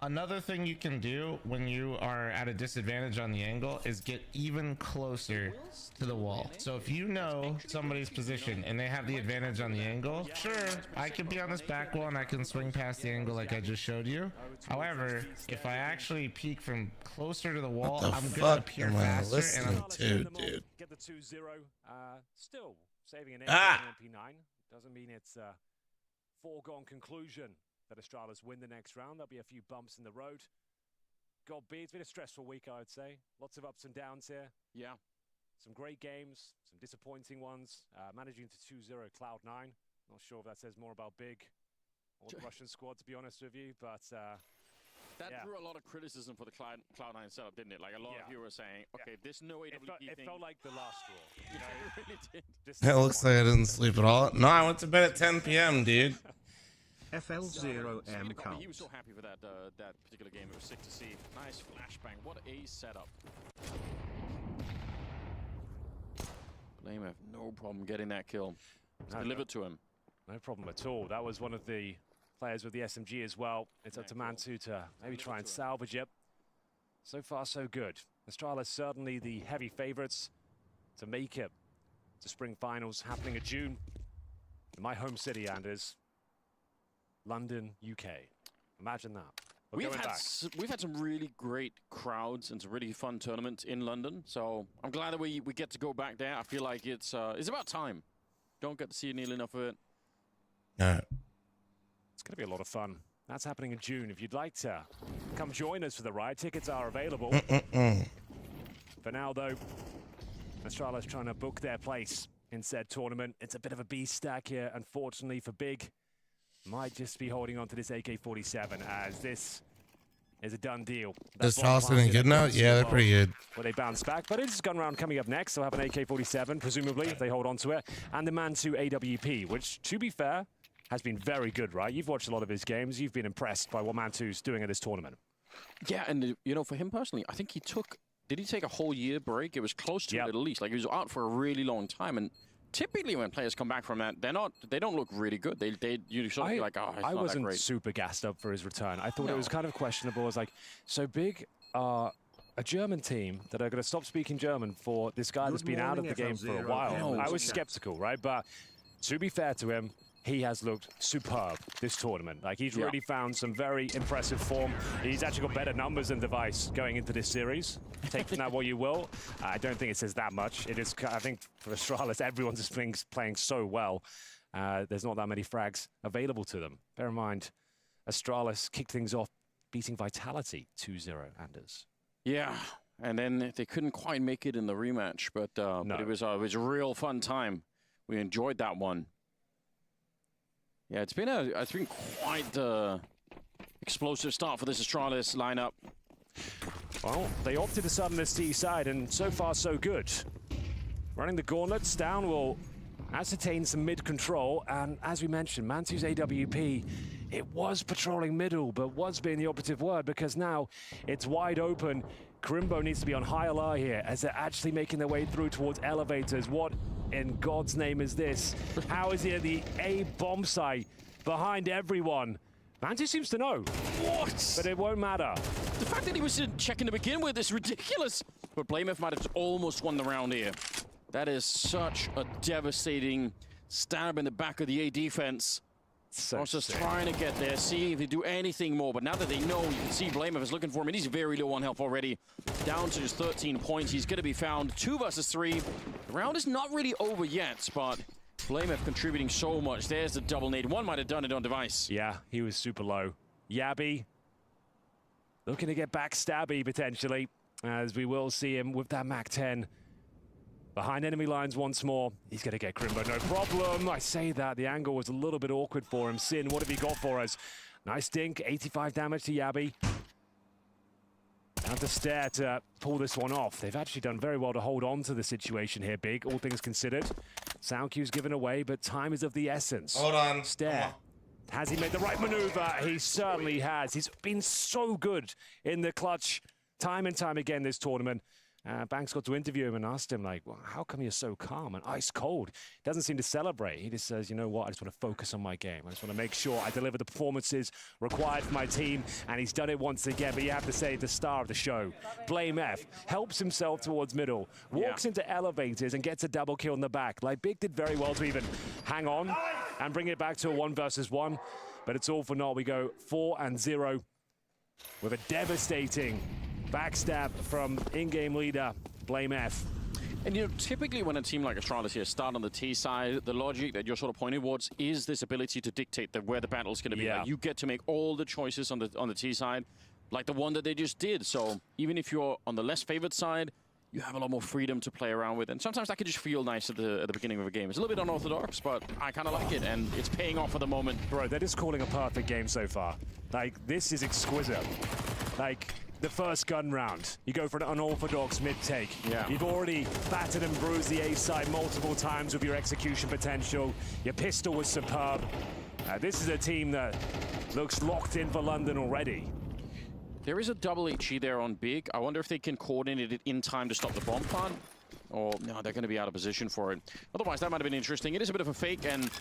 Another thing you can do when you are at a disadvantage on the angle is get even closer to the wall. So if you know somebody's position and they have the advantage on the angle, sure, I could be on this back wall and I can swing past the angle like I just showed you. However, if I actually peek from closer to the wall, I'm gonna appear faster and I'm dude. Get the 2-0. Still saving an MP9 doesn't mean it's a foregone conclusion that Astralis win the next round. There'll be a few bumps in the road. God B, it's been a stressful week, I would say. Lots of ups and downs here. Yeah. Some great games, some disappointing ones. Managing to 2-0 Cloud9. Not sure if that says more about Big or the Russian squad, to be honest with you, but that drew a lot of criticism for the Cloud9 setup, didn't it? Like a lot of you were saying, okay, this no AWP thing. It felt like the last straw. You know, it really did. It looks like I didn't sleep at all. No, I went to bed at 10 p.m., dude. FL0M count. He was so happy for that that particular game. It was sick to see. Nice flashbang. What a setup. Blame have no problem getting that kill. Delivered to him. No problem at all. That was one of the players with the SMG as well. It's up to Mantu to maybe try and salvage it. So far, so good. Astralis certainly the heavy favorites to make it to spring finals happening in June. In my home city, Anders. London, UK. Imagine that. We've had some really great crowds and some really fun tournaments in London. So I'm glad that we get to go back there. I feel like it's about time. Don't get to see nearly enough of it. It's going to be a lot of fun. That's happening in June. If you'd like to come join us for the ride, tickets are available. For now, though, Astralis trying to book their place in said tournament. It's a bit of a B stack here, unfortunately, for Big. Might just be holding on to this AK-47 as this is a done deal. Is Astralis getting good now? Yeah, they're pretty good. Well, they bounce back, but it's gun round coming up next. They'll have an AK-47, presumably, if they hold on to it. And the Mantu AWP, which, to be fair, has been very good, right? You've watched a lot of his games. You've been impressed by what Mantu's doing at this tournament. Yeah, and, you know, for him personally, I think he took... Did he take a whole year break? It was close to it at least. Like, he was out for a really long time, and typically when players come back from that, they don't look really good. They usually like, oh, it's not that great. I wasn't super gassed up for his return. I thought it was kind of questionable. I was like, so Big are a German team that are going to stop speaking German for this guy that's been out of the game for a while. I was skeptical, right? But to be fair to him, he has looked superb this tournament. Like, he's really found some very impressive form. He's actually got better numbers than Device going into this series. Take from that what you will. I don't think it says that much. It is, I think, for Astralis, everyone's just playing so well. There's not that many frags available to them. Bear in mind, Astralis kicked things off, beating Vitality 2-0, Anders. Yeah, and then they couldn't quite make it in the rematch, but it was a real fun time. We enjoyed that one. Yeah, it's been quite explosive start for this Astralis lineup. Well, they opted to start on the C side, and so far so good. Running the gauntlets down will ascertain some mid control, and as we mentioned, Mantu's AWP, it was patrolling middle, but was being the operative word because now it's wide open. Crimbo needs to be on high alert here as they're actually making their way through towards elevators. What in God's name is this? How is he at the A bomb site behind everyone? Mantu seems to know. What? But it won't matter. The fact that he was checking to begin with is ridiculous. But Blameth might have almost won the round here. That is such a devastating stab in the back of the A defense. Just trying to get there, see if they do anything more. But now that they know, you can see Blameth is looking for him, and he's very low on health already. Down to just 13 points. He's going to be found 2 versus 3. The round is not really over yet, but Blameth contributing so much. There's the double nade. One might have done it on Device. Yeah, he was super low. Yabby looking to get back stabby potentially, as we will see him with that MAC-10. Behind enemy lines once more. He's going to get Crimbo, no problem. I say that. The angle was a little bit awkward for him. Sin, what have he got for us? Nice dink, 85 damage to Yabby. Down to Stare to pull this one off. They've actually done very well to hold on to the situation here, Big, all things considered. Sound cue's given away, but time is of the essence. Hold on. Stare. Has he made the right maneuver? He certainly has. He's been so good in the clutch time and time again this tournament. Banks got to interview him and asked him, like, well, how come you're so calm and ice cold? He doesn't seem to celebrate. He just says, you know what, I just want to focus on my game. I just want to make sure I deliver the performances required for my team, and he's done it once again. But you have to say, the star of the show, Blame F, helps himself towards middle, walks into elevators and gets a double kill in the back. Like, Big did very well to even hang on and bring it back to a 1 versus 1. But it's all for naught. We go 4-0 with a devastating backstab from in-game leader Blame F. And you know, typically when a team like Astralis here start on the T side, the logic that you're sort of pointing towards is this ability to dictate where the battle's going to be. Like, you get to make all the choices on the T side, like the one that they just did. So even if you're on the less favored side, you have a lot more freedom to play around with. And sometimes that can just feel nice at the beginning of a game. It's a little bit unorthodox, but I kind of like it, and it's paying off at the moment. Bro, they're just calling a perfect game so far. Like, this is exquisite. Like, the first gun round, you go for an unorthodox mid-take. Yeah. You've already battered and bruised the A side multiple times with your execution potential. Your pistol was superb. This is a team that looks locked in for London already. There is a double HE there on Big. I wonder if they can coordinate it in time to stop the bomb plant. Or, no, they're going to be out of position for it. Otherwise, that might have been interesting. It is a bit of a fake, and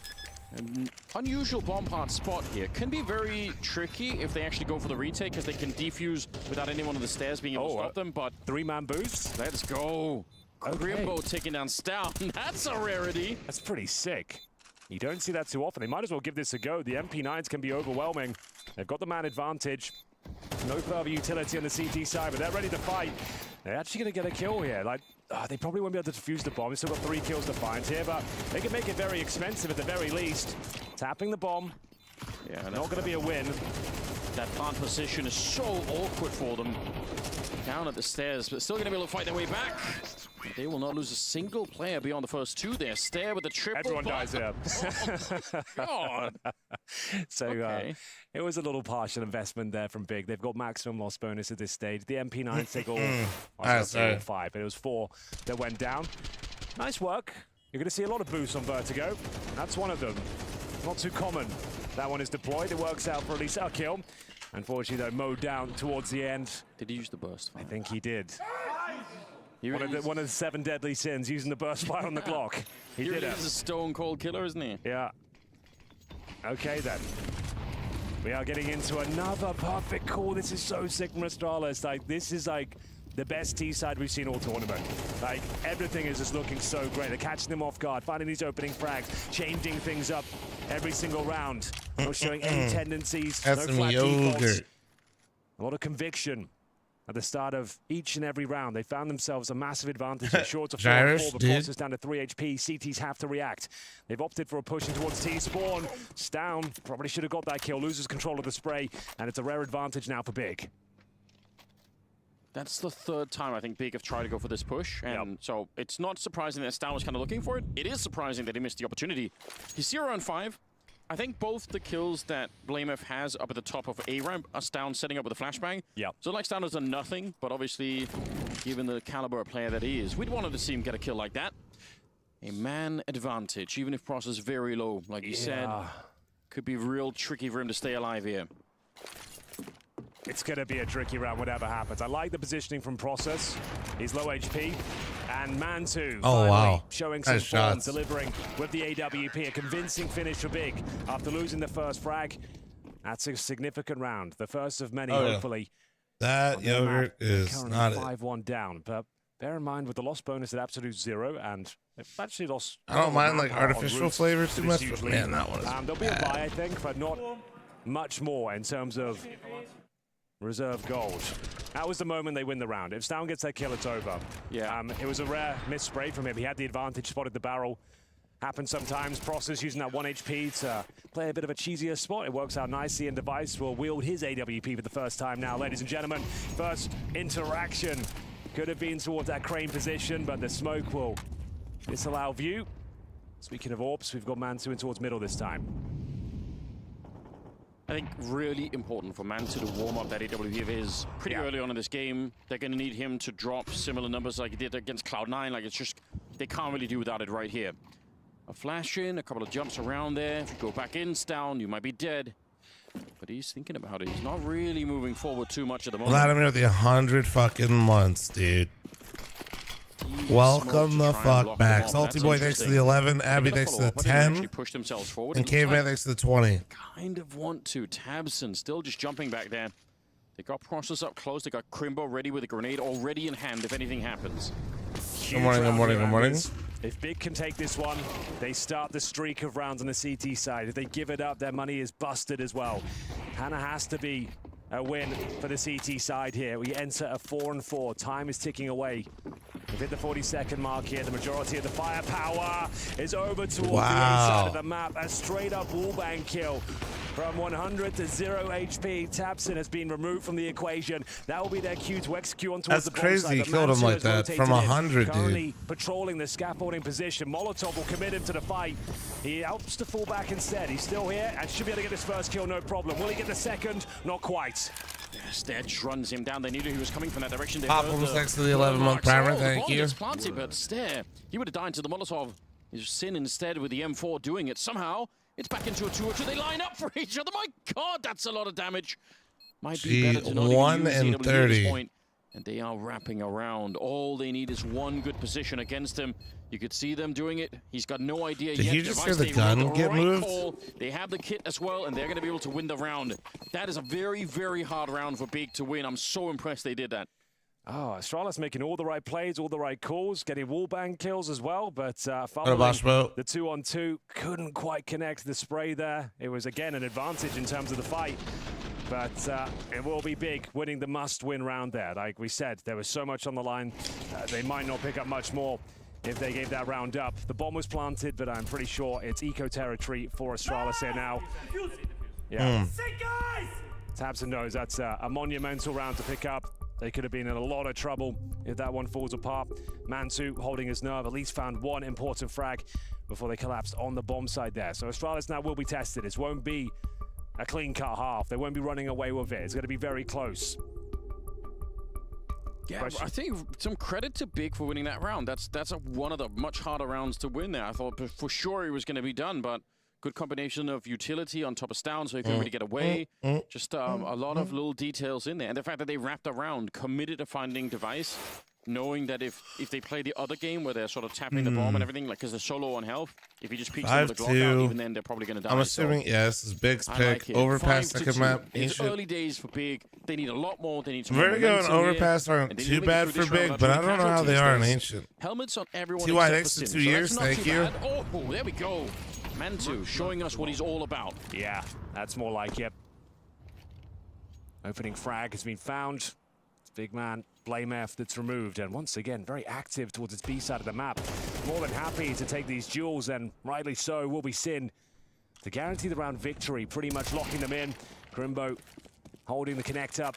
an unusual bomb plant spot here. Can be very tricky if they actually go for the retake, because they can defuse without anyone on the stairs being able to stop them, but... 3-man boost? Let's go. Okay. Grimbo taking down Stout. That's a rarity. That's pretty sick. You don't see that too often. They might as well give this a go. The MP9s can be overwhelming. They've got the man advantage. No further utility on the CT side, but they're ready to fight. They're actually going to get a kill here. Like, they probably won't be able to defuse the bomb. They've still got 3 kills to find here, but they can make it very expensive at the very least. Tapping the bomb. Yeah, not going to be a win. That plant position is so awkward for them. Down at the stairs, but still going to be able to fight their way back. They will not lose a single player beyond the first 2 there. Stair with the triple. Everyone dies here. Oh, God. So Okay. It was a little partial investment there from Big. They've got maximum loss bonus at this stage. The MP9s take all, I was gonna say all 5, but it was 4 that went down. Nice work. You're going to see a lot of boosts on Vertigo. That's one of them. Not too common. That one is deployed. It works out for at least a kill. Unfortunately, though, mowed down towards the end. Did he use the burst fire? I think he did. One of the 7 deadly sins, using the burst fire on the Glock. He did it. He's a stone-cold killer, isn't he? Yeah. Okay, then. We are getting into another perfect call. This is so sick from Astralis. Like, this is like the best T-side we've seen all tournament. Like, everything is just looking so great. They're catching them off guard, finding these opening frags, changing things up every single round. Not showing any tendencies. That's no some flat defaults. yogurt. A lot of conviction at the start of each and every round. They found themselves a massive advantage. They're short of 4 and 4, but Process down to 3 HP. CTs have to react. They've opted for a push in towards T-spawn. Down, probably should have got that kill. Loses control of the spray, and it's a rare advantage now for Big. That's the 3rd time I think Big have tried to go for this push, and so it's not surprising that Stan was kind of looking for it. It is surprising that he missed the opportunity. He's 0-5. I think both the kills that BlameF has up at the top of A ramp are Stan setting up with a flashbang. So like Stan has done nothing, but obviously, given the caliber of player that he is, we'd wanted to see him get a kill like that. A man advantage, even if Process is very low, like you said, could be real tricky for him to stay alive here. It's going to be a tricky round, whatever happens. I like the positioning from Process. He's low HP. And Mantu finally showing some form, delivering with the AWP. A convincing finish for Big after losing the first frag. That's a significant round. The first of many, hopefully. That yogurt is not it. 5-1 down. But bear in mind, with the loss bonus at absolute 0, and they've actually lost... I don't mind like artificial flavors too much, but man, that one is there'll be a buy, I think, but not much more in terms of reserve gold. That was the moment they win the round. If Stown gets that kill, it's over. It was a rare miss spray from him. He had the advantage, spotted the barrel. Happens sometimes. Process using that 1 HP to play a bit of a cheesier spot. It works out nicely, and Device will wield his AWP for the first time now, ladies and gentlemen. First interaction could have been towards that crane position, but the smoke will disallow view. Speaking of AWPs, we've got Mantu in towards middle this time. I think really important for Mantu to warm up that AWP is pretty early on in this game. They're going to need him to drop similar numbers like he did against Cloud9. Like, it's just, they can't really do without it right here. A flash in, a couple of jumps around there. If you go back in, Stown, you might be dead. But he's thinking about it. He's not really moving forward too much at the moment. Vladimir with the 100 fucking months, dude. Welcome the fuck back. Salty Boy thanks to the 11, Abby thanks to the 10, and Caveman thanks to the 20. Kind of want to. Tabson still just jumping back there. They got Process up close. They got Crimbo ready with a grenade already in hand if anything happens. Good morning, good morning, good morning. If Big can take this one, they start the streak of rounds on the CT side. If they give it up, their money is busted as well. Hannah has to be a win for the CT side here. We enter a 4-4. Time is ticking away. We've hit the 40-second mark here. The majority of the firepower is over towards the A side of the map. A straight-up wallbang kill. From 100 to 0 HP, Tabson has been removed from the equation. That will be their cue to execute on towards the bomb side. That's crazy. He killed him like that from 100, Currently dude. patrolling the scaffolding position. Molotov will commit him to the fight. He helps to fall back instead. He's still here and should be able to get this first kill, no problem. Will he get the second? Not quite. Stedge runs him down. They knew he was coming from that direction. Pop was next to the 11-month primer. Thank you. Planted, but Stair, he would have died to the Molotov. He's Sin instead with the M4 doing it. Somehow, it's back into a 2-2. They line up for each other. My God, that's a lot of damage. Might be better to not 1 use and ZW 30. at this point. And they are wrapping around. All they need is one good position against him. You could see them doing it. He's got no idea yet. Did you just hear the gun get moved? They have the kit as well, and they're going to be able to win the round. That is a very, very hard round for Big to win. I'm so impressed they did that. Oh, Astralis making all the right plays, all the right calls, getting wallbang kills as well, but following the 2-on-2 couldn't quite connect the spray there. It was, again, an advantage in terms of the fight. But it will be Big winning the must-win round there. Like we said, there was so much on the line. They might not pick up much more if they gave that round up. The bomb was planted, but I'm pretty sure it's eco territory for Astralis here now. Yeah. Tabson knows that's a monumental round to pick up. They could have been in a lot of trouble if that one falls apart. Mantu holding his nerve, at least found one important frag before they collapsed on the bomb side there. So Astralis now will be tested. This won't be a clean-cut half. They won't be running away with it. It's going to be very close. Yeah, I think some credit to Big for winning that round. That's one of the much harder rounds to win there. I thought for sure he was going to be done, but good combination of utility on top of Stown, so he couldn't really get away. Just a lot of little details in there. And the fact that they wrapped around, committed to finding device, knowing that if they play the other game where they're sort of tapping the bomb and everything, like because they're solo on health, if he just peeks over the Glock out, even then they're probably going to die. I'm assuming, yes, this is Big's pick. Overpass second map. It's early days for Big. They need a lot more. They need some Vertigo and Overpass aren't too bad for Big, but I don't know how they are in Ancient. Helmets on everyone. TY next to 2 years, thank you. Oh, there we go. Mantu showing us what he's all about. Yeah, that's more like it. Opening frag has been found. Big man, Blame F that's removed, and once again, very active towards its B side of the map. More than happy to take these duels, and rightly so, will be Sin to guarantee the round victory, pretty much locking them in. Grimbo holding the connect up,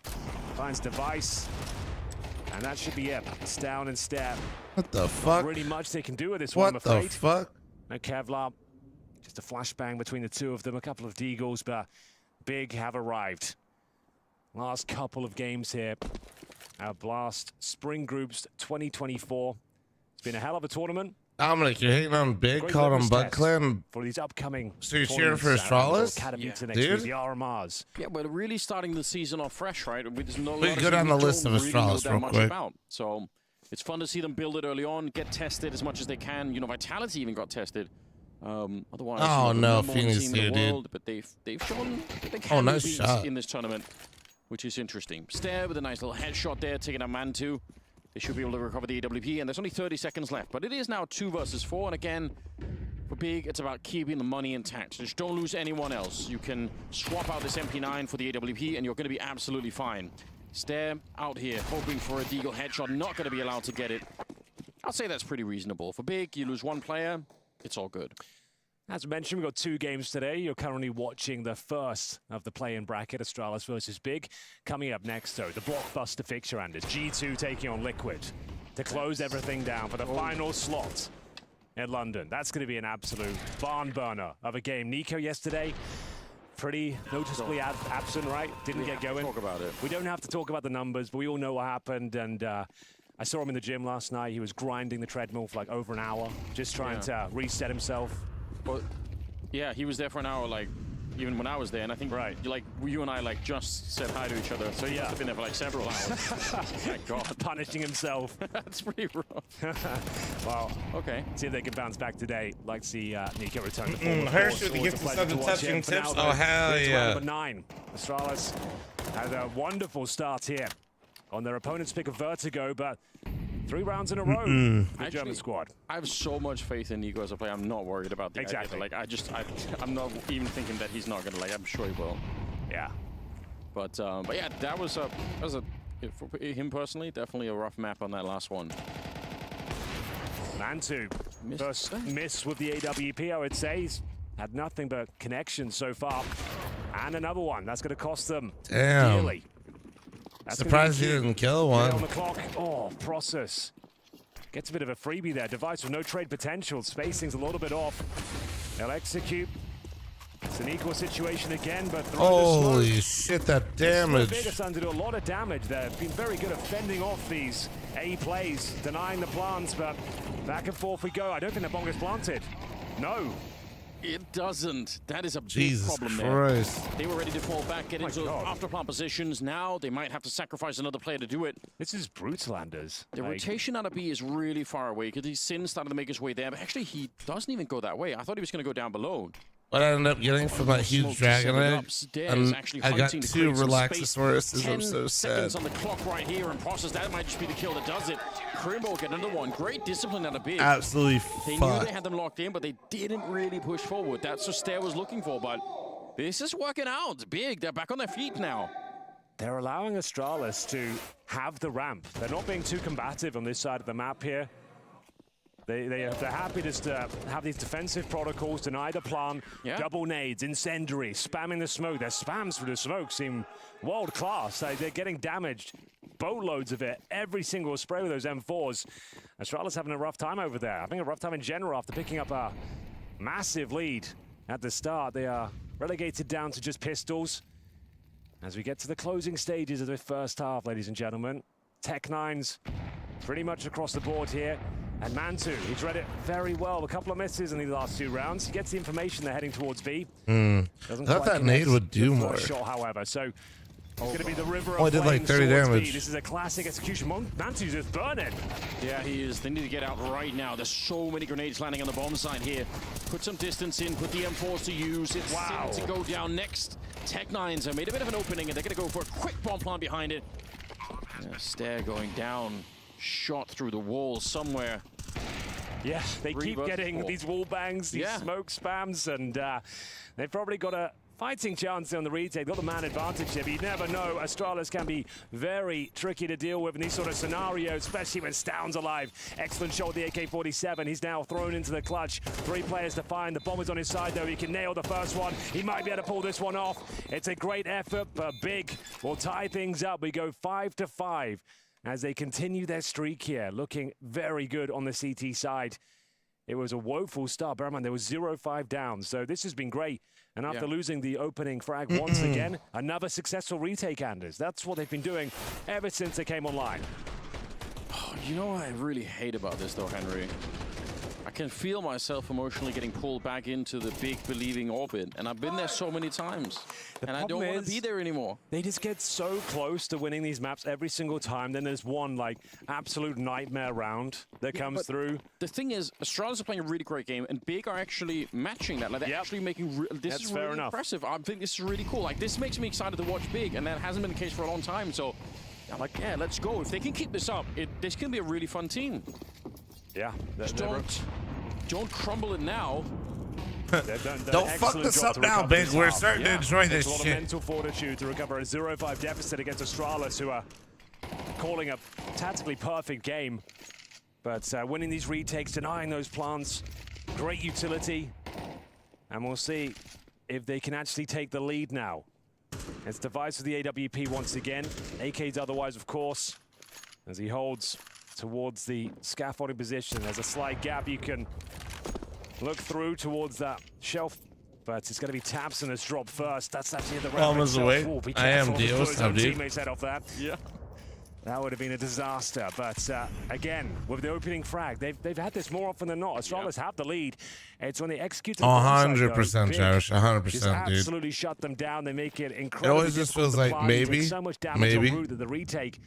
finds device, and that should be it. It's down and stare. What the fuck? Not really much they can do with this one, I'm afraid. What the fuck? No Kevlar, just a flashbang between the two of them, a couple of deagles, but Big have arrived. Last couple of games here. Our Blast Spring Groups 2024. It's been a hell of a tournament. Dominic, you're hating on Big, called him Bud Clan. For these upcoming So you're cheering for Astralis? Dude? The RMRs. Yeah, we're really starting the season off fresh, right? There's no Please go down the list of Astralis real quick. So it's fun to see them build it early on, get tested as much as they can. You know, Vitality even got tested. Otherwise, oh no, Phoenix here, dude. But they've shown that they can nice beat shot in this tournament, which is interesting. Stair with a nice little headshot there, taking a Mantu. They should be able to recover the AWP, and there's only 30 seconds left. But it is now 2 versus 4, and again, for Big, it's about keeping the money intact. Just don't lose anyone else. You can swap out this MP9 for the AWP, and you're going to be absolutely fine. Stair out here, hoping for a Deagle headshot, not going to be allowed to get it. I'll say that's pretty reasonable. For Big, you lose one player, it's all good. As mentioned, we've got 2 games today. You're currently watching the first of the play-in bracket, Astralis versus Big. Coming up next, though, the blockbuster fixture, and it's G2 taking on Liquid to close everything down for the final slot in London. That's going to be an absolute barn burner of a game. Nico yesterday, pretty noticeably absent, right? Didn't get going. Talk about it. We don't have to talk about the numbers, but we all know what happened, and I saw him in the gym last night. He was grinding the treadmill for like over an hour, just trying to reset himself. Well, yeah, he was there for an hour, like even when I was there, and I think you and I like just said hi to each other. So yeah, I've been there for like several hours. Thank God. Punishing himself. That's pretty rough. Well, okay. See if they can bounce back today. Like to see Nico return to form. Hirsch with the gift of sub to touching tips. Oh, hell yeah. Number 9. Astralis had a wonderful start here on their opponent's pick of Vertigo, but 3 rounds in a row for the German squad. I have so much faith in Nico as a player. I'm not worried about the idea. Like, I'm not even thinking that he's not gonna. Like, I'm sure he will. Yeah. But yeah, that was a for him personally, definitely a rough map on that last one. Mantu, first miss with the AWP, I would say. He's had nothing but connections so far. And another one. That's going to cost them dearly. Surprised he didn't kill one. On the clock. Oh, Process. Gets a bit of a freebie there. Device with no trade potential. Spacing's a little bit off. They'll execute. It's an equal situation again, but holy shit, that damage. Vegas to do a lot of damage there. Been very good at fending off these A plays, denying the plants, but back and forth we go. I don't think the bomb gets planted. No. It doesn't. That is a big Jesus problem Christ. there. They were ready to fall back, get into after plant positions. Now they might have to sacrifice another player to do it. This is brutal, Anders. The rotation out of B is really far away because he's Sin started to make his way there, but actually he doesn't even go that way. I thought he was going to go down below. What I ended up getting from that huge dragon egg, I got 2 Relaxosauruses. I'm so sad. Seconds on the clock right here, and Process, that might just be the kill that does it. Crimbo get another one. Great discipline out of B. Absolutely They knew they had them locked in, but they didn't really push forward. That's what Stair was looking for, but this is working out. Big, they're back on their feet now. They're allowing Astralis to have the ramp. They're not being too combative on this side of the map here. They're happy just to have these defensive protocols, deny the plant, double nades, incendiary, spamming the smoke. Their spams through the smoke seem world class. They're getting damaged, boatloads of it, every single spray with those M4s. Astralis having a rough time over there. I think a rough time in general after picking up a massive lead at the start. They are relegated down to just pistols. As we get to the closing stages of the first half, ladies and gentlemen, Tech9's pretty much across the board here. And Mantu, he's read it very well. A couple of misses in the last 2 rounds. He gets the information they're heading towards B. I thought that nade would do more. Shot, however, so it's going to be the river of I did like 30 damage. B. This is a classic execution. Mantu's just burning. Yeah, he is. They need to get out right now. There's so many grenades landing on the bomb side here. Put some distance in, put the M4s to use. It's Sin to go down next. Tech9's have made a bit of an opening, and they're going to go for a quick bomb plant behind it. Stair going down. Shot through the wall somewhere. Yeah, they keep getting these wall bangs, these smoke spams, and they've probably got a fighting chance on the retake. Got the man advantage here, but you never know. Astralis can be very tricky to deal with in these sort of scenarios, especially when Stound's alive. Excellent shot with the AK-47. He's now thrown into the clutch. 3 players to find. The bomb is on his side, though. He can nail the first one. He might be able to pull this one off. It's a great effort, but Big will tie things up. We go 5-5. As they continue their streak here, looking very good on the CT side. It was a woeful start. Bear in mind, there was 0-5 down, so this has been great. And after losing the opening frag once again, another successful retake, Anders. That's what they've been doing ever since they came online. Oh, you know what I really hate about this, though, Henry? I can feel myself emotionally getting pulled back into the big believing orbit, and I've been there so many times, and I don't want to be there anymore. They just get so close to winning these maps every single time. Then there's one like absolute nightmare round that comes through. The thing is, Astralis are playing a really great game, and Big are actually matching that. Like they're actually making this is really impressive. I think this is really cool. Like this makes me excited to watch Big, and that hasn't been the case for a long time. So I'm like, yeah, let's go. If they can keep this up, this can be a really fun team. Yeah, don't crumble it now. Don't fuck this up now, Big. We're starting to enjoy this shit. A lot of mental fortitude to recover a 0-5 deficit against Astralis, who are calling a tactically perfect game. But winning these retakes, denying those plants, great utility. And we'll see if they can actually take the lead now. It's Device with the AWP once again. AK's otherwise, of course, as he holds towards the scaffolding position. There's a slight gap you can look through towards that shelf, but it's going to be Tabson that's dropped first. That's actually the round. Away. I am Dio. Teammates head off that. Yeah. That would have been a disaster, but again, with the opening frag, they've had this more often than not. Astralis have the lead. It's when they execute. 100%, Josh. 100%, just dude. absolutely shut them down. They make it incredible. It always just feels like maybe, so much damage en route that the retake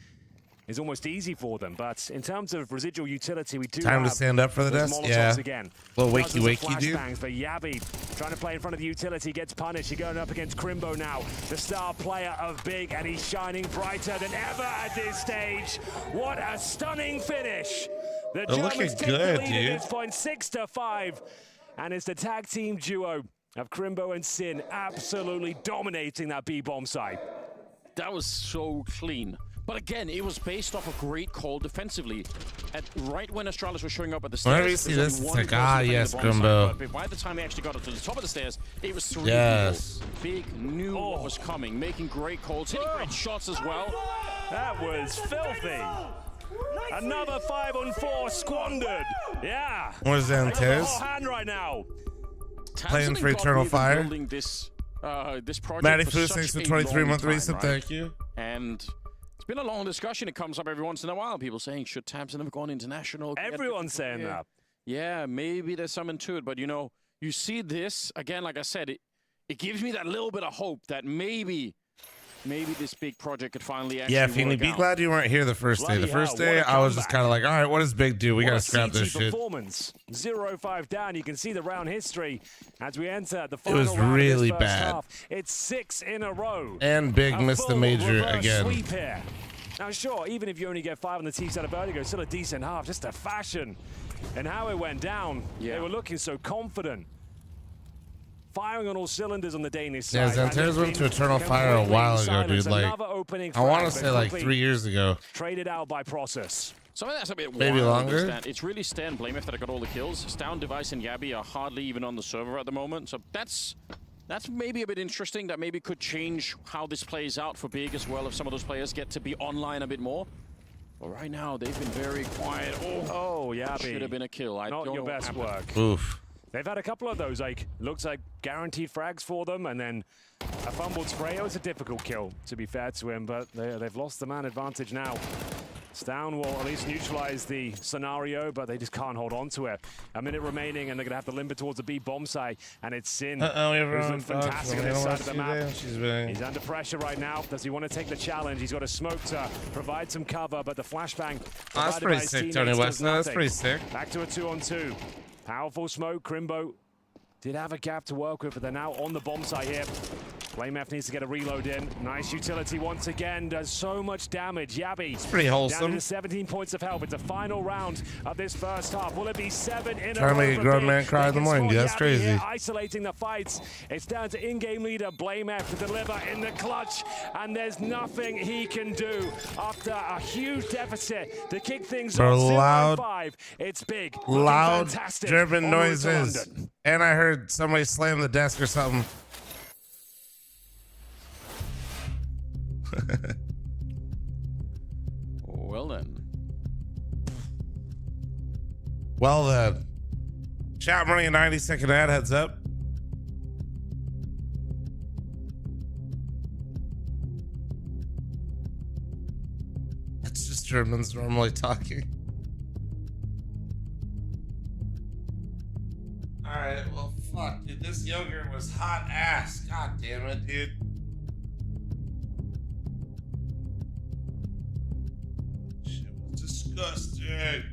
is almost easy for them. But in terms of residual utility, we do time to have stand up for the desk. Yeah. Again. Little wakey, dude. But Yabi trying to play in front of the utility gets punished. He's going up against Crimbo now, the star player of Big, and he's shining brighter than ever at this stage. What a stunning finish! The Germans take the lead at this point, 6-5, and it's the tag team duo of Crimbo and Sin absolutely dominating that B-bomb side. That was so clean. But again, it was based off a great call defensively. Right when Astralis was showing up at the stairs, whenever you see this, it's like, ah, yes, Crimbo. But by the time they actually got up to the top of the stairs, it was 3 yes. people. Big knew what was coming, making great calls, hitting great shots as well. That was filthy. Another 5-on-4 squandered. Yeah. Where's Zantez? Hand right now. Playing for Eternal Fire. This project Matty Foos, thanks for 23-month resub. Thank you. And it's been a long discussion. It comes up every once in a while. People saying, should Tamsin have gone international? Everyone's saying that. Yeah, maybe there's something to it. But, you know, you see this, again, like I said, it gives me that little bit of hope that maybe this big project could finally actually Feeney, be glad you weren't here the first day. The first day, I was just kind of like, all right, what does Big do? We got to scrap this shit. Performance. 0-5 down. You can see the round history as we enter the final round. It was really bad. Half. It's 6 in a row. And Big missed the major again. Sweep here. Now, sure, even if you only get 5 on the T side of Vertigo, still a decent half. Just a fashion and how it went down. They were looking so confident. Firing on all cylinders on the Danish side. Yeah, Zantez went to Eternal Fire a while ago, dude. Like, I want to say like 3 years ago. Traded out by Process. So that's a bit maybe longer. It's really Stan Blamef that got all the kills. Stan, Device, and Yabi are hardly even on the server at the moment. So that's maybe a bit interesting. That maybe could change how this plays out for Big as well if some of those players get to be online a bit more. But right now, they've been very quiet. Oh, Yabi. Should have been a kill. Not your best work. Oof. They've had a couple of those, like, looks like guaranteed frags for them, and then a fumbled spray. It was a difficult kill, to be fair to him, but they've lost the man advantage now. Stown will at least neutralize the scenario, but they just can't hold on to it. A minute remaining, and they're going to have to limber towards the B bomb site, and it's Sin. Who's looked fantastic on this side of the map. He's under pressure right now. Does he want to take the challenge? He's got a smoke to provide some cover, but the flashbang. That's pretty sick, Tony West. No, that's pretty sick. Back to a 2-on-2. Powerful smoke. Crimbo did have a gap to work with, but they're now on the bomb site here. Flamef needs to get a reload in. Nice utility once again. Does so much damage. Yabi. It's pretty wholesome. Down to 17 points of health. It's a final round of this first half. Will it be 7 in a row? Trying to make a grown man cry in the morning. Dude, that's crazy. Here, isolating the fights. It's down to in-game leader Blamef to deliver in the clutch, and there's nothing he can do after a huge deficit to kick things off. Loud, 0-5. It's Big. Loud German noises. And I heard somebody slam the desk or something. Well then. Well then. Chat running a 90-second ad, heads up. That's just Germans normally talking. Alright, well fuck, dude. This yogurt was hot ass. God damn it, dude. Disgusting.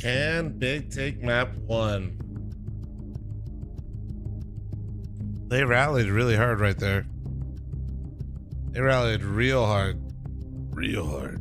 Can Big take map 1? They rallied really hard right there. They rallied real hard. Real hard.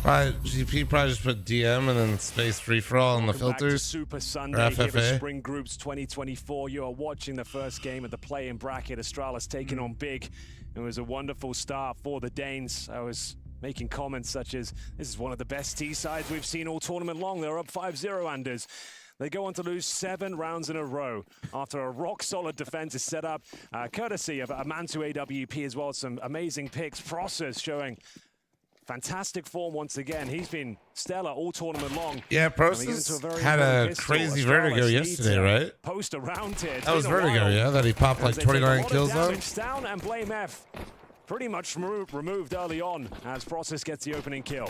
Probably, GP probably just put DM and then space free for all in the filters. Super Or Sunday FFA. here at Spring Groups 2024. You are watching the first game of the play-in bracket. Astralis taking on Big. It was a wonderful start for the Danes. I was making comments such as, this is one of the best T-sides we've seen all tournament long. They're up 5-0, Anders. They go on to lose 7 rounds in a row after a rock-solid defense is set up, courtesy of a Mantu AWP as well. Some amazing picks. Process showing fantastic form once again. He's been stellar all tournament long. Yeah, Process had a crazy Vertigo yesterday, right? Post around here. That was Vertigo, yeah, that he popped like 29 kills on. Down and Blame F pretty much removed early on as Process gets the opening kill.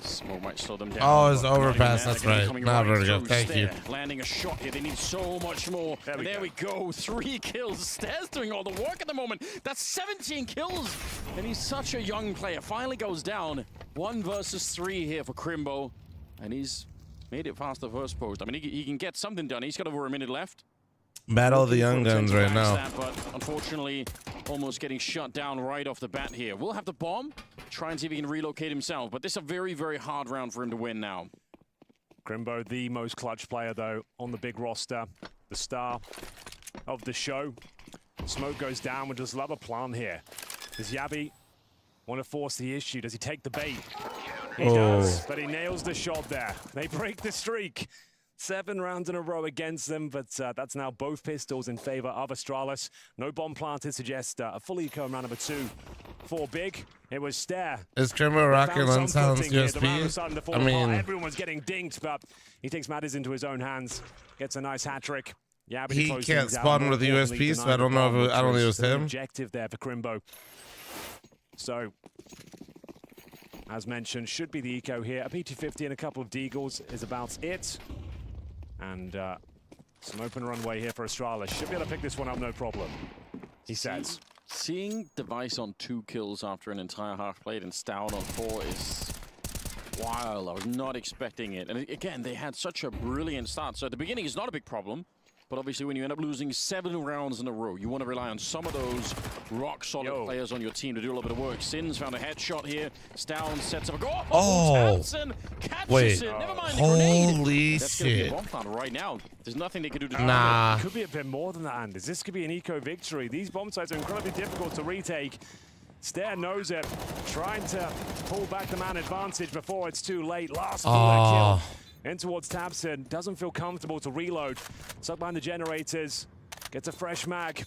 Smoke might slow them down. Oh, it's overpass. That's right. Not Vertigo. Thank you. Landing a shot here. They need so much more. There we go. 3 kills. Stairs doing all the work at the moment. That's 17 kills. And he's such a young player. Finally goes down. 1 versus 3 here for Crimbo. And he's made it past the first post. I mean, he can get something done. He's got over a minute left. Battle of the Young Guns right now. But unfortunately, almost getting shut down right off the bat here. We'll have the bomb. Try and see if he can relocate himself. But this is a very, very hard round for him to win now. Crimbo, the most clutch player, though, on the big roster. The star of the show. Smoke goes down. We'll just love a plan here. Does Yabi want to force the issue? Does he take the bait? He does, but he nails the shot there. They break the streak. 7 rounds in a row against them, but that's now both pistols in favor of Astralis. No bomb planted suggests a full eco round number 2 for Big. It was Stare. Is Crimbo rocking unsilenced USP? I mean, everyone was getting dinked, but he takes matters into his own hands. Gets a nice hat trick. Yeah, but he can't spawn with the USP, so I don't know if I don't think it was him. Objective there for Crimbo. So, as mentioned, should be the eco here. A PT-50 and a couple of Deagles is about it. And some open runway here for Astralis. Should be able to pick this one up, no problem, he says. Seeing Device on 2 kills after an entire half played and Stout on 4 is wild. I was not expecting it. And again, they had such a brilliant start. So at the beginning, it's not a big problem. But obviously, when you end up losing 7 rounds in a row, you want to rely on some of those rock-solid players on your team to do a little bit of work. Sins found a headshot here. Stown sets up a goal. Hansen catches it. Never mind the grenade. Holy That's going to be a shit. bomb plant right now. There's nothing they can do to Nah. It could be a bit more than that, Anders. This could be an eco victory. These bomb sites are incredibly difficult to retake. Stare knows it. Trying to pull back the man advantage before it's too late. Last bullet kill. In towards Tabson, doesn't feel comfortable to reload. Stuck behind the generators, gets a fresh mag.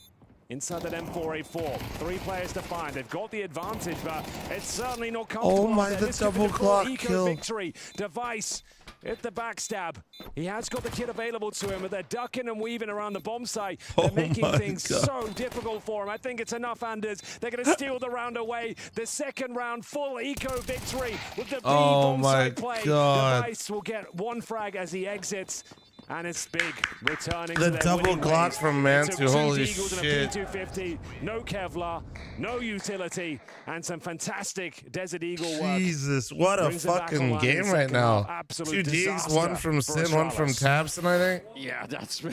Inside that M4A4, 3 players to find. They've got the advantage, but it's certainly not comfortable. Oh my, the double clock kill. Victory. Device hit the backstab. He has got the kit available to him, but they're ducking and weaving around the bomb site. They're making things so difficult for him. I think it's enough, Anders. They're going to steal the round away. The second round, full eco victory with the B bomb site play. Device will get 1 frag as he exits. And it's Big returning the to double Glock from Mantu, holy shit. P250, no Kevlar, no utility, and some fantastic Desert Eagle work. Jesus, what a fucking game right now. 2 Ds, 1 from Sin, 1 from Tabson, I think. Yeah, that's...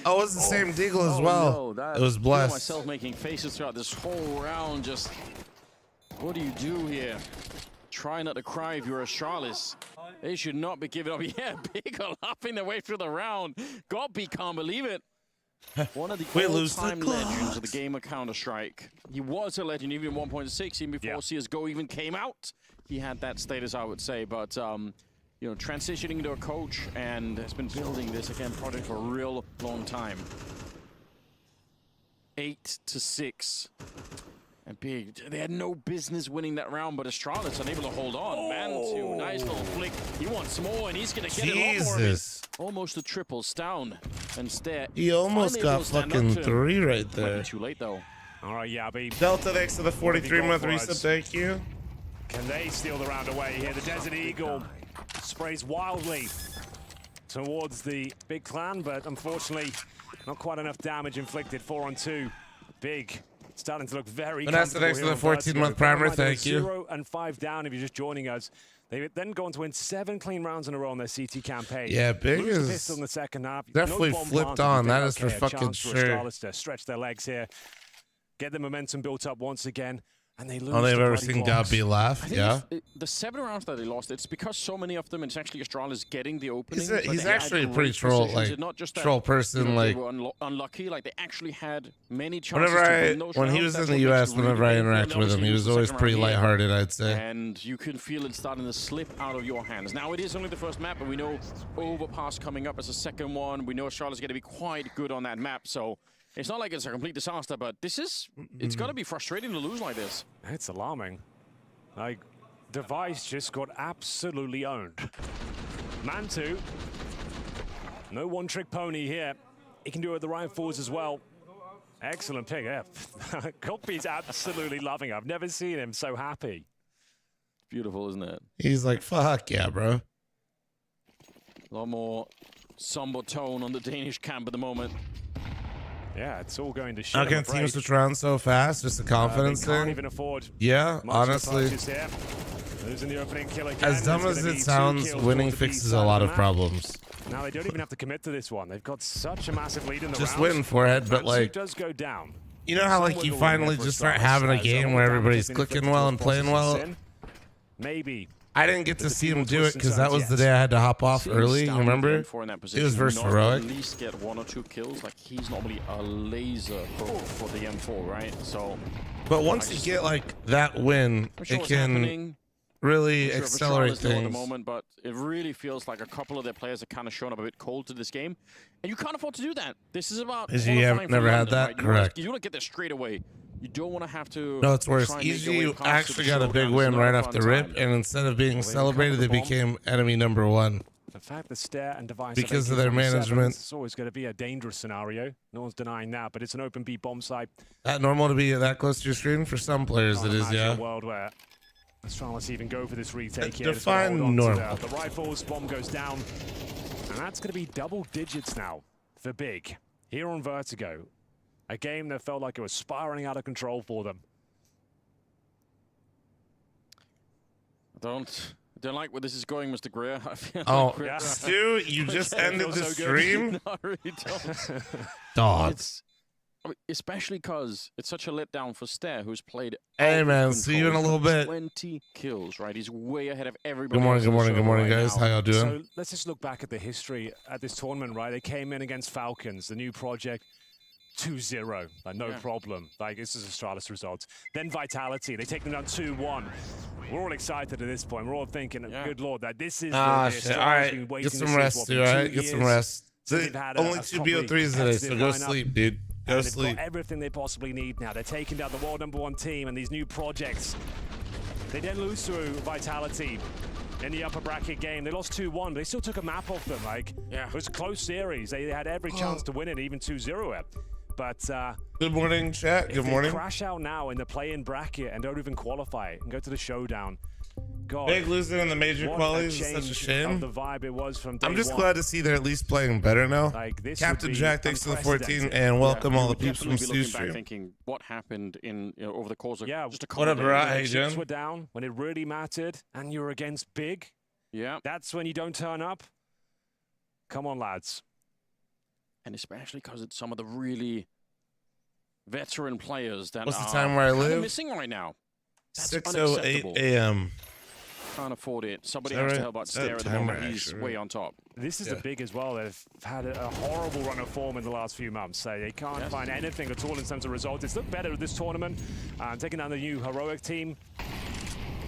Oh, it was the same Deagle as well. No, it was blessed. Myself making faces throughout this whole round, just... What do you do here? Try not to cry if you're Astralis. They should not be giving up. Yeah, Big are laughing their way through the round. God, can't believe it. One of the all-time legends of the game of Counter-Strike. He was a legend even in 1.6, even before CSGO even came out. He had that status, I would say. But, you know, transitioning into a coach and has been building this, again, project for a real long time. 8-6. And Big, they had no business winning that round, but Astralis unable to hold on. Mantu, nice little flick. He wants more, and he's going to get a lot more of it. Almost a triple. Stown and Stare. He almost got fucking 3 right there. Too late, though. All right, Yabi. Delta, thanks to the 43-month reset. Thank you. Can they steal the round away here? The Desert Eagle sprays wildly towards the Big Clan, but unfortunately, not quite enough damage inflicted. 4 on 2. Big. Starting to look very Vanessa, thanks to the 14-month primer. Thank you. 0 and 5 down if you're just joining us. They then go on to win 7 clean rounds in a row on their CT campaign. Yeah, Big is pistol in the second half. definitely flipped on. That is for fucking sure. To stretch their legs here, get the momentum built up once again, and they lose. All they've ever seen Gabi laugh. Yeah. The 7 rounds that they lost, it's because so many of them, it's actually Astralis getting the opening. He's actually a pretty troll, like, troll person. You know, like, they were unlucky. Like, they actually had many chances. When he was in the US, whenever I interacted with him, he was always pretty lighthearted, I'd say. And you can feel it starting to slip out of your hands. Now, it is only the first map, but we know Overpass coming up as a second one. We know Astralis is going to be quite good on that map, so it's not like it's a complete disaster, but it's got to be frustrating to lose like this. It's alarming. Like, Device just got absolutely owned. Mantu, no one-trick pony here. He can do it with the rifles as well. Excellent pick, yeah. Copy's absolutely loving it. I've never seen him so happy. Beautiful, isn't it? He's like, fuck yeah, bro. A lot more somber tone on the Danish camp at the moment. Yeah, it's all going to shit. How can teams switch around so fast? Just a confidence can't thing? even afford. Yeah, honestly. Losing the opening kill again. As dumb as it sounds, winning fixes a lot of problems. Now they don't even have to commit to this one. They've got such a massive lead in the just round. win forehead, but like, does go down. You know how like you finally just start having a game where everybody's clicking well and playing well? Maybe. I didn't get to see him do it because that was the day I had to hop off early. You remember? It was versus Heroic. At least get 1 or 2 kills. Like, he's normally a laser for the M4, right? So. But once you get like that win, it can really accelerate things. At the moment, but it really feels like a couple of their players are kind of shown up a bit cold to this game, and you can't afford to do that. This is about. You have never had that, right? correct? You want to get there straight away. You don't want to have to. No, it's worse. Easy actually got a big win right off the rip, and instead of being celebrated, they became enemy number 1. The fact that Stare and Device because of their management. It's always going to be a dangerous scenario. No one's denying that, but it's an open B bomb site. That normal to be that close to your screen? For some players, it is, yeah. A world where Astralis even go for this retake here. Define normal. The rifles, bomb goes down, and that's going to be double digits now for Big here on Vertigo. A game that felt like it was spiraling out of control for them. I don't like where this is going, Mr. Greer. I feel oh, like Stu, you just ended the stream? No, I really don't. Dog. I mean, especially because it's such a letdown for Stare, who's played. Hey, man, see you in a little bit. 20 kills, right? He's way ahead of everybody. Good morning, guys. How y'all doing? So let's just look back at the history at this tournament, right? They came in against Falcons, the new project. 2-0, like no problem. Like, this is Astralis results. Then Vitality, they take them down 2-1. We're all excited at this point. We're all thinking, good lord, that this is shit. All right, get some rest, dude. All right, get some rest. Only 2 BO3s today, so go sleep, dude. Go sleep. They've got everything they possibly need now. They're taking down the world #1 team and these new projects. They then lose to Vitality in the upper bracket game. They lost 2-1, but they still took a map off them. Like, it was a close series. They had every chance to win it, even 2-0 it. But good morning, chat. Good morning. If they crash out now in the play-in bracket and don't even qualify and go to the showdown, God, Big losing in the major qualities is such a shame. The vibe it was from day I'm just one. glad to see they're at least playing better now. Like, this Captain Jack, thanks to the 14, and welcome all the peeps from Stu stream. Thinking what happened in over the course of just a couple whatever. of days. Hey, Jim. Chips were down when it really mattered, and you're against Big. Yeah, that's when you don't turn up. Come on, lads. And especially because it's some of the really veteran players that what's the time where I live? Missing right now. 6:08 a.m. Can't afford it. Somebody has to help out Stare at the moment. He's way on top. This is the Big as well. They've had a horrible run of form in the last few months. So they can't find anything at all in terms of results. It's looked better at this tournament. Taking down the new Heroic team.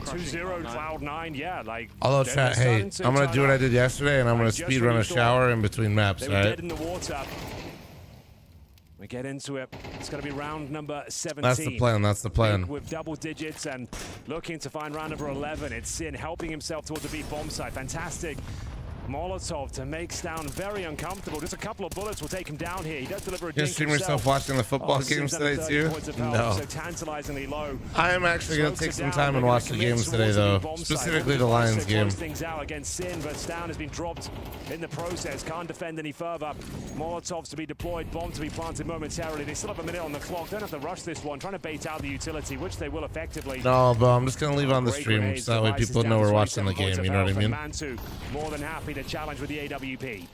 2-0 Cloud9, yeah, like. Although, chat, hey, I'm going to do what I did yesterday, and I'm going to speed run a shower in between maps, they were dead in the water. We get into it. It's going to be round number 17. That's the plan. That's the plan. With double digits and looking to find round number 11. It's Sin helping himself towards the B bomb site. Fantastic Molotov to make Stown very uncomfortable. Just a couple of bullets will take him down here. He does deliver a You stream yourself watching the football games today too? No. So tantalizingly low. I am actually going to take some time and watch the games today though. Specifically the Lions game. Things out against Sin, but Stown has been dropped in the process. Can't defend any further. Molotovs to be deployed, bomb to be planted momentarily. They still have a minute on the clock. Don't have to rush this one. Trying to bait out the utility, which they will effectively. No, but I'm just going to leave on the stream so that way people know we're watching the game. You know what I mean? More than happy to challenge with the AWP.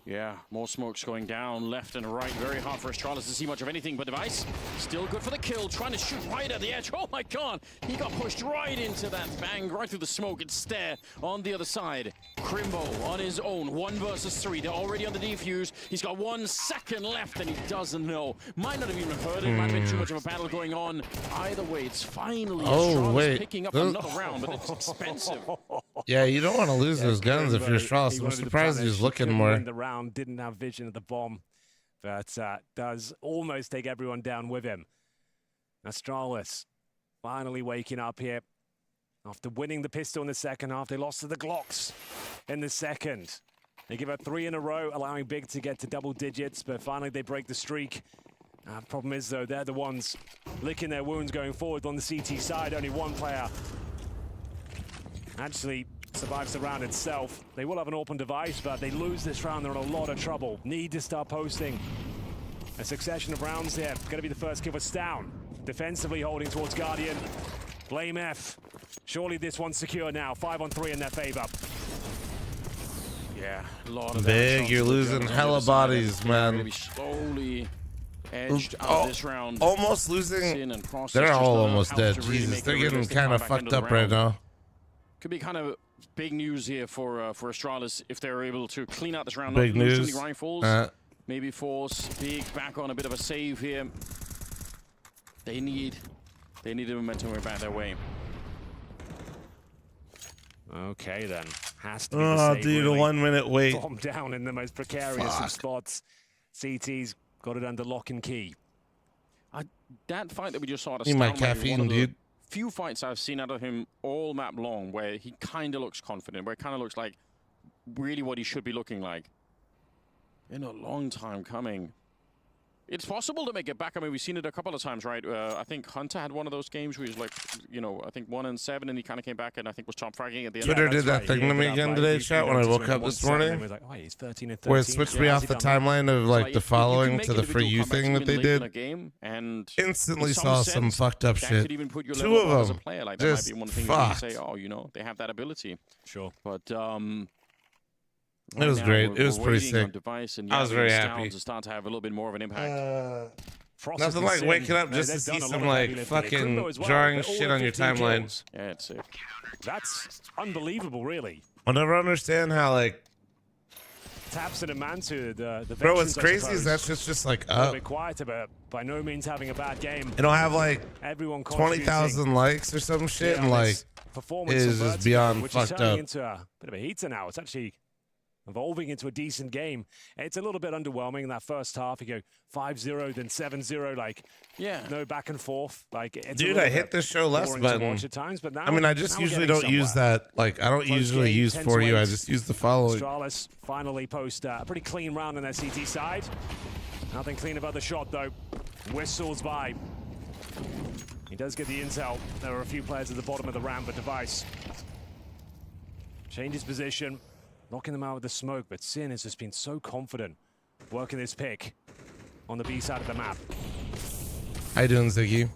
Yeah, more smokes going down left and right. Very hard for Astralis to see much of anything, but Device still good for the kill. Trying to shoot right at the edge. Oh my god! He got pushed right into that bang, right through the smoke. It's Stare on the other side. Crimbo on his own. 1 versus 3. They're already on the defuse. He's got 1 second left and he doesn't know. Might not have even heard it. Might have been too much of a battle going on. Either way, it's finally Astralis picking up another round, but it's expensive. Yeah, you don't want to lose those guns if you're Astralis. I'm surprised he's looking more. Didn't have vision of the bomb, but does almost take everyone down with him. Astralis finally waking up here after winning the pistol in the second half. They lost to the Glocks in the second. They give up 3 in a row, allowing Big to get to double digits, but finally they break the streak. Problem is though, they're the ones licking their wounds going forward on the CT side. Only one player actually survives the round itself. They will have an open device, but they lose this round, they're in a lot of trouble. Need to start posting a succession of rounds here. Gonna be the first kill for Stown. Defensively holding towards Guardian. Blame F. Surely this one's secure now. 5 on 3 in their favor. Yeah, a lot of Big, you're losing hella bodies, man. Slowly edged out of this round. Almost losing. They're all almost dead. Jesus, they're getting kind of fucked up right now. Could be kind of big news here for Astralis if they're able to clean out this round. Big not news. Too many rifles. Maybe force Big back on a bit of a save here. They need the momentum back their way. Okay then, has to be oh, dude, really. A 1 minute wait. Bomb down in the most precarious of spots. CT's got it under lock and key. That fight that we just saw. Need my caffeine, dude. Few fights I've seen out of him all map long where he kind of looks confident, where it kind of looks like really what he should be looking like. In a long time coming. It's possible to make it back. I mean, we've seen it a couple of times, right? I think Hunter had one of those games where he was like, you know, I think 1-7, and he kind of came back and I think was top fragging at the end. Twitter did that thing to me again today, chat, when I woke up this morning. Where it switched me off the timeline of like the following to the For You thing that they did. Instantly saw some fucked up shit. 2 of them. Just fucked. Say, oh, you know, they have that ability. Sure. But it was great. It was pretty sick. I was very happy. To start to have a little bit more of an impact. Nothing like waking up just to see some like fucking jarring shit on your timeline. Yeah, it's sick. That's unbelievable, really. I'll never understand how like taps in a man to the bro. What's crazy is that's just like up. A bit quieter, but by no means having a bad game. It'll have like everyone 20,000 likes or some shit, and like is just beyond fucked up. Into a bit of a heater now. It's actually evolving into a decent game. It's a little bit underwhelming in that first half. You go 5-0, then 7-0, like, yeah, no back and forth. Like, it's dude, I hit the show less button. At times, but now, I mean, I just usually don't use that. Like, I don't usually use For You. I just use the following. Astralis finally post a pretty clean round on their CT side. Nothing clean about the shot, though. Whistles by. He does get the intel. There are a few players at the bottom of the ramp, but Device changes position. Knocking them out with the smoke, but Sin has just been so confident working this pick on the B side of the map. How you doing, Ziggy?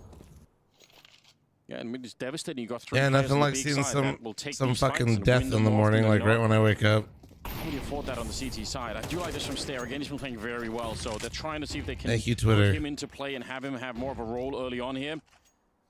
Yeah, and it's devastating. You got 3 yeah, nothing like seeing some fucking death in the morning, like right when I wake up. How do you afford that on the CT side? I do like this from Stare. Again, he's been playing very well, so they're trying to see if they can put him into play and have him have more of a role early on here.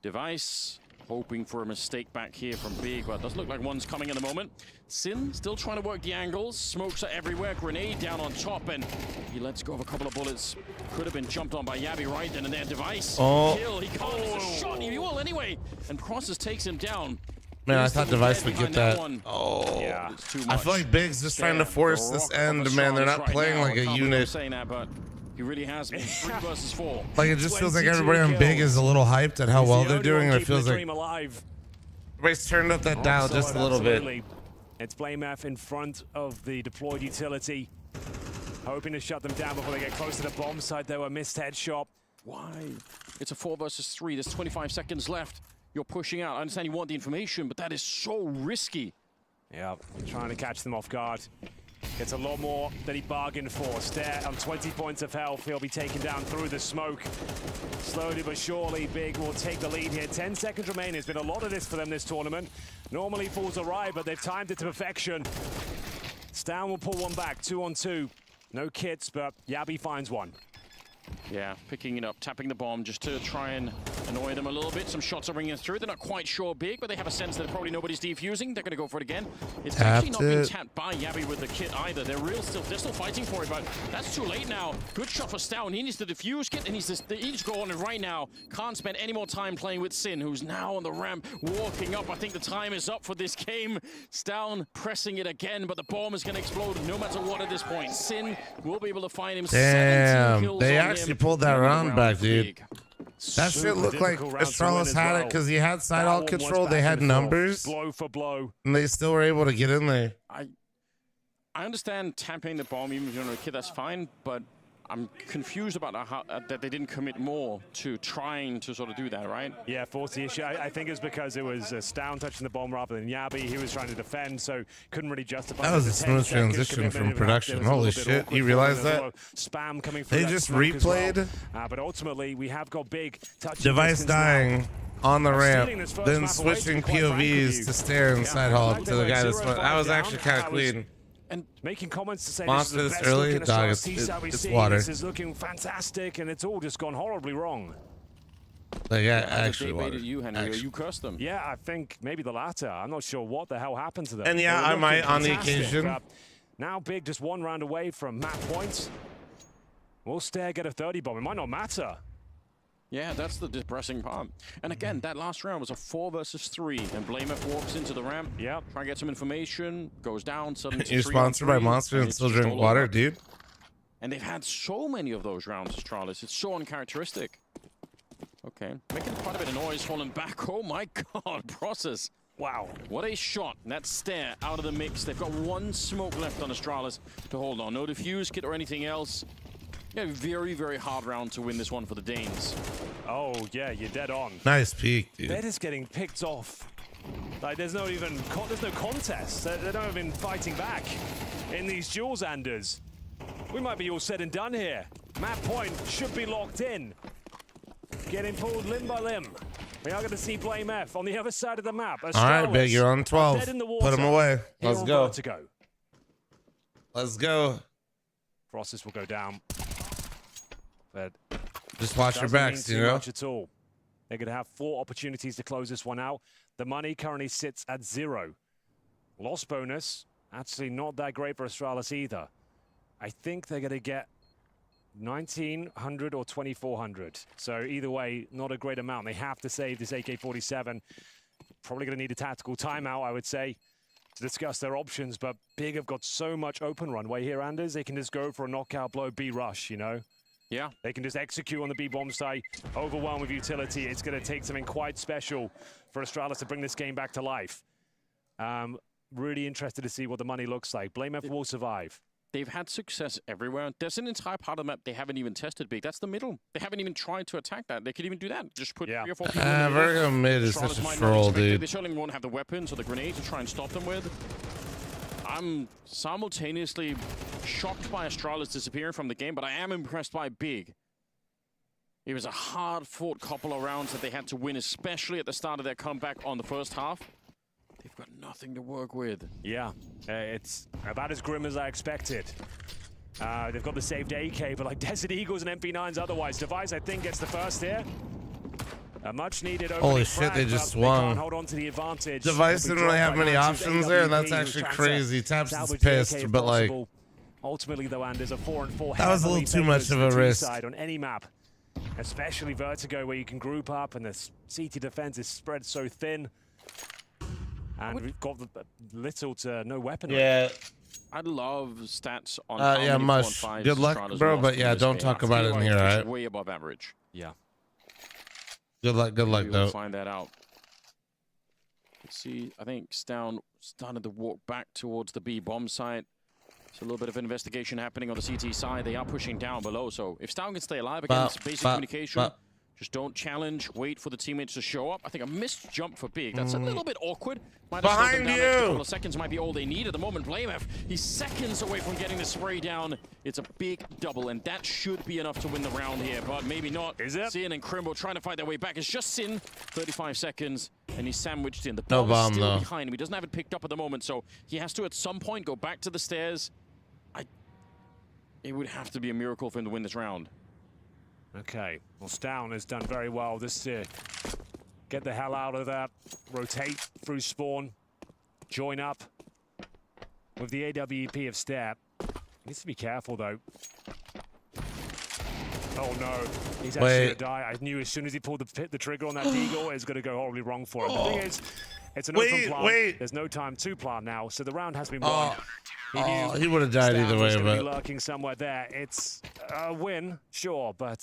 Device hoping for a mistake back here from Big, but it does look like one's coming in the moment. Sin still trying to work the angles. Smokes are everywhere. Grenade down on top, and he lets go of a couple of bullets. Could have been jumped on by Yabi right then and there. Device. Kill. He can't miss a shot. He will anyway. And Crosses takes him down. Man, I thought Device would get that. Oh, yeah. I feel like Big's just trying to force this end, man. They're not playing like a unit. Saying that, but he really has been 3 versus 4. Like, it just feels like everybody on Big is a little hyped at how well they're doing, and it feels like everybody's turned up that dial just a little bit. It's BlameF in front of the deployed utility, hoping to shut them down before they get close to the bomb site. There were missed headshot. Why? It's a 4 versus 3. There's 25 seconds left. You're pushing out. I understand you want the information, but that is so risky. Yeah, trying to catch them off guard. Gets a lot more than he bargained for. Stare on 20 points of health. He'll be taken down through the smoke. Slowly but surely, Big will take the lead here. 10 seconds remaining. There's been a lot of this for them this tournament. Normally fools arrive, but they've timed it to perfection. Stan will pull one back, 2-on-2. No kits, but Yabi finds one. Yeah, picking it up, tapping the bomb just to try and annoy them a little bit. Some shots are ringing through. They're not quite sure Big, but they have a sense that probably nobody's defusing. They're going to go for it again. It's actually not being tapped by Yabi with the kit either. They're still fighting for it, but that's too late now. Good shot for Stown. He needs to defuse kit, and he needs to go on it right now. Can't spend any more time playing with Sin, who's now on the ramp, walking up. I think the time is up for this game. Stown pressing it again, but the bomb is going to explode no matter what at this point. Sin will be able to find him. Damn, 17 kills they on actually him. pulled that round back, dude. Big. That shit looked like Astralis had it because he had side alt control. They had numbers, blow for blow, and they still were able to get in there. I understand tapping the bomb even if you're on a kid, that's fine, but I'm confused about how, that they didn't commit more to trying to sort of do that, right? Yeah, force the issue. I think it's because it was Stown touching the bomb rather than Yabi. He was trying to defend, so couldn't really justify. That was a smooth transition from production. Holy shit, you realize that? Spam coming through. They just replayed. Well. But ultimately, we have got Big touching Device dying on the ramp, then map switching away, to be quite frank with POVs you. to stare and side haul to the guy that's. 0-5 That was down. actually kind of clean. And making comments to say Monster this is this the best early? looking Dog, Astralis T-Sat we've it's seen. water. This is looking fantastic, and it's all just gone horribly wrong. Like, actually, They water. baited you, Henry, or you cursed them. Yeah, I think maybe the latter. I'm not sure what the hell happened to them. And yeah, They were I might looking on the fantastic, occasion. but now Big just one round away from map points. Will Stare get a 30 bomb? It might not matter. Yeah, that's the depressing part. And again, that last round was a 4 versus 3, and BlameF walks into the ramp. Yep. Try and get some information, goes down, suddenly You're sponsored by Monster and still drink water, dude. And they've had so many of those rounds, Astralis. It's so uncharacteristic. Okay, making quite a bit of noise, falling back. Oh my god, process. Wow, what a shot. And that Stare out of the mix. They've got one smoke left on Astralis to hold on. No defuse kit or anything else. Yeah, very, very hard round to win this one for the Danes. Oh, yeah, you're dead on. Nice peek, dude. They're just getting picked off. Like, there's no contest. They're not even fighting back in these duels, Anders. We might be all said and done here. Map point should be locked in. Getting pulled limb by limb. We are going to see BlameF on the other side of the map. All right, Big, you're on 12. Put him away. Let's go. Let's go. Process will go down. But just watch your backs, you know? Much at all. They're going to have 4 opportunities to close this one out. The money currently sits at 0. Loss bonus, actually not that great for Astralis either. I think they're going to get 1,900 or 2,400. So either way, not a great amount. They have to save this AK-47. Probably going to need a tactical timeout, I would say, to discuss their options. But Big have got so much open runway here, Anders. They can just go for a knockout blow, B-rush, you know? Yeah. They can just execute on the B-bomb site, overwhelm with utility. It's going to take something quite special for Astralis to bring this game back to life. Really interested to see what the money looks like. BlameF will survive. They've had success everywhere. There's an entire part of the map they haven't even tested Big. That's the middle. They haven't even tried to attack that. They could even do that. Just put 3 or 4 people in the middle. Virgo mid is such a troll, dude. They certainly won't have the weapons or the grenades to try and stop them with. I'm simultaneously shocked by Astralis disappearing from the game, but I am impressed by Big. It was a hard-fought couple of rounds that they had to win, especially at the start of their comeback on the first half. They've got nothing to work with. Yeah, it's about as grim as I expected. They've got the saved AK, but like Desert Eagles and MP9s otherwise. Device, I think, gets the first here. A much needed opening. Holy shit, they just swung. They can't hold on to the advantage. Device didn't really have many options there, and that's actually crazy. Taps is pissed, but like... Ultimately, though, Anders, a 4-4. That was a little too much of a risk. On any map, especially Vertigo, where you can group up and the CT defense is spread so thin. And we've got little to no weapon. Yeah. I love stats on yeah, much. Good luck, bro, but yeah, don't talk about it in here, alright? Way above average. Yeah. Good luck, We'll though. find that out. See, I think Stown started to walk back towards the B bomb site. So a little bit of investigation happening on the CT side. They are pushing down below. So if Stown can stay alive against basic communication, just don't challenge. Wait for the teammates to show up. I think a missed jump for Big. That's a little bit awkward. Might have slowed them down. Extra couple of seconds might be all they need at the moment. BlameF, he's seconds away from getting the spray down. It's a big double, and that should be enough to win the round here, but maybe not. Is it? Sin and Crimbo trying to fight their way back. It's just Sin, 35 seconds, and he's sandwiched in. The No bomb is bomb, still though. behind him. He doesn't have it picked up at the moment, so he has to at some point go back to the stairs. It would have to be a miracle for him to win this round. Okay, well, Stown has done very well this year. Get the hell out of that. Rotate through spawn. Join up with the AWP of Step. Needs to be careful, though. Oh, no. He's actually going to die. I knew as soon as he pulled the trigger on that Deagle, it's going to go horribly wrong for him. The thing is, it's an open plant. There's no time to plant now, so the round has been won. He would have died either way, but lurking somewhere there. It's a win, sure, but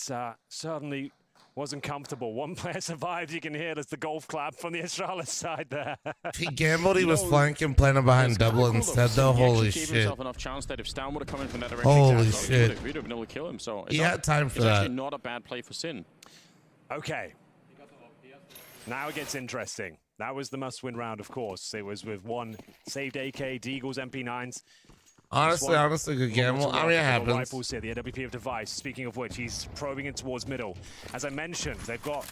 certainly wasn't comfortable. One player survived. You can hear there's the golf clap from the Astralis side there. he gambled. He was flanking, planning behind double instead, though. Holy shit! Shit! Himself enough chance that if Stown would have come in from that direction, Holy shit! He'd have been able to kill him. So he had time for it's that. Actually, not a bad play for Sin. Okay. Now it gets interesting. That was the must-win round, of course. It was with one saved AK, Deagles, MP9s. Honestly, good gamble. I mean, it happens. Rifles here, the AWP of Device. Speaking of which, he's probing it towards middle. As I mentioned, they've got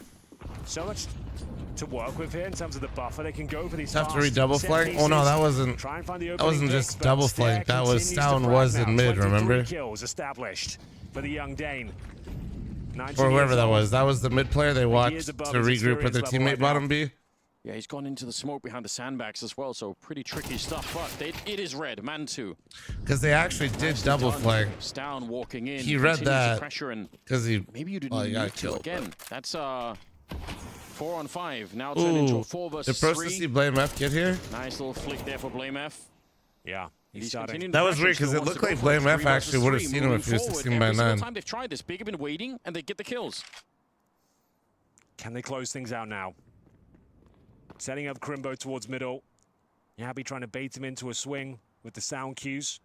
so much to work with here in terms of the buffer. They can go for these Have to re-double flank. Oh no, that wasn't just double flank. That was Stown was in mid. Remember? Kills established for the young Dane. Or whoever that was. That was the mid player. They walked to regroup with their teammate bottom B. Yeah, he's gone into the smoke behind the sandbags as well, so pretty tricky stuff. But it is red, man 2. Because they actually did double flank. Stown walking in. He read that. Because he maybe you didn't need to again. But that's 4 on 5. Now turned into a 4 versus 3. Did Processy BlameF get here? Nice little flick there for BlameF. Yeah. That was weird because it looked like BlameF actually would have seen him if he was 16 by 9. Every time they've tried this, Big have been waiting and they get the kills. Can they close things out now? Setting up Crimbo towards middle. Yabi trying to bait him into a swing with the sound cues.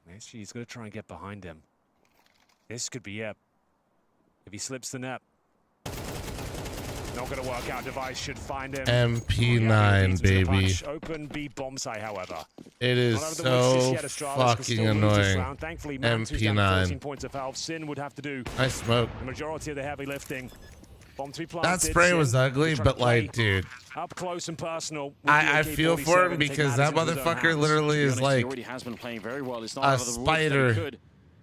Actually, he's going to try and get behind him. This could be it. If he slips the net. Not going to work out. Device should find him. MP9, baby. Open B bomb site, however. It is so fucking annoying. Thankfully, MP9. 13 points of health. Sin would have to do I smoke. the majority of the heavy lifting. Bomb to be planted. That spray was ugly, but like, dude. Up close and personal. I feel for him because that motherfucker literally is like a spider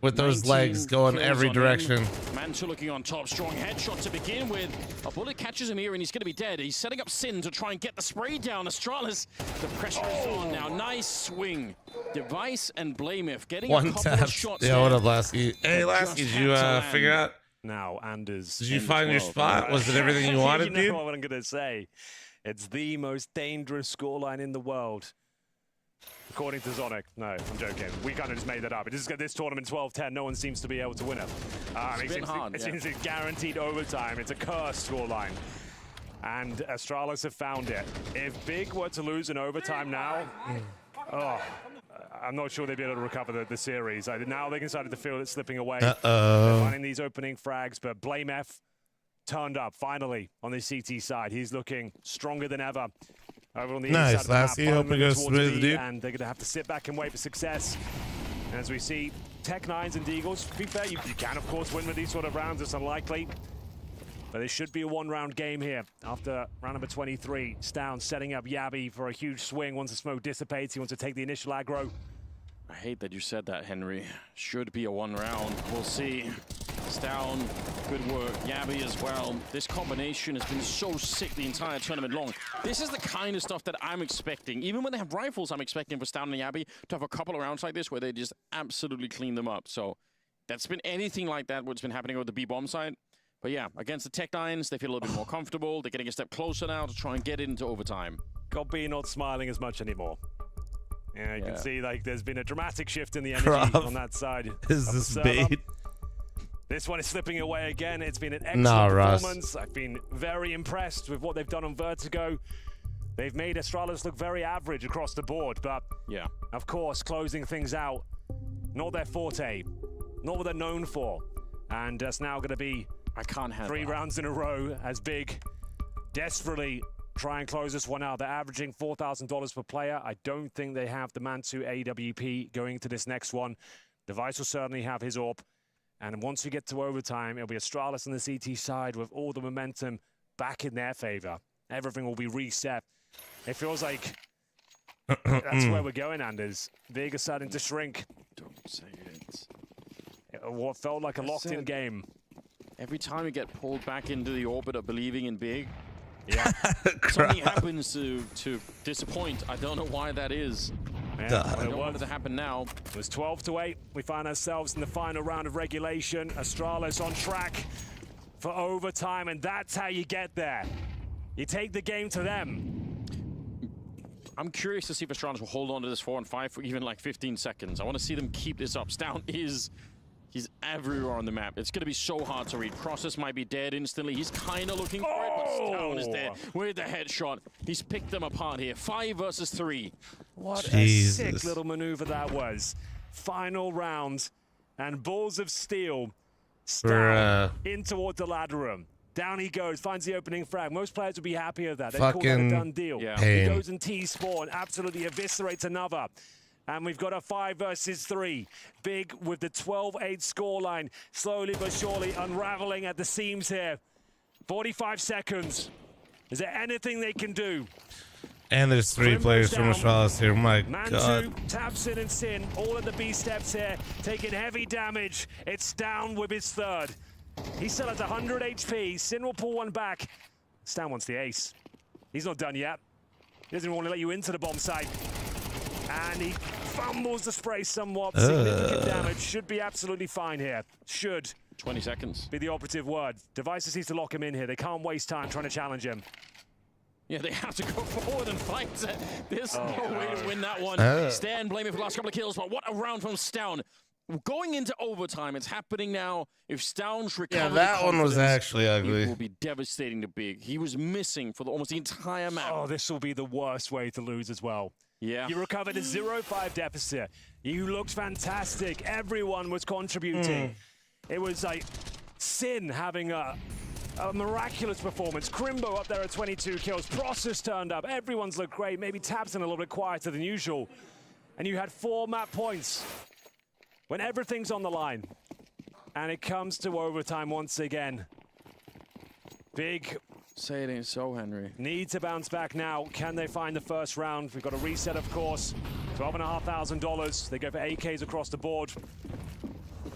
with those legs going every direction. Mantu looking on top, strong headshot to begin with. A bullet catches him here and he's going to be dead. He's setting up Sin to try and get the spray down. Astralis, the pressure is on now. Nice swing. Device and BlameF getting a couple of shots. Yeah, what up, Lasky? Hey, Lasky, did you figure out? Now, Anders. Did you find your spot? Was it everything you wanted, dude? You know what I'm going to say. It's the most dangerous scoreline in the world. According to Zonic. No, I'm joking. We kind of just made that up. This tournament 12-10, no one seems to be able to win it. It seems it's guaranteed overtime. It's a cursed scoreline. And Astralis have found it. If Big were to lose in overtime now, I'm not sure they'd be able to recover the series. Now they decided to feel it slipping away. They're finding these opening frags, but BlameF turned up finally on the CT side. He's looking stronger than ever. Over on the nice, inside Lasky. Hope it goes smooth, dude. And they're going to have to sit back and wait for success. And as we see, Tech-9s and Deagles, to be fair, you can, of course, win with these sort of rounds. It's unlikely. But it should be a one-round game here after round number 23. Stown setting up Yabi for a huge swing. Once the smoke dissipates, he wants to take the initial aggro. I hate that you said that, Henry. Should be a one round. We'll see. Stown, good work. Yabi as well. This combination has been so sick the entire tournament long. This is the kind of stuff that I'm expecting. Even when they have rifles, I'm expecting for Stown and Yabi to have a couple of rounds like this where they just absolutely clean them up. So that's been anything like that what's been happening over the B-bomb side. But yeah, against the Tech-9s, they feel a little bit more comfortable. They're getting a step closer now to try and get it into overtime. Gobi not smiling as much anymore. Yeah, you can see like there's been a dramatic shift in the energy on that side. Is this bait? This one is slipping away again. It's been an excellent Russ. performance. I've been very impressed with what they've done on Vertigo. They've made Astralis look very average across the board, but Yeah. of course, closing things out, not their forte, not what they're known for. And it's now going to be I can't handle 3 that. rounds in a row as Big desperately try and close this one out. They're averaging $4,000 per player. I don't think they have the Man2 AWP going to this next one. Device will certainly have his AWP. And once we get to overtime, it'll be Astralis on the CT side with all the momentum back in their favor. Everything will be reset. It feels like that's where we're going, Anders. Big is starting to shrink. Don't say it. What felt like a locked-in game. Every time we get pulled back into the orbit of believing in Big, Yeah. something happens to disappoint. I don't know why that is. Yeah, I well, don't want it to happen now. It was 12-8. We find ourselves in the final round of regulation. Astralis on track for overtime, and that's how you get there. You take the game to them. I'm curious to see if Astralis will hold on to this 4 and 5 for even like 15 seconds. I want to see them keep this up. Stown he's everywhere on the map. It's going to be so hard to read. Process might be dead instantly. He's kind of looking for it, but Stown is there with the headshot. He's picked them apart here. 5 versus 3. What Jesus. a sick little maneuver that was. Final round, and balls of steel. Stown in towards the ladder room. Down he goes, finds the opening frag. Most players would be happy with that. They call that a Fucking done deal. Yeah. He pain. goes and T-spawn, absolutely eviscerates another. And we've got a 5 versus 3. Big with the 12-8 scoreline. Slowly but surely unraveling at the seams here. 45 seconds. Is there anything they can do? And there's 3 players from Astralis here. My God. Man2, Tabsin and Sin, all at the B steps here, taking heavy damage. It's down with his 3rd. He still has 100 HP. Sin will pull one back. Stan wants the ace. He's not done yet. He doesn't even want to let you into the bomb site. And he fumbles the spray somewhat. Significant damage. Should be absolutely fine here. Should 20 seconds. be the operative word. Devices needs to lock him in here. They can't waste time trying to challenge him. Yeah, they have to go forward and fight. There's no way to win that one. Stan blaming for the last couple of kills, but what a round from Stown. Going into overtime, it's happening now. If Stown's recovered, Yeah, that one was actually ugly. it will be devastating to Big. He was missing for almost the entire map. Oh, this will be the worst way to lose as well. Yeah. You recovered a 0-5 deficit. You looked fantastic. Everyone was contributing. It was like Sin having a miraculous performance. Crimbo up there at 22 kills. Process turned up. Everyone's looked great. Maybe Tabson a little bit quieter than usual. And you had 4 map points when everything's on the line. And it comes to overtime once again. Big Say it ain't so, Henry. need to bounce back now. Can they find the first round? We've got a reset, of course. $12,500. They go for AKs across the board.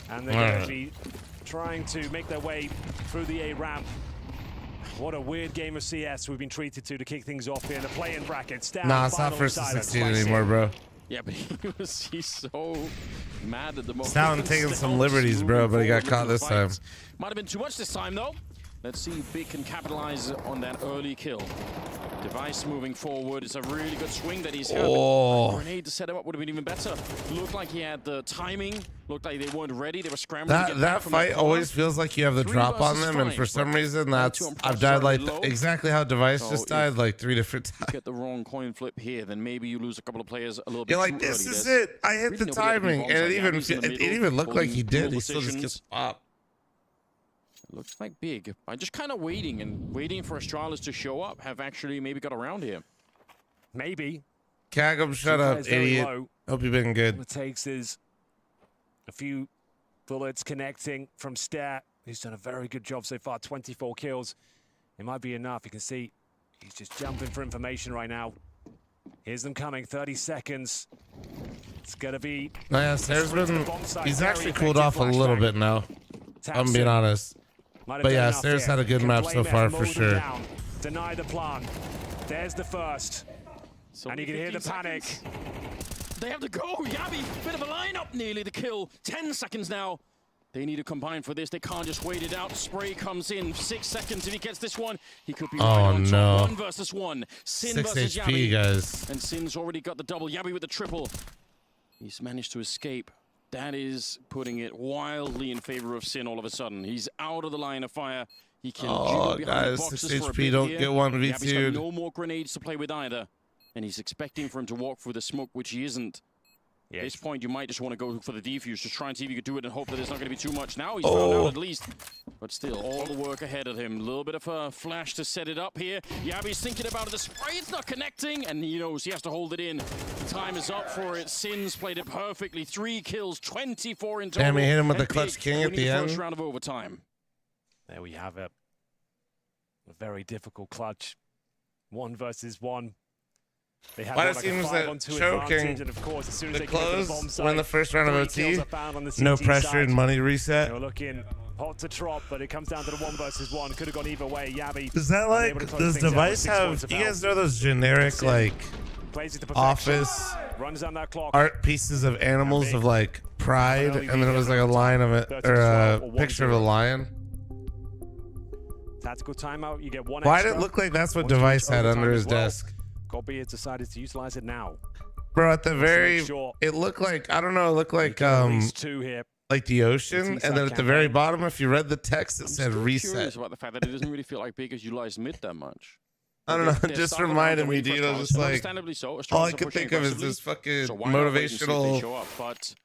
And they're going to be trying to make their way through the A ramp. What a weird game of CS we've been treated to kick things off here in the play-in brackets. Down Nah, it's not final first to silence 16 by anymore, Sin. bro. Yeah, but he's so mad at the moment. Stown taking some liberties, bro, but he got caught this time. Might have been too much this time, though. Let's see if Big can capitalize on that early kill. Device moving forward. It's a really good swing that he's having. Oh. Grenade to set him up would have been even better. Looked like he had the timing. Looked like they weren't ready. They were scrambling to get back That from fight the corner. always feels like you have the 3 drop on versus them, and 5, for some but reason, down to I've died like low. exactly how Device So just if died like 3 different times. Get the wrong coin flip here, then maybe you lose a couple of players a little bit You're like, too this early. is There's it. I hit really the nobody at the timing, bombs and right it now. even He's in the it middle, even looked like he holding did. dual He still just positions. gets popped. Looks like Big. I'm just kind of waiting for Astralis to show up. Have actually maybe got around here. Maybe. Kagum, shut up, Players very idiot. low. Hope you've been All good. it takes is a few bullets connecting from Stat, who's done a very good job so far, 24 kills. It might be enough. You can see he's just jumping for information right now. Here's them coming, 30 seconds. It's going to be... No, yeah, Sarah's been, he's actually cooled off a little bit now. I'm Tabson being honest. might have But done yeah, enough Sarah's here. had a good Can map blame so it, far mow for them sure. down. Deny the plan. There's the first. So And you can hear the 15 panic. seconds. They have to go. Yabi, bit of a lineup, nearly the kill. 10 seconds now. They need to combine for this. They can't just wait it out. Spray comes in. 6 seconds. If he gets this one, he could be right on top. no. 1 versus 1. Sin 6 versus HP, Yabi. guys. And Sin's already got the double. Yabi with the triple. He's managed to escape. That is putting it wildly in favor of Sin all of a sudden. He's out of the line of fire. He can jiggle behind the boxes 6 for a HP, bit don't here. get 1v2'd. He's got no more grenades to play with either. And he's expecting for him to walk through the smoke, which he isn't. At this point, you might just want to go for the defuse, just try and see if you could do it and hope that it's not going to be too much. Now he's found out at least. But still, all the work ahead of him. A little bit of a flash to set it up here. Yabi's thinking about it. The spray, it's not connecting. And he knows he has to hold it in. Time is up for it. Sin's played it perfectly. 3 kills, 24 in total. Damn, he hit him with the And clutch big king at winning the first end. round of overtime. There we have it. A very difficult clutch. 1 versus 1. They have Why like it a seems 5-on-2 that advantage, choking and of course, as soon as the they get to close, bomb site, win the first round of 3 OT, kills are found on the no CT pressure side. and money reset. They were looking hot to trot, but it comes down to the 1 versus 1. Could have gone either way. Yabi. Does that like, does device have, you guys know those generic like office runs down that clock. art pieces of animals of like pride, and then it was like a line of it, or a picture of a lion? Tactical timeout, you get 1 Why extra. did it look like that's what Once you device reach had overtime under as his well. desk? Gobi has decided to utilize it now. Bro, at the very, sure. it looked like, I don't know, it looked like At least 2 here. like the ocean, It's and then at the very bottom, if you read the text, it said I'm reset. curious about the fact that it doesn't really feel like Baker's utilized mid that much. I don't know, They're it just starting reminded around me, the way dude. I first was just round, like, understandably so. all I Australians are could pushing think of is aggressively, this fucking so why not wait and see if they motivational show up? But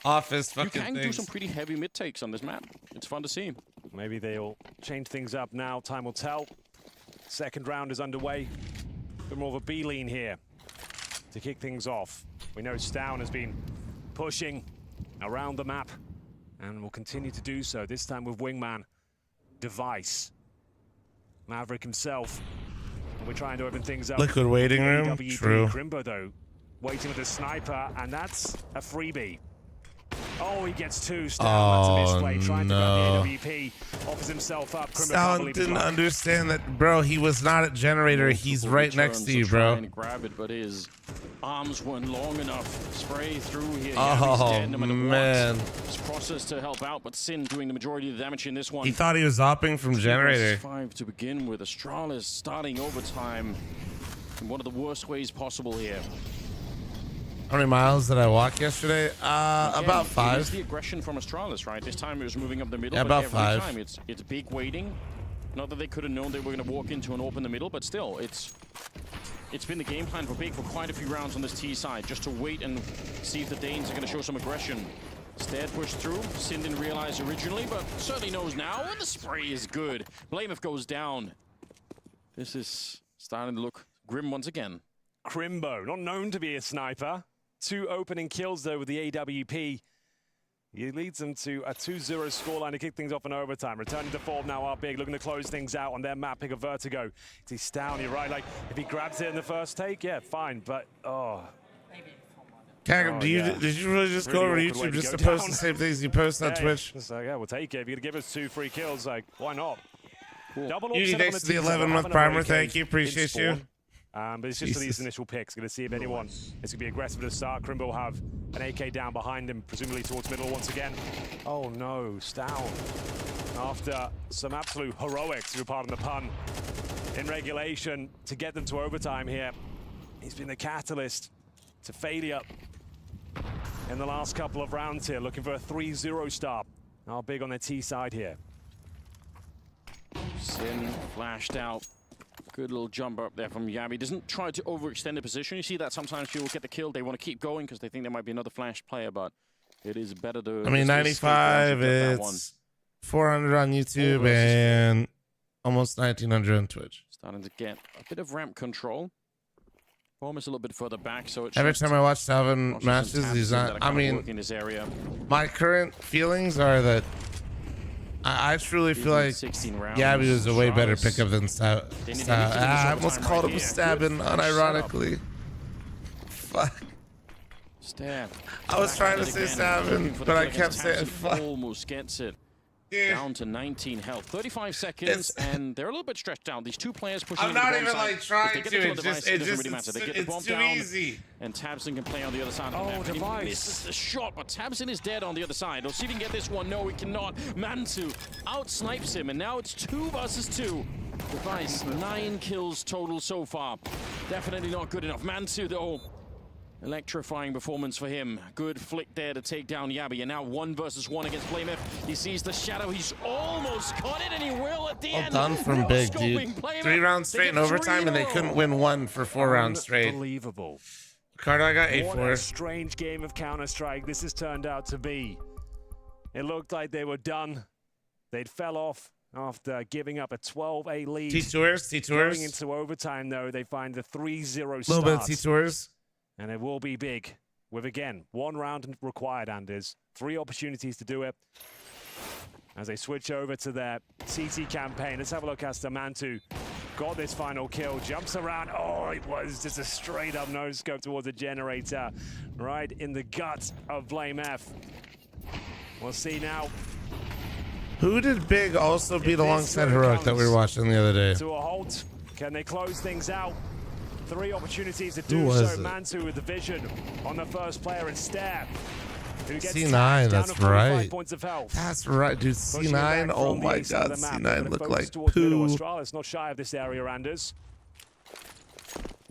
office you fucking can do things. some pretty heavy mid takes on this map. It's fun to see. Maybe they'll change things up now. Time will tell. Second round is underway. A bit more of a B lean here to kick things off. We know Stown has been pushing around the map and will continue to do so, this time with Wingman, Device, Maverick himself. And we're trying to open things up. Liquid waiting room, AWP. true. Crimbo, though, waiting with the sniper, and that's a freebie. Oh, he gets 2. Stown, that's a misplay. Trying to grab the AWP, offers himself up. Crimbo can't Stalin believe his didn't luck. understand that, bro. He was not at generator. He's right next to you, bro. Trying to grab it, but his arms weren't long enough. Spray through here. Oh, dead, no matter man. What. His process to help out, but Sin doing the majority of the damage in this one. He thought he was hopping from generator. 5 to begin with. Astralis starting overtime in one of the worst ways possible here. How many miles did I walk yesterday? Again, About It is 5. the aggression from Astralis, right? This time it was moving up the middle, Yeah, but about every 5. time it's big waiting. Not that they could have known they were going to walk into and open the middle, but still, it's been the game plan for Big for quite a few rounds on this T side, just to wait and see if the Danes are going to show some aggression. Stead pushed through. Sin didn't realize originally, but certainly knows now, and the spray is good. Blameth goes down. This is starting to look grim once again. Crimbo, not known to be a sniper. 2 opening kills, though, with the AWP. He leads them to a 2-0 scoreline to kick things off in overtime. Returning to form now are Big, looking to close things out on their map, pick a Vertigo. It's down, you're right. Like, if he grabs it in the first take, yeah, fine. But, Kagam, did you really just go over to Really awkward way YouTube to just go to post down. the same things you post on yeah, Twitch? It's like, yeah, we'll take it. If you're going to give us 2 free kills, like, why not? Cool. Double Usually upset on thanks to the the team, so 11-month having a primer. break Thank you. in Appreciate you. spawn. But it's just for these initial picks. Going to see if anyone is going to be aggressive at the start. Crimbo will have an AK down behind him, presumably towards middle once again. Oh no, Stown. After some absolute heroics, if you're pardon the pun, in regulation to get them to overtime here. He's been the catalyst to failure in the last couple of rounds here, looking for a 3-0 start. Now Big on their T side here. Sin flashed out. Good little jump up there from Yabi. Doesn't try to overextend the position. You see that sometimes people get the kill. They want to keep going because they think there might be another flash player, but it is better to... I mean, just escape once you 95, get that one. it's 400 on YouTube versus and almost 1900 on Twitch. Starting to get a bit of ramp control. Almost a little bit further back, so it's Every just time I watch Salvin crosses and matches, tabs he's that not. are I kind of mean, working in this area. my current feelings are that I truly feel like 16 rounds. Gabby was a way better Astralis. pickup than Stout. They need anything in this I almost overtime called right him here. stabbing Good flash unironically. Fuck. Stab. I was Back trying at to it say again. stabbing, Looking for the but I kill kept against saying Tamsin. fuck. Almost gets it. Yeah. Down to 19 health. 35 seconds, and they're a little bit stretched out. These 2 players pushing I'm into not the bomb even site. like trying If they get the to. kill It's device, just, it it doesn't just, really matter. They get the bomb it's too down, easy. and Tabson can play on the other side of the map. And he Device. misses the shot, but Tabson is dead on the other side. Let's see if he can get this one. No, he cannot. Mantu out-snipes him, and now it's 2 versus 2. Device, 9 kills total so far. Definitely not good enough. Mantu, though, Electrifying performance for him. Good flick there to take down Yabby. And now 1 versus 1 against Playmef. He sees the shadow. He's almost got it, and he will at the end. Well done from Big, dude. 3 rounds straight in overtime, and they couldn't win 1 for 4 rounds straight. Unbelievable. Ricardo, I got 8-4. What a strange game of Counter-Strike this has turned out to be. It looked like they were done. They'd fell off after giving up a 12-8 lead. T-Tours. Going into overtime, though, they find the 3-0 start. A little bit of T-Tours. And it will be big with, again, 1 round required, Anders. 3 opportunities to do it. As they switch over to their CT campaign, let's have a look as Mantu got this final kill. Jumps around. Oh, it was just a straight-up no-scope towards the generator. Right in the gut of BlameF. We'll see now. Who did Big also beat alongside Heroic that we were watching the other day? To a halt. Can they close things out? 3 opportunities to do so. Mantu with the vision on the first player and Stare. C9, that's right. Points of health. That's right, dude. C9, oh my god, C9 looked like poo. Astralis not shy of this area, Anders.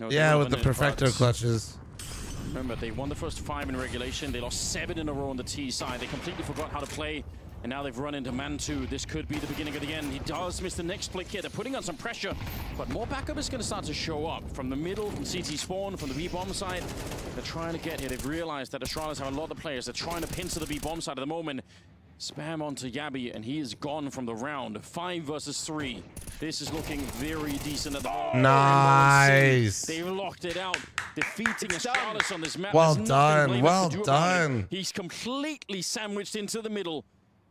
Yeah, with the Perfecto clutches. Remember, they won the first 5 in regulation. They lost 7 in a row on the T side. They completely forgot how to play. And now they've run into Mantu. This could be the beginning of the end. He does miss the next flick here. They're putting on some pressure, but more backup is going to start to show up from the middle, from CT spawn, from the B-bomb side. They're trying to get here. They've realized that Astralis have a lot of players. They're trying to pincer the B-bomb side at the moment. Spam onto Yabby, and he is gone from the round. 5 versus 3. This is looking very decent at the moment. Nice. They've locked it out, defeating Astralis on this map. Well done. Well done. He's completely sandwiched into the middle.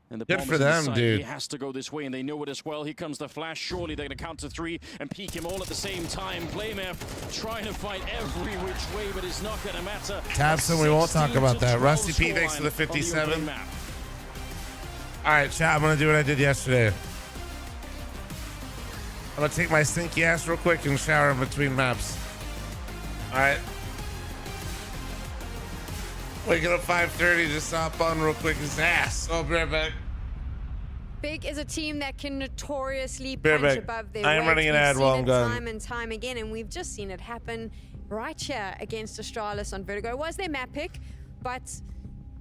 And the good for them, dude. He has to go this way, and they know it as well. Here comes the flash. Surely they're going to count to 3 and peek him all at the same time. BlameF trying to fight every which way, but it's not going to matter. Tabson, we won't talk about that. Rusty P, thanks for the 57. All right, chat, I'm going to do what I did yesterday. I'm going to take my stinky ass real quick and shower in between maps. All right. Waking up 5:30, just hop on real quick his ass. I'll be right back. Big is a team that can notoriously punch above their weight. I am running an ad while I'm gone. Time and time again, and we've just seen it happen right here against Astralis on Vertigo. It was their map pick, but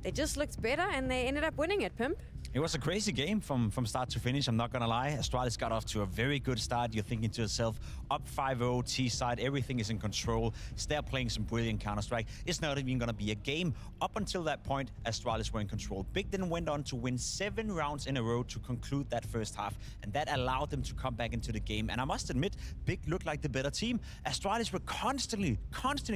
they just looked better, and they ended up winning it, Pimp. It was a crazy game from start to finish, I'm not going to lie. Astralis got off to a very good start. You're thinking to yourself, up 5-0, T-side, everything is in control. They're playing some brilliant Counter-Strike. It's not even going to be a game. Up until that point, Astralis were in control. Big then went on to win 7 rounds in a row to conclude that first half, and that allowed them to come back into the game. And I must admit, Big looked like the better team. Astralis were constantly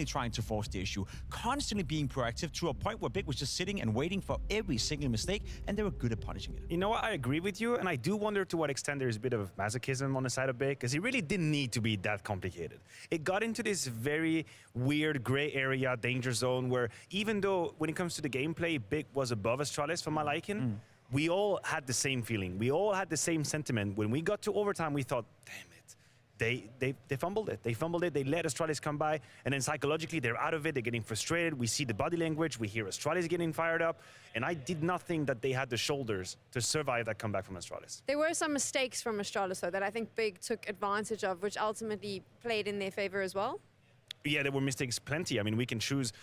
trying to force the issue, constantly being proactive to a point where Big was just sitting and waiting for every single mistake, and they were good at punishing it. You know what? I agree with you, and I do wonder to what extent there's a bit of masochism on the side of Big, because he really didn't need to be that complicated. It got into this very weird gray area, danger zone, where even though when it comes to the gameplay, Big was above Astralis for my liking, we all had the same feeling. We all had the same sentiment. When we got to overtime, we thought, damn it. They fumbled it. They fumbled it. They let Astralis come by, and then psychologically they're out of it. They're getting frustrated. We see the body language. We hear Astralis getting fired up, and I did not think that they had the shoulders to survive that comeback from Astralis. There were some mistakes from Astralis, though, that I think Big took advantage of, which ultimately played in their favor as well. Yeah, there were mistakes plenty. I mean, we can choose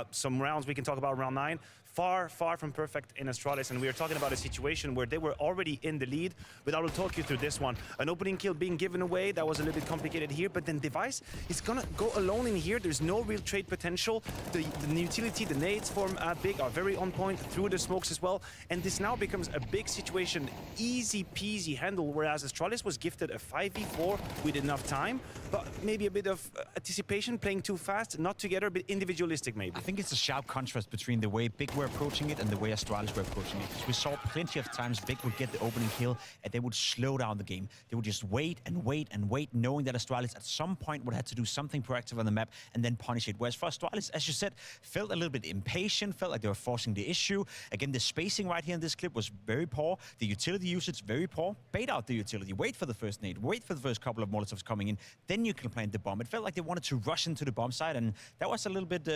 some rounds. We can talk about round 9. Far from perfect in Astralis, and we are talking about a situation where they were already in the lead, but I will talk you through this one. An opening kill being given away, that was a little bit complicated here, but then Device is gonna go alone in here. There's no real trade potential. The utility, the nades from Big are very on point through the smokes as well, and this now becomes a big situation, easy peasy handle, whereas Astralis was gifted a 5v4 with enough time, but maybe a bit of anticipation, playing too fast, not together, a bit individualistic maybe. I think it's a sharp contrast between the way Big were approaching it and the way Astralis were approaching it. Because we saw plenty of times Big would get the opening kill and they would slow down the game. They would just wait and wait and wait, knowing that Astralis at some point would have to do something proactive on the map and then punish it. Whereas for Astralis, as you said, felt a little bit impatient, felt like they were forcing the issue. Again, the spacing right here in this clip was very poor. The utility usage, very poor. Bait out the utility, wait for the first nade, wait for the first couple of Molotovs coming in, then you can plant the bomb. It felt like they wanted to rush into the bomb side, and that was a little bit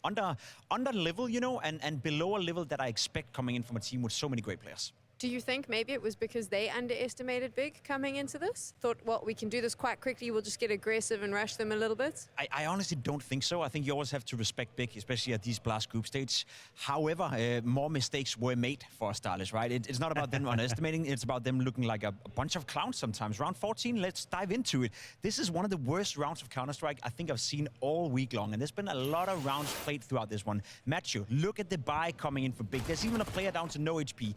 under level, you know, and below a level that I expect coming in from a team with so many great players. Do you think maybe it was because they underestimated Big coming into this? Thought, well, we can do this quite quickly. We'll just get aggressive and rush them a little bit? I honestly don't think so. I think you always have to respect Big, especially at these blast group stage. However, more mistakes were made for Astralis, right? It's not about them underestimating. It's about them looking like a bunch of clowns sometimes. Round 14, let's dive into it. This is one of the worst rounds of Counter-Strike I think I've seen all week long. And there's been a lot of rounds played throughout this one. Matthew, look at the buy coming in for Big. There's even a player down to no HP.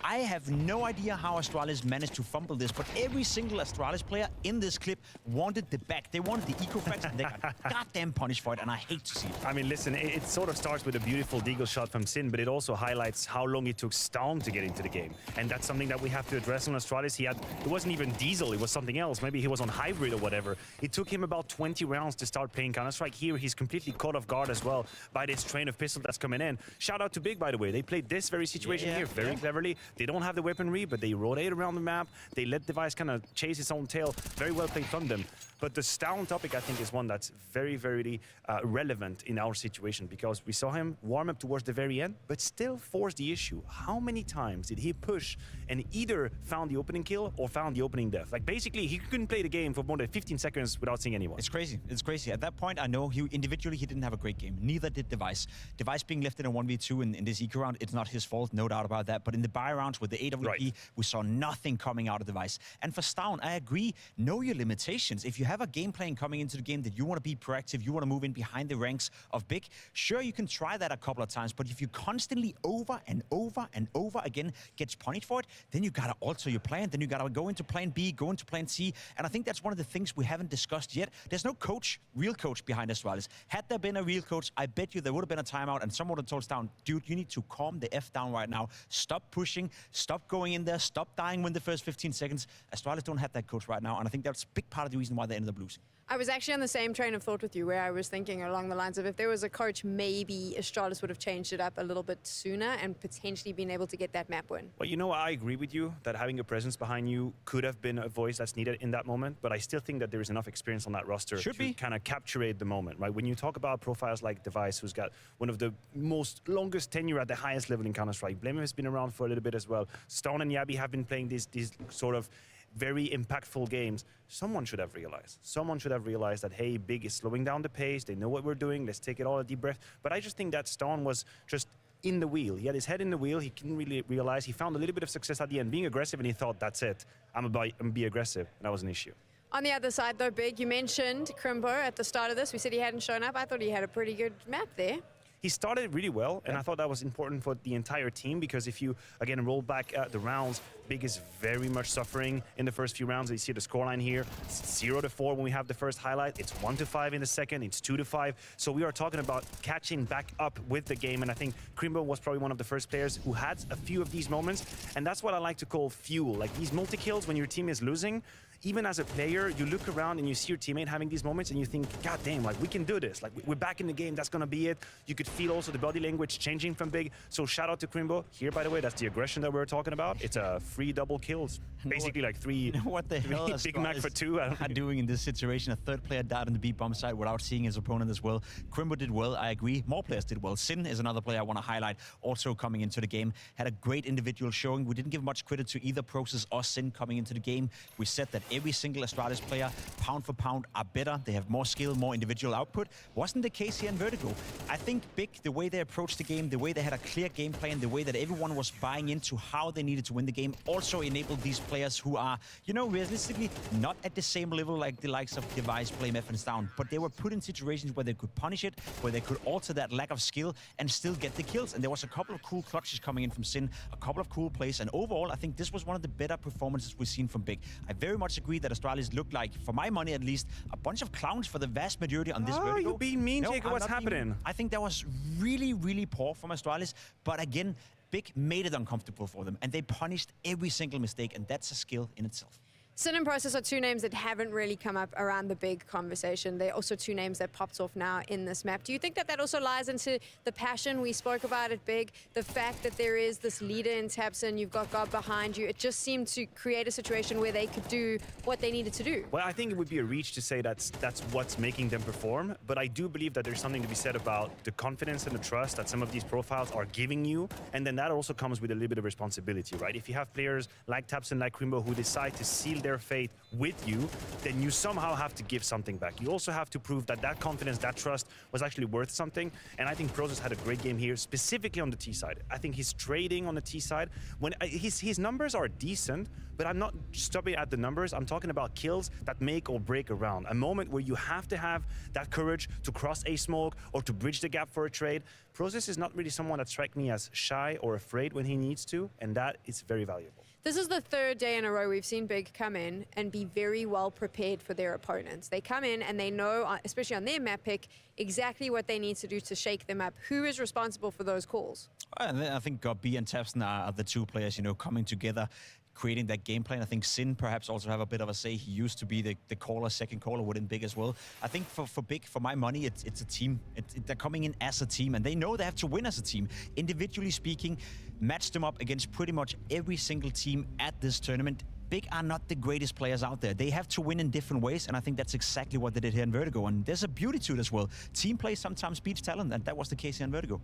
I have no idea how Astralis managed to fumble this, but every single Astralis player in this clip wanted the back. They wanted the eco frags, and they got goddamn punished for it, and I hate to see it. I mean, listen, it sort of starts with a beautiful deagle shot from Sin, but it also highlights how long it took Stone to get into the game. And that's something that we have to address on Astralis. It wasn't even Diesel, it was something else. Maybe he was on Hybrid or whatever. It took him about 20 rounds to start playing Counter-Strike. Here, he's completely caught off guard as well by this train of pistol that's coming in. Shout out to Big, by the way. They played this very situation here very cleverly. They don't have the weaponry, but they rotate around the map. They let Device kind of chase its own tail. Very well played from them. But the Stone topic, I think, is one that's very, very relevant in our situation, because we saw him warm up towards the very end, but still force the issue. How many times did he push and either found the opening kill or found the opening death? Like, basically, he couldn't play the game for more than 15 seconds without seeing anyone. It's crazy. It's crazy. At that point, I know individually he didn't have a great game. Neither did Device. Device being left in a 1v2 in this eco round, it's not his fault, no doubt about that. But in the buy rounds with the AWP, we saw nothing coming out of Device. And for Stone, I agree, know your limitations. If you have a game plan coming into the game that you want to be proactive, you want to move in behind the ranks of Big, sure, you can try that a couple of times, but if you constantly over and over and over again gets punished for it, then you got to alter your plan, then you got to go into plan B, go into plan C, and I think that's one of the things we haven't discussed yet. There's no coach, real coach behind Astralis. Had there been a real coach, I bet you there would have been a timeout and someone would have told Stone, dude, you need to calm the F down right now. Stop pushing, stop going in there, stop dying within the first 15 seconds. Astralis don't have that coach right now, and I think that's a big part of the reason why they ended up losing. I was actually on the same train of thought with you, where I was thinking along the lines of, if there was a coach, maybe Astralis would have changed it up a little bit sooner and potentially been able to get that map win. Well, you know, I agree with you that having a presence behind you could have been a voice that's needed in that moment, but I still think that there is enough experience on that roster to kind of capture the moment, right? When you talk about profiles like Device, who's got one of the longest tenure at the highest level in Counter-Strike, Blame has been around for a little bit as well. Stone and Yabi have been playing these sort of very impactful games. Someone should have realized. Someone should have realized that, hey, Big is slowing down the pace. They know what we're doing. Let's take it all a deep breath. But I just think that Stone was just in the wheel. He had his head in the wheel. He couldn't really realize. He found a little bit of success at the end, being aggressive, and he thought, that's it. I'm gonna be aggressive. And that was an issue. On the other side, though, Big, you mentioned Crimbo at the start of this. We said he hadn't shown up. I thought he had a pretty good map there. He started really well, and I thought that was important for the entire team, because if you, again, roll back the rounds, Big is very much suffering in the first few rounds. You see the scoreline here. It's 0-4 when we have the first highlight. It's 1-5 in the second. It's 2-5. So we are talking about catching back up with the game, and I think Crimbo was probably one of the first players who had a few of these moments, and that's what I like to call fuel. Like these multi-kills when your team is losing, even as a player, you look around and you see your teammate having these moments and you think, God damn, like we can do this. Like we're back in the game, that's gonna be it. You could feel also the body language changing from Big. So shout out to Crimbo. Here, by the way, that's the aggression that we were talking about. It's a 3 double kills. Basically like three, what the hell is Big Mac for 2. are doing in this situation? A third player died on the B bomb side without seeing his opponent as well. Crimbo did well, I agree. More players did well. Sin is another player I want to highlight, also coming into the game. Had a great individual showing. We didn't give much credit to either Process or Sin coming into the game. We said that every single Astralis player, pound for pound, are better. They have more skill, more individual output. Wasn't the case here in Vertigo. I think Big, the way they approached the game, the way they had a clear game plan, the way that everyone was buying into how they needed to win the game, also enabled these players who are, you know, realistically not at the same level like the likes of Device, Blame, F, and Down, but they were put in situations where they could punish it, where they could alter that lack of skill and still get the kills. And there was a couple of cool clutches coming in from Sin, a couple of cool plays, and overall, I think this was one of the better performances we've seen from Big. I very much agree that Astralis looked like, for my money at least, a bunch of clowns for the vast majority on this Vertigo. You're being mean, no, Jacob. What's happening? I think that was really, really poor from Astralis, but again, Big made it uncomfortable for them, and they punished every single mistake, and that's a skill in itself. Sin and Process are two names that haven't really come up around the big conversation. They're also two names that popped off now in this map. Do you think that that also lies into the passion we spoke about at Big? The fact that there is this leader in Tapson, you've got God behind you. It just seemed to create a situation where they could do what they needed to do. Well, I think it would be a reach to say that's what's making them perform. But I do believe that there's something to be said about the confidence and the trust that some of these profiles are giving you. And then that also comes with a little bit of responsibility, right? If you have players like Tapson, like Crimbo, who decide to seal their fate with you, then you somehow have to give something back. You also have to prove that that confidence, that trust was actually worth something. And I think Process had a great game here, specifically on the T side. I think his trading on the T side, when his numbers are decent, but I'm not stopping at the numbers. I'm talking about kills that make or break a round. A moment where you have to have that courage to cross a smoke or to bridge the gap for a trade. Process is not really someone that strikes me as shy or afraid when he needs to, and that is very valuable. This is the third day in a row we've seen Big come in and be very well prepared for their opponents. They come in and they know, especially on their map pick, exactly what they need to do to shake them up. Who is responsible for those calls? I think Gobby and Tapson are the two players, coming together, creating that game plan. I think Sin perhaps also have a bit of a say. He used to be the caller, second caller within Big as well. I think for Big, for my money, it's a team. They're coming in as a team, and they know they have to win as a team. Individually speaking, match them up against pretty much every single team at this tournament. Big are not the greatest players out there. They have to win in different ways, and I think that's exactly what they did here in Vertigo. And there's a beauty to it as well. Team play sometimes beats talent, and that was the case here in Vertigo.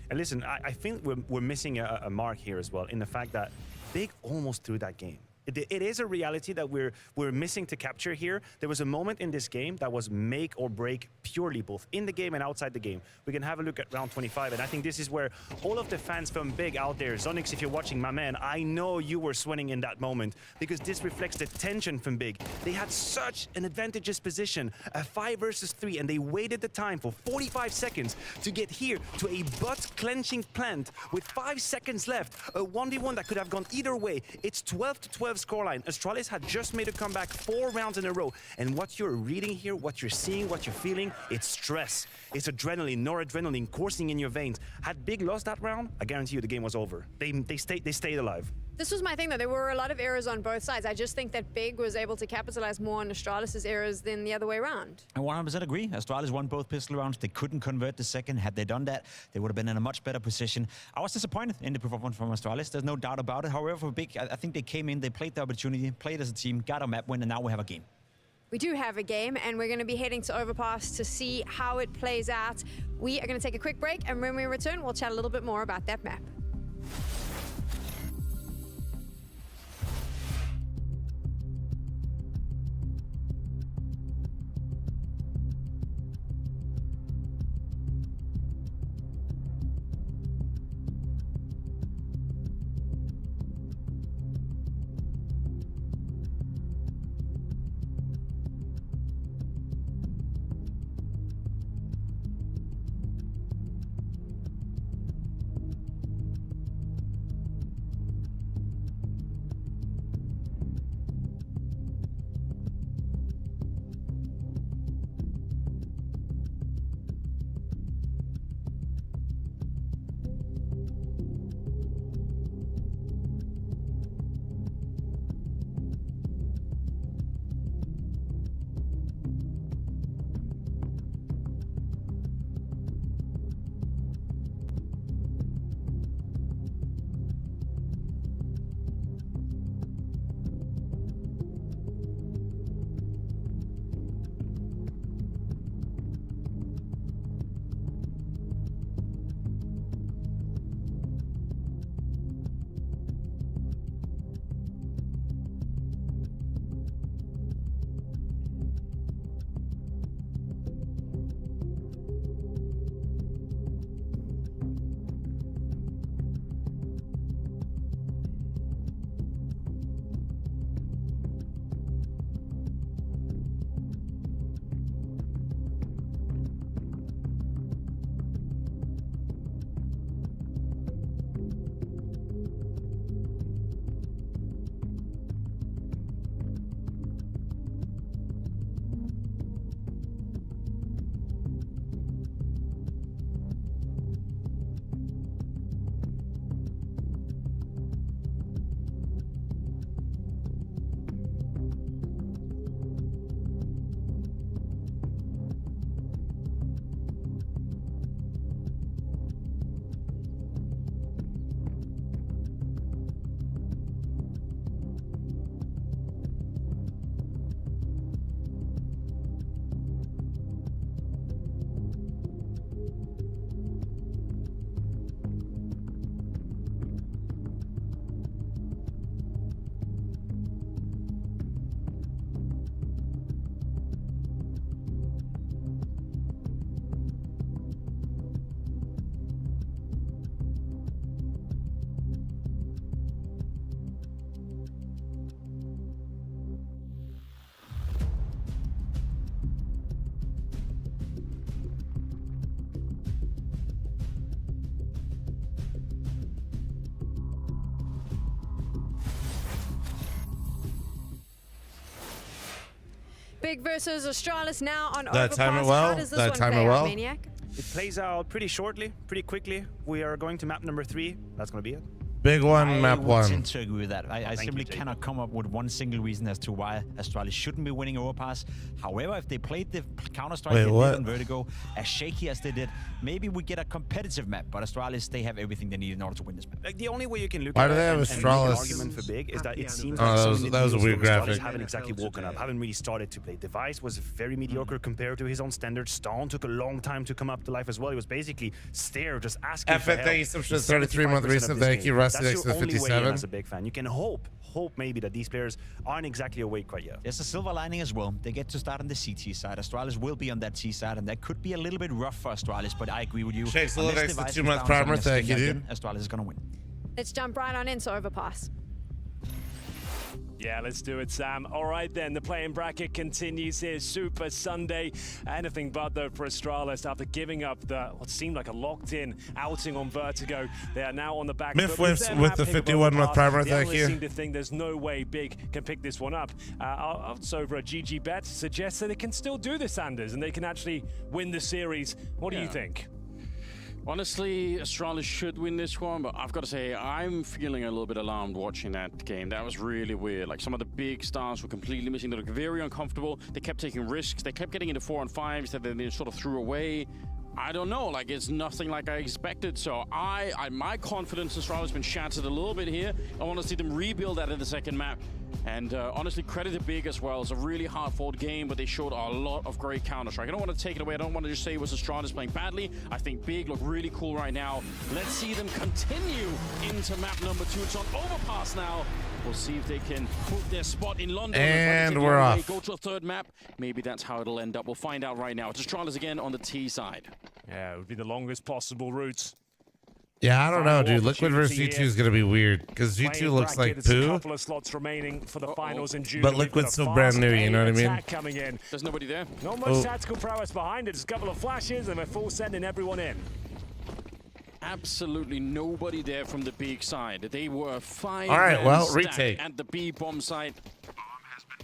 And listen, I think we're missing a mark here as well in the fact that Big almost threw that game. It is a reality that we're missing to capture here. There was a moment in this game that was make or break purely, both in the game and outside the game. We can have a look at round 25, and I think this is where all of the fans from Big out there, Zonix, if you're watching, my man, I know you were sweating in that moment, because this reflects the tension from Big. They had such an advantageous position, a 5 versus 3, and they waited the time for 45 seconds to get here to a butt-clenching plant with 5 seconds left. A 1v1 that could have gone either way. It's 12-12 scoreline. Astralis had just made a comeback 4 rounds in a row. And what you're reading here, what you're seeing, what you're feeling, it's stress. It's adrenaline, noradrenaline coursing in your veins. Had Big lost that round, I guarantee you the game was over. They stayed alive. This was my thing, though. There were a lot of errors on both sides. I just think that Big was able to capitalize more on Astralis' errors than the other way around. I 100% agree. Astralis won both pistol rounds. They couldn't convert the second. Had they done that, they would have been in a much better position. I was disappointed in the performance from Astralis. There's no doubt about it. However, for Big, I think they came in, they played the opportunity, played as a team, got a map win, and now we have a game. We do have a game, and we're going to be heading to Overpass to see how it plays out. We are going to take a quick break, and when we return, we'll chat a little bit more about that map. Big versus Astralis now on Did I time it Overpass. well? How does this Did I one time play it out, well? Maniac? It plays out pretty shortly, pretty quickly. We are going to map number 3. That's going to be it. Big one, map I one. tend to agree with that. I simply Jake. cannot come up with one single reason as to why Astralis shouldn't be winning Overpass. However, if they played the Counter-Strike they did on Vertigo as shaky as they did, maybe we get a competitive map. But Astralis, they have everything they need in order to win this map. Like the only way you can look Why at do it they have and make an Astralis? argument for big is that it seems Oh, like that some was- that was a individuals weird from Astralis graphic. haven't exactly woken up, haven't really started to play. Device was very mediocre compared to his own standards. Stone took a long time to come up to life as well. He was basically stare, just asking for help. thank you so much for the 33-month 75% of resub. this Thank game. you, Rusty That's X your to only way in 57. as a big fan. You can hope maybe that these players aren't exactly awake quite yet. There's a silver lining as well. They get to start on the CT side. Astralis will be on that T side, and that could be a little bit rough for Astralis, but I agree with you. Shakes the Unless Linux, the Device 2-month is down primer. something Thank you, that's dude. Astralis is going to win. Let's jump right on into Overpass. Yeah, let's do it, Sam. All right, then. The playing bracket continues here. Super Sunday. Anything but, though, for Astralis after giving up what seemed like a locked-in outing on Vertigo. They are now on the back Myth foot. whips them with the happening 51-month above primer. the Thank analysts you. seem to think there's no way Big can pick this one up. Odds over a GG bet suggests that they can still do this, Anders, and they can actually win the series. What do you think? Honestly, Astralis should win this one, but I've got to say, I'm feeling a little bit alarmed watching that game. That was really weird. Like, some of the big stars were completely missing. They looked very uncomfortable. They kept taking risks. They kept getting into 4-on-5s that they sort of threw away. I don't know, like, it's nothing like I expected. So my confidence in Astralis has been shattered a little bit here. I want to see them rebuild that in the second map. And honestly, credit to Big as well. It's a really hard-fought game, but they showed a lot of great Counter-Strike. I don't want to take it away. I don't want to just say it was Astralis playing badly. I think Big look really cool right now. Let's see them continue into map number 2. It's on Overpass now. We'll see if they can put their spot in London. And if we're they off. Go to a third map. Maybe that's how it'll end up. We'll find out right now. It's Astralis again on the T side. Yeah, it would be the longest possible route. Yeah, I don't know, Final dude. Liquid versus opportunity G2 is going to be weird because Playing G2 looks bracket, like there's a poo. couple of slots remaining for the finals in June. But We've got Liquid's a still brand new, you know what I mean? attack coming in. There's nobody there. Not much tactical prowess behind it. Just a couple of flashes and we're full sending everyone in. Absolutely nobody there from the Big side. They were 5 All right, well, stacked retake. at the B bomb site.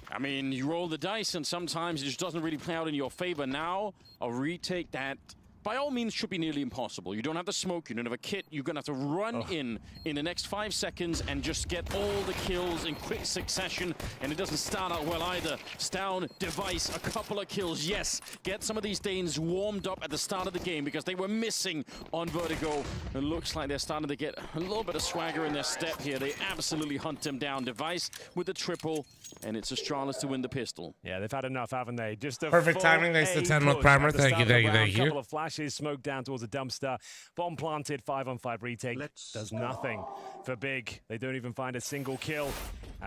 I mean, you roll the dice and sometimes it just doesn't really play out in your favor. Now, a retake that by all means should be nearly impossible. You don't have the smoke, you don't have a kit, you're gonna have to run in the next 5 seconds and just get all the kills in quick succession, and it doesn't start out well either. Stown, Device, a couple of kills, yes. Get some of these Danes warmed up at the start of the game because they were missing on Vertigo. It looks like they're starting to get a little bit of swagger in their step here. They absolutely hunt them down. Device with the triple, and it's Astralis to win the pistol. Yeah, they've had enough, haven't they? Just a Perfect full timing. Thanks to A 10-month push primer. at the Thank start you, of the thank you, round. thank you. Couple of flashes, smoke down towards a dumpster. Bomb planted, 5-on-5 retake. Does nothing for Big. They don't even find a single kill.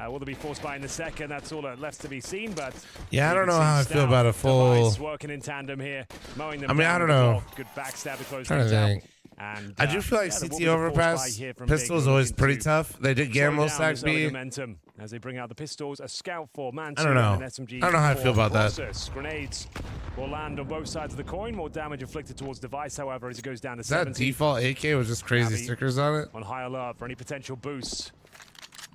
Will they be forced by in the second? That's all left to be seen, but... Yeah, I don't you can know how I see feel about a full... Device working in tandem here, mowing them I mean, I down don't with the know. block. Good backstab to close Trying to things out. think. And, I do feel like yeah, there will CT be the force overpass buy here from pistol Big is always looking pretty to tough. They did slow gamble down stack this early B. momentum as they bring out the pistols. A scout for man. I don't know. And SMG I don't know how I feel for about that. Colossus. Grenades will land on both sides of the coin. More damage inflicted towards Device, however, as it goes down to Is that 70. default AK with just crazy Navi stickers on it? On high alert for any potential boosts.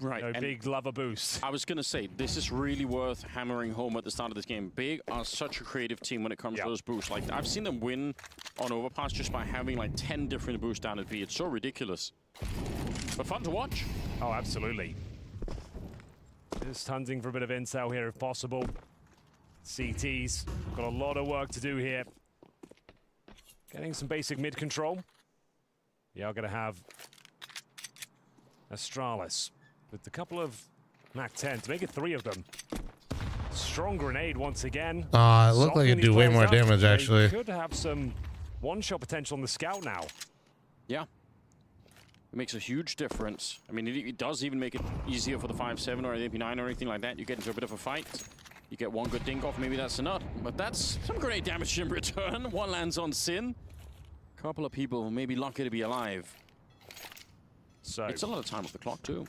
Right. No and big lover boost. I was going to say, this is really worth hammering home at the start of this game. Big are such a creative team when it comes to those boosts. Like, I've seen them win on Overpass just by having like 10 different boosts down at B. It's so ridiculous. But fun to watch. Oh, absolutely. Just hunting for a bit of intel here if possible. CTs got a lot of work to do here. Getting some basic mid control. Yeah, I'm going to have Astralis with a couple of MAC-10 to make it 3 of them. Strong grenade once again. It looked like it'd do way more damage, actually. Could have some one-shot potential on the scout now. Yeah. It makes a huge difference. I mean, it does even make it easier for the 5.7 or the AP9 or anything like that. You get into a bit of a fight. You get one good dink off, maybe that's enough. But that's some grenade damage in return. One lands on Sin. A couple of people may be lucky to be alive. So it's a lot of time off the clock, too.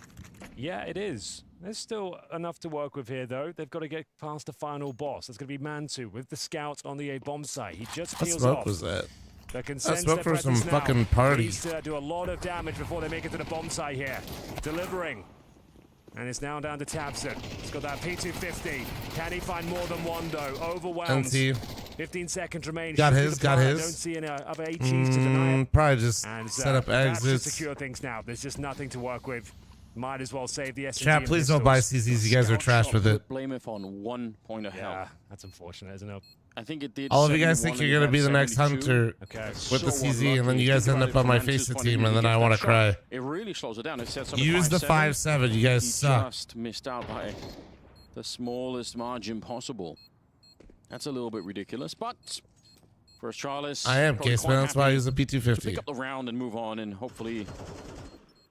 Yeah, it is. There's still enough to work with here, though. They've got to get past the final boss. That's going to be Man2 with the scout on the A bomb site. He just What peels smoke off. was that? They can That sense smoke their for some presence now. fucking party. Needs to do a lot of damage before they make it to the bomb site here. Delivering. And it's now down to Tabson. He's got that P250. Can he find more than one, though? Overwhelmed. 15 seconds remain. Got his. Don't see any other ATs to deny it. Probably just And, set up that should exits. secure things now. There's just nothing to work with. Might as well save the SMG. Chat, please don't buy CZs. You guys are trash with it. Blame it on 1 point of Yeah, health. that's unfortunate, isn't it? I think it did. All of you guys 71 think you're gonna be the next 72. hunter Okay. with the So CZ, and then unlucky. you guys Think end about up it on from my Mantu's face point team, of and view, then I he want gets to that cry. shot. It really slows it down. It sets up Use the 5-7. You guys He suck. just missed out by the smallest margin possible. That's a little bit ridiculous, but for Astralis, I am probably case quite man. That's why I happy use a to pick P250. up the round and move on, and hopefully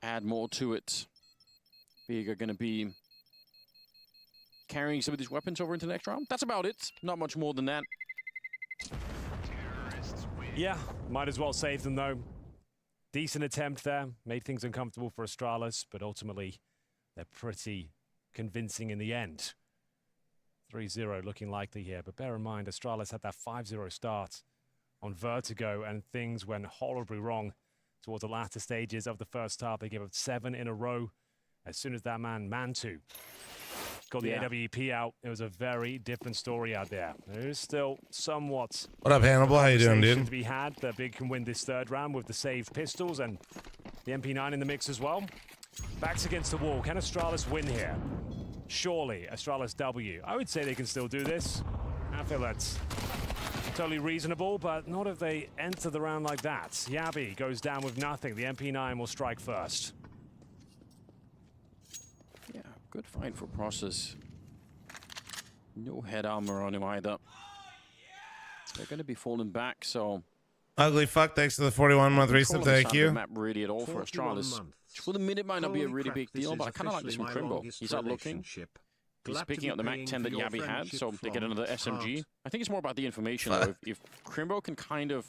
add more to it. Big are going to be carrying some of these weapons over into the next round. That's about it. Not much more than that. Yeah, might as well save them, though. Decent attempt there. Made things uncomfortable for Astralis, but ultimately they're pretty convincing in the end. 3-0 looking likely here, but bear in mind, Astralis had that 5-0 start on Vertigo, and things went horribly wrong towards the latter stages of the first half. They gave up 7 in a row. As soon as that man, Mantu, got the AWP out, it was a very different story out there. There is still somewhat... What up, Hannibal? How you doing, dude? ...to be had. The Big can win this third round with the saved pistols and the MP9 in the mix as well. Backs against the wall. Can Astralis win here? Surely, Astralis W. I would say they can still do this. I feel that's totally reasonable, but not if they enter the round like that. Yabi goes down with nothing. The MP9 will strike first. Yeah, good fight for Process. No head armor on him either. They're going to be falling back, so... Ugly fuck. Thanks for the 41-month resub. Thank you. Map really at all for Astralis. For the minute might not be a really big deal, but I kind of like this from Crimbo. He's out looking. He's picking up the Mac 10 that Yabi had, so they get another SMG. I think it's more about the information, though. If Crimbo can kind of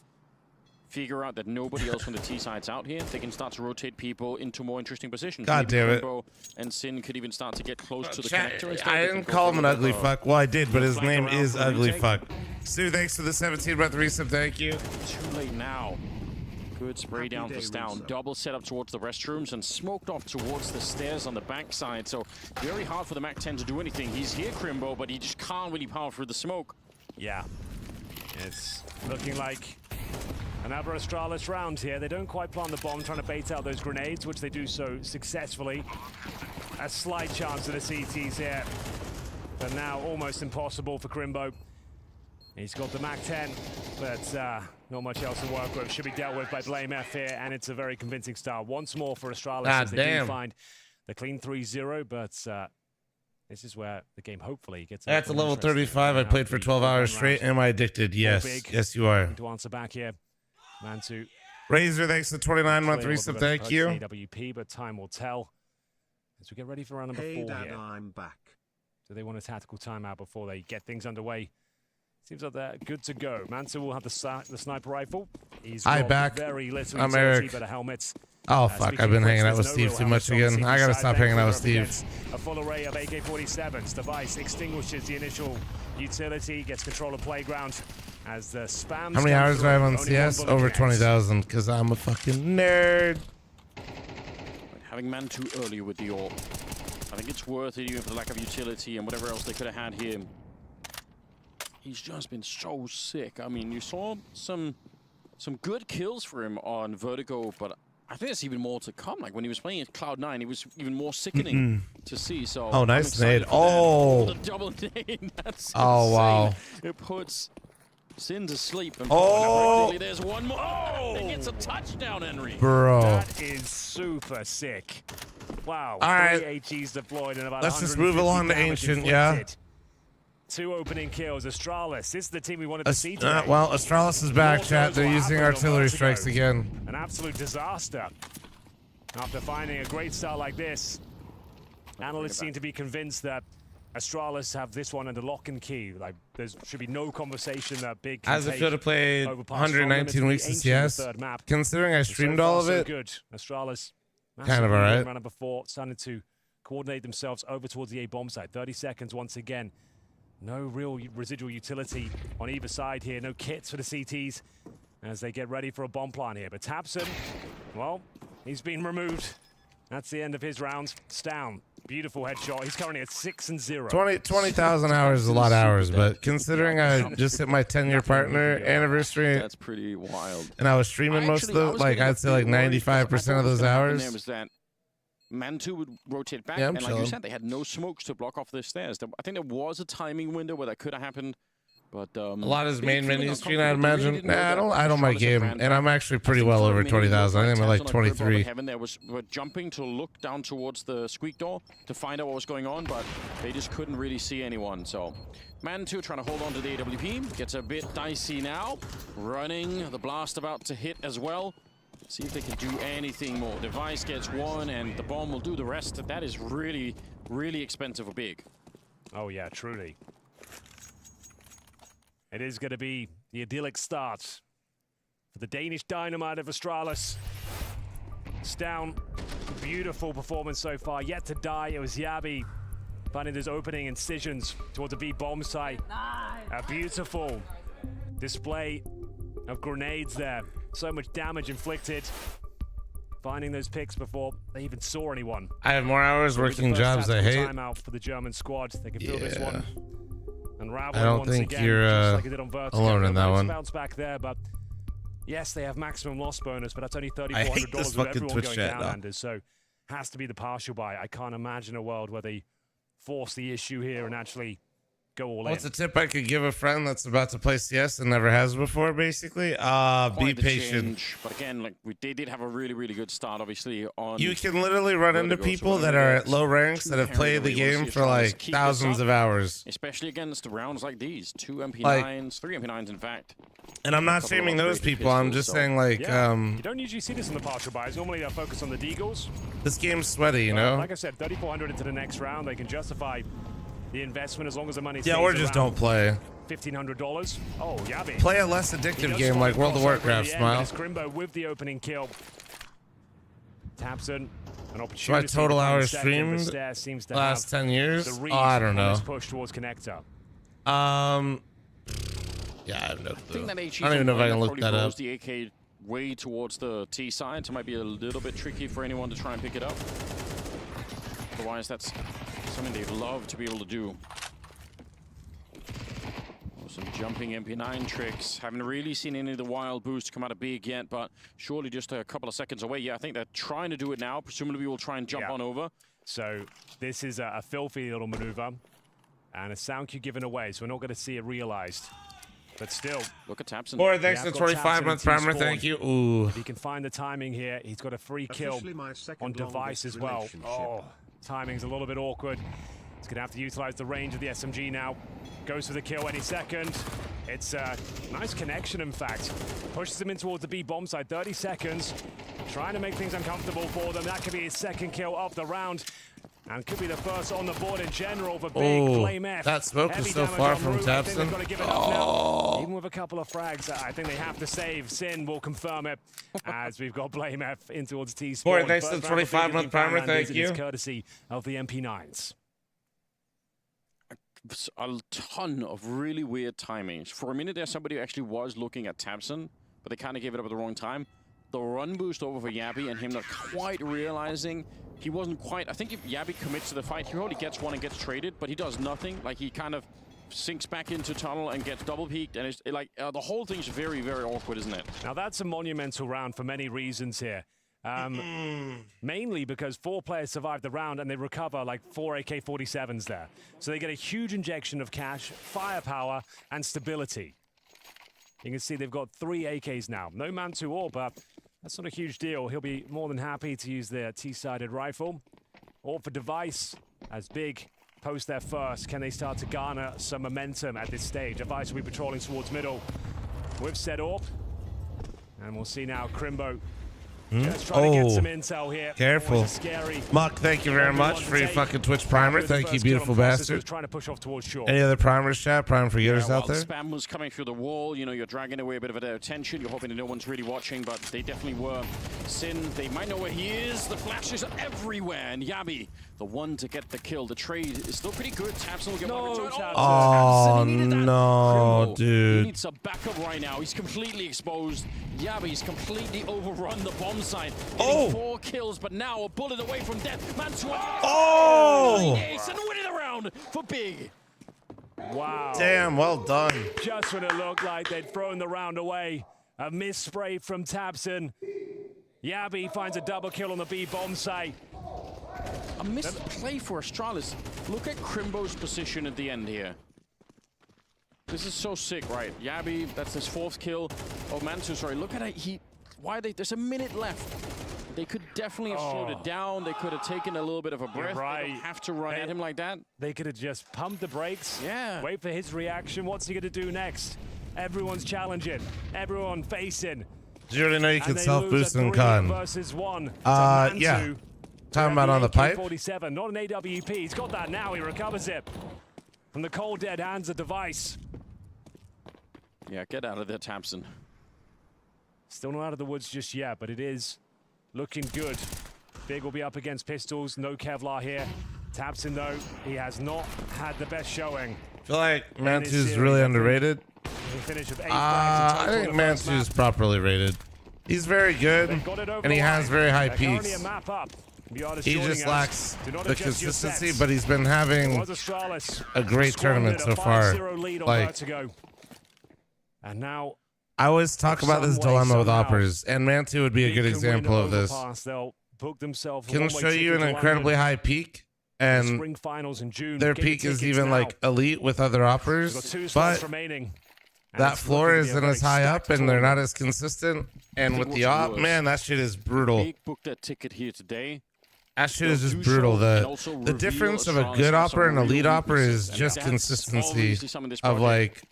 figure out that nobody else on the T side's out here, they can start to rotate people into more interesting positions. God damn it. Crimbo and Sin could even start to get close to the connector. Instead. I didn't call him an ugly fuck. Well, I did, but his name is Ugly Fuck. Stu, thanks for the 17-month resub. Thank you. Too late now. Good spray down for Stown. Double set up towards the restrooms and smoked off towards the stairs on the backside. So very hard for the Mac 10 to do anything. He's here, Crimbo, but he just can't really power through the smoke. Yeah. It's looking like another Astralis round here. They don't quite plant the bomb, trying to bait out those grenades, which they do so successfully. A slight chance of the CTs here, but now almost impossible for Crimbo. He's got the Mac 10, but not much else to work with. Should be dealt with by Blame F here, and it's a very convincing start. Once more for Astralis as they do find the clean 3-0, but this is where the game hopefully gets... That's a level 35. I played for 12 hours straight. Am I addicted? Yes. Yes, you are. To answer back here. Mantu. Razor, thanks for the 29-month resub. Thank you. AWP, but time will tell. As we get ready for round number 4 here. I'm back. Do they want a tactical timeout before they get things underway? Seems like they're good to go. Mantu will have the sniper rifle. He's got back. very little I'm utility, Eric. but a helmet. Oh, fuck. I've been hanging out with Steve too much again. I gotta stop hanging out with Steve. A full array of AK-47s. Device extinguishes the initial utility, gets control of playground as the spam... How many hours do I have on CS? Over 20,000, because I'm a fucking nerd. Having Mantu early with the AWP, I think it's worth it even for the lack of utility and whatever else they could have had here. He's just been so sick. I mean, you saw some good kills for him on Vertigo, but I think there's even more to come. Like when he was playing at Cloud9, he was even more sickening to see. So oh, nice nade. Oh, the double nade. That's oh, insane. wow. It puts Sin to sleep. And there's one more. Oh, he gets a touchdown, Henry. Bro. That is super sick. Wow. All right. 3 HEs deployed and about Let's just move along to Ancient, yeah. 2 opening kills. Astralis. This is the team we wanted to see today. Well, Astralis is back, chat. They're using artillery strikes again. An absolute disaster. After finding a great start like this, analysts seem to be convinced that Astralis have this one under lock and key. Like, there should be no conversation that Big can As it feel to play over past 119 weeks of CS, considering I streamed all of it, good. Astralis, kind of all right. Runner before, starting to coordinate themselves over towards the A bomb site. 30 seconds once again. No real residual utility on either side here. No kits for the CTs as they get ready for a bomb plant here. But Tabson, well, he's been removed. That's the end of his round. Stown Beautiful headshot. He's currently at 6-0. 20,000 hours is a lot of hours, but considering I just hit my 10-year partner anniversary, That's pretty wild. and I was streaming most of the, like, I'd say like 95% of those hours. There was that Man2 would rotate back, Yeah, I'm and like you chilling. said, they had no smokes to block off the stairs. I think there was a timing window where that could have happened, but A lot of his big main feeling menus screen, uncomfortable. I'd They really imagine. didn't know Nah, that I don't my Charlotte game, ran and I'm back. actually pretty I think well for a over minute, 20,000. I think I'm like Tabson on Grimbo 23. Heaven there were jumping to look down towards the squeak door to find out what was going on, but they just couldn't really see anyone. So Man2 trying to hold on to the AWP, gets a bit dicey now. Running, the blast about to hit as well. See if they can do anything more. Device gets one, and the bomb will do the rest. That is really, really expensive for Big. Oh, yeah, truly. It is going to be the idyllic start for the Danish Dynamite of Astralis. It's down. Beautiful performance so far. Yet to die. It was Yabi finding his opening incisions towards the B bomb site. A beautiful display of grenades there. So much damage inflicted. Finding those picks before they even saw anyone. I have more hours working jobs I hate. Timeout for the German squad. They can feel this one. I don't think you're alone in that one. Bounce back there, but yes, they have maximum loss bonus, but that's only I hate $3,400 this with fucking everyone Twitch going chat, down, though. Anders. So has to be the partial buy. I can't imagine a world where they force the issue here and actually go all What's in. a tip I could give a friend that's about to play CS and never has before, basically? Be Quite the patient. change, but again, like they did have a really, really good start, obviously. On You can literally run into Vertigo, so people that whatever are it at is, low ranks too that have played the paranoid. You wanna game see for Astralis like keep this thousands up, of hours. especially against rounds like these. 2 MP9s, Like- 3 MP9s, in fact. And I'm not Couple shaming of those upgraded people. I'm pistols, just so- saying, like, Yeah, you don't usually see this in the partial buys. Normally they're focused on the Deagles. this game's sweaty, you know? Like I said, 3,400 into the next round. They can justify the investment as long as the money Yeah, stays or just around don't play. $1,500. Oh, Yabi. Play a less He addictive does game spot like the World of crossover at Warcraft, the end, Smile. but it's Grimbo with the opening kill. Tabson, an opportunity. So my total to find hours second. The streamed Stair seems to last have 10 years? the Oh, read I don't on this know. push towards connector. Yeah, I have no I clue. think that HE I don't even know if I can look probably that blows up. the AK way towards the T side, so it might be a little bit tricky for anyone to try and pick it up. Otherwise, that's something they'd love to be able to do. Oh, some jumping MP9 tricks. Haven't really seen any of the wild boosts come out of Big yet, but surely just a couple of seconds away. Yeah, I think they're trying to do it now. Presumably, we'll try and jump Yeah. on over. So this is a filthy little maneuver and a sound cue given away, so we're not going to see it realized. But still, Look at Tabson. Or thanks Yeah, to I've got 25-month Tabson in primer, T-spawn. thank you. Ooh. if he can find the timing here, he's got a free kill Officially my second on device longest as well. relationship. Oh, timing's a little bit awkward. He's going to have to utilize the range of the SMG now. Goes for the kill any second. It's a nice connection, in fact. Pushes him in towards the B bomb side. 30 seconds. Trying to make things uncomfortable for them. That could be his second kill of the round. And could be the first on the board in general for Big. Oh, Flame F. that smoke was Heavy so damage far on from route. I think they've Tabson. got to give it up now. Even with a couple of frags, I think they have to save. Sin will confirm it as we've got Blame F in towards T-Spawn. Boy, thanks to the First round for Big 25-month in primer, Finland, thank it you. is courtesy of the MP9s. A ton of really weird timings. For a minute there, somebody actually was looking at Tabson, but they kind of gave it up at the wrong time. The run boost over for Yabi and him not quite realizing he wasn't quite... I think if Yabi commits to the fight, he probably gets one and gets traded, but he does nothing. Like, he kind of sinks back into tunnel and gets double peaked, and it's like the whole thing's very, very awkward, isn't it? Now that's a monumental round for many reasons here. Mainly because 4 players survived the round and they recover like 4 AK-47s there. So they get a huge injection of cash, firepower, and stability. You can see they've got 3 AKs now. No Man-2 or, but that's not a huge deal. He'll be more than happy to use their T-sided rifle. Or for Device, as Big post their first, can they start to garner some momentum at this stage? Device will be patrolling towards middle with Set Orp. And we'll see now Crimbo just trying to get some intel here. Careful. Always a scary. Muck, thank you very much for your fucking Twitch primer. With the Thank you, first kill beautiful on Process, bastard. was trying to push off towards shore. Any other primers, chat? Prime for getters Well, out there? spam was coming through the wall. You know, you're dragging away a bit of their attention. You're hoping that no one's really watching, but they definitely were. Sin, they might know where he is. The flashes are everywhere. And Yabi, the one to get the kill. The trade is still pretty good. Tabson will get one return. Tabson. Oh, Tabson, he needed that. no, Crimbo, dude. He needs a backup right now. He's completely exposed. Yabi's completely overrun the bomb bomb site. Oh! 4 kills, but now a bullet away from death. Mantua. Oh! Ace and winning the round for Big. Wow. Damn, well done. Just when it looked like they'd thrown the round away. A missed spray from Tabson. Yabi finds a double kill on the B bomb site. A missed play for Astralis. Look at Crimbo's position at the end here. This is so sick, right? Yabi, that's his 4th kill. Oh, Mantu, sorry. Look at it. There's a minute left. They could definitely have slowed it down. They could have taken a little bit of a breath. Right. They don't have to run at him like that. They could have just pumped the brakes. Yeah. Wait for his reaction. What's he going to do next? Everyone's challenging. Everyone facing. Did you already know you And could they self-boost lose a in 3 Con? versus 1 to Yeah. Mantu. Talking about on the pipe? 47, not an AWP. He's got that now. He recovers it. From the cold dead hands of Device. Yeah, get out of there, Tabson. Still not out of the woods just yet, but it is looking good. Big will be up against Pistols. No Kevlar here. Tabson, though, he has not had the best showing. I feel like Mantu's series, really I think. underrated. He finished with 8 frags in I total think in the first Mantu's map. properly rated. He's very good, They've got it over and he the has line. very high They're currently peaks. a map up. Giannis He joining just us. lacks Do not the adjust your consistency, sets. but he's been having Was Astralis a great tournament so far. 5-0 lead on Like, Vertigo. And now I always talk about this some way, dilemma with somehow, oppers, and Mantu would be a Big good can win example an of this. overpass. They'll book themselves a Can one-way show you ticket an to incredibly London. high peak, The and spring finals in June. their Get your peak is tickets even now. like elite with other They've got oppers, 2 slots but remaining. And that it's floor looking to be a isn't very as high up, stacked and they're not tournament. as consistent. And with what's the op, worse, man, that shit is brutal. Big booked that ticket here today. That shit is They'll just do brutal. so and also The reveal difference of a Astralis good and some opper and real elite opper is weaknesses. And just that's consistency obviously something this of project like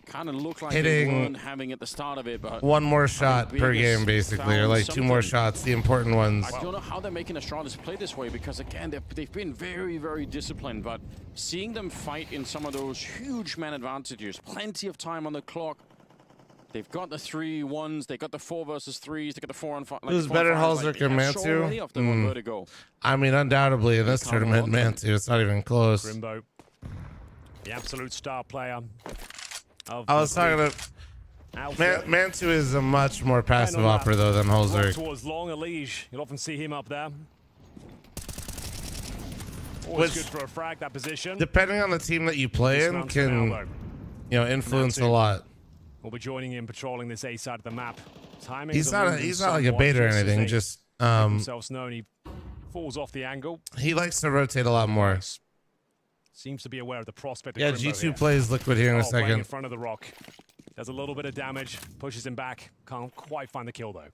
kind of looked like hitting they weren't having at the start of it, but one more shot per Big game, has basically, or found like 2 more something. shots, the important ones. I don't know how they're making Astralis play this way because, again, they've been very, very disciplined. But seeing them fight in some of those huge man advantages, plenty of time on the clock. They've got the 3-1s, they got the 4 versus 3s, they got the 4 and 5. Like Who's 4 and better, 5s, Halsrick they or have so Mantu? many of them on Vertigo. I mean, undoubtedly in this Can't tournament, block them. Mantu, it's not even close. Grimbo, the absolute star player. I was talking to Mantu is a much more passive Final lap. opper though than Halsrick. Towards Long Elige. You'll often see him up there. Which- Always good for a frag, that position. Depending on the team that you play This in, round for now, can though. influence a Mantu lot. Will be joining in, patrolling this A side of the map. Timing He's not like a bait or anything. Just themselves known. He falls off the angle. he likes to rotate a lot more. Seems to be aware of the prospect. Of Yeah, Grimbo G2 here. plays Liquid here in a Playing in second. front of the rock. Does a little bit of damage. Pushes him back. Can't quite find the kill though.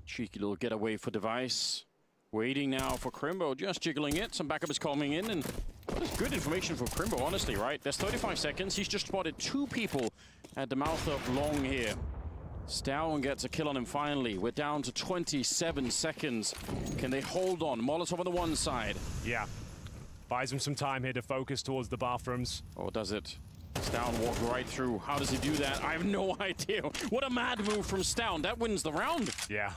Cheeky little getaway for Device. Waiting now for Crimbo, just jiggling it. Some backup is coming in, and that is good information for Crimbo, honestly, right? There's 35 seconds. He's just spotted 2 people at the mouth of Long here. Stown gets a kill on him finally. We're down to 27 seconds. Can they hold on? Molotov on the one side. Yeah. Buys him some time here to focus towards the bathrooms. Or does it? Stown walked right through. How does he do that? I have no idea. What a mad move from Stown. That wins the round. Yeah.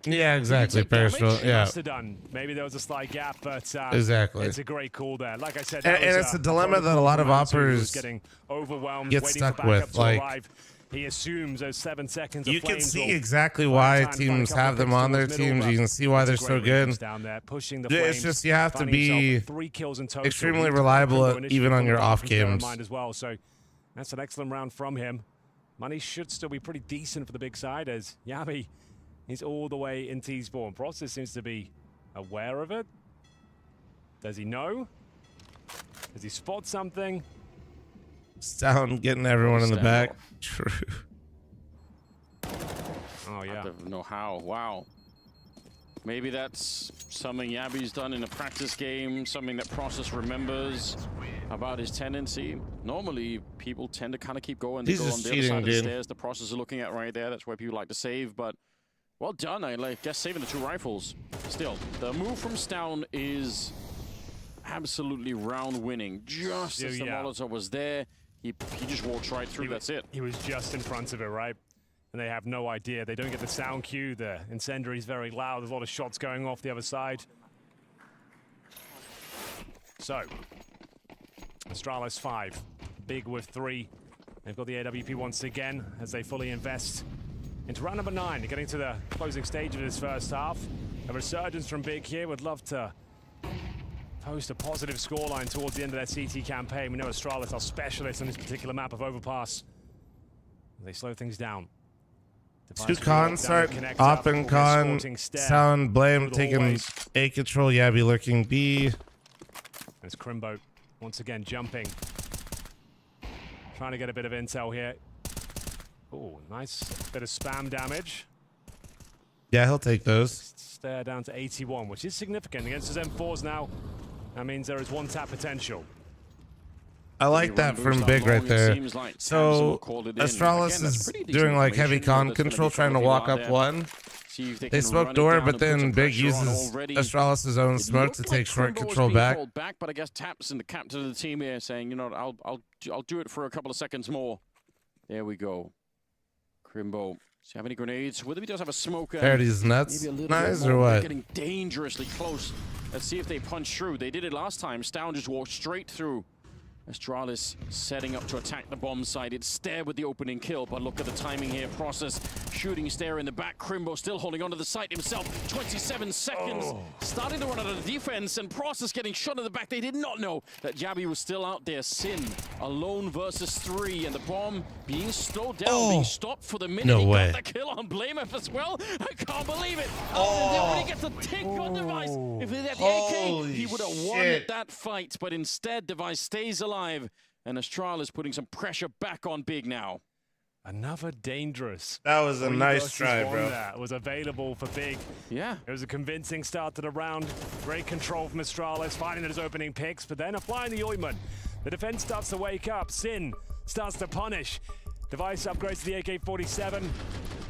Yeah, exactly, Did he take Periscope. damage? Yeah, Must have done. Maybe there was a slight gap, but exactly. it's a great call there. Like I said, And- that and was, it's a dilemma that a lot of Mantu, who was oppers getting overwhelmed, get waiting stuck for backup with, to like, arrive. He assumes those 7 seconds of you can flames see will exactly by the why time to find a teams couple have of them picks on their towards middle, teams. but You can see why they're it's so great reasons good. down there, pushing the It's flames, just you have to finding himself be with 3 kills in total. extremely He's reliable Crimbo initially even on from your the off Dolphins, bear in games. mind as well. So that's an excellent round from him. Money should still be pretty decent for the big side as Yabi is all the way in T-spawn. Process seems to be aware of it. Does he know? Does he spot something? Stown getting everyone in the Stand back. off. True. Oh, I yeah. don't know how. Wow. Maybe that's something Yabi's done in a practice game, something that Process remembers about his tendency. Normally, people tend to kind of keep going. They He's go just on the other cheating, side of the dude. stairs. The Process are looking at right there. That's where people like to save, but well done. I guess saving the 2 rifles. Still, the move from Stown is absolutely round winning. Just as the Yeah. Molotov was there, he just walks right through. That's it. He was just in front of it, right? And they have no idea. They don't get the sound cue. The incendiary is very loud. There's a lot of shots going off the other side. So, Astralis 5, Big with 3. They've got the AWP once again as they fully invest into round number 9, getting to the closing stage of this first half. A resurgence from Big here. Would love to post a positive scoreline towards the end of their CT campaign. We know Astralis are specialists on this particular map of Overpass. They slow things down. Two con start, op and con, sound, blame, taking A control, Yabby lurking B. There's Crimbo once again jumping. Trying to get a bit of intel here. Oh, nice bit of spam damage. Yeah, he'll take those. Stare down to 81, which is significant against his M4s now. That means there is one tap potential. I like that from Big right there. So Astralis is doing like heavy con control, trying to walk up one. They smoke door, but then Big uses Astralis' own smoke to take short control back. But I guess taps in the captain of the team here, saying, you know, I'll do it for a couple of seconds more. There we go. Crimbo. Does he have any grenades? Whether he does have a smoker. Farady's nuts. Nice or what? They're getting dangerously close. Let's see if they punch through. They did it last time. Stown just walked straight through. Astralis setting up to attack the bomb site. It's Stare with the opening kill, but look at the timing here. Process shooting Stare in the back. Crimbo still holding onto the site himself. 27 seconds. Starting to run out of the defense, and Process getting shot in the back. They did not know that Jabby was still out there. Sin alone versus 3, and the bomb being slowed down, being stopped for the minute. No he way. got the kill on Blamef as well. I can't believe it. Oh, they already get the tick on Device. If they had the AK, he would have won that fight, but instead Device stays alive. And Astralis putting some pressure back on Big now. Another dangerous. That was a nice try, bro. That was available for Big. Yeah. It was a convincing start to the round. Great control from Astralis, finding those opening picks, but then applying the ointment. The defense starts to wake up. Sin starts to punish. Device upgrades to the AK-47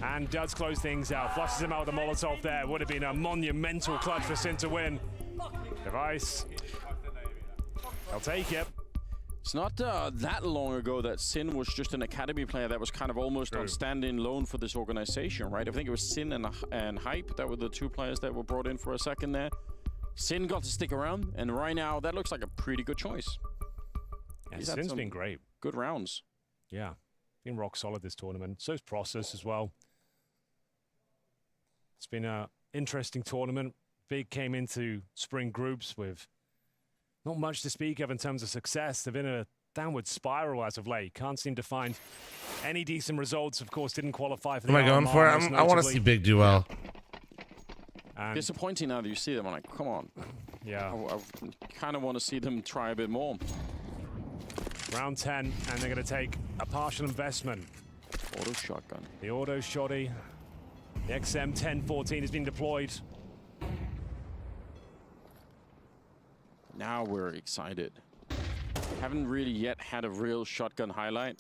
and does close things out. Flushes him out with a Molotov there. Would have been a monumental clutch for Sin to win. Device. I'll take it. It's not that long ago that Sin was just an academy player that was kind of almost on stand-in loan for this organization, right? I think it was Sin and Hype that were the two players that were brought in for a second there. Sin got to stick around, and right now that looks like a pretty good choice. Yeah, Sin's been great. Good rounds. Yeah, been rock solid this tournament. So's Process as well. It's been an interesting tournament. Big came into spring groups with not much to speak of in terms of success. They've been in a downward spiral as of late. Can't seem to find any decent results. Of course, didn't qualify for the Am I going for it? I want to see Big do well. Disappointing now that you see them. I'm like, come on. Yeah. I kind of want to see them try a bit more. Round 10, and they're going to take a partial investment. Auto shotgun. The auto shotty. The XM1014 has been deployed. Now we're excited. Haven't really yet had a real shotgun highlight.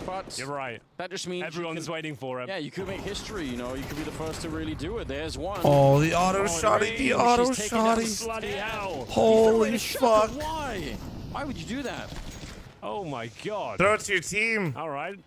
But you're right. That just means everyone's waiting for it. Yeah, you could make history, you know. You could be the first to really do it. There's one. Oh, the auto shotty, the auto shotty. Bloody hell. Holy fuck. Why? Why would you do that? Oh my god. Throw it to your team. All right.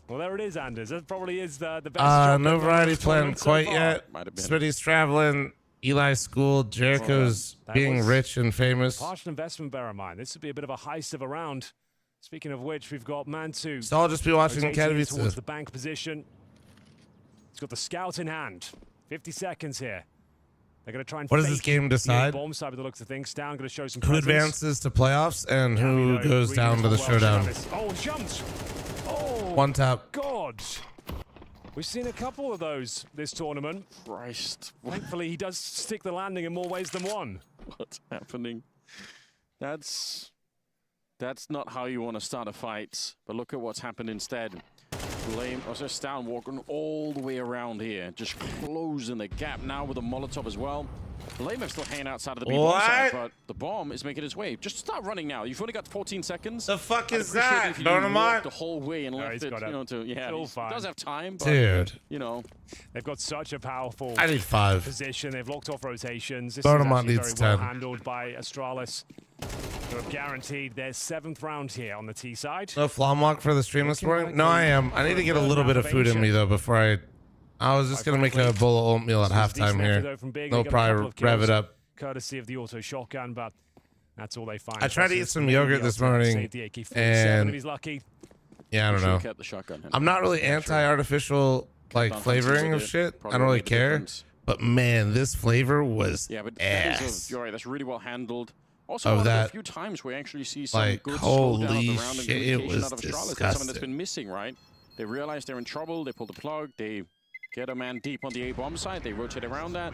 Well, there it is, Anders. That probably is the best. No variety plan quite yet. Smitty's Smitty's traveling. Eli's school. Jericho's being rich and famous. Partial investment, bear in mind. This would be a bit of a heist of a round. Speaking of which, we've got Mantu. So I'll just be watching Katowice. Towards the bank position. He's got the scout in hand. 50 seconds here. They're going to try and. What does this game decide? Bomb side with the looks of things. Down, going to show some. Who advances to playoffs and who goes down to the showdown? Oh, jumped. Oh, one tap. God. We've seen a couple of those this tournament. Christ. Thankfully, he does stick the landing in more ways than one. What's happening? That's not how you want to start a fight. But look at what's happened instead. Blame, also Stown walking all the way around here, just closing the gap now with a Molotov as well. Blamef's still hanging outside of the B-bomb side, but the bomb is making its way. Just start running now. You've only got 14 seconds. The fuck is I'd that? if you didn't walk the whole way and left it, you know, to he does have time, but dude, you know, they've got such a powerful I need 5 position. They've locked off rotations. This Bonamont is needs very 10. well handled by Astralis, who have guaranteed their 7th round here on the T side. No flom walk for the stream this morning? No, I am. I need to get a little bit of food in me though before I was just gonna make a bowl of oatmeal at halftime here. They'll probably rev it up. Courtesy of the auto shotgun, but that's all they find. I tried to eat some yogurt this morning, and he's lucky. Yeah, I don't know. Kept the shotgun. I'm not really anti-artificial like flavoring of shit. I don't really care. But man, this flavor was ass. You're right. That's really well handled. Also, Of that, a few times we actually see some like, good holy slowdown of the round and shit, it communication was out of Astralis. That's something disgusting. that's been missing, right? They realize they're in trouble. They pull the plug. They get a man deep on the A-bomb side. They rotate around that.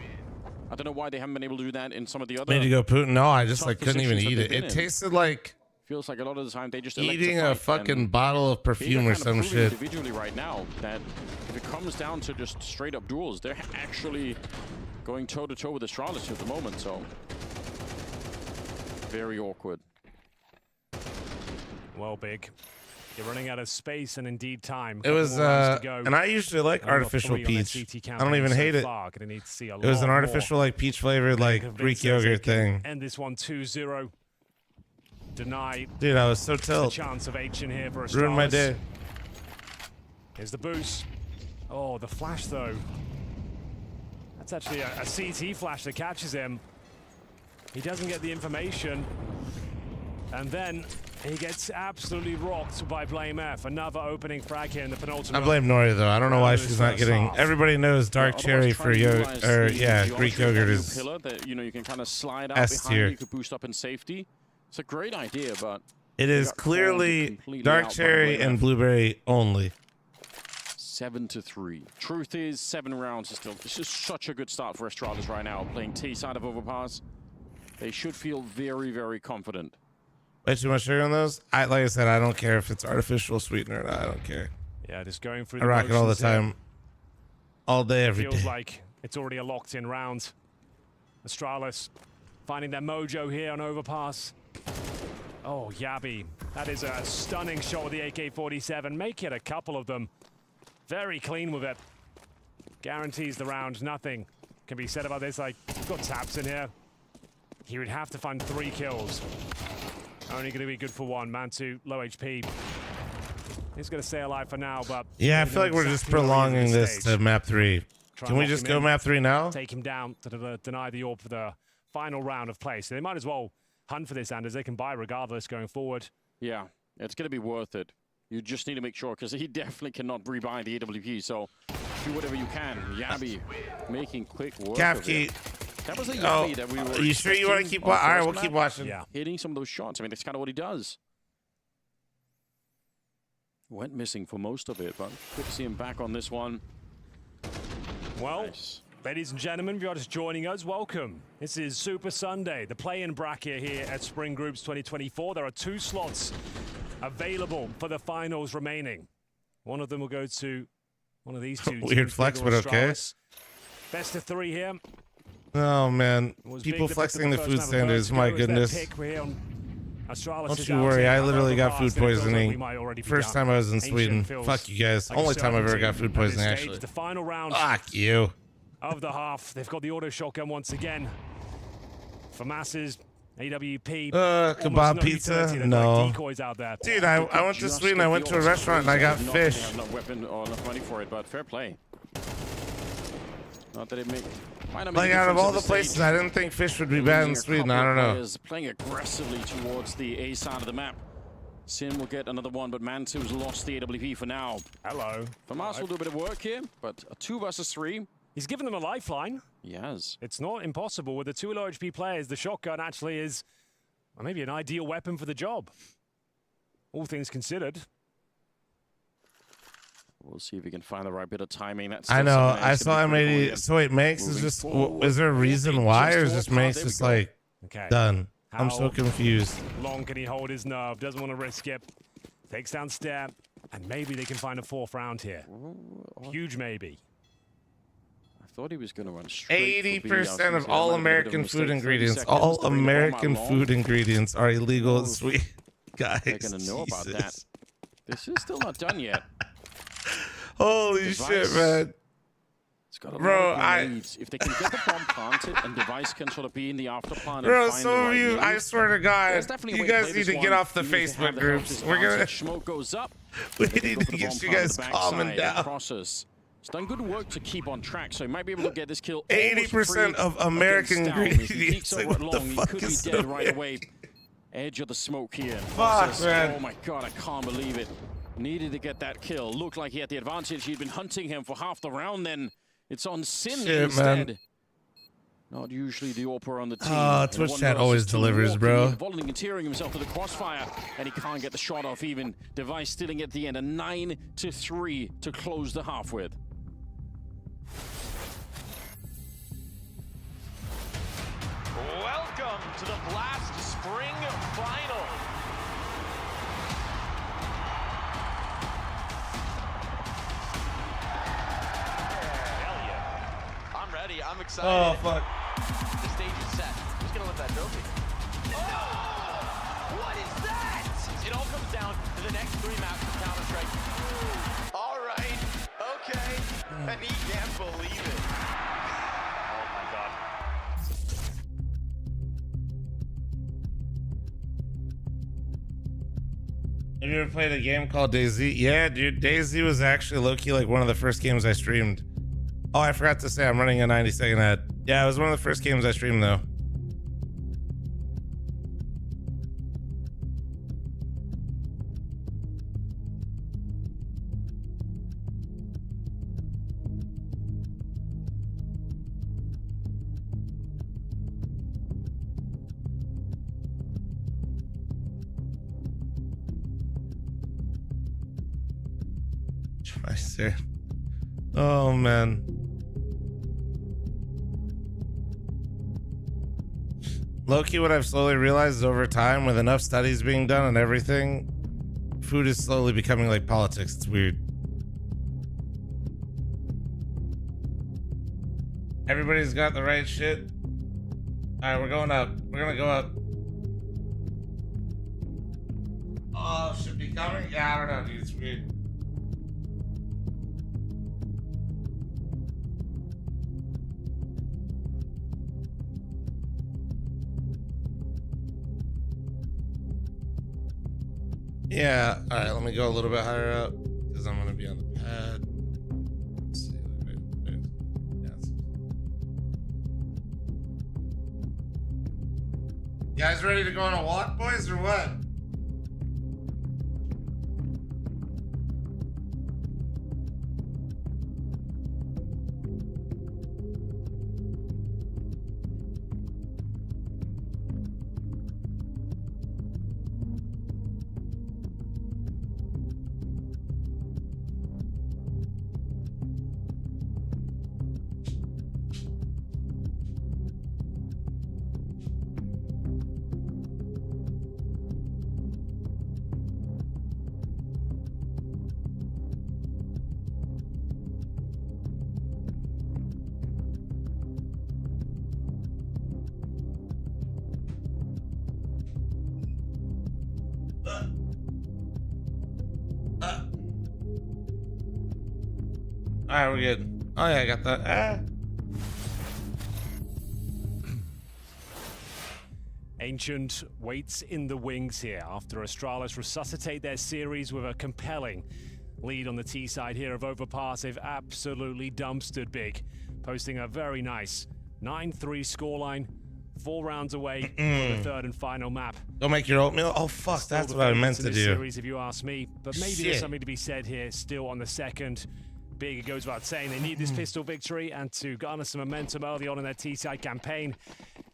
I don't know why they haven't been able to do that in some of the other. Made you go Putin? No, I just tough like couldn't even positions eat that it. they've It been in. tasted like Feels like a lot of the time they just eating a elect to fight, fucking and bottle of perfume or Vega kind of some proving shit. individually right now that if it comes down to just straight up duels, they're actually going toe to toe with Astralis at the moment. So very awkward. Well, Big, you're running out of space and indeed time. It was, and I usually like artificial peach. I don't even hate it. It was an artificial like peach flavored like Greek yogurt thing. And this one 2-0. Denied. Dude, I was so A tilt. chance of H in here for Astralis. Ruined my day. Here's the boost. Oh, the flash though. That's actually a CT flash that catches him. He doesn't get the information. And then he gets absolutely rocked by Blame F. Another opening frag here in the penultimate. I blame Nori though. I don't know why she's not getting. Everybody knows dark cherry for Greek yogurt is pillar that you can kind of slide out S behind. tier. You could boost up in safety. It's a great idea, but It is got clearly completely dark out by cherry Blame and F. blueberry only. 7-3. Truth is, 7 rounds is still. This is such a good start for Astralis right now. Playing T side of Overpass, they should feel very, very confident. Way too much sugar on those. Like I said, I don't care if it's artificial sweetener or not. I don't care. Yeah, just going through I the rock it all the motions here. time, all day, every Feels day. like it's already a locked-in round. Astralis finding their mojo here on Overpass. Oh, Yabi. That is a stunning shot with the AK-47. Make it a couple of them. Very clean with it. Guarantees the round. Nothing can be said about this. Like, we've got taps in here. He would have to find 3 kills. Only going to be good for 1. Mantu, low HP. He's going to stay alive for now, but... Yeah, I feel like we're just prolonging this to map 3. Can we just go map 3 now? Take him down to deny the AWP for the final round of play. So they might as well hunt for this, Anders. They can buy regardless going forward. Yeah, it's going to be worth it. You just need to make sure, because he definitely cannot rebuy the AWP, so do whatever you can. Yabi making quick work of it. That was a Yabi that we were... Are you sure you want to keep watching? All right, we'll keep watching. Yeah. Hitting some of those shots. I mean, that's kind of what he does. Went missing for most of it, but good to see him back on this one. Well, Nice. ladies and gentlemen, if you're just joining us, welcome. This is Super Sunday, the play-in bracket here at Spring Groups 2024. There are 2 slots available for the finals remaining. One of them will go to one of these 2 teams. Weird flex, Big or but okay. Astralis. Best of 3 here. Oh man, Was people Big that flexing the picked food first standards. number My first to go. Is goodness. their pick. We're here on Astralis Don't is you out worry, here. I literally got food Overpass, and it feels like poisoning. we might already be First done. time I was in Ancient Sweden. feels Fuck you guys. like a Only time I've ever certainty got food at this poisoning, stage. actually. The final round Fuck you. of the half. They've got the auto shotgun once again. For masses, AWP. Kebab almost no pizza? utility. They've No. got decoys out there. Dude, I went to Just Sweden. get I went the to a odds. restaurant and I got Not- fish. They have enough weapon or enough money for it, but fair play. Not that it might not make Like a out of difference all at the this places, stage. I didn't think fish would be bad in Losing a Sweden. couple I don't of know. players Playing aggressively towards the A side of the map. Sin will get another one, but Mantu's lost the AWP for now. Hello. Famas will do a bit of work here, but a 2 versus 3. He's given them a lifeline. He has. It's not impossible. With the 2 low HP players, the shotgun actually is maybe an ideal weapon for the job. All things considered. We'll see if we can find the right bit of timing. That's I still know. something I that's saw gonna be critical M80. here. So wait, Manx is Moving just. forward. Is there a reason why, or is Just just towards Manx there we just go. like Okay. done? I'm so How confused. long can he hold his nerve? Doesn't want to risk it. Takes down Step. And maybe they can find a 4th round here. Huge maybe. I thought he was going to run straight for B. I was 80% gonna of say that all might have been a bit of a American mistake. food 30 ingredients, seconds all to bring the bomb American out food long. ingredients are illegal in Oof. Sweden, guys. They're going to know about that. Jesus. This is still not done yet. Holy Device. shit, man. It's got a Bro, lot of grenades. If they can get the bomb planted and Device can sort of be in the after plan Bro, and find the some of right you, move, I swear to God, there's definitely a you way to guys play need this to get one, off the even if they have Facebook the groups. health We're gonna, advantage. Smoke goes up. we They need go for to the bomb get you plant on guys the calming backside. down. Crosses. It's done good work to keep on track, so he might be able to get this kill. 80% of American ingredients. Like, Like, what the he fuck could be is dead an right away. Edge of the smoke here. Fuck, Crosses. man. Oh my God, I can't believe it. Needed to get that kill. Looked like he had the advantage. He'd been hunting him for half the round. Then it's on Sin instead. Man. Not usually the AWPer on the team. Twitch chat always delivers, bro. Volunteering himself to the crossfire, and he can't get the shot off even. Device stealing at the end. A 9-3 to close the half with. Welcome to the Blast Spring Final. Hell yeah. I'm ready. I'm excited. Oh, fuck. The stage is set. Who's going to let that trophy? Oh! What is that? It all comes down to the next 3 maps of Counter-Strike. All right. Okay. And he can't believe it. Oh, my God. Have you ever played a game called DayZ? Yeah, dude, DayZ was actually low-key like one of the first games I streamed. Oh, I forgot to say I'm running a 90-second ad. Yeah, it was one of the first games I streamed though. Twice. Oh man. Low-key, what I've slowly realized is over time, with enough studies being done on everything, food is slowly becoming like politics. It's weird. Everybody's got the right shit. All right, we're going up. We're gonna go up. Oh, should be coming? Yeah, I don't know, dude. It's weird. Yeah, all right, let me go a little bit higher up because I'm gonna be on the pad. Let's see. Yes. You guys ready to go on a walk, boys, or what? All right, we're good. Oh yeah, I got that. Ancient waits in the wings here after Astralis resuscitate their series with a compelling lead on the T side here of Overpass. They've absolutely dumpstered Big, posting a very nice 9-3 scoreline, 4 rounds away from the third and final map. Don't make your oatmeal. Oh fuck, Still that's the what I meant favourites in to this do. series, if you ask me, but maybe there's something to be said here. Still on the second. Big, it goes without saying, they need this pistol victory and to garner some momentum early on in their T-side campaign.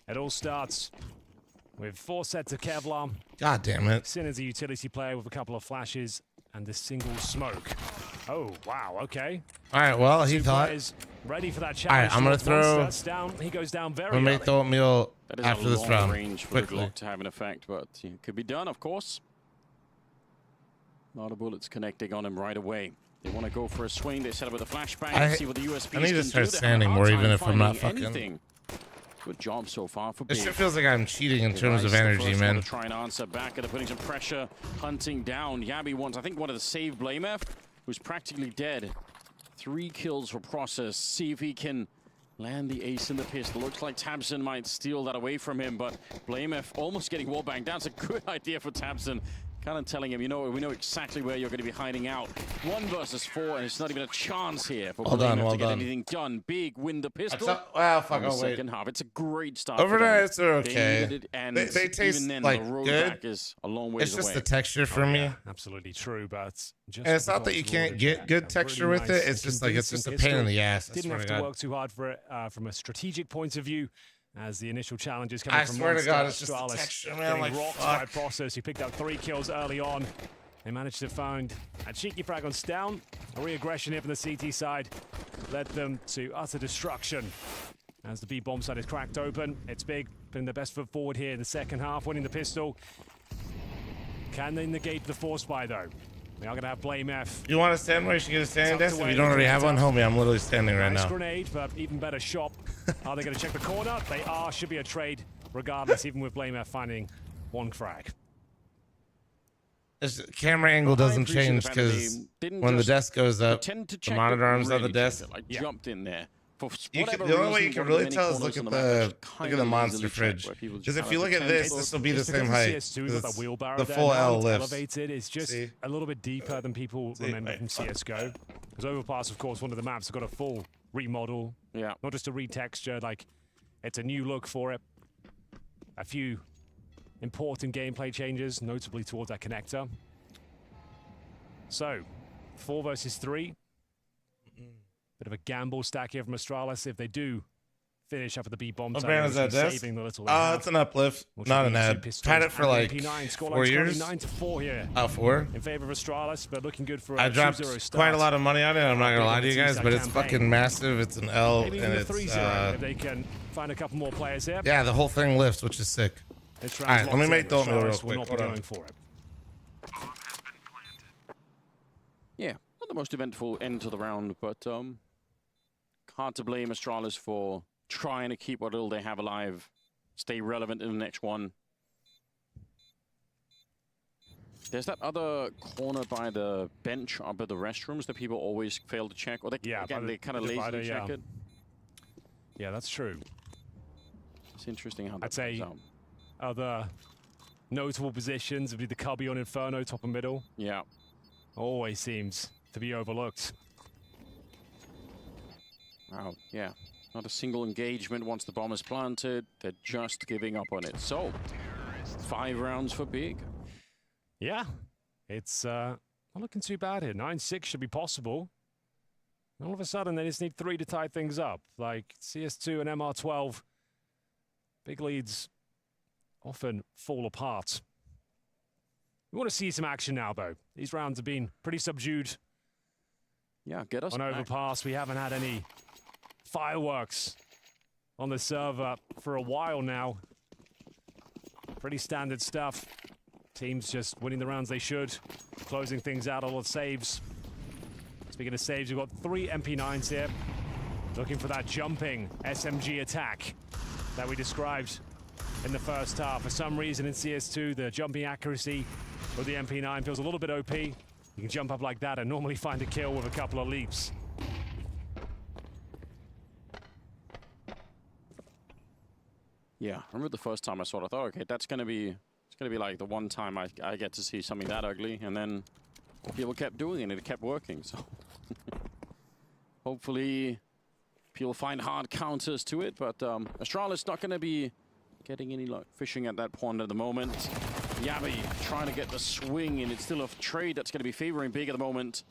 It all starts with 4 sets of Kevlar. God damn it. Sin is a utility player with a couple of flashes and a single smoke. Oh, wow, okay. All right, well, he 2 thought. players ready for that challenge. All right, I'm gonna throw. That's down. He goes down very I'm gonna make the oatmeal That is after a this long round. range for the Quickly. Glock to have an effect, but it could be done, of course. A lot of bullets connecting on him right away. They want to go for a swing. They set up with a flashbang and see what the USPs I need to can start do. They have a standing hard more, time even if I'm not finding fucking. anything. Good job so far for This Big. shit feels like I'm cheating in terms of Device, the energy, first man. one to try and answer back, and they're putting some pressure, hunting down. Yabi wants, I think, one of the save Blamef, who's practically dead. 3 kills for Process. See if he can land the ace in the pistol. Looks like Tabson might steal that away from him, but Blamef almost getting wallbanged down. It's a good idea for Tabson. kind of telling him, you know, we know exactly where you're going to be hiding out. 1 versus 4, and it's not even a chance here for Blamer to get anything done. Big win the pistol. Wow, fuck, on the oh, wait. second half. It's a great start. Overnights are They okay. needed it, and They taste even then, like the road good. back is a long ways It's just away. the texture for me. Absolutely true, but just And it's not that you can't get good texture with it. It's just like it's just a pain in the ass. I Didn't swear have to to God. work too hard for it from a strategic point of view. As the initial challenges coming I from swear to Monster, God, it's just the Astralis texture, man. getting Like, rocked by fuck. Process, who picked up 3 kills early on. They managed to find a cheeky frag on Down. A re-aggression here from the CT side led them to utter destruction. As the B bomb side is cracked open, it's Big putting their best foot forward here in the second half, winning the pistol. Can they negate the force buy though? We are going to have Blame F. You want to stand where you should get a standing Tucked desk? If away you don't already have one, connector. homie, I'm literally standing right Nice now. grenade, but even better shot. Are they going to check the corner? They are. Should be a trade regardless, even with Blame F finding 1 frag. This camera angle doesn't appreciate change the fact that they because didn't when the just desk goes up, Pretend to the check monitor it, arms on the really desk. check it, like jumped in there. For You whatever can, the only way you reason, can one of the really many tell is corners look on at map the that's kind of monster easily fridge. checked, where people Because just if you kinda look at pretend this, to this will be the It's same because height. CS2 got 'cause that wheelbarrow the there full now, L it's lifts. elevated. It's just See? a little bit deeper than people remember from CSGO. Because Overpass, of course, one of the maps have got a full remodel. Yeah. Not just a retexture, like it's a new look for it. A few important gameplay changes, notably towards that connector. So, 4 versus 3. Bit of a gamble stack here from Astralis. If they do finish up at the B bomb What side, brand is that obviously desk? saving the little they have. It's an uplift, Which not would an be 2 ad. pistols Had it for and like MP9. Scoreline 4 years. 9-4 here 4. in favor of Astralis, but looking good for a I dropped 2-0 start. quite a lot of money on it. I'm not gonna lie to you guys, but it's Campaign. fucking massive. It's an L, Maybe and even a it's 3-0 if they can find a couple more players here. yeah, the whole thing lifts, which is sick. This All round's right, let me locked make in. the oatmeal real Astralis will quick. not be Hold on. going for it. Yeah, not the most eventful end to the round, but hard to blame Astralis for trying to keep what little they have alive, stay relevant in the next one. There's that other corner by the bench up at the restrooms that people always fail to check, or they, Yeah, again, by they kind of the divider, lazily check yeah. it. Yeah, that's true. It's interesting how that I'd say plays out. other notable positions would be the Cubby on Inferno, top and middle. Yeah. Always seems to be overlooked. Wow, yeah. Not a single engagement once the bomb is planted. They're just giving up on it. So, 5 rounds for Big. Yeah, it's not looking too bad here. 9-6 should be possible. And all of a sudden, they just need 3 to tie things up. Like CS2 and MR12, big leads often fall apart. We want to see some action now, though. These rounds have been pretty subdued. Yeah, get us On back. Overpass, we haven't had any fireworks on the server for a while now. Pretty standard stuff. Teams just winning the rounds they should, closing things out, a lot of saves. Speaking of saves, we've got 3 MP9s here. Looking for that jumping SMG attack that we described in the first half. For some reason in CS2, the jumping accuracy with the MP9 feels a little bit OP. You can jump up like that and normally find a kill with a couple of leaps. Yeah, I remember the first time I saw it, I thought, okay, it's gonna be like the one time I get to see something that ugly, and then people kept doing it, and it kept working, so hopefully people find hard counters to it, but Astralis not gonna be getting any luck fishing at that point at the moment. Yabi trying to get the swing, and it's still a trade that's gonna be favoring Big at the moment.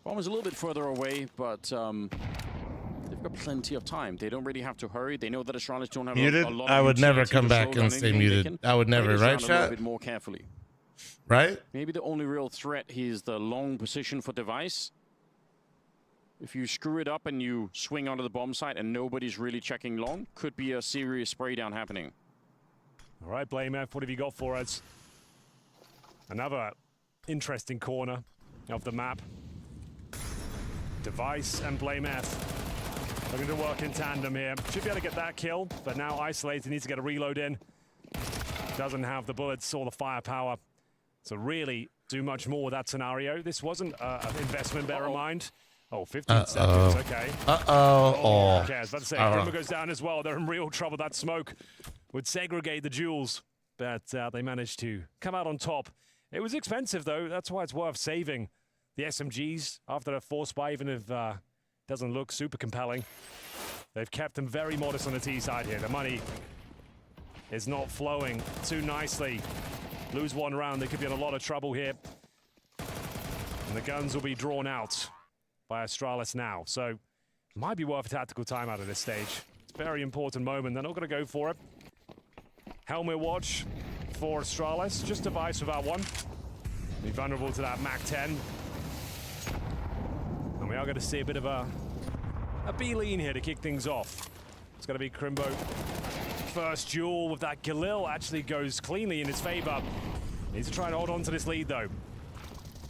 Bomb is a little bit further away, but they've got plenty of time. They don't really have to hurry. They know that Astralis don't have Muted? a lot of I would never utility come to back slow and down stay anything. They muted. can I would play never, this right, round a little chat? bit more carefully. Right? Maybe the only real threat is the long position for Device. If you screw it up and you swing onto the bomb site and nobody's really checking long, could be a serious spray down happening. All right, Blame F, what have you got for us? Another interesting corner of the map. Device and Blame F looking to work in tandem here. Should be able to get that kill, but now Isolated needs to get a reload in. Doesn't have the bullets or the firepower to really do much more with that scenario. This wasn't an investment, bear in mind. Oh, 15 seconds, okay. Oh. Okay, I was about to say, Grimmer goes down as well. They're in real trouble. That smoke would segregate the duels, but they managed to come out on top It was expensive, though. That's why it's worth saving the SMGs after a force buy, even if doesn't look super compelling. They've kept them very modest on the T side here. The money is not flowing too nicely. Lose one round, they could be in a lot of trouble here. And the guns will be drawn out by Astralis now. So, might be worth a tactical timeout at this stage. It's a very important moment. They're not going to go for it. Helmet watch for Astralis. Just device without one. Be vulnerable to that Mach 10. And we are going to see a bit of a B-lean here to kick things off. It's going to be Crimbo. First duel with that Galil actually goes cleanly in his favor. Needs to try and hold on to this lead, though.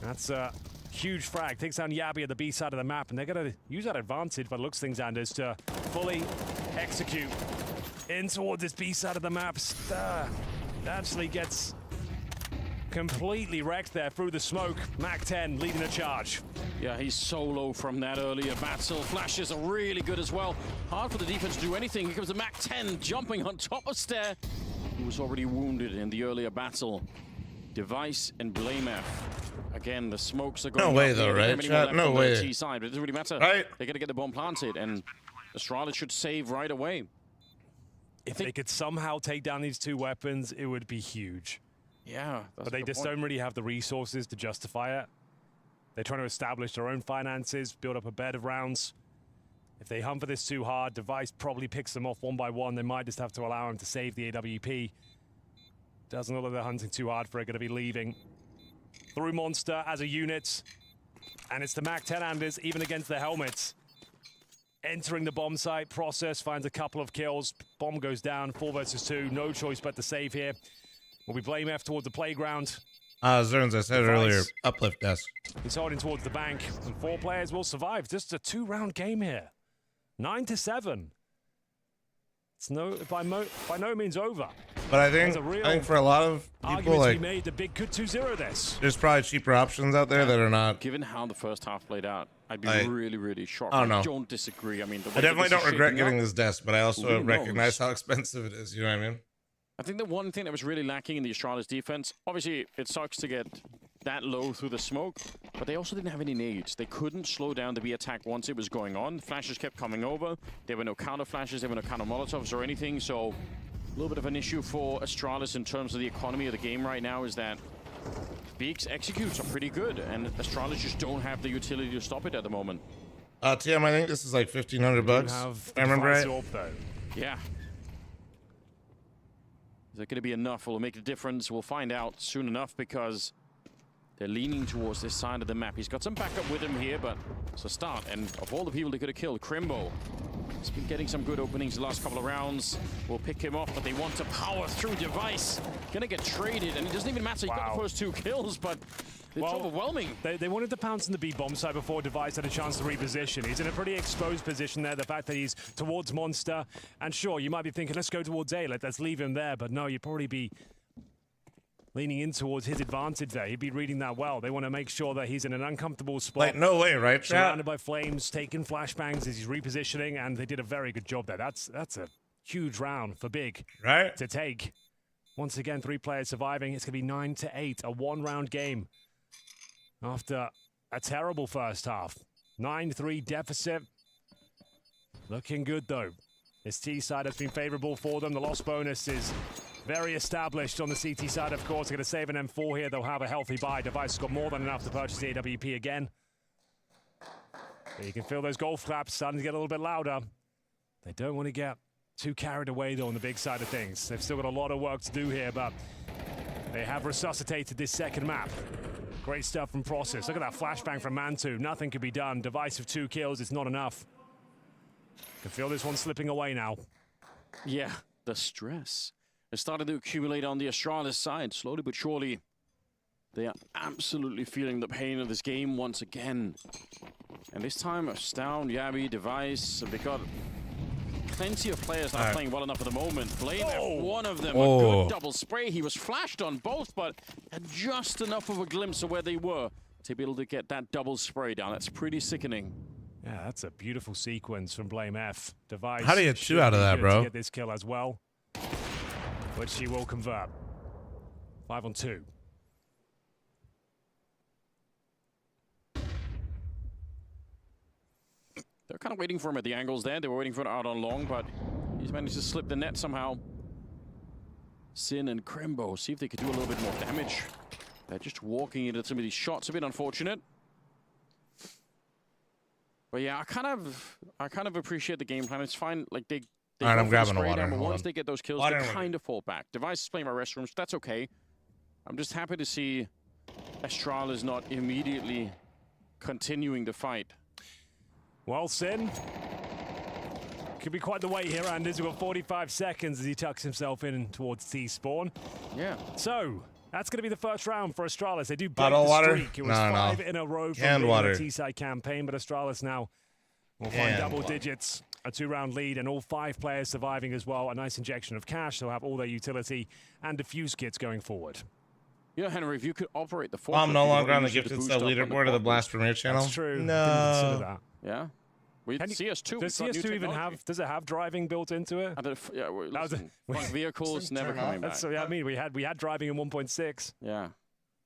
That's a huge frag. Takes down Yabi at the B side of the map, and they're going to use that advantage by the looks of things, Anders, to fully execute in towards this B side of the map. Actually gets completely wrecked there through the smoke. Mach 10 leading the charge. Yeah, he's solo from that earlier battle. Flashes are really good as well. Hard for the defense to do anything. Here comes the Mach 10 jumping on top of Stair, who was already wounded in the earlier battle. Device and BlameF. Again, the smokes are going No way, up. though, right? Chat? No way. way. T side, but it doesn't really matter. Right. They're going to get the bomb planted, and Astralis should save right away. If they could somehow take down these two weapons, it would be huge. Yeah, but they just don't really have the resources to justify it. They're trying to establish their own finances, build up a bed of rounds. If they hunt for this too hard, Device probably picks them off one by one. They might just have to allow him to save the AWP. Doesn't look like they're hunting too hard for it. Going to be leaving through Monster as a unit. And it's the Mach 10 Anders, even against the helmets. Entering the bomb site, Process finds a couple of kills. Bomb goes down, 4 versus 2. No choice but to save here. Will be BlameF towards the playground. Zerns, I said earlier, uplift desk. He's holding towards the bank, and 4 players will survive. Just a 2-round game here. 9-7. It's by no means over. But I think for a lot of people, like, made the big could 2-0 this. There's probably cheaper options out there that are not. Given how the first half played out, I'd be really shocked. I don't know. I don't disagree. I mean, I definitely don't regret getting this desk, but I also recognize how expensive it is. You know what I mean? I think the one thing that was really lacking in the Astralis defense, obviously it sucks to get that low through the smoke, but they also didn't have any nades. They couldn't slow down the B attack once it was going on. Flashes kept coming over. There were no counter flashes, there were no counter molotovs or anything, so a little bit of an issue for Astralis in terms of the economy of the game right now is that Beak's executes are pretty good, and Astralis just don't have the utility to stop it at the moment. TM, I think this is like $1,500. If I remember right. Yeah. Is that going to be enough? Will it make a difference? We'll find out soon enough because they're leaning towards this side of the map. He's got some backup with him here, but it's a start. And of all the people they could have killed, Crimbo has been getting some good openings the last couple of rounds. We'll pick him off, but they want to power through Device. Gonna get traded, and it doesn't even matter. He got the first 2 kills, but it's overwhelming. They wanted to pounce on the B bomb side before Device had a chance to reposition. He's in a pretty exposed position there. The fact that he's towards Monster, and sure, you might be thinking, let's go towards A, let's leave him there. But no, you'd probably be leaning in towards his advantage there. He'd be reading that well. They want to make sure that he's in an uncomfortable spot. Like, no way, right? Surrounded by flames, taking flashbangs as he's repositioning, and they did a very good job there. That's a huge round for Big to take. Once again, 3 players surviving. It's going to be 9-8, a 1-round game after a terrible first half. 9-3 deficit. Looking good, though. This T side has been favorable for them. The loss bonus is very established on the CT side, of course. They're going to save an M4 here. They'll have a healthy buy. Device has got more than enough to purchase the AWP again. But you can feel those golf claps starting to get a little bit louder. They don't want to get too carried away, though, on the big side of things. They've still got a lot of work to do here, but they have resuscitated this second map. Great stuff from Process. Look at that flashbang from Mantu. Nothing can be done. Device of 2 kills. It's not enough. Can feel this one slipping away now. Yeah, the stress is starting to accumulate on the Astralis side. Slowly but surely, they are absolutely feeling the pain of this game once again. And this time, Astound, Yabi, Device, they got plenty of players that are playing well enough at the moment. BlameF, one of them, a good double spray. He was flashed on both, but had just enough of a glimpse of where they were to be able to get that double spray down. That's pretty sickening. Yeah, that's a beautiful sequence from BlameF. Device. How do you get 2 out of that, bro? To get this kill as well, which he will convert. 5 on 2. They're kind of waiting for him at the angles there. They were waiting for it out on long, but he's managed to slip the net somehow. Sin and Crimbo, see if they could do a little bit more damage. They're just walking into some of these shots, a bit unfortunate. But yeah, I kind of appreciate the game plan. It's fine. Like they all right, I'm go for the grabbing a spray water. down, but Hold once on. they get those kills, Water they and kind of fall back. Device is playing my restrooms. That's okay. I'm just happy to see Astral is not immediately continuing the fight. Well, Sin, could be quite the wait here, Anders. We've got 45 seconds as he tucks himself in towards T-spawn. Yeah. So, that's going to be the first round for Astralis. They do break Bottle the water? streak. It was No. 5 in a row from Canned the water. T-side campaign, but Astralis now will find Canned double water. digits, a 2-round lead, and all 5 players surviving as well. A nice injection of cash. They'll have all their utility and defuse kits going forward. You know, Henry, if you could operate the I'm no longer on the gifted gifted sub leaderboard of the Blast Premier channel. That's true. Didn't No. consider that. Yeah. We Can you- CS2. Does we've got new CS2 even technology. have? Does it have driving built into it? I don't, yeah, well, That was listen, a- front vehicles never coming back. That's what I mean. We had driving in 1.6. Yeah.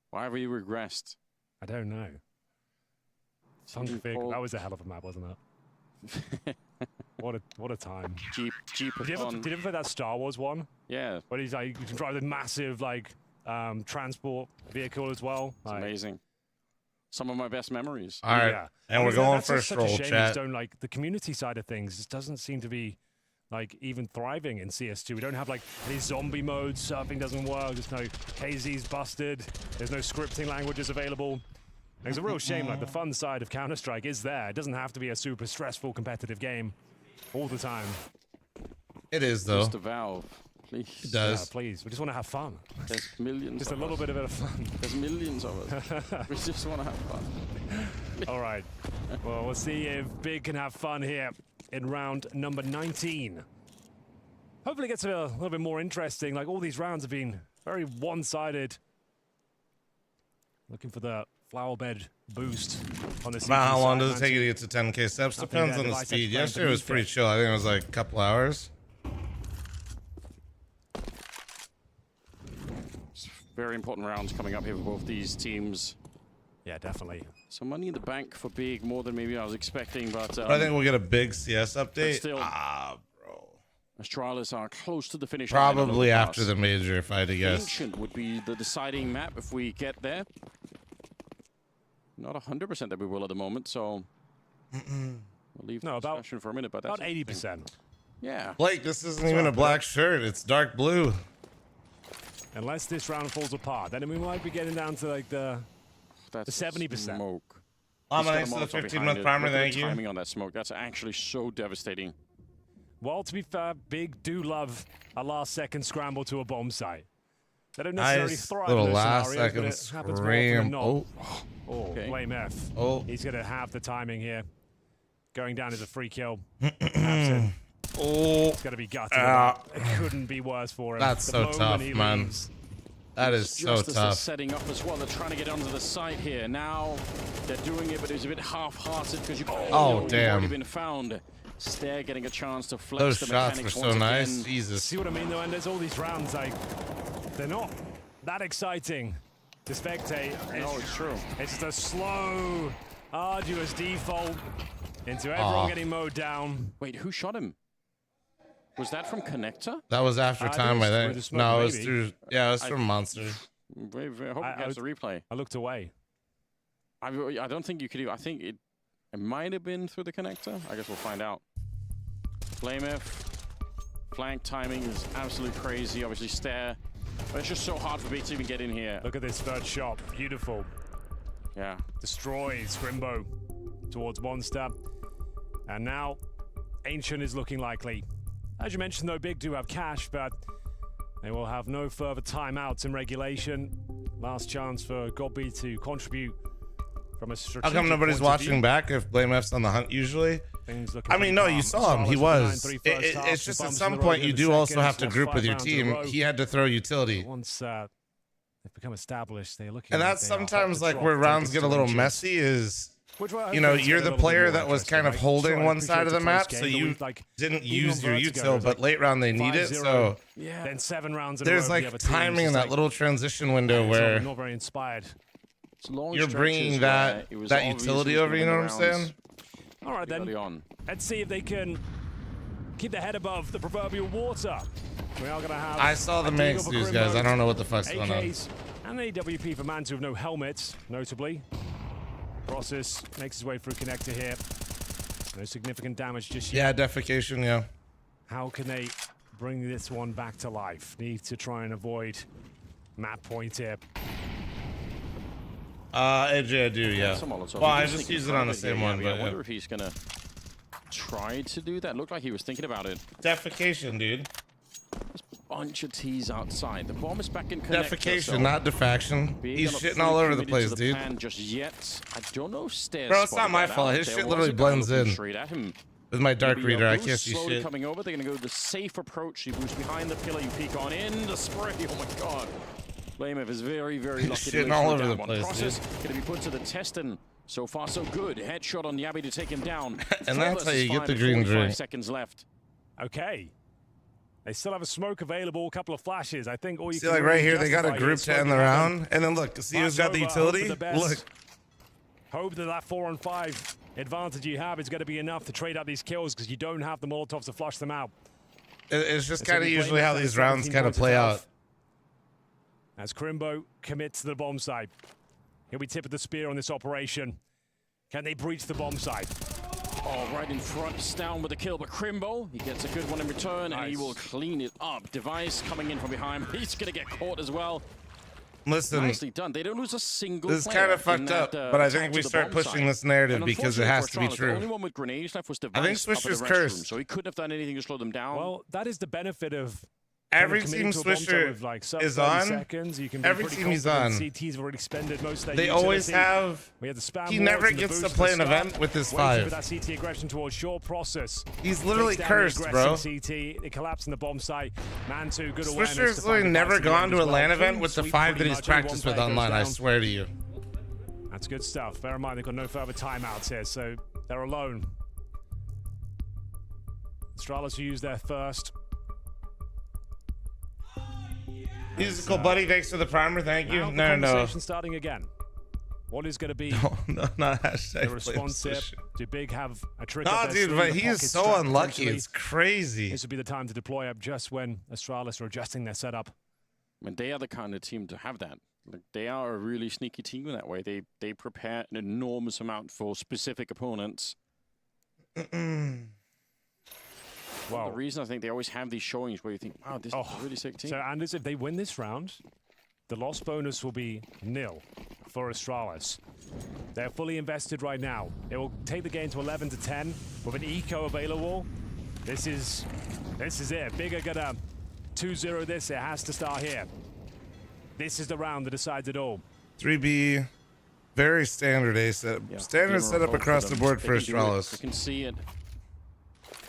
Why have we regressed? I don't know. Punk Jeep, vehicle. Paul. That was a hell of a map, wasn't it? What a time. Jeep Did you ever play that Star Wars one? Yeah, Where he's like, you can drive the massive like transport vehicle as well. it's amazing. Some of my best memories. All right, Yeah. and we're That's going just for a such stroll, shame. chat. Don't like the community side of things. Just doesn't seem to be like even thriving in CS2. We don't have like any zombie modes. Surfing doesn't work. There's no KZ's busted. There's no scripting languages available. It's a real shame. Like the fun side of Counter-Strike is there. It doesn't have to be a super stressful competitive game all the time. It is though. Mr. Valve, please. It does. Yeah, please. We just want to have fun. There's millions. Just a of little us. bit of fun. There's millions of us. We just want to have fun. All right. Well, we'll see if Big can have fun here in round number 19. Hopefully it gets a little bit more interesting. Like all these rounds have been very one-sided. Looking for the flower bed boost on the About how CT long side. does it take you to get to 10k steps? Nothing Depends there. on the Device speed. explains Yesterday was the pretty boost chill. I think it was like a couple hours. Very important rounds coming up here for both these teams. Yeah, definitely. Some money in the bank for Big, more than maybe I was expecting, but I think we'll get a big CS update. still- Bro. Astralis are close to the finish line. Probably after the major, if I had to guess. Ancient would be the deciding map if we get there. Not 100% that we will at the moment, so we'll leave No, the about- discussion for a minute. But that's About 80%. yeah. Blake, this isn't even a black shirt. It's dark blue. Unless this round falls apart, then we might be getting down to like the That's 70%. Smoke. I'm He's got a nice to the Molotov behind 15-month it. primer. Look at the Thank you. timing on that smoke. That's actually so devastating. Well, to be fair, Big do love a last-second scramble to a bomb site. They don't Nice necessarily thrive little in those last scenarios, second but it happens more often scream. than not. Oh, Oh, Okay. Blame F. oh. He's going to have the timing here. Going down is a free kill. It's Oh, going to be gutted. Ah. It couldn't be worse for him. That's The so moment tough, he man. leaves, that is so Just as they're tough. setting up as well, they're trying to get onto the site here. Now they're doing it, but it's a bit half-hearted because you Oh, you've damn. already been found. Stair getting a chance to flex Those the shots were mechanics so once nice. again. Jesus. see what I mean, though? And there's all these rounds, like, they're not that exciting to spectate. No, it's true. It's just a slow, arduous default into everyone Aw. getting mowed down. Wait, who shot him? Was that from Connector? That was after time, I through the think. smoke, No, it was maybe. through. Yeah, it was from Monster. I hope I we catch the replay. I looked away. I don't think you could. I think it might have been through the connector. I guess we'll find out. Flame F. Flank timing is absolutely crazy. Obviously, Stair. But it's just so hard for Big to even get in here. Look at this third shot. Beautiful. Yeah. Destroys Scrimbo towards Monster. And now, Ancient is looking likely. As you mentioned, though, Big do have cash, but they will have no further timeouts in regulation. Last chance for Gobby to contribute from a strategic How come nobody's point of watching view. back if Blame F's on the hunt usually? Things looking I mean, pretty no, calm. you saw him. He Charlotte was. 9-3 It- first it- half, it's some just at bumps in some the road point in you the do also second, have to lost group 5 with your rounds in a team. row. He had to throw utility. Once they've become established, they're looking. And like that's they are hot sometimes to like trot, where take rounds us get to a little inches. messy is, Which way I you know, hope it's you're getting the a little bit player more that was interesting, kind of right? holding Sure, I one appreciate side of the it's a close map, game, so but you we've, like, didn't even use on your Vertigo, util, it's but like late round they need it, 5-0, so Yeah. then 7 rounds in a row there's for the like other team. timing It's in that like, little transition window it's where not very inspired. It's long you're stretches bringing where that it was that obvious utility who was over, gonna you know win what I'm the rounds. saying? All right, early then. on. Let's see if they can keep their head above the proverbial water. We are going to have... I saw the a Manx deagle for news, Crimbo, guys. I don't know what the fuck's going on. AKs, and an AWP for Mantu with no helmets, notably. Process makes his way through connector here. No significant damage just yet. Yeah, defecation, yeah. How can they bring this one back to life? Need to try and avoid map point here. AJ, I do, yeah. Some Molotov. Well, He I was just thinking used it on the private same here, one, Yabby. but I yeah. wonder if he's gonna try to do that. Looked like he was thinking about it. Defecation, dude. Bunch of T's outside. The bomb is back in connector. Defecation, so not defaction. being He's not shitting fully all over the committed place, to dude. plan just yet. I don't know if Stairs Bro, it's not spotted my that fault. out. His There shit was literally a guy blends looking in. straight at him. With my dark Maybe reader, I Yabuz can't see slowly shit. coming over. They're gonna go the safe approach. He moves behind the pillar. You peek on in the spray. Oh my god. Blamev is very, very lucky. Shitting all over the place, Process gonna be put to the test, and so far so good. Headshot on Yabby to take him down. And that's how you get the 5 green 45 drink. seconds left. Okay. They still have a smoke available, a couple of flashes. I think all you See, can like really right here, they got a justify group here to is end the smoking round. And then look, see who's got the Pass over, hope utility? for the best. Look. Hope that that 4-on-5 advantage you have is going to be enough to trade out these kills because you don't have the Molotovs to flush them out. It's just It's kind of gonna be usually how Blamev these at rounds 17 kind of points play above. out. As Crimbo commits to the bomb site. He'll be tip of the spear on this operation. Can they breach the bomb site? Oh, right in front, Stown with the kill, but Crimbo, he gets a good one in return, and he Nice. will clean it up. Device coming in from behind. He's going to get caught as well. Listen, Nicely done. They don't lose a single this is player kind of in fucked that, up, but I attack think to we the start bomb pushing site. this narrative And because it unfortunately has for to be Astralis, The only true. one with grenades left was I think Device up at the Swisher's restroom, cursed. so he couldn't have done anything to slow them down. Well, that is the benefit of Every committing team to a bomb site Swisher with, like, sub is 30 on. seconds. You can be Every pretty team he's confident. on. CTs have already expended most of their They always utility. have. We had the spam He wards never and the gets to boost play at an the start. event with his Waiting for 5. that CT aggression towards short process. He's literally Takes down the cursed, bro. aggressing CT. It collapsed in the bomb site. Mantu, good awareness. Swisher's to find literally the never device in the gone end to as a well. LAN Clean event with the sweep 5 that pretty he's much. Only one practiced with player goes online, I down. swear to you. That's good stuff. Bear in mind they've got no further timeouts here, so they're alone. Astralis who used their first. Musical buddy, thanks for the primer, thank you. Now the No. conversation starting again. What is going to be No, not hashtag the play response here? position. Do Big have a trick No, up their dude, sleeve, but a he is pocket so strap unlucky. potentially? It's crazy. This would be the time to deploy up just when Astralis are adjusting their setup. I mean, they are the kind of team to have that. Like, they are a really sneaky team in that way. They prepare an enormous amount for specific opponents. Well, The reason I think they always have these showings where you think, wow, this is a really sick team. so Anders, if they win this round, the loss bonus will be 0 for Astralis. They're fully invested right now. They will take the game to 11-10 with an eco available. This is it. Big are gonna 2-0 this. It has to start here. This is the round that decides it all. 3B, very standard A set. Yeah, Standard gamer setup vote across for the them. board They for can do it. You Astralis. can see it.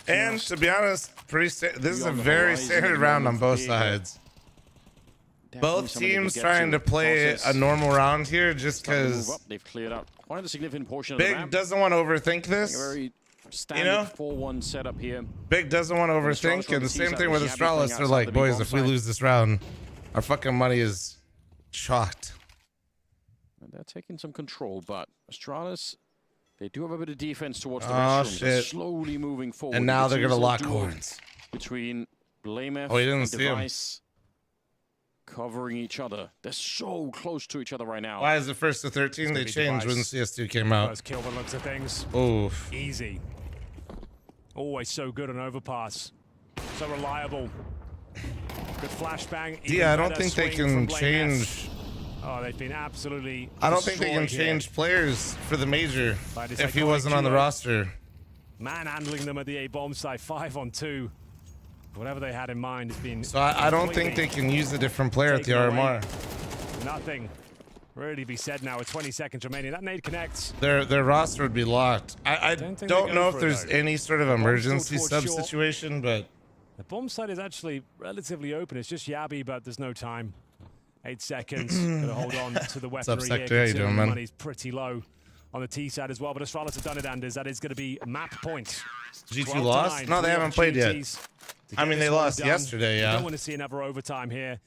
And to be honest, this is a on the very horizon standard at the round on moment both for sides. Definitely Both something they teams could get trying to play Process a normal round here just starting to move because up. They've cleared out quite a significant portion of the Big map. doesn't want to overthink A this. very standard know? 4-1 setup here. Big doesn't want to Astralis overthink, on and the the T same side thing with with Yabby playing Astralis. They're outside like, the big boys, bomb if we site." lose this round, our fucking money is shot. And they're taking some control, but Astralis, they do have a bit of defense towards the Oh, restrooms. They're shit. slowly moving forward. And You now can they're see gonna this lock duel horns. between Blamev Oh, he didn't and see him. Device covering each other. They're so close to each other right now. Why is it first to 13? They be changed when Device. CS2 came out. First kill by the looks of things. Oof. Easy. Always so good on overpass. So reliable. Good flashbang. even Yeah, I don't better think they swing can from Blaine S. change. Oh, they've been absolutely I don't think they can destroyed here. change players for the major By this if he iconic wasn't on the duo. roster. Manhandling them at the A bomb site, 5-on-2. Whatever they had in mind has been. So I don't think they completely can use a different player at the taken away. RMR. Nothing really be said now with 20 seconds remaining. That nade connects. Their roster would be locked. I Don't think they don't go know for if it, there's though. any sort of Bomb's still emergency towards sub short. situation, but The bomb site is actually relatively open. It's just Yabby, but there's no time. 8 seconds. Gotta hold on to the weaponry up, here. Sector? How you considering doing, the man? money's pretty low on the T side as well. But Astralis have done it, Anders. That is going to be map point. G2 12 to lost? 9, No, they three haven't played yet. opportunities to I get mean, this they one lost done. yesterday, We yeah. don't want to see another overtime here.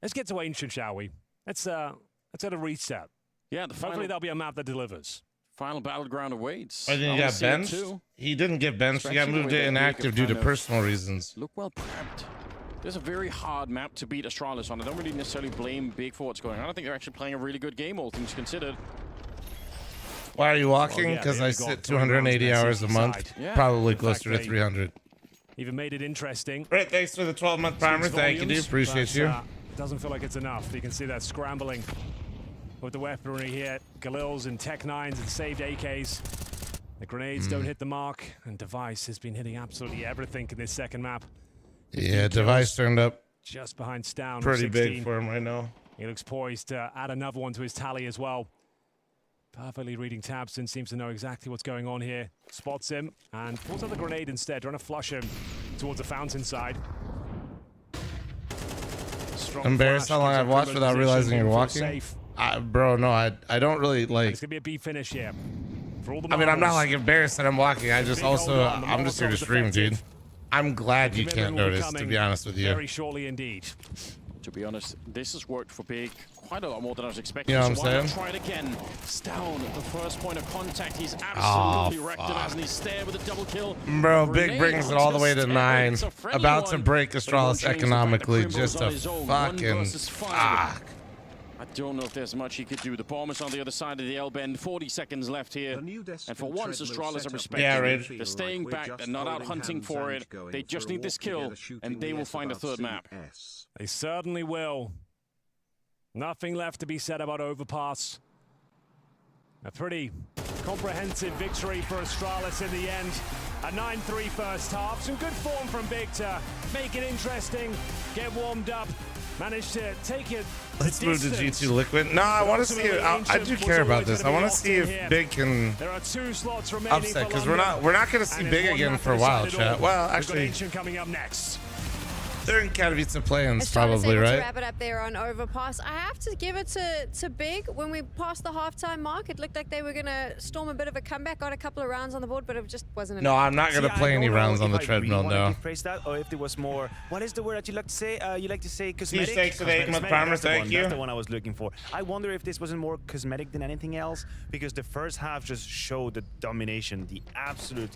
Let's get to Ancient, shall we? Let's get a reset. Yeah, the Hopefully final that'll be a map that delivers. Final battleground awaits. I think he wanna got see it benched. too. He didn't get benched. He got Especially the moved way to that inactive due to kind of personal reasons. Look well prepped. There's a very hard map to beat Astralis on. I don't really necessarily blame Big for what's going on. I think they're actually playing a really good game, all things considered. Why are you walking? Well, yeah, Because they I only got sit 3 rounds 280 on their hours a CT month. side. Yeah. Probably In closer fact, to they- 300. Even made it interesting. Right, thanks for the 12-month primer. Speaks Thank you, dude. volumes, Appreciate but, you. It doesn't feel like it's enough. You can see that scrambling with the weaponry here. Galils and Tech 9s and saved AKs. The grenades don't hit the mark, and Device has been hitting absolutely everything in this second map. Yeah, device turned up Just behind Stown. with pretty 16. big for him right now. He looks poised to add another one to his tally as well. Perfectly reading Tabson, seems to know exactly what's going on here. Spots him and pulls out the grenade instead, trying to flush him towards the fountain side. Strong Embarrassed flash how long gives I've him watched good without position, realizing you're looking for a walking. safe. Bro, no, I don't really like. It's gonna be a B finish here. For all the I mean, I'm not marbles. like embarrassed that I'm walking. I just Big also, hold on, the I'm just here to Molotov's stream, dude. effective. I'm glad you can't Commitment will be notice, to coming be honest with you. Very shortly indeed. To be honest, this has worked for Big quite a lot more than I was expecting. You know what so I'm why not saying? try it again? Stown, the first point of contact. He's absolutely wrecked it fuck. as, and he's there with a double kill. Bro, The Big grenade brings it all the way to onto 9. It's a friendly About to one, break but it won't Astralis change the fact that economically. Crimbo's Just on a his own. 1 fucking versus 5. fuck. I don't know if there's much he could do. The bomb is on the other side of the L-bend. 40 seconds left here. And for once, Astralis are respecting Yeah, it. Rage. They're staying back. They're not out hunting for it. They just need this kill, and they will find a third map. They certainly will. Nothing left to be said about Overpass. A pretty comprehensive victory for Astralis in the end. A 9-3 first half. Some good form from Big to make it interesting, get warmed up, managed to take it. Let's move to G2 Liquid. No, I want to see it. I do care about this. I want to see if Big can There are 2 slots remaining upset, for because London. we're not going to see And Big there's one again map for a to while, decide it all. chat. Well, We've got actually, Ancient coming up next. they're in Katowice plans, Astralis probably, able to right? wrap it up there on Overpass. I have to give it to Big. When we passed the halftime mark, it looked like they were going to storm a bit of a comeback, got a couple of rounds on the board, but it just wasn't No, enough. I'm not going to See, I play any don't know rounds on the if I treadmill, really wanna no. give praise that, or if there was more. What is the word that you like to say? You like to say cosmetic. thanks for the 8-month Cosmetic, primer, that's the thank one, you. That's the one I was looking for. I wonder if this wasn't more cosmetic than anything else, because the first half just showed the domination, the absolute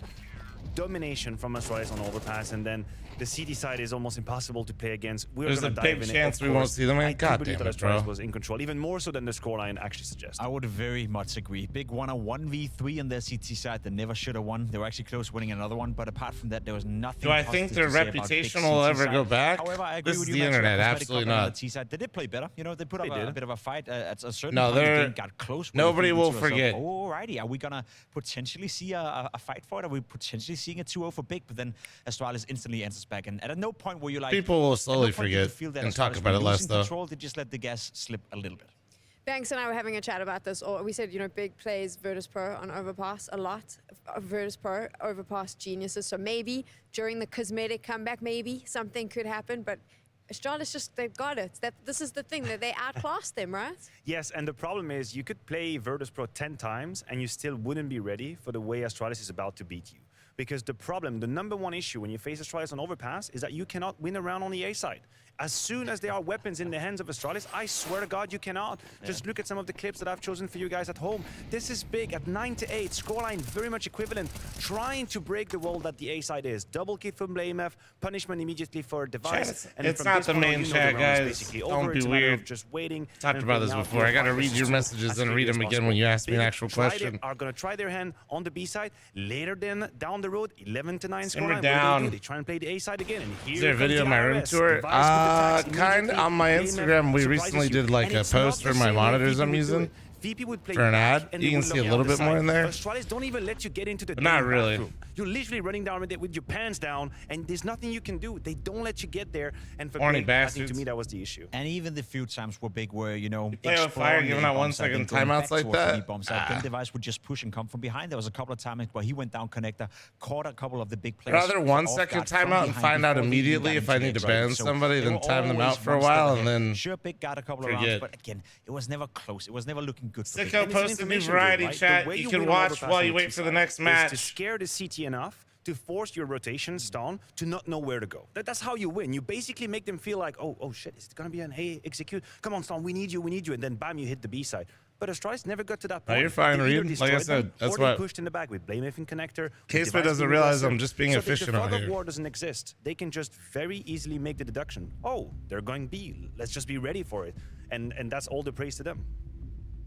domination from Astralis on Overpass, and then the CT side is almost impossible to play against. We're There's gonna a dive big in it, chance of we won't course. see them. I God do believe damn that it, bro. Astralis was in control, even more so than the scoreline actually suggests. I would very much agree. Big won a 1v3 on their CT side. They never should have won. They were actually close winning another one, but apart from that, there was nothing. Do I think positive their to say about reputation Big will CT ever side. go back? However, I agree This with is you, the Max, internet, cosmetic absolutely comeback on not. the T side. They did play better. You know, they put up They a did. bit of a fight at a certain No, point. The they're- game got close. Nobody will So, forget. alrighty, are we gonna potentially see a fight for it? Are we potentially seeing a 2-0 for Big? But then Astralis instantly enters back, and at no point were you like, People will at no slowly point did you forget feel that and Astralis talk were about it less, losing though. control. They just let the gas slip a little bit. Banks and I were having a chat about this, or we said, you know, Big plays Virtus Pro on Overpass a lot. Virtus Pro, Overpass geniuses. So maybe during the cosmetic comeback, maybe something could happen. But Astralis just, they've got it. This is the thing, that they outclassed them, right? Yes, and the problem is you could play Virtus Pro 10 times and you still wouldn't be ready for the way Astralis is about to beat you. Because the problem, the number one issue when you face Astralis on Overpass is that you cannot win a round on the A side. As soon as there are weapons in the hands of Astralis, I swear to God, you cannot. Just look at some of the clips that I've chosen for you guys at home. This is Big at 9-8, scoreline very much equivalent, trying to break the wall that the A side is. Double kick from BlameF, punishment immediately for Device. Chat, And it's from not this the point on, main you know chat, the round is guys. basically Don't over. be It's a matter weird. of just waiting. Talked and about this playing out before. your I gotta 5 read versus your 2 messages as and quickly read as them again possible. when you ask me an Big actual tried it, question. are going to try their hand on the B side. Later then, down the road, 11-9 Simmer scoreline. What down. do? They try and play the A side again. And here Is there a comes video the of my room IRS. tour? Device with the tax Kind immediately. on my BlameF Instagram. We surprises recently you. did like And a it's not post the for my same way monitors VP I'm would do using it. VP would play for an back ad. and You they can would see a lock little out the bit more side. in there. Astralis don't even let you get into the But not damn really. bathroom. You're literally running down with your pants down, and there's nothing you can do. They don't let you get there. And for Horny Big, I think to bastards. me that was the issue. And even the few times where Big were, you know, play with fire, exploring giving the out 1 bomb side, second then going timeouts back like towards the that? B bomb side, then Device would just push and come from behind. There was a couple of times where he went down connector, caught a couple of the big players. Rather 1 off second guard from timeout and behind find out before they even immediately got if I into need to the ban trade. So somebody, they then were time them out always for a one step while ahead. and then Sure, Big got a couple of forget. rounds, but again, it was never close. It was never looking good for Big. Sicko And it's an posted new information variety game, right? chat. The way You win can on watch Overpass while on you the wait T for the side next is to match. scare the CT enough to force your rotation stun to not know where to go. That's how you win. You basically make them feel like, oh shit, is it gonna be an A execute? Come on, Stone, we need you, and then bam, you hit the B side. But Astralis never got to that No, point. you're fine, They either Reed. Like I destroyed said, them, that's or they what- pushed in the back with Blame If and Connector. Casement Device doesn't being realize aggressive. I'm just being so efficient the out fog here. of war doesn't exist. They can just very easily make the deduction. Oh, they're going B. Let's just be ready for it. And that's all the praise to them.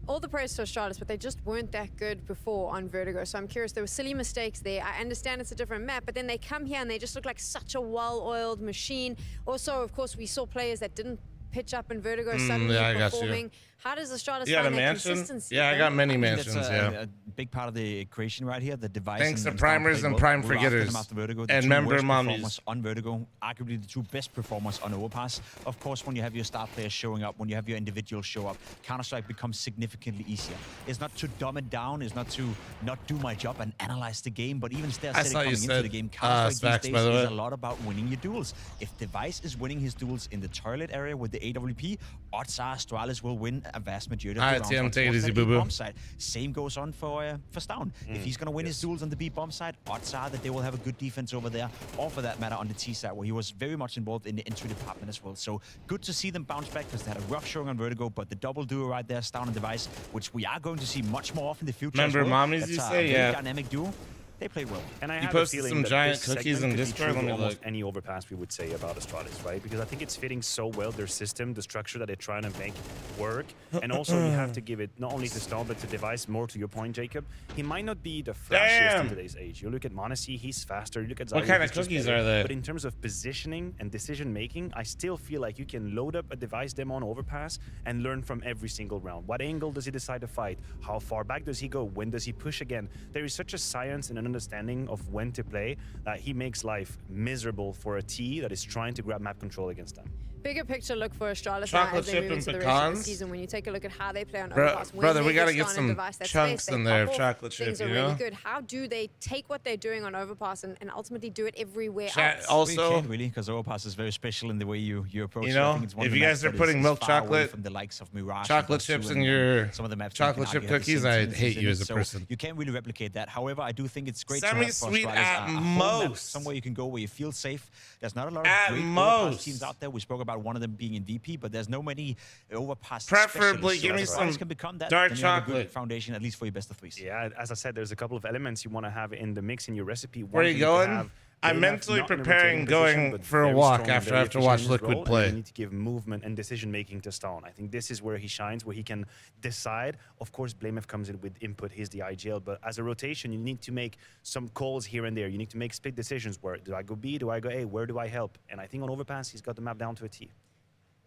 All the praise to Astralis, but they just weren't that good before on Vertigo. So I'm curious, there were silly mistakes there. I understand it's a different map, but then they come here and they just look like such a well-oiled machine. Also, of course, we saw players that didn't pitch up in Vertigo suddenly yeah, I got you. performing. How does Astralis You got a find that mansion? consistency? Yeah, I got many I think mansions, that's yeah. a big part of the equation right here. The device. Thanks to and primers Star and play prime well. We're after them forgetters after Vertigo, the and two member worst mommies. performers on Vertigo, arguably the two best performers on Overpass. Of course, when you have your star players showing up, when you have your individuals show up, Counter-Strike becomes significantly easier. It's not to dumb it down, it's not to not do my job and analyze the game, but even still I saw you coming into said, the game, Counter-Strike Svax, these by days the is way. a lot about winning your duels. If Device is winning his duels in the toilet area with the AWP, odds are Astralis will win a vast majority of the Alright, rounds. TM, on take it towards easy, that boo-boo. bomb side. Same goes on for Stown. If he's going to win his duels on the B bomb side, odds are that they will have a good defense over there, or for that matter on the T side, where he was very much involved in the entry department as well. So good to see them bounce back, because they had a rough showing on Vertigo, but the double duo right there, Stown and Device, which we are going to see much more of in the future. Remember as well. mommies, That's you a say? very Yeah. dynamic duo. They played well. And I You have posted a feeling some that giant this cookies segment in could be Discord. true Let me to almost look. any overpass we would say about Astralis, right? Because I think it's fitting so well, their system, the structure that they're trying to make work. And also you have to give it not only to Stone, but to Device, more to your point, Jacob. He might not be the flashiest Damn. in today's age. You look at Monesi, he's faster. You look at What Zyro, kind he's of just cookies better. are they? But in terms of positioning and decision making, I still feel like you can load up a Device demo on overpass and learn from every single round. What angle does he decide to fight? How far back does he go? When does he push again? There is such a science and an understanding of when to play that he makes life miserable for a T that is trying to grab map control against them. Bigger picture look for Astralis now Chocolate as they chip move and into the rest of the pecans? season. When you take a look at how they play on Bro- Overpass, when brother, they we gotta get get Star some and Device, that chunks space, they in there pop of off, chocolate chip, things are you really know? good. How do they take what they're doing on Overpass and ultimately do it everywhere Chat, else? We also, can't really, because Overpass is very special in the way you approach You it. know, I think it's one if of the you maps guys are that putting is milk far away chocolate, from the likes of Mirage, chocolate and chips +2 in and your some of the maps where you chocolate can chip argue have the cookies, same I'd teams hate in you it, as a so person. You can't really replicate that. However, I do think it's great to have for Semi-sweet Astralis at a home map, most. somewhere you can go where you feel safe. There's not a lot of At great most. Overpass teams out there. We spoke about one of them being in VP, but there's no many Overpass Preferably specialists. give me So some Astralis can become that, dark then you have a good chocolate. foundation, at least for your best of threes. Yeah, as I said, there's a couple of elements you want to have in the mix in your recipe. Where are you going? I'm mentally preparing going for a walk after I have to watch Liquid play. You need to give movement and decision making to Stone. I think this is where he shines, where he can decide. Of course, Blamef comes in with input. He's the IGL, but as a rotation, you need to make some calls here and there. You need to make split decisions. Where do I go B? Do I go A? Where do I help? And I think on Overpass, he's got the map down to a T.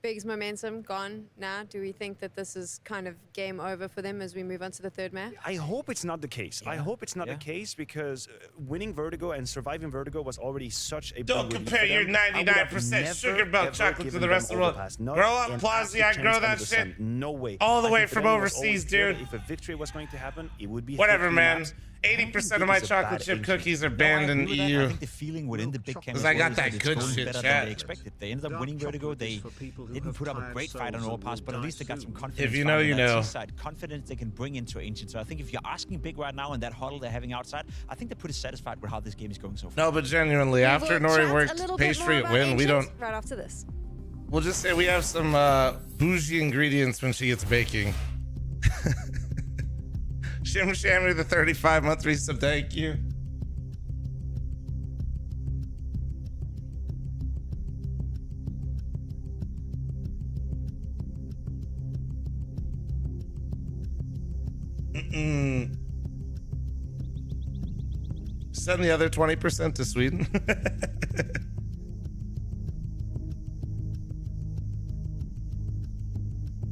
Big's momentum gone now. Do we think that this is kind of game over for them as we move on to the third map? I hope it's not the case. I hope it's not the case, because winning Vertigo and surviving Vertigo was already such a Don't big relief compare for your them. I would have 99% never, sugar milk ever chocolate to given the rest them of the world. Overpass. Not Grow up, an Plazzy, absolute I grow chance that under the sun. shit No way. all the I way think for from them it was overseas, always clear dude. that if a victory was going to happen, it would be Whatever, 50 man. maps. I don't think 80% of Big my is a chocolate bad chip agent. cookies are No, I banned in agree with that. I EU. think the feeling within the big camp Because as I well got is that it's good going shit, better chat. than they expected. They ended up winning Vertigo. They didn't put up a great fight on Overpass, but at least they got some confidence. If you know, found you on that know. T side. Confidence they can bring into Ancient. So I think if you're asking Big right now in that huddle they're having outside, I think they're pretty satisfied with how this game is going so far. No, but genuinely, We after will Nori chat a worked little bit pastry more at about Win, we Ancients don't. right after this. We'll just say we have some bougie ingredients when she gets baking. Shim Shammy, the 35-month resub, thank you. Send the other 20% to Sweden.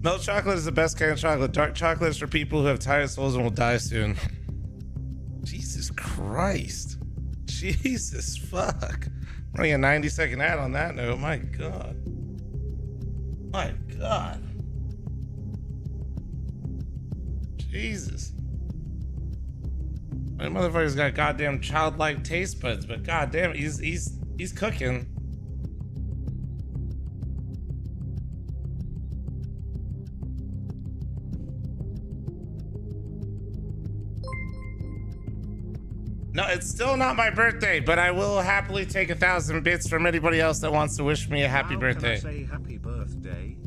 Milk chocolate is the best kind of chocolate. Dark chocolate is for people who have tired souls and will die soon. Jesus Christ. Jesus fuck. Running a 90-second ad on that note. My God. My God. Jesus. My motherfucker's got goddamn childlike taste buds, but goddamn, he's cooking. No, it's still not my birthday, but I will happily take 1,000 bits from anybody else that wants to wish me a happy birthday. Can I say happy birthday?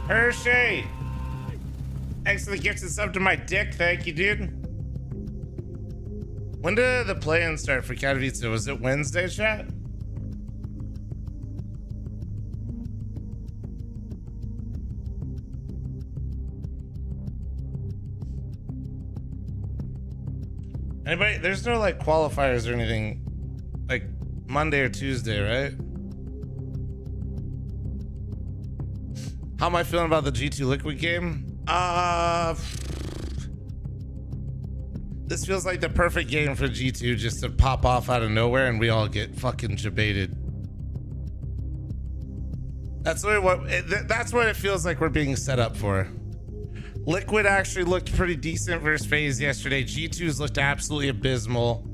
Hershey! Thanks for the gifts and sub to my dick. Thank you, dude. When did the play-in start for Katowice? Was it Wednesday, chat? Anybody? There's no like qualifiers or anything like Monday or Tuesday, right? How am I feeling about the G2 Liquid game? This feels like the perfect game for G2 just to pop off out of nowhere and we all get fucking debated. That's what it feels like we're being set up for. Liquid actually looked pretty decent versus FaZe yesterday. G2's looked absolutely abysmal.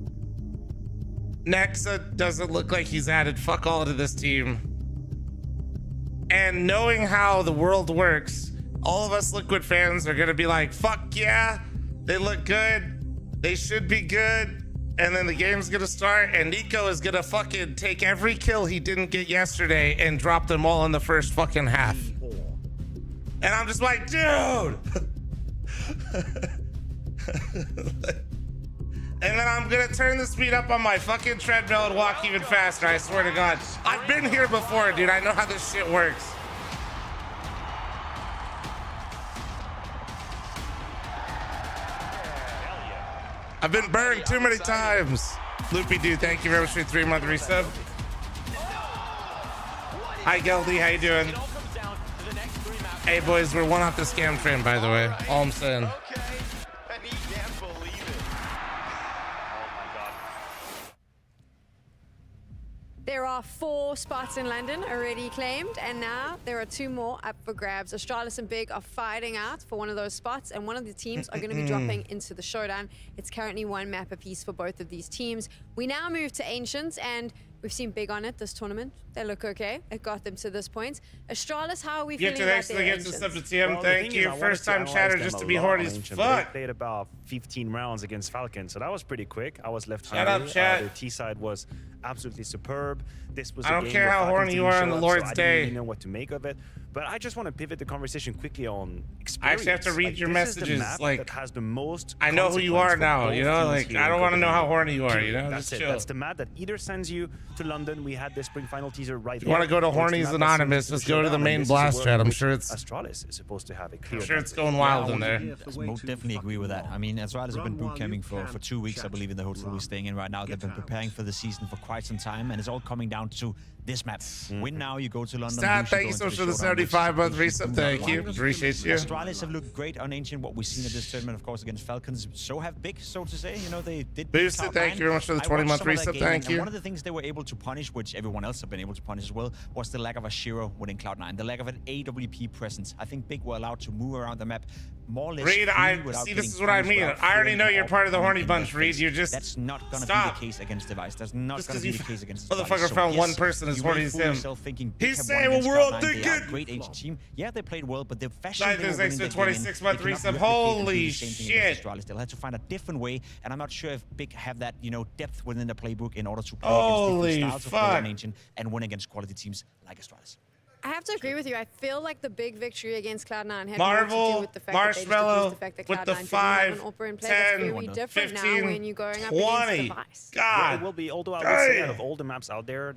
Nexa doesn't look like he's added fuck all to this team. And knowing how the world works, all of us Liquid fans are gonna be like, fuck yeah, they look good, they should be good, and then the game's gonna start and Nico is gonna fucking take every kill he didn't get yesterday and drop them all in the first fucking half. And I'm just like, dude! And then I'm gonna turn the speed up on my fucking treadmill and walk even faster, I swear to God. I've been here before, dude, I know how this shit works. I've been burned too many times. Loopy dude, thank you very much for your 3-month resub. Hi Geldy, how you doing? Hey boys, we're one off the scam train, by the way. All I'm saying. Okay, and he can't believe it. Oh my God. There are 4 spots in London already claimed, and now there are 2 more up for grabs. Astralis and Big are fighting out for one of those spots, and one of the teams are going to be dropping into the showdown. It's currently 1 map apiece for both of these teams. We now move to Ancients, and we've seen Big on it this tournament. They look okay. It got them to this point. Astralis, how are we feeling about their Ancients? Well, thank you. First time chatter just to be horny as fuck. They played about 15 rounds against Falcon, so that was pretty quick. I was left Shut up, chat. The T side was absolutely superb. This was I don't care how horny you are on the Lord's Day. I didn't really know what to make of it, but I just want to pivot the conversation quickly on experience. I actually have to read your this is the messages. map Like, that has the most I know who you are consequence now. for You both know, teams like here I in don't want to know how Copenhagen. horny you are. You know, That's just it. chill. That's the map that either sends you to London. We had the spring final teaser right there. You want to go to or it's the Hornies map that Anonymous? sends Just you go to the showdown, main and this is a blast world chat. in I'm which sure it's Astralis is supposed to have a clear it's going wild in there. Most definitely agree with that. I mean, Astralis have been boot camping for 2 weeks, I believe, in the hotel we're staying in right now. They've been preparing for the season for quite some time, and it's all coming down to this map. Win now, you go to London. Stat, thank you so much for the 75-month reset. Thank you. Appreciate you. Astralis have looked great on Ancient. What we've seen at this tournament, of course, against Falcons. So have Big, so to say. You know, they did. Boosted, thank you very much for the 20-month reset. Thank you. One of the things they were able to punish, which everyone else have been able to punish as well, was the lack of a Shiro within Cloud9, the lack of an AWP presence. I think Big were allowed to move around the map more or less. Reed, see, this is what I mean. I already know you're part of the horny bunch, Reed. You're just that's not gonna be the case against Device. That's not gonna be the case against motherfucker. Found one person as horny as him. Thinking he's saying, well, we're all doing good. Great ancient team. Yeah, they played well, but the fashion they were winning the 26-month resub. Holy shit. They'll have to find a different way, and I'm not sure if Big have that, you know, depth within the playbook in order to play Holy against different styles of play on Ancient and win against quality teams like Astralis. I have to agree with you. I feel like the big victory against Cloud9 had Marvel, more to do with the fact Marshmallow, that they just abused the fact that with the Cloud9 5, didn't have an AWP in play. 10, That's very different 15, now when you're going up 20. against Device. God. Yeah, it will be, although I would say out of all the maps out there,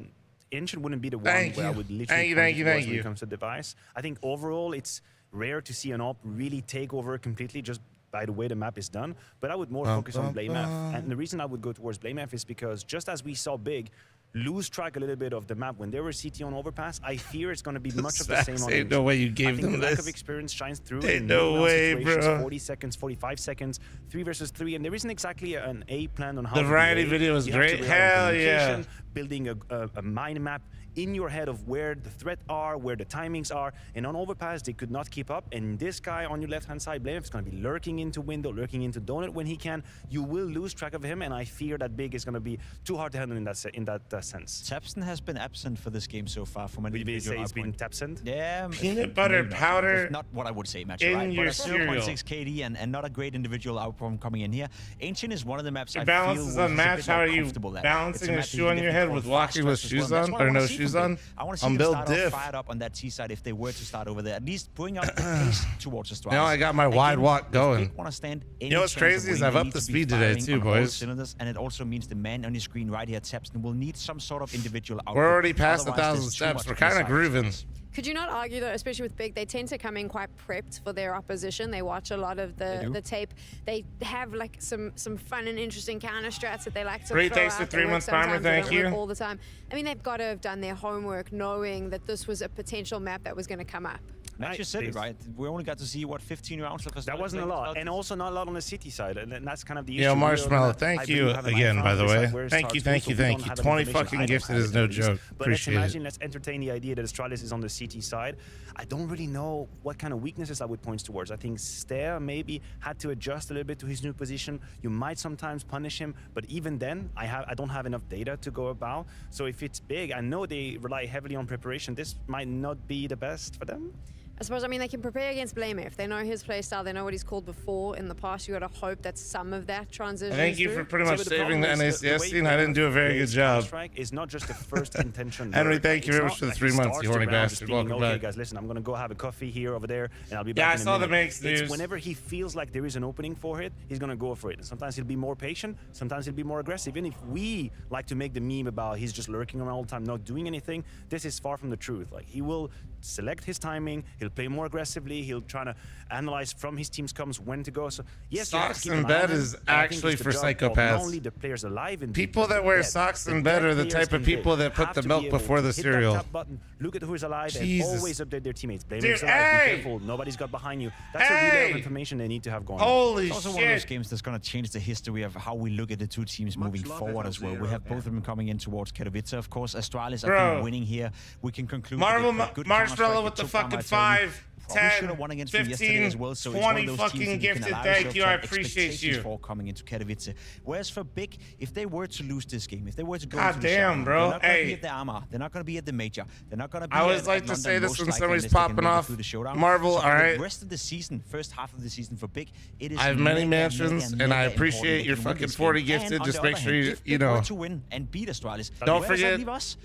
Ancient wouldn't be the one where I would literally thank you. when it comes to Device. I think overall it's rare to see an AWP really take over completely just by the way the map is done, but I would more focus on BlameF. And the reason I would go towards BlameF is because just as we saw Big lose track a little bit of the map when they were CT on overpass, I fear it's going to be much of the same on Ain't no way you gave them the this. lack of experience shines through. Ain't no way, bro. 40 seconds, 45 seconds, 3 versus 3, and there isn't exactly an A plan on how the to variety play. video was You have to great. rely on Hell yeah. communication, building a mind map in your head of where the threat are, where the timings are, and on overpass they could not keep up. And this guy on your left-hand side, Blame, is going to be lurking into window, lurking into donut when he can. You will lose track of him, and I fear that Big is going to be too hard to handle in that sense. Tapson has been absent for this game so far from an Would you individual say he's been outpoint. absent? Yeah, Peanut butter powder It's not what I would say, match, in right? your But a cereal. 0.6 KD and not a great individual outpoint coming in here. Ancient is one of the maps I It feel balances on was a match. bit How more are you comfortable at. balancing It's a map that shoe you on can your definitely head call with fast walking with stress as well. shoes That's on what I or wanna no see from shoes Big. on? I want to see On them build start off diff. fired up on that T side if they were to start over there. At least bring up the pace towards the strike. Now I got my wide walk going. Want to stand You know what's crazy is I've upped the speed today too, boys. And it also means the man on your screen right here, Tapson, will need some sort of individual output. We're already past Otherwise, 1,000 there's too steps. much We're to kind of decide. grooving. Could you not argue, though, especially with Big, they tend to come in quite prepped for their opposition. They watch a lot of the tape. They have like some fun and interesting counter strats that they like to Three throw takes out. to They 3 work months timer, sometimes, they thank don't work you. all the time. I mean, they've got to have done their homework, knowing that this was a potential map that was going to come up. Matt just said it, right? We only got to see, what, 15 rounds of That wasn't a lot, and also not a lot on the city side, and that's kind of the issue. Yo, We Marshmallow, don't- I thank believe you have a again, mic by the on this way. side where it Thank starts you, to, thank so you, we thank don't you. have that 20 information. fucking I don't gifted have is it no at least. joke. But let's Appreciate it. imagine, let's entertain the idea that Astralis is on the CT side. I don't really know what kind of weaknesses I would point towards. I think Stair maybe had to adjust a little bit to his new position. You might sometimes punish him, but even then, I don't have enough data to go about. So if it's Big, I know they rely heavily on preparation. This might not be the best for them. I suppose, I mean, they can prepare against Blame if they know his play style, they know what he's called before in the past. You got to hope that some of that transition. Thank you for pretty much but the saving the problem is NACS way scene. I didn't do a very good job. Counter-Strike is not just the first intention. Henry, work. thank you It's very much not for the like 3 he months, starts you the horny round bastard. just being, Welcome okay, back. guys, listen, I'm going to go have a coffee here, over there, and I'll be Yeah, back I in a saw the minute. mix It's news. whenever he feels like there is an opening for it, he's going to go for it. And sometimes he'll be more patient, sometimes he'll be more aggressive. And if we like to make the meme about he's just lurking around all the time, not doing anything, this is far from the truth. Like, he will select his timing, he'll play more aggressively, he'll try to analyze from his team's comes when to go. So yes, you have to Socks keep and an eye on bed him, is and I think actually it's the for job of psychopaths. not only the players alive and People that wear socks and bed are the type of people that put the milk before the cereal. Button, look at who's alive, Jesus. and always update their teammates. Blame Dude, who's alive, hey! be careful, nobody's got behind you. That's a real lot of information they need to have going on. Holy It's also one of those shit. games that's going to change the history of how we look at the two teams moving forward as well. We have both of them coming in towards Katowice, of course. Astralis, I Bro. think, winning here. We can conclude Marvel that good Marshmallow Counter-Strike with the so far, fucking I tell you, 5, probably should 10, have won against them yesterday 15, as well. So it's 20 one of those fucking teams that you can gifted. allow Thank yourself you, to I have appreciate expectations you. for coming into Katowice. Whereas for Big, if they were to lose this game, if they were to go God into the damn, shutdown, bro. they're not going to Hey. be at the Armor. They're not going to be at the Major. They're not going to be I always at like to London, say this most when likely, somebody's unless they can popping make it off. through the showdown. Marvel, So for alright. the rest of the season, first half of the season for Big, it is I have many mega, mansions, mega, and I mega appreciate important your that you win fucking this 40 game. gifted. And on Just the make other sure hand, you if Big know. were to win and beat Astralis, Don't where does that forget- leave us?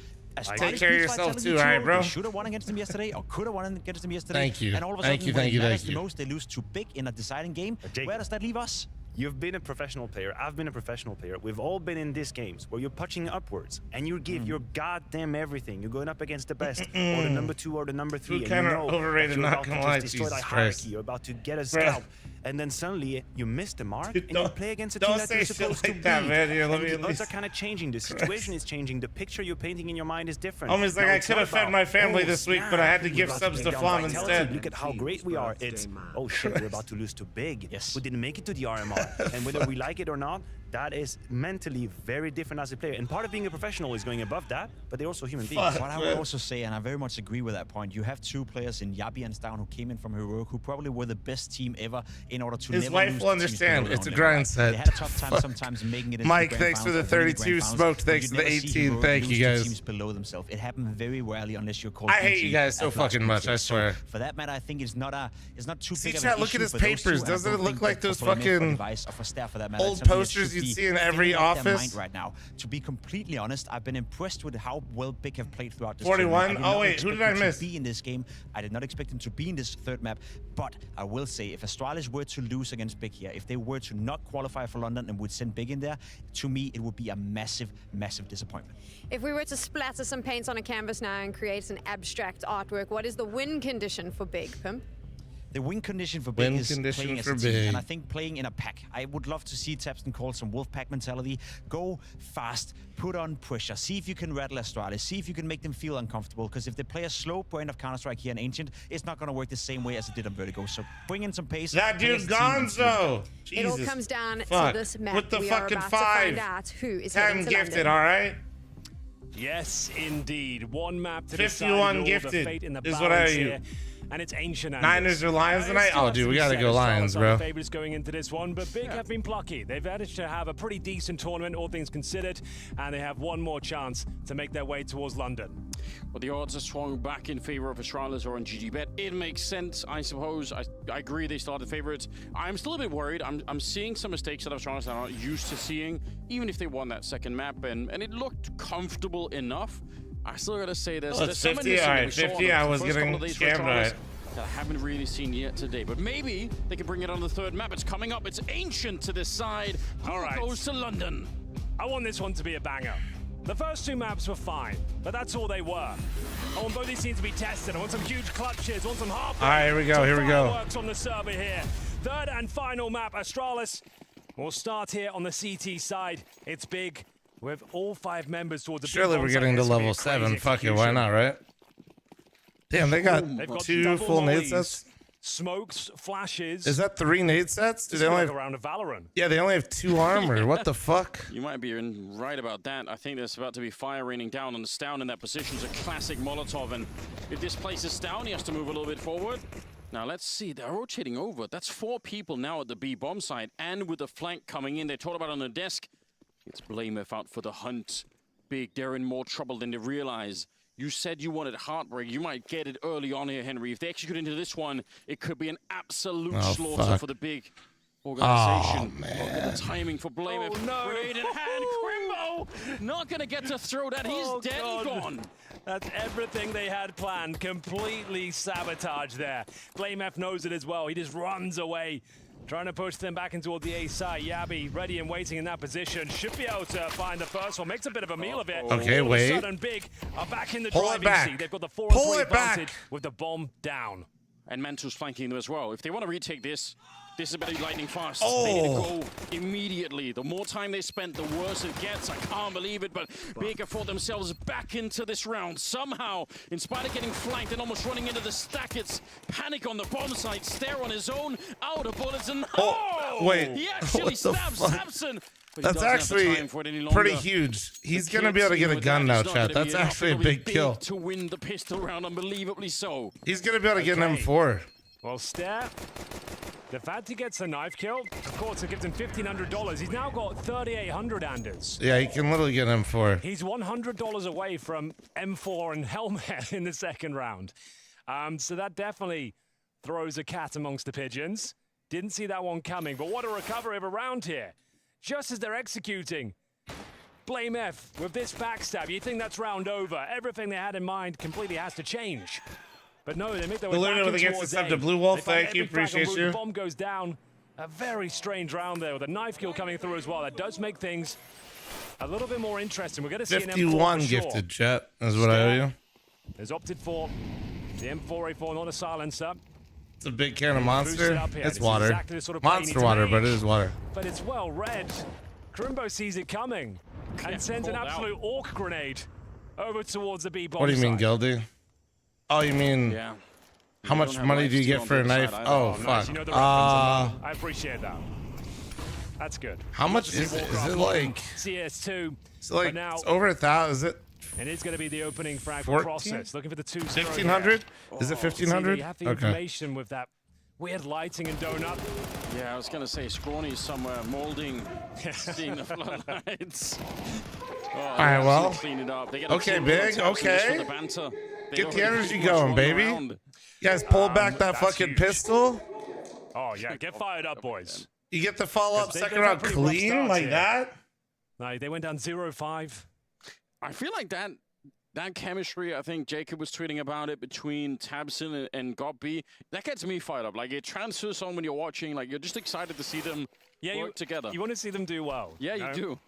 Take care of yourself too, alright, bro? Should have won against them yesterday, or could have won against them yesterday. Thank you. And all of a Thank sudden, you, when thank it you, matters thank the you. most, they lose to Big in a deciding game. Jacob. Where does that leave us? You've been a professional player. I've been a professional player. We've all been in these games where you're punching upwards and you give your goddamn everything. You're going up against the best, or the number 2 or the number 3. Food and you kinda know overrated, that you're not about to gonna just lie, destroy Jesus that hierarchy. Christ. You're about to get a Bruh. scalp. And then suddenly you miss the mark and you play against a team don't that say you're shit supposed like to that, beat. man. Here, let And me the at odds least- are kind of changing. The situation is changing. The picture you're painting in your mind is different. Almost like Now, I it's could not have fed about, my family "Oh, this week, snap, but I had to we're give about subs take to down Flom Vitality. instead. Look at how great we are. It's, oh shit, we're about to lose to Big. Yes. We didn't make it to the RMR. And whether we like it or not, that is mentally very different as a player. And part of being a professional is going above that, but they're also human beings. But I would also say, and I very much agree with that point, you have two players in Yabi and Stown who came in from Heroic who probably were the best team ever in order to His never wife lose will to teams understand. below It's a their own grind level. set. They had a tough time Fuck. sometimes making it into Mike, the grand thanks for the finals or winning the 32. grand finals, Smoked, but thanks you'd for the never see 18. Heroic Thank lose you, to guys. teams below themselves. It happened very rarely unless you're called I hate PG you guys so at large fucking much, PG. I So swear. for that matter, I think it's not too See, big of chat, an look at issue his for those papers. two, and I Doesn't don't it look think like that those for Flame or fucking Device or for Staff for that matter, old it's something that posters should you'd be see in every filling out their office? mind right now. To be completely honest, I've been impressed with how well Big have played throughout this 41? tournament. I did Oh, not wait, who expect did I them to miss? be in this game. I did not expect them to be in this third map, but I will say, if Astralis were to lose against Big here, if they were to not qualify for London and would send Big in there, to me, it would be a massive, massive disappointment. If we were to splatter some paint on a canvas now and create an abstract artwork, what is the win condition for Big, Pim? The win condition for Big Win is condition playing as for a team, Big. and I think playing in a pack. I would love to see Tapson call some wolf pack mentality. Go fast, put on pressure, see if you can rattle Astralis, see if you can make them feel uncomfortable, because if they play a slow point of Counter-Strike here in Ancient, it's not going to work the same way as it did on Vertigo. So bring in some pace. That play dude as a team and see what Gonzo. It all Jesus. comes down Fuck. to this map. With the We are fucking about to find 5. out who is 10 heading to gifted, London. all right? Yes, indeed. One map to 51 decide gifted the fate in the is what balance I- here. And it's ancient. Niners or Lions tonight? Oh, dude, we gotta go Lions, bro. Favorites going into this one, but Big have been plucky. They've managed to have a pretty decent tournament, all things considered, and they have one more chance to make their way towards London. Well, the odds are swung back in favor of Astralis or on GGBet. It makes sense, I suppose. I agree they started favorites. I'm still a bit worried. I'm seeing some mistakes that Astralis are not used to seeing, even if they won that second map, and it looked comfortable enough. I still gotta say there's It's some 50. missing All that right, we saw 50. on I the was first getting couple of days for scammed Astralis right. that I haven't really seen yet today. But maybe they can bring it on the third map. It's coming up. It's Ancient to this side. All right. Goes to London. I want this one to be a banger. The first two maps were fine, but that's all they were. I want both these teams to be tested. I want some huge clutches. I want some half. All right, here we go. Here we go. Fireworks on the server here. Third and final map, Astralis. We'll start here on the CT side. It's big. With all 5 members towards the Surely we're getting to level 7. Fuck it, why not, right? Damn, they got They've got 2 double full nade mollies, sets. smokes, flashes. Is that 3 nade sets? Do they only like have, a round of Valorant? yeah, they only have 2 armor. What the fuck? You might be right about that. I think there's about to be fire raining down, and Stown in that position is a classic Molotov, and if this places Stown, he has to move a little bit forward. Now, let's see. They're rotating over. That's 4 people now at the B bomb site, and with the flank coming in, they talked about on the desk. It's Blamef out for the hunt. Big, they're in more trouble than they realize. You said you wanted Heartbreak. You might get it early on here, Henry. If they execute into this one, it could be an absolute slaughter fuck. for the Big organization. Oh, man. Look at the timing for Blamef. Oh, no. Grenade in hand. Crimbo not going to get to throw that. He's Oh, dead and God. gone. That's everything they had planned. Completely sabotaged there. Blamef knows it as well. He just runs away. Trying to push them back into the A side. Yabi ready and waiting in that position. Should be able to find the first one. Makes a bit of a meal of it. Okay, All wait. of a sudden, Big are back in the Pull it driving back. seat. They've got the Pull 4-3 it back. advantage with the bomb down. And Mantu's flanking them as well. If they want to retake this, this is better lightning fast. Oh. They need to go immediately. The more time they spend, the worse it gets. I can't believe it, but Baker fought themselves back into this round. Somehow, in spite of getting flanked and almost running into the stack, it's Panic on the bomb site. Stare on his own, out of bullets, and wait. he actually What the stabs fuck? Samson. But he That's doesn't have the actually time for it any longer. pretty huge. He's The going to be able to kid get a with gun that now, is not chat. gonna be That's enough. actually a It'll be big kill. to win the pistol round, unbelievably so. He's going to be able to get an Okay. M4. Well, Stare, the fact he gets a knife kill, of course, it gives him $1,500. He's now got 3,800 Anders. Yeah, he can literally get an M4. He's $100 away from M4 and helmet in the second round. So that definitely throws a cat amongst the pigeons. Didn't see that one coming, but what a recovery of a round here. Just as they're executing, Blamef with this backstab. You think that's round over. Everything they had in mind completely has to change. But no, they make their way Delivered back with in against towards the sub A. to Blue Wolf. They find Thank you, every frag on appreciate route. you. Bomb goes down. A very strange round there with a knife kill coming through as well. That does make things a little bit more interesting. We're going to see an M4 51 for sure. gifted, chat. Is what I owe you. Has opted for the M4A4, not a silencer. It's a big can of Boost it monster. up here. It's This is water. exactly the sort of play you need Monster to water, but make. it is water. But it's well read. Crimbo sees it coming and sends an pulled out. absolute orc grenade over towards the B bomb What do you mean, site. Gildy? Oh, you mean Yeah. how much don't have money life do you steal get on for a the other knife? side either. Oh, Nice, fuck. you know the reference on that. I appreciate that. That's good. How much is it? Is it like? CS2. It's like but now, it's over 1,000. Is it and it's going to be the opening frag 14? process. Looking for the 2 1,500? Is it So 1,500? you have the Okay. information with that weird lighting and donut. Yeah, I was gonna say Scrawny's somewhere molding, seeing the floodlights. Oh, All right, well. clean it up. They get Okay, a few big, more attacks in this okay. for the banter. They Get don't the really energy do much going, one baby. round. You guys pull back that that's fucking huge. pistol. Oh, yeah, get fired up, boys. You get the follow up They've second had round pretty rough clean starts like here. that. No, they went down 0-5. I feel like that chemistry, I think Jacob was tweeting about it between Tabson and Gobby. That gets me fired up. Like, it transfers on when you're watching. Like, you're just excited to see them work together. You want to see them do well. Yeah, you know? do.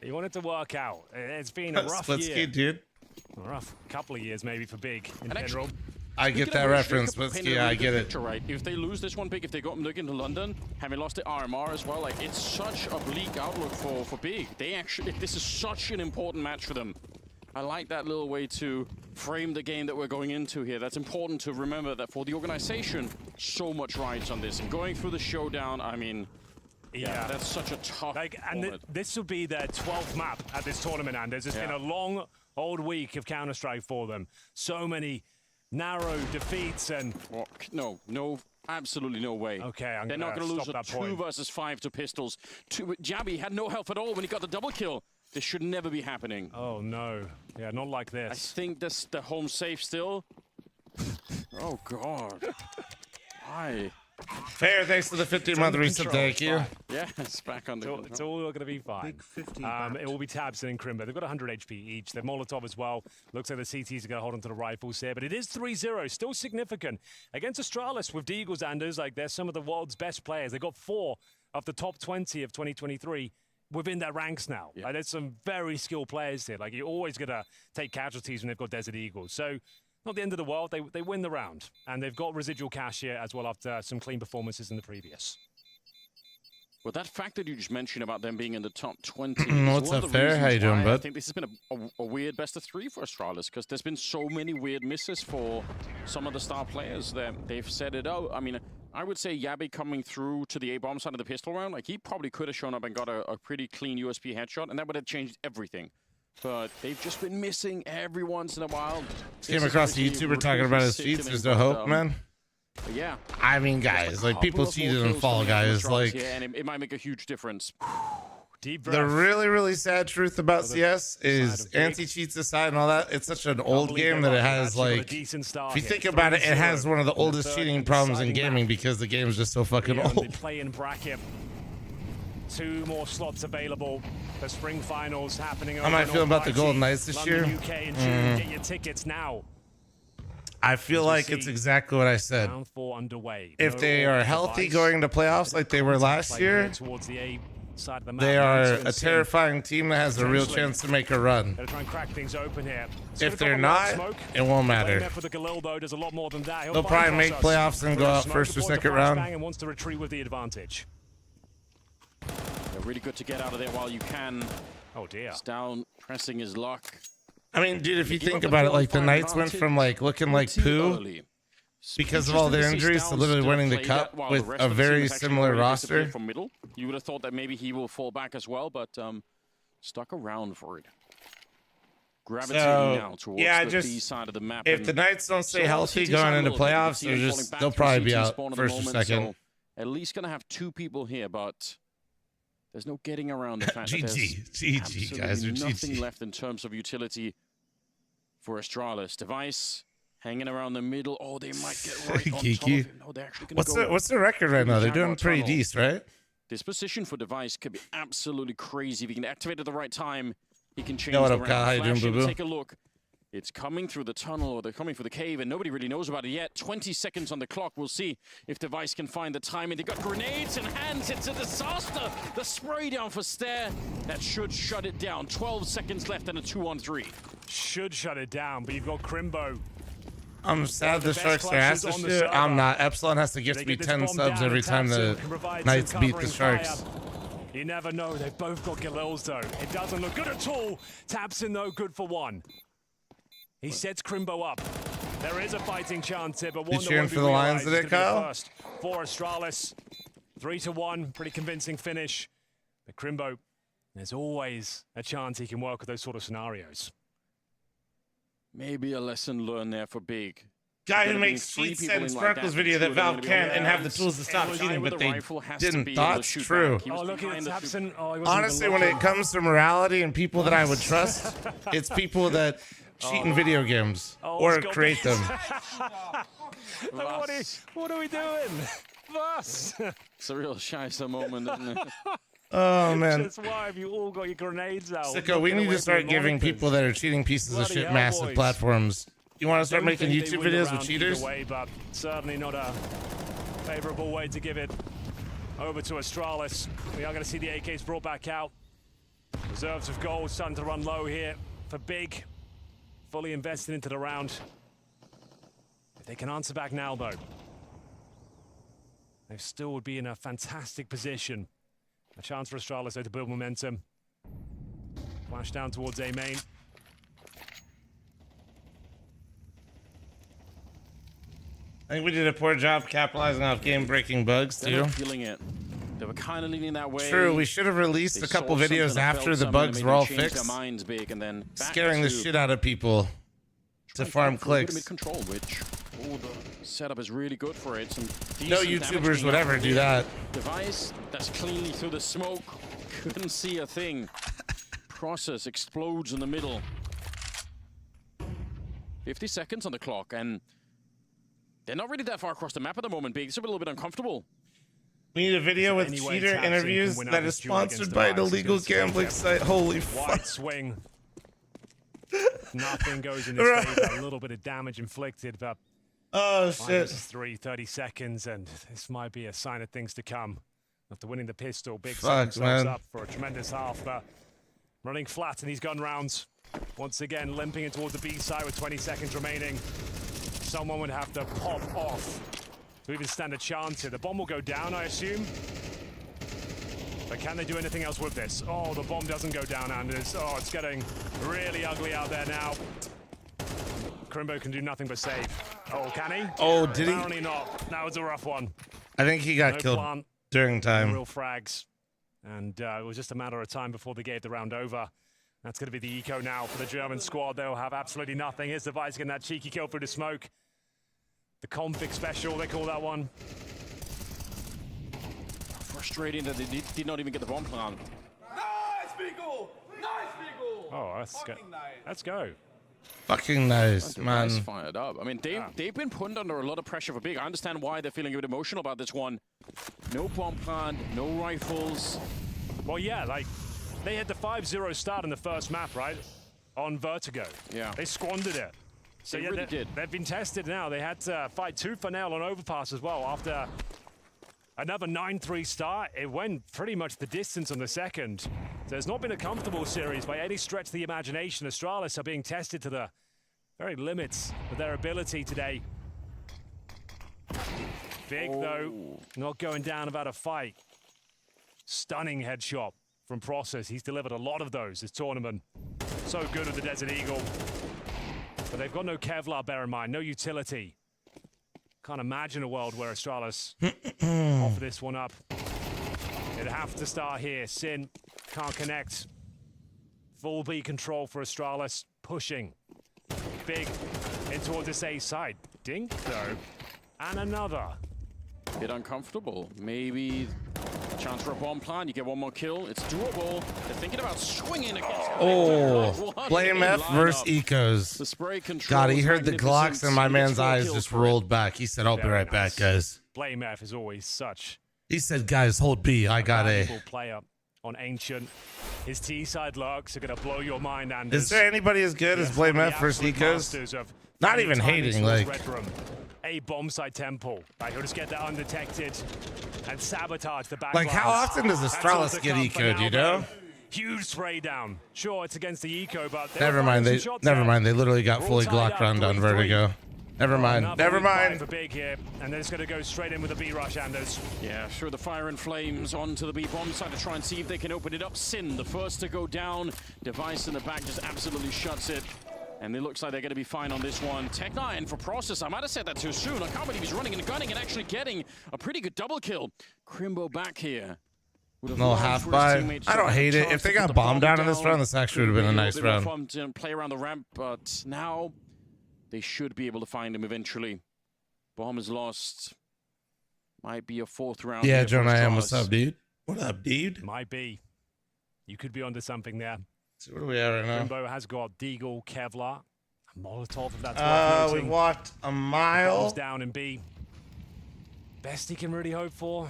You want it to work out. It's been a rough Split year. ski, dude. A rough couple of years maybe for Big in And general. I get that reference, but yeah, I get it. Right? If they lose this one, Big, if they go looking to London, having lost the RMR as well, like, it's such a bleak outlook for Big. They actually, this is such an important match for them. I like that little way to frame the game that we're going into here. That's important to remember that for the organization, so much rides on this. And going through the showdown, I mean, yeah, that's such a tough And moment. this will be their 12th map at this tournament, Anders. It's been a long old week of Counter-Strike for them. So many narrow defeats and... No, absolutely no way. Okay, they're not going to lose a that 2 versus 5 to pistols. Jabby had no health at all when he got the double kill. This should never be happening. Oh, no. Yeah, not like this. I think that's the home safe still. Oh, God. Why? Fair, thanks to the 15-month reset. Thank you. Yeah, it's back on the It's all going to be fine. It will be Tabson and Crimbo. They've got 100 HP each. They're Molotov as well. Looks like the CTs are going to hold onto the rifles here, but it is 3-0. Still significant. Against Astralis with Deagles, Anders, like they're some of the world's best players. They've got 4 of the top 20 of 2023 within their ranks now. Yeah. Like, there's some very skilled players here. Like, you're always going to take casualties when they've got Desert Eagles. So, not the end of the world. They win the round. And they've got residual cash here as well after some clean performances in the previous. Well, that fact that you just mentioned about them being in the top 20. What's up, Fair? How you doing, bud? I think this has been a weird best of 3 for Astralis because there's been so many weird misses for some of the star players that they've set it out. I mean, I would say Yabby coming through to the A-bomb side of the pistol round, like he probably could have shown up and got a pretty clean USP headshot, and that would have changed everything. But they've just been missing every once in a while. Came across the YouTuber talking about his cheats. There's no hope, man. Yeah. I mean, guys, like people cheated in Fall Guys. Like, yeah, and it might make a huge difference. Deep the breath. really sad truth about CS is anti-cheats aside and all that. It's such an old game that it has like. If you think about it, it has one of the oldest cheating problems in gaming because the game is just so fucking old. Play in bracket. 2 more slots available. The spring finals happening. How am I feeling about the Golden Knights this year? UK in June. Get your tickets now. I feel like it's exactly what I said. Round 4 underway. If they are healthy going into playoffs like they were last year, towards the A side of the map, they are a terrifying team that has a real chance to make a run. They're trying to crack things open here. If they're not, it won't matter. For the Galil, though, does a lot more than that. They'll probably make playoffs and go out first or second round. And wants to retreat with the advantage. They're really good to get out of there while you can. Oh dear. It's down, pressing his luck. I mean, dude, if you think about it, like the Knights went from like looking like poo because of all their injuries to literally winning the cup with a very similar roster. From middle. You would have thought that maybe he will fall back as well, but stuck around for it. Gravitating now towards the B side of the map. If the Knights don't stay healthy going into playoffs, they'll probably be out first or second. At least gonna have 2 people here, but there's no getting around the fact that there's GG, guys, are nothing GG. left in terms of utility for Astralis. Device hanging around the middle. Oh, they might get right on top of him. No, they're actually gonna go. What's the record right now? They're doing pretty decent, right? This position for Device could be absolutely crazy. If he can activate at the right time, he can change what the up, Kyle? How you doing, boo-boo? Take a look. It's coming through the tunnel, or they're coming through the cave, and nobody really knows about it yet. 20 seconds on the clock. We'll see if Device can find the timing. They've got grenades in hands. It's a disaster. The spray down for Stair. That should shut it down. 12 seconds left and a 2-on-3. Should shut it down, but you've got Crimbo. I'm sad the Sharks are ass this shit. I'm not. Epsilon has to gift me 10 subs every time the Knights beat the Sharks. You never know. They've both got Galils, though. It doesn't look good at all. Tabson, though, good for 1. He sets Crimbo up. There is a fighting chance here, but one you cheering for the Lions today, Kyle? For Astralis, 3-1, pretty convincing finish. But Crimbo, there's always a chance he can work with those sort of scenarios. Maybe a lesson learned there for Big. Guy who makes cheats and Sparkles video that Valve can't and have the tools to stop cheating, but they didn't. That's true. Oh, look at Tabson. Honestly, when it comes to morality and people that I would trust, it's people that cheat in video games or create them. What are we doing? Voss! It's a real Scheisse moment, isn't it? Oh, man. That's why have you all got your grenades out? Sicko, we need to start giving people that are cheating pieces of shit massive platforms. You want to start making YouTube videos with cheaters? Way, but certainly not a favorable way to give it over to Astralis. We are going to see the AKs brought back out. Reserves of gold starting to run low here for Big. Fully invested into the round. If they can answer back now, though, they still would be in a fantastic position. A chance for Astralis, though, to build momentum. Flash down towards A main. I think we did a poor job capitalizing off game-breaking bugs, They're too. not feeling it. They were kind of leaning that way. True, we should have released They a couple saw something videos or after felt the something bugs that were made all them change fixed, their minds big, and then back scaring the to shit out of people to farm clicks. Mid-control, which the setup is really good for it. Some No decent damage YouTubers being would ever done. do that. Device that's cleanly through the smoke. Couldn't see a thing. Process explodes in the middle. 50 seconds on the clock, and they're not really that far across the map at the moment, Big. It's a little bit uncomfortable. We need a video with Any way cheater Tapsin can interviews win out that this is duel against sponsored by an Device is illegal gonna gambling take site. Holy Wide fuck. swing. Nothing goes in his favor. A little bit of damage inflicted, but Oh shit. -30 seconds, and this might be a sign of things to come. After winning the pistol, Big Fuck, set themselves man. up for a tremendous half, but running flat in these gun rounds. Once again, limping in towards the B side with 20 seconds remaining. Someone would have to pop off to even stand a chance here. The bomb will go down, I assume. But can they do anything else with this? Oh, the bomb doesn't go down, Anders. Oh, it's getting really ugly out there now. Crimbo can do nothing but save. Oh, can he? Oh, did he? Apparently not. That was a rough one. I think he got No killed plant, during time. real frags. And it was just a matter of time before they gave the round over. That's going to be the eco now for the German squad. They'll have absolutely nothing. Here's Device getting that cheeky kill through the smoke. The config special, they call that one. Frustrating that they did not even get the bomb plant. Nice, Beagle! Nice, Beagle! Oh, let's go. Let's go. Fucking nice, man. Device fired up. I mean, they've been put under a lot of pressure for Big. I understand why they're feeling a bit emotional about this one. No bomb plant, no rifles. Well, yeah, like, they had the 5-0 start in the first map, right? On Vertigo. Yeah. They squandered it. So They yeah, really did. They've been tested now. They had to fight tooth for nail on Overpass as well. After another 9-3 start, it went pretty much the distance on the second. So it's not been a comfortable series by any stretch of the imagination. Astralis are being tested to the very limits of their ability today. Big, though, not going down about a fight. Stunning headshot from Process. He's delivered a lot of those this tournament. So good with the Desert Eagle. But they've got no Kevlar, bear in mind, no utility. Can't imagine a world where Astralis offer this one up. It'd have to start here. Sin can't connect. Full B control for Astralis, pushing. Big in towards this A side. Dink, though. And another. Bit uncomfortable. Maybe a chance for a bomb plant. You get one more kill. It's doable. They're thinking about swinging against. Oh, What Blame a F versus lineup. Ecos. The spray control. God, he was heard the magnificent. Glocks and my He gets man's 4 eyes kills just for it. rolled back. He said, I'll be Very right back, nice. guys. Blame F is always such He said, guys, hold B. I got A. valuable player on Ancient. His T-side lurks are going to blow your mind, and Is there anybody as good as Blame F versus Ecos? Not even hating, like... A bomb side temple. Like, he'll just get that undetected and sabotage the back. Like, how lines. often does That's Astralis all to get come for ecoed, now, you know? though. Huge spray down. Sure, it's against the eco, but Never mind, they literally got fully Glock round on Vertigo. Never mind, never mind. For Big here, and they're just going to go straight in with a B rush, Anders. Yeah, sure, the fire and flames onto the B bomb side to try and see if they can open it up. Sin, the first to go down. Device in the back just absolutely shuts it. And it looks like they're going to be fine on this one. Tech9 for Process. I might have said that too soon. I can't believe he's running and gunning and actually getting a pretty good double kill. Crimbo back here. No half by. I don't hate it. If they got bombed down in this round, this actually would have been a nice round. Fun to play around the ramp, but now they should be able to find him eventually. Bomb is lost. Might be a 4th round. Yeah, here for John, I am. Astralis. What's up, dude? What up, dude? Might be. You could be onto something there. So where are we at right now? Crimbo has got Deagle, Kevlar, a Molotov, if that's worth We noting. walked a mile. Bombs down in B. Best he can really hope for.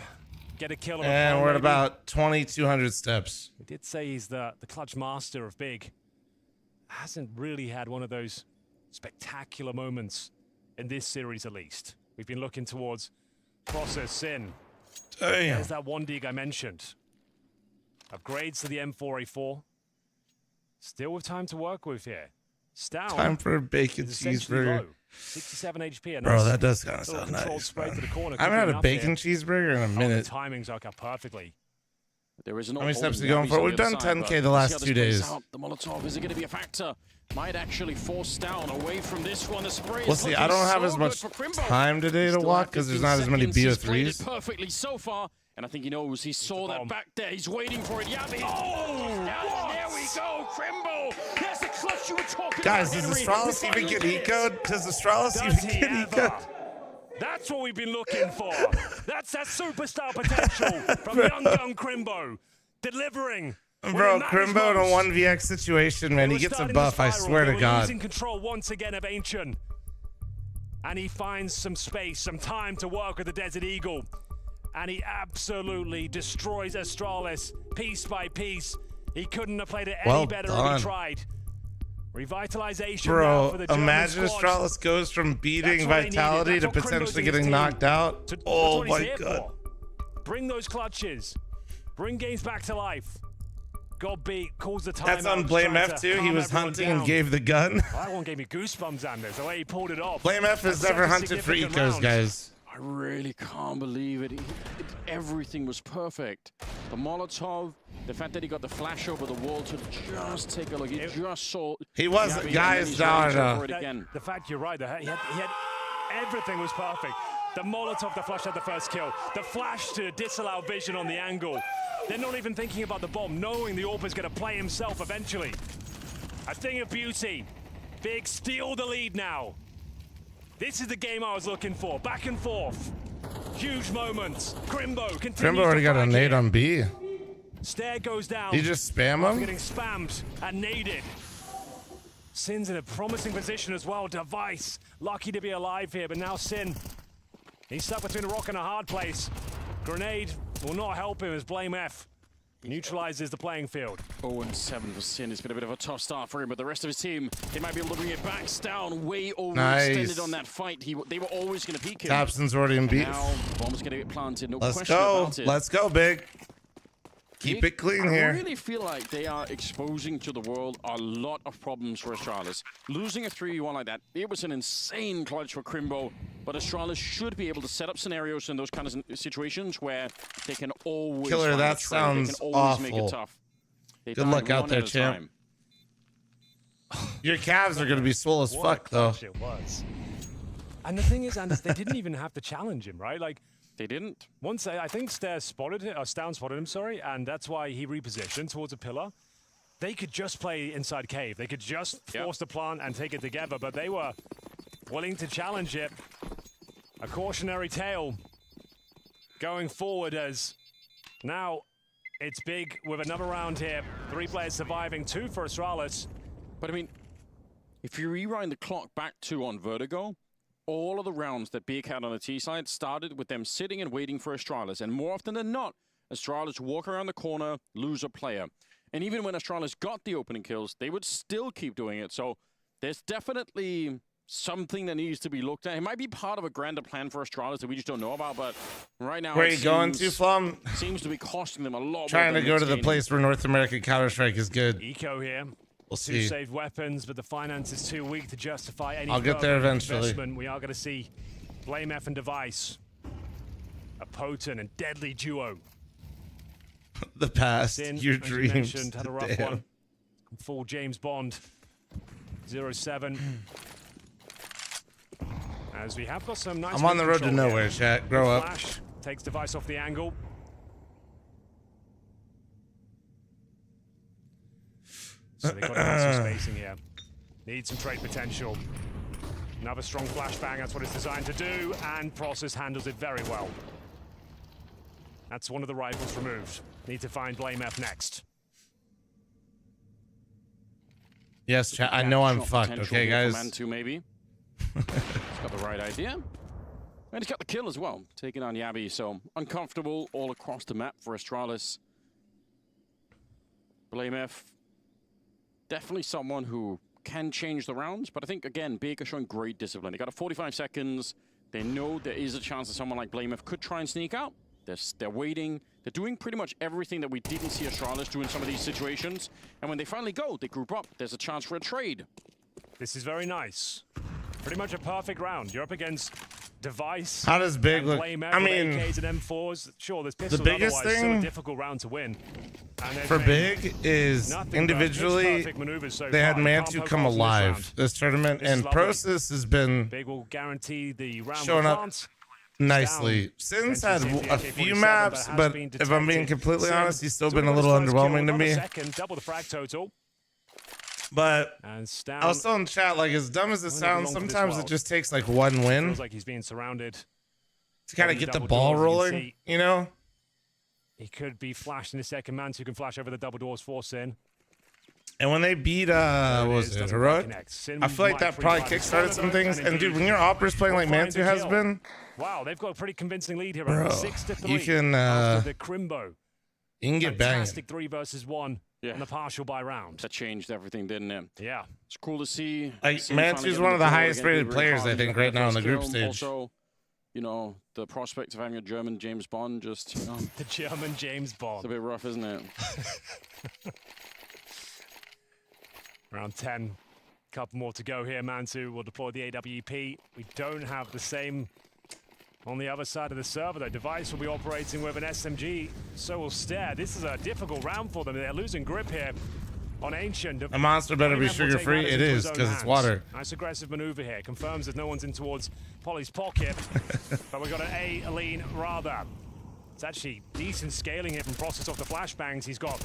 Get a kill on a And pro, we're at maybe. about 2,200 steps. We did say he's the clutch master of Big. Hasn't really had one of those spectacular moments in this series, at least. We've been looking towards Process Sin. Damn. There's that one dig I mentioned. Upgrades to the M4A4. Still with time to work with here. Stown Time for a bacon is essentially cheeseburger. low. 67 HP. A Bro, nice that does kind of little sound controlled nice, spray man. to the corner. I haven't had a Enough bacon here. cheeseburger in a Oh, the minute. timings work out perfectly. There is an How many steps open are you going Gabby's for? on We've the other done side, 10K but the we'll last see how 2 this plays days. out. The Molotov, is it going to be a factor? Might actually force down away from this one. The spray We'll is see. looking I don't have so as much good for Crimbo. time today to Still walk have because there's 15 not as many seconds. He's played it BO3s. perfectly so far, And I think he knows. He saw that back there. He's waiting for it. Yabi. Oh, there we go. Crimbo. There's the clutch you were talking Guys, about. does Astralis even get ecoed? Does Astralis even get ecoed? That's what we've been looking for. That's that superstar potential from young Crimbo. Delivering. Bro, Crimbo in a 1vx situation, man. He gets a buff, I swear to God. Losing control once again of Ancient. And he finds some space, some time to work with the Desert Eagle. And he absolutely destroys Astralis piece by piece. He couldn't have played it any better if he tried. Revitalization. Bro, for the imagine squad. Astralis goes from beating Vitality to potentially getting knocked out. Oh my God. Bring those clutches. Bring games back to life. God beat, calls the time. That's on Blame F too. He was hunting and gave the gun. That one gave me goosebumps, Anders, the way he pulled it off. Blame F has never hunted for ecos, guys. I really can't believe it. Everything was perfect. The Molotov, the fact that he got the flash over the wall to just take a look. He just saw. He wasn't, guys. The fact you're right. He had everything was perfect. The Molotov, the flash had the first kill. The flash to disallow vision on the angle. They're not even thinking about the bomb, knowing the AWP is going to play himself eventually. A thing of beauty. Big steal the lead now. This is the game I was looking for. Back and forth. Huge moments. Crimbo continues. Crimbo already got a nade on B. Stair goes down. He just spam him? Getting spammed and naded. Sin's in a promising position as well. Device lucky to be alive here, but now Sin. He's stuck between a rock and a hard place. Grenade will not help him as Blame F neutralizes the playing field. 0-7 for Sin. It's been a bit of a tough start for him, but the rest of his team, they might be able to bring it back down. Way overextended on that fight. They were always going to peek him. Thompson's already in beat. Now, bomb's going to get planted. No Let's question go. about it. Let's go, Big. Keep it clean here. I really feel like they are exposing to the world a lot of problems for Astralis. Losing a 3v1 like that, it was an insane clutch for Crimbo, but Astralis should be able to set up scenarios in those kind of situations where they can always Killer, find that a trade. They sounds can always make awful. it tough. They Good died luck out one there, at a champ. time. Your calves are going to be swole as fuck, though. It was. And the thing is, Anders, they didn't even have to challenge him, right? Like, They didn't. once I think Stown spotted him, sorry, and that's why he repositioned towards a pillar. They could just play inside cave. They could just force the plant and take it together, but they were willing to challenge it. A cautionary tale going forward as now it's Big with another round here. 3 players surviving, 2 for Astralis. But I mean, if you rewind the clock back to on Vertigo, all of the rounds that Big had on the T side started with them sitting and waiting for Astralis. And more often than not, Astralis walk around the corner, lose a player. And even when Astralis got the opening kills, they would still keep doing it. So there's definitely something that needs to be looked at. It might be part of a grander plan for Astralis that we just don't know about, but right now Where are you going to, Flum? Seems to be costing them a lot. Trying more to than go it's to the gaining. place where North American Counter-Strike is good. Eco here. We'll 2 see. saved weapons, but the finance is too weak to justify any I'll get there further eventually. investment. We are going to see Blame F and Device. A potent and deadly duo. The past, Sin, your as you dreams. mentioned, had a rough Damn. one. Full James Bond. 0-7. As we have got some nice. I'm on the road to control here. nowhere, chat. Grow up. Flash takes Device off the angle. So they've got to have some spacing here. Need some trade potential. Another strong flashbang, that's what it's designed to do, and Process handles it very well. That's one of the rifles removed. Need to find Blame F next. Yes, chat. I know I'm Shot fucked, potential okay, here for guys? Mantu, maybe. He's got the right idea. And he's got the kill as well, taking on Yabi. So uncomfortable all across the map for Astralis. Blame F, definitely someone who can change the rounds, but I think, again, Big are showing great discipline. They got a 45 seconds. They know there is a chance that someone like Blame F could try and sneak out. They're waiting. They're doing pretty much everything that we didn't see Astralis do in some of these situations. And when they finally go, they group up. There's a chance for a trade. This is very nice. Pretty much a perfect round. You're up against Device. How does Big and look? Blame F I with mean, AKs and M4s. Sure, there's pistols, biggest otherwise still a thing difficult round to win. And they've for made Big is nothing but individually, pitch-perfect maneuvers so they had far. You can't Mantu poke come holes in this round. alive this tournament, This is and lovely. Prosus has been Big will guarantee the round showing with up Plant. nicely. Sin's had a few maps, but if I'm being completely honest, he's still been a little underwhelming to me. Double the frag total. But And I was still in chat, like, as dumb as it sounds, sometimes it just takes like one win Feels like he's being surrounded. to kind of get the ball rolling, you know? He could be flashed in a second. Mantu can flash over the double doors for Sin. And when they beat, what was it, Heroic? I feel like that probably kickstarted some things. And dude, when your Opera's playing like Mantu has been, Wow, they've got a pretty convincing lead here. bro, 6-3. you can After the Crimbo. get banged. Fantastic 3 versus 1 and the partial by round. That changed everything, didn't it? Yeah. It's cool to see. Like, Sin finally Mantu's getting one of the goal highest again. rated Really players, hard I to think, get right that now in the first group kill. stage. Also, you know, the prospect of having a German James Bond just, you know, The German James it's Bond. a bit rough, isn't it? Round 10. Couple more to go here. Mantu will deploy the AWP. We don't have the same on the other side of the server, though. Device will be operating with an SMG. So will Stare. This is a difficult round for them. They're losing grip here on Ancient. A monster better be sugar-free. It is, because it's water. Nice aggressive maneuver here. Confirms that no one's in towards Polly's pocket. But we've got an A lean rather. It's actually decent scaling here from Process off the flashbangs. He's got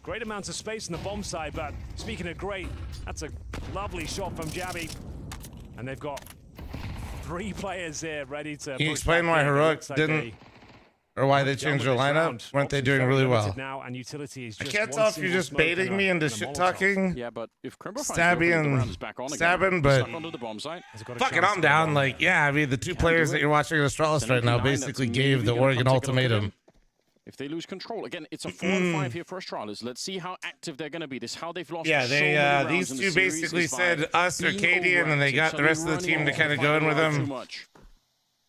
great amounts of space on the bomb side, but speaking of great, that's a lovely shot from Jabby. And they've got 3 players here ready to... Can you explain why Heroic didn't, or why they changed their lineup? Weren't they doing really well? Now, and utility is I just can't one tell if you're single just smoke baiting and me a- into and a shit Molotov. talking. Yeah, but if Crimbo finds Stabbing the opening, the and round is back on again. stabbing, but- Stuck onto the bomb site. Has got a Fuck it, chance I'm to down. go Like, yeah, I mean, the 2 players that you're watching in Astralis right now basically gave the Oregon ultimatum. If they lose control, again, it's a 4-5 here for Astralis. Let's see how active they're going to be. This is how they've lost. Yeah, so they many rounds these in the two series basically is by said us or being Cadian, and they got the overactive, rest of the suddenly team to running kind of off, go in with fighting them. too much.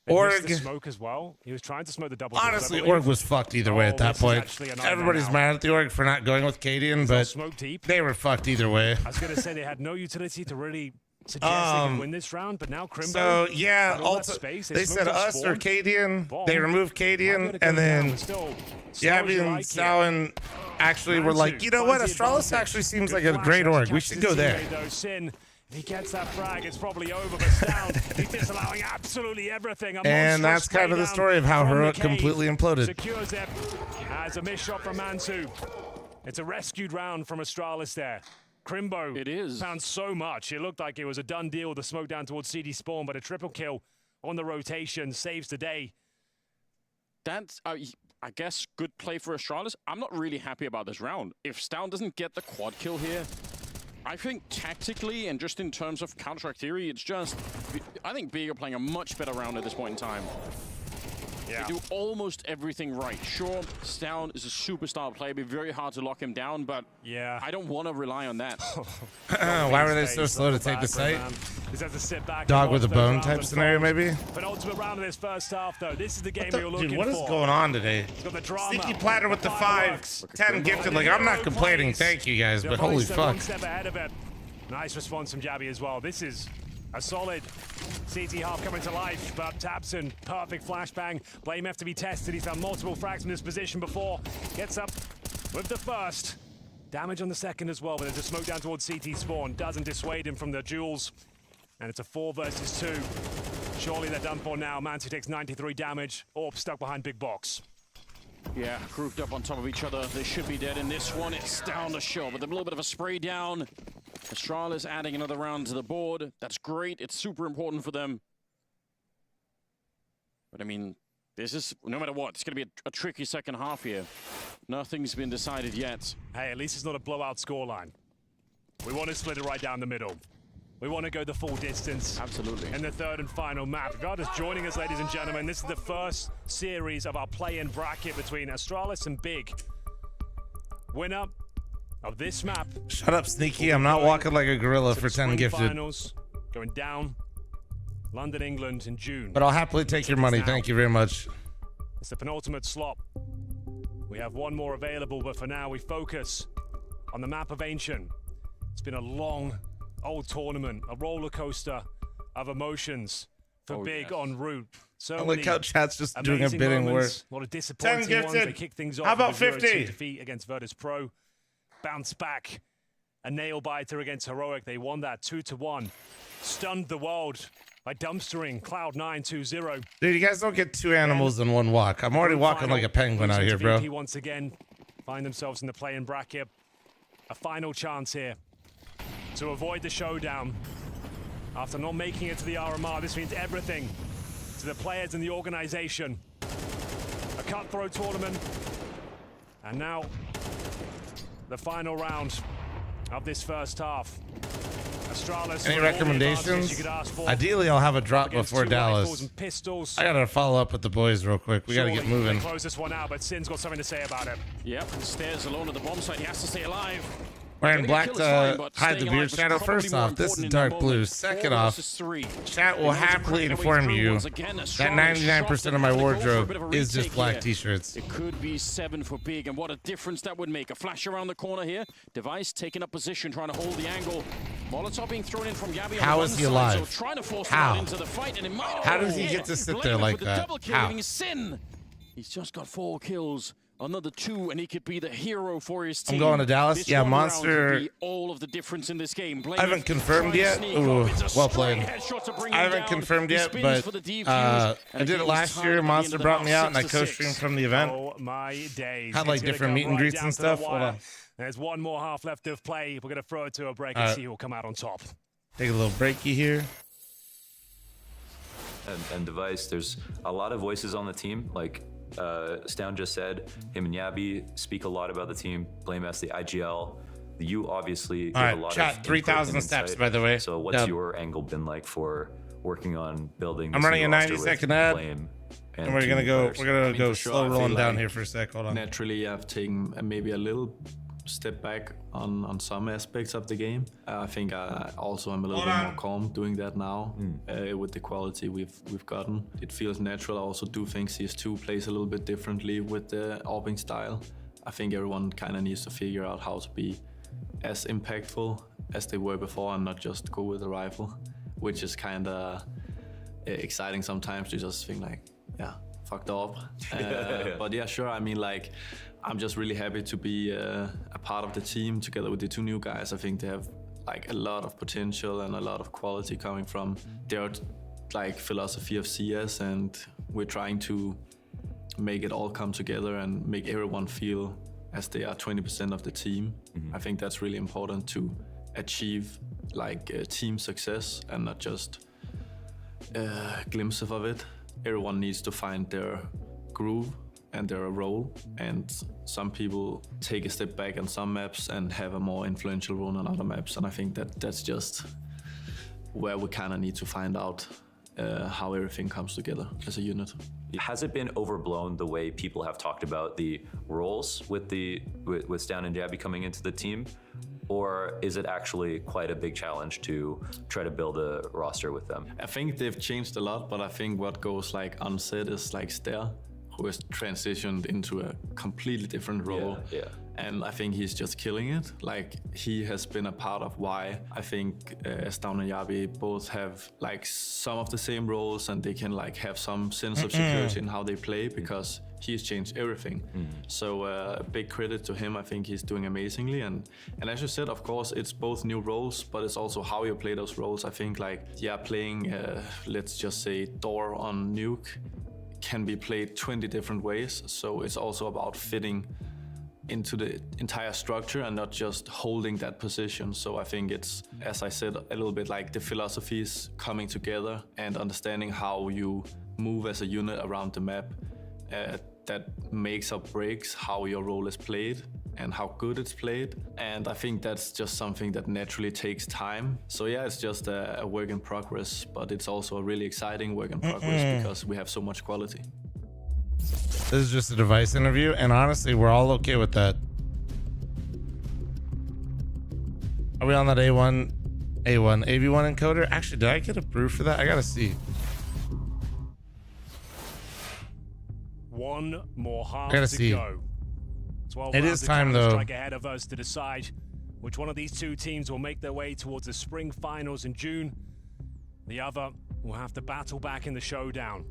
They missed Org, the smoke as well. He was trying to smoke the double. honestly, doors, I believe. Org was fucked either way at that this is point. actually a nightmare Everybody's now. mad at the Org for not going with Cadian, They'll but smoke deep. they were fucked either way. I was going to say they had no utility to really suggest they could win this round, but now Crimbo. So yeah, had all that also, space. they smoked said up us or spawn. Cadian. Bomb. They removed Might be able Cadian, to go and down, then but still, Yabby and Sowen actually were like, you know what, Astralis actually seems like a great org. We should go there. Sin, if he gets that frag, it's probably over, but Stown, he's disallowing absolutely everything. And that's kind of the story of how Heroic completely imploded. Secures it as a missed shot from Mantu. It's a rescued round from Astralis there. Crimbo It is. found so much. It looked like it was a done deal with the smoke down towards CD Spawn, but a triple kill on the rotation saves the day. That's, I guess, good play for Astralis. I'm not really happy about this round. If Stown doesn't get the quad kill here, I think tactically and just in terms of Counter-Strike theory, it's just, I think Big are playing a much better round at this point in time. Yeah. They do almost everything right. Sure, Stown is a superstar player. It'd be very hard to lock him down, but Yeah. I don't want to rely on that. Why were they so slow to take the site? Just has to sit back and Dog with a watch those bone rounds type unfold. scenario, maybe? Penultimate round of this first half, though. This is the game we were looking Dude, what is for. going on today? It's got the drama, Sneaky Platter with the 5, 10 gifted. Like, I'm not complaining. Thank you guys, but holy Device, fuck. one step ahead of it. Nice response from Jabby as well. This is a solid CT half coming to life, but Tabson, perfect flashbang. Blame have to be tested. He's done multiple frags from this position before. Gets up with the first. Damage on the second as well, but there's a smoke down towards CT spawn. Doesn't dissuade him from the duels. And it's a 4 versus 2. Surely they're done for now. Mantu takes 93 damage. Orb stuck behind big box. Yeah, grouped up on top of each other. They should be dead in this one. It's down the shot with a little bit of a spray down. Astralis adding another round to the board. That's great. It's super important for them. But I mean, this is, no matter what, it's going to be a tricky second half here. Nothing's been decided yet. Hey, at least it's not a blowout scoreline. We want to split it right down the middle. We want to go the full distance. Absolutely. In the third and final map. If you're just joining us, ladies and gentlemen, this is the first series of our play-in bracket between Astralis and Big. Winner of this map. Shut up, Sneaky. I'm not walking like a gorilla for 10 gifted. Finals going down London, England in June. But I'll happily take your money. Thank you very much. It's the penultimate slot. We have one more available, but for now we focus on the map of Ancient. It's been a long, old tournament, a roller coaster of emotions for Big en route. So I like how chat's just doing a amazing bidding war. moments, a lot of disappointing 10 ones. gifted. They kick things off. How about with a 0-2 50? defeat against Virtus Pro. Bounce back. A nail biter against Heroic. They won that 2-1. Stunned the world by dumpstering Cloud9 2-0. Dude, you guys don't get two animals in one walk. I'm already walking like a penguin out here, bro. VP once again find themselves in the play-in bracket. A final chance here to avoid the showdown. After not making it to the RMR, this means everything to the players and the organization. A cutthroat tournament. And now, the final round of this first half. Astralis, any recommendations? Ideally, I'll have a drop before Dallas. I gotta follow up with the boys real quick. We gotta get moving. Close this one out, but Sin's got something to say about it. Yep, and Stairs alone at the bomb site. He has to stay alive. Wearing black to hide the beard shadow. First off, this is dark blue. Second off, chat will happily inform you that 99% of my wardrobe is just black t-shirts. It could be 7 for Big, and what a difference that would make. A flash around the corner here. Device taking up position, trying to hold the angle. Molotov being thrown in from Gabby. How is he alive? So trying to force How? into the fight, and How does he get to sit there like that? How? Sin. He's just got 4 kills. Another 2, and he could be the hero for his team. I'm going to Dallas. This yeah, one round Monster. could be all of the difference in this game. I haven't confirmed yet. Ooh, well played. I haven't confirmed yet, but I did it last year. Monster brought me out, and I co-streamed from the event. Oh my days. Had like different meet and greets and stuff. Hold on. There's one more half left of play. We're going to throw it to a break and see who'll come out on top. Take a little breaky here. And Device, there's a lot of voices on the team. Like Stown just said, him and Yabi speak a lot about the team. Blame us, the IGL. You obviously give a lot chat, of 3,000 steps, by the way. So what's your angle been like for working on building? I'm running a 90-second ad, Blame and we're gonna go slow rolling down here for a sec. Hold on. Naturally, I've taken maybe a little step back on some aspects of the game. I think I also am a little bit more calm doing that now with the quality we've gotten. It feels natural. I also do think CS2 plays a little bit differently with the AWPing style. I think everyone kind of needs to figure out how to be as impactful as they were before and not just go with a rifle, which is kind of exciting sometimes to just think like, yeah, fucked up. But yeah, sure. I mean, like, I'm just really happy to be a part of the team together with the 2 new guys. I think they have like a lot of potential and a lot of quality coming from their like philosophy of CS, and we're trying to make it all come together and make everyone feel as they are 20% of the team. I think that's really important to achieve like team success and not just a glimpse of it. Everyone needs to find their groove and their role, and some people take a step back on some maps and have a more influential role on other maps, and I think that's just where we kind of need to find out how everything comes together as a unit. Has it been overblown the way people have talked about the roles with Stown and Jabby coming into the team? Or is it actually quite a big challenge to try to build a roster with them? I think they've changed a lot, but I think what goes like unsaid is like Stair, who has transitioned into a completely different role. Yeah. And I think he's just killing it. Like, he has been a part of why I think Stown and Yabi both have like some of the same roles, and they can like have some sense of security in how they play, because he's changed everything. So big credit to him. I think he's doing amazingly. And as you said, of course, it's both new roles, but it's also how you play those roles. I think like, yeah, playing, let's just say, Door on Nuke can be played 20 different ways. So it's also about fitting into the entire structure and not just holding that position. So I think it's, as I said, a little bit like the philosophies coming together and understanding how you move as a unit around the map that makes or breaks how your role is played and how good it's played. And I think that's just something that naturally takes time. So yeah, it's just a work in progress, but it's also a really exciting work in progress because we have so much quality. This is just a Device interview, and honestly, we're all okay with that. Are we on that A1 AV1 encoder? Actually, did I get approved for that? I gotta see. One more half gotta to see. go. 12 It rounds is of time, though. Counter-Strike ahead of us to decide which one of these 2 teams will make their way towards the spring finals in June. The other will have to battle back in the showdown.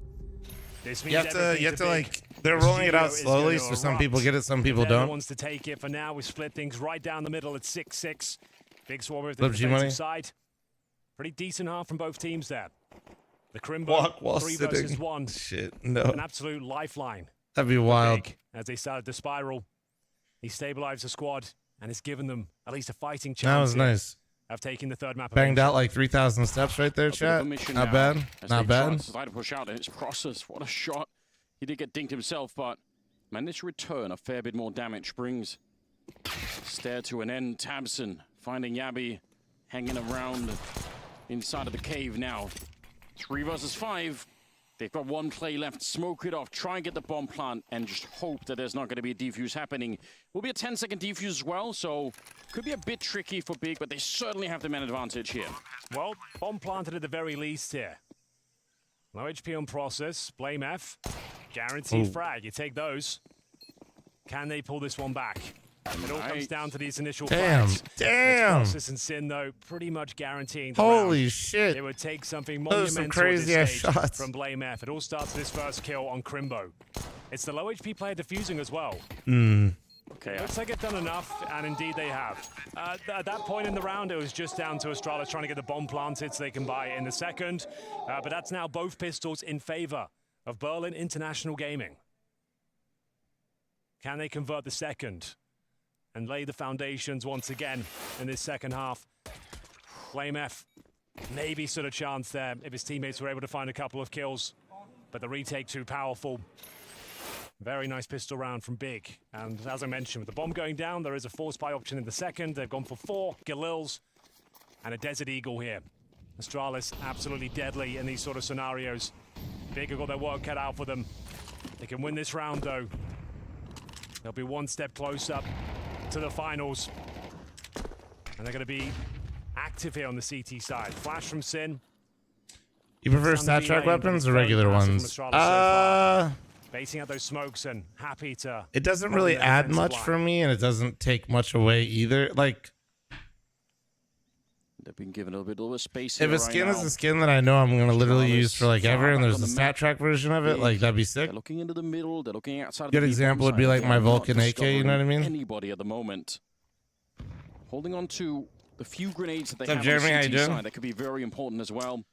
This means You have to like, they're rolling it out slowly, so some people get it, some people don't. Wants to take it for now. We split things right down the middle at 6-6. Big Swarmer at the Love G-Money. defensive side. Pretty decent half from both teams there. The Crimbo, Walk while 3 sitting. versus 1. Shit, no. An absolute lifeline. That'd be for wild. Big as they started to spiral. He stabilized the squad and has given them at least a fighting chance. That was here nice. Of taking the third map. Banged out like 3,000 steps right there, chat. Not bad. Not bad. Try to push out, and it's Process. What a shot. He did get dinked himself, but managed to return a fair bit more damage. Brings Stair to an end. Tabson finding Yabi hanging around inside of the cave now. 3 versus 5. They've got 1 play left. Smoke it off. Try and get the bomb plant and just hope that there's not going to be a defuse happening. Will be a 10-second defuse as well, so could be a bit tricky for Big, but they certainly have the man advantage here. Well, bomb planted at the very least here. Low HP on Process. Blame F. Guaranteed frag. You take those. Can they pull this one back? It all comes down to these initial flags. Damn. Process and Sin, though, pretty much guaranteeing the Holy round. shit. It would take something Those are some monumental crazy at ass this stage shots. from Blame F. It all starts with this first kill on Crimbo. It's the low HP player defusing as well. Okay. Looks like it's done enough, and indeed they have. At that point in the round, it was just down to Astralis trying to get the bomb planted so they can buy it in the second. But that's now both pistols in favor of Berlin International Gaming. Can they convert the second and lay the foundations once again in this second half? Flame F maybe stood a chance there if his teammates were able to find a couple of kills, but the retake too powerful. Very nice pistol round from Big. And as I mentioned, with the bomb going down, there is a force buy option in the second. They've gone for 4 Galils and a Desert Eagle here. Astralis absolutely deadly in these sort of scenarios. Big have got their work cut out for them. They can win this round though. They'll be 1 step closer to the finals. And they're going to be active here on the CT side. Flash from Sin. You prefer stat track weapons or regular ones? Baiting out those smokes and happy to... It doesn't really add much for me, and it doesn't take much away either. Like, They've been given a little bit of space if here a skin right is now. a skin that I know I'm going to literally use for like ever, and there's on a the stat map. track version of it, like, that'd be sick. They're looking into the middle. They're looking outside. Good of the example would be like my Vulcan AK, you know what I mean? Anybody at the moment holding on to the few grenades that they What's up, have Jeremy? How on you the CT doing? side that could be very important as well.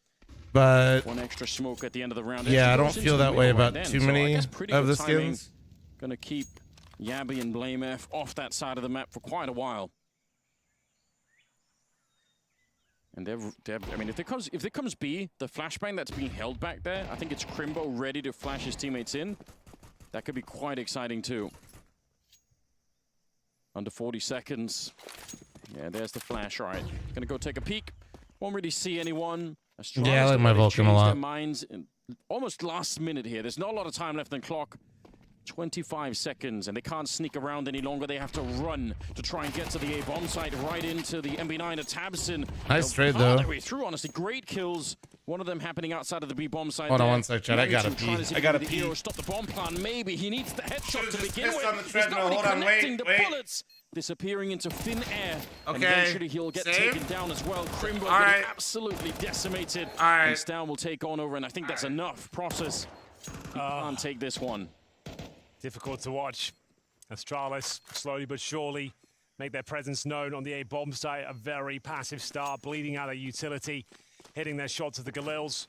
But 1 extra smoke at the end of the round. yeah, I Actually don't goes feel into the that way middle about right then, too so I many guess pretty of good the timing. skins. Gonna keep Yabi and Blame F off that side of the map for quite a while. And I mean, if there comes B, the flashbang that's being held back there, I think it's Crimbo ready to flash his teammates in. That could be quite exciting too. Under 40 seconds. Yeah, there's the flash. All right, gonna go take a peek. Won't really see anyone. Astralis Yeah, I like my Vulcan a changed lot. their minds in almost last minute here. There's not a lot of time left on the clock. 25 seconds, and they can't sneak around any longer. They have to run to try and get to the A-bomb site, right into the MB9 of Tabson. Nice trade, All though. the way through, honestly. Great kills. One of them happening outside of the B-bomb site. Hold on there. one sec, Chad. I gotta Mariton trying to pee. see I if gotta he can pee. hero stop the bomb plan. Maybe he needs the headshot Should've to just begin pissed with. on the He's treadmill. not really Hold on, connecting the wait. bullets. Disappearing into thin air. And Okay. eventually he'll get Save. taken down as well. Crimbo All right. absolutely decimated. All right. And Stan will take on over, and I think that's enough. Process. He can't take this one. Difficult to watch. Astralis, slowly but surely, make their presence known on the A-bomb site. A very passive start, bleeding out their utility, hitting their shots at the Galils.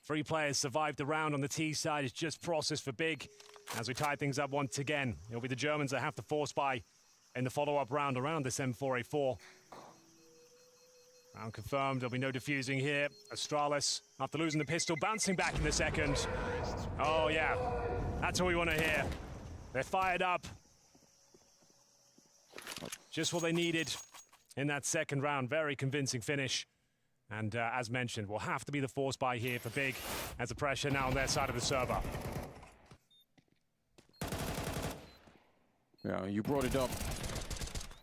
3 players survived the round on the T side. It's just Process for Big. As we tie things up once again, it'll be the Germans that have to force buy in the follow-up round around this M4A4. Round confirmed, there'll be no defusing here. Astralis, after losing the pistol, bouncing back in the second. Oh yeah, that's what we want to hear. They're fired up. Just what they needed in that second round. Very convincing finish. And as mentioned, will have to be the force buy here for Big as the pressure now on their side of the server. Yeah, you brought it up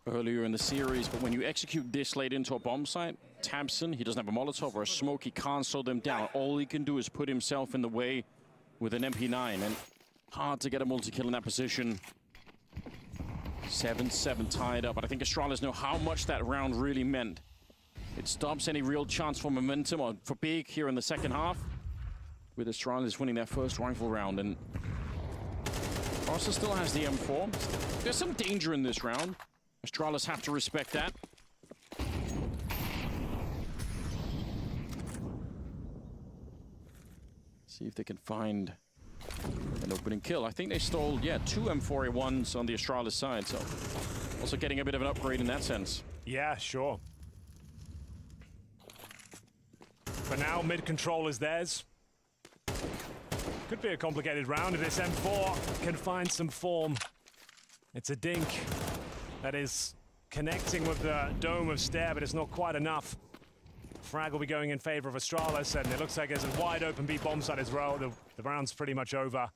earlier in the series, but when you execute this late into a bomb site, Tabson, he doesn't have a Molotov or a smoke, he can't slow them down. All he can do is put himself in the way with an MP9, and hard to get a multi-kill in that position. 7-7 tied up, but I think Astralis know how much that round really meant. It stops any real chance for momentum or for Big here in the second half, with Astralis winning their first rifle round. And Process still has the M4. There's some danger in this round. Astralis have to respect that. See if they can find an opening kill. I think they stole, yeah, 2 M4A1s on the Astralis side, so also getting a bit of an upgrade in that sense. Yeah, sure. For now, mid-control is theirs. Could be a complicated round if this M4 can find some form. It's a dink that is connecting with the dome of Stair, but it's not quite enough. Frag will be going in favor of Astralis, and it looks like there's a wide open B bomb site as well. The round's pretty much over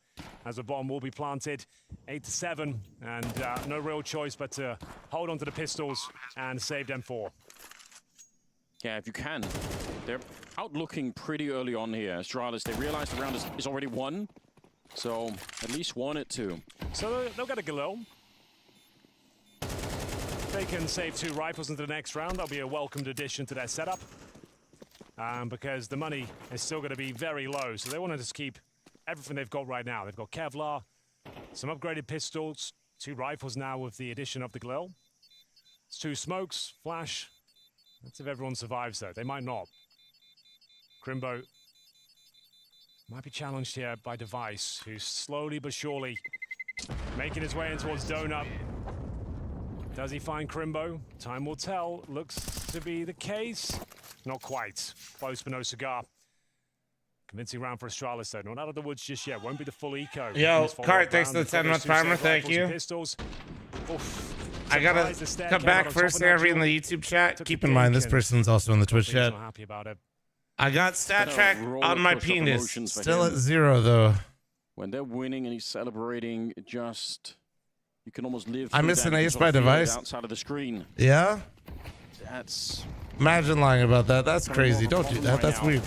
as the bomb will be planted. 8-7, and no real choice but to hold on to the pistols and save M4. Yeah, if you can. They're out looking pretty early on here. Astralis, they realize the round is already won, so at least won it too. So they'll get a Galil. They can save 2 rifles into the next round. That'll be a welcomed addition to their setup. Because the money is still going to be very low. So they want to just keep everything they've got right now. They've got Kevlar, some upgraded pistols, 2 rifles now with the addition of the Galil. It's 2 smokes, flash. That's if everyone survives, though. They might not. Crimbo might be challenged here by Device, who's slowly but surely making his way in towards Donut. Does he find Crimbo? Time will tell. Looks to be the case. Not quite. Close but no cigar. Convincing round for Astralis, though. Not out of the woods just yet. Won't be the full eco. Yo, Cart, thanks for the 10-month primer. Thank you. Pistols. Oof. I gotta come back first there, reading the YouTube chat. Keep in mind, this person's also in the Twitch chat. Happy about it. I got stat track on my penis. Still at 0, though. When they're winning and he's celebrating, it just... You can almost live. I missed an ace by Device. Outside of the screen. Yeah? That's... Imagine lying about that. That's crazy. Don't do that. That's weird.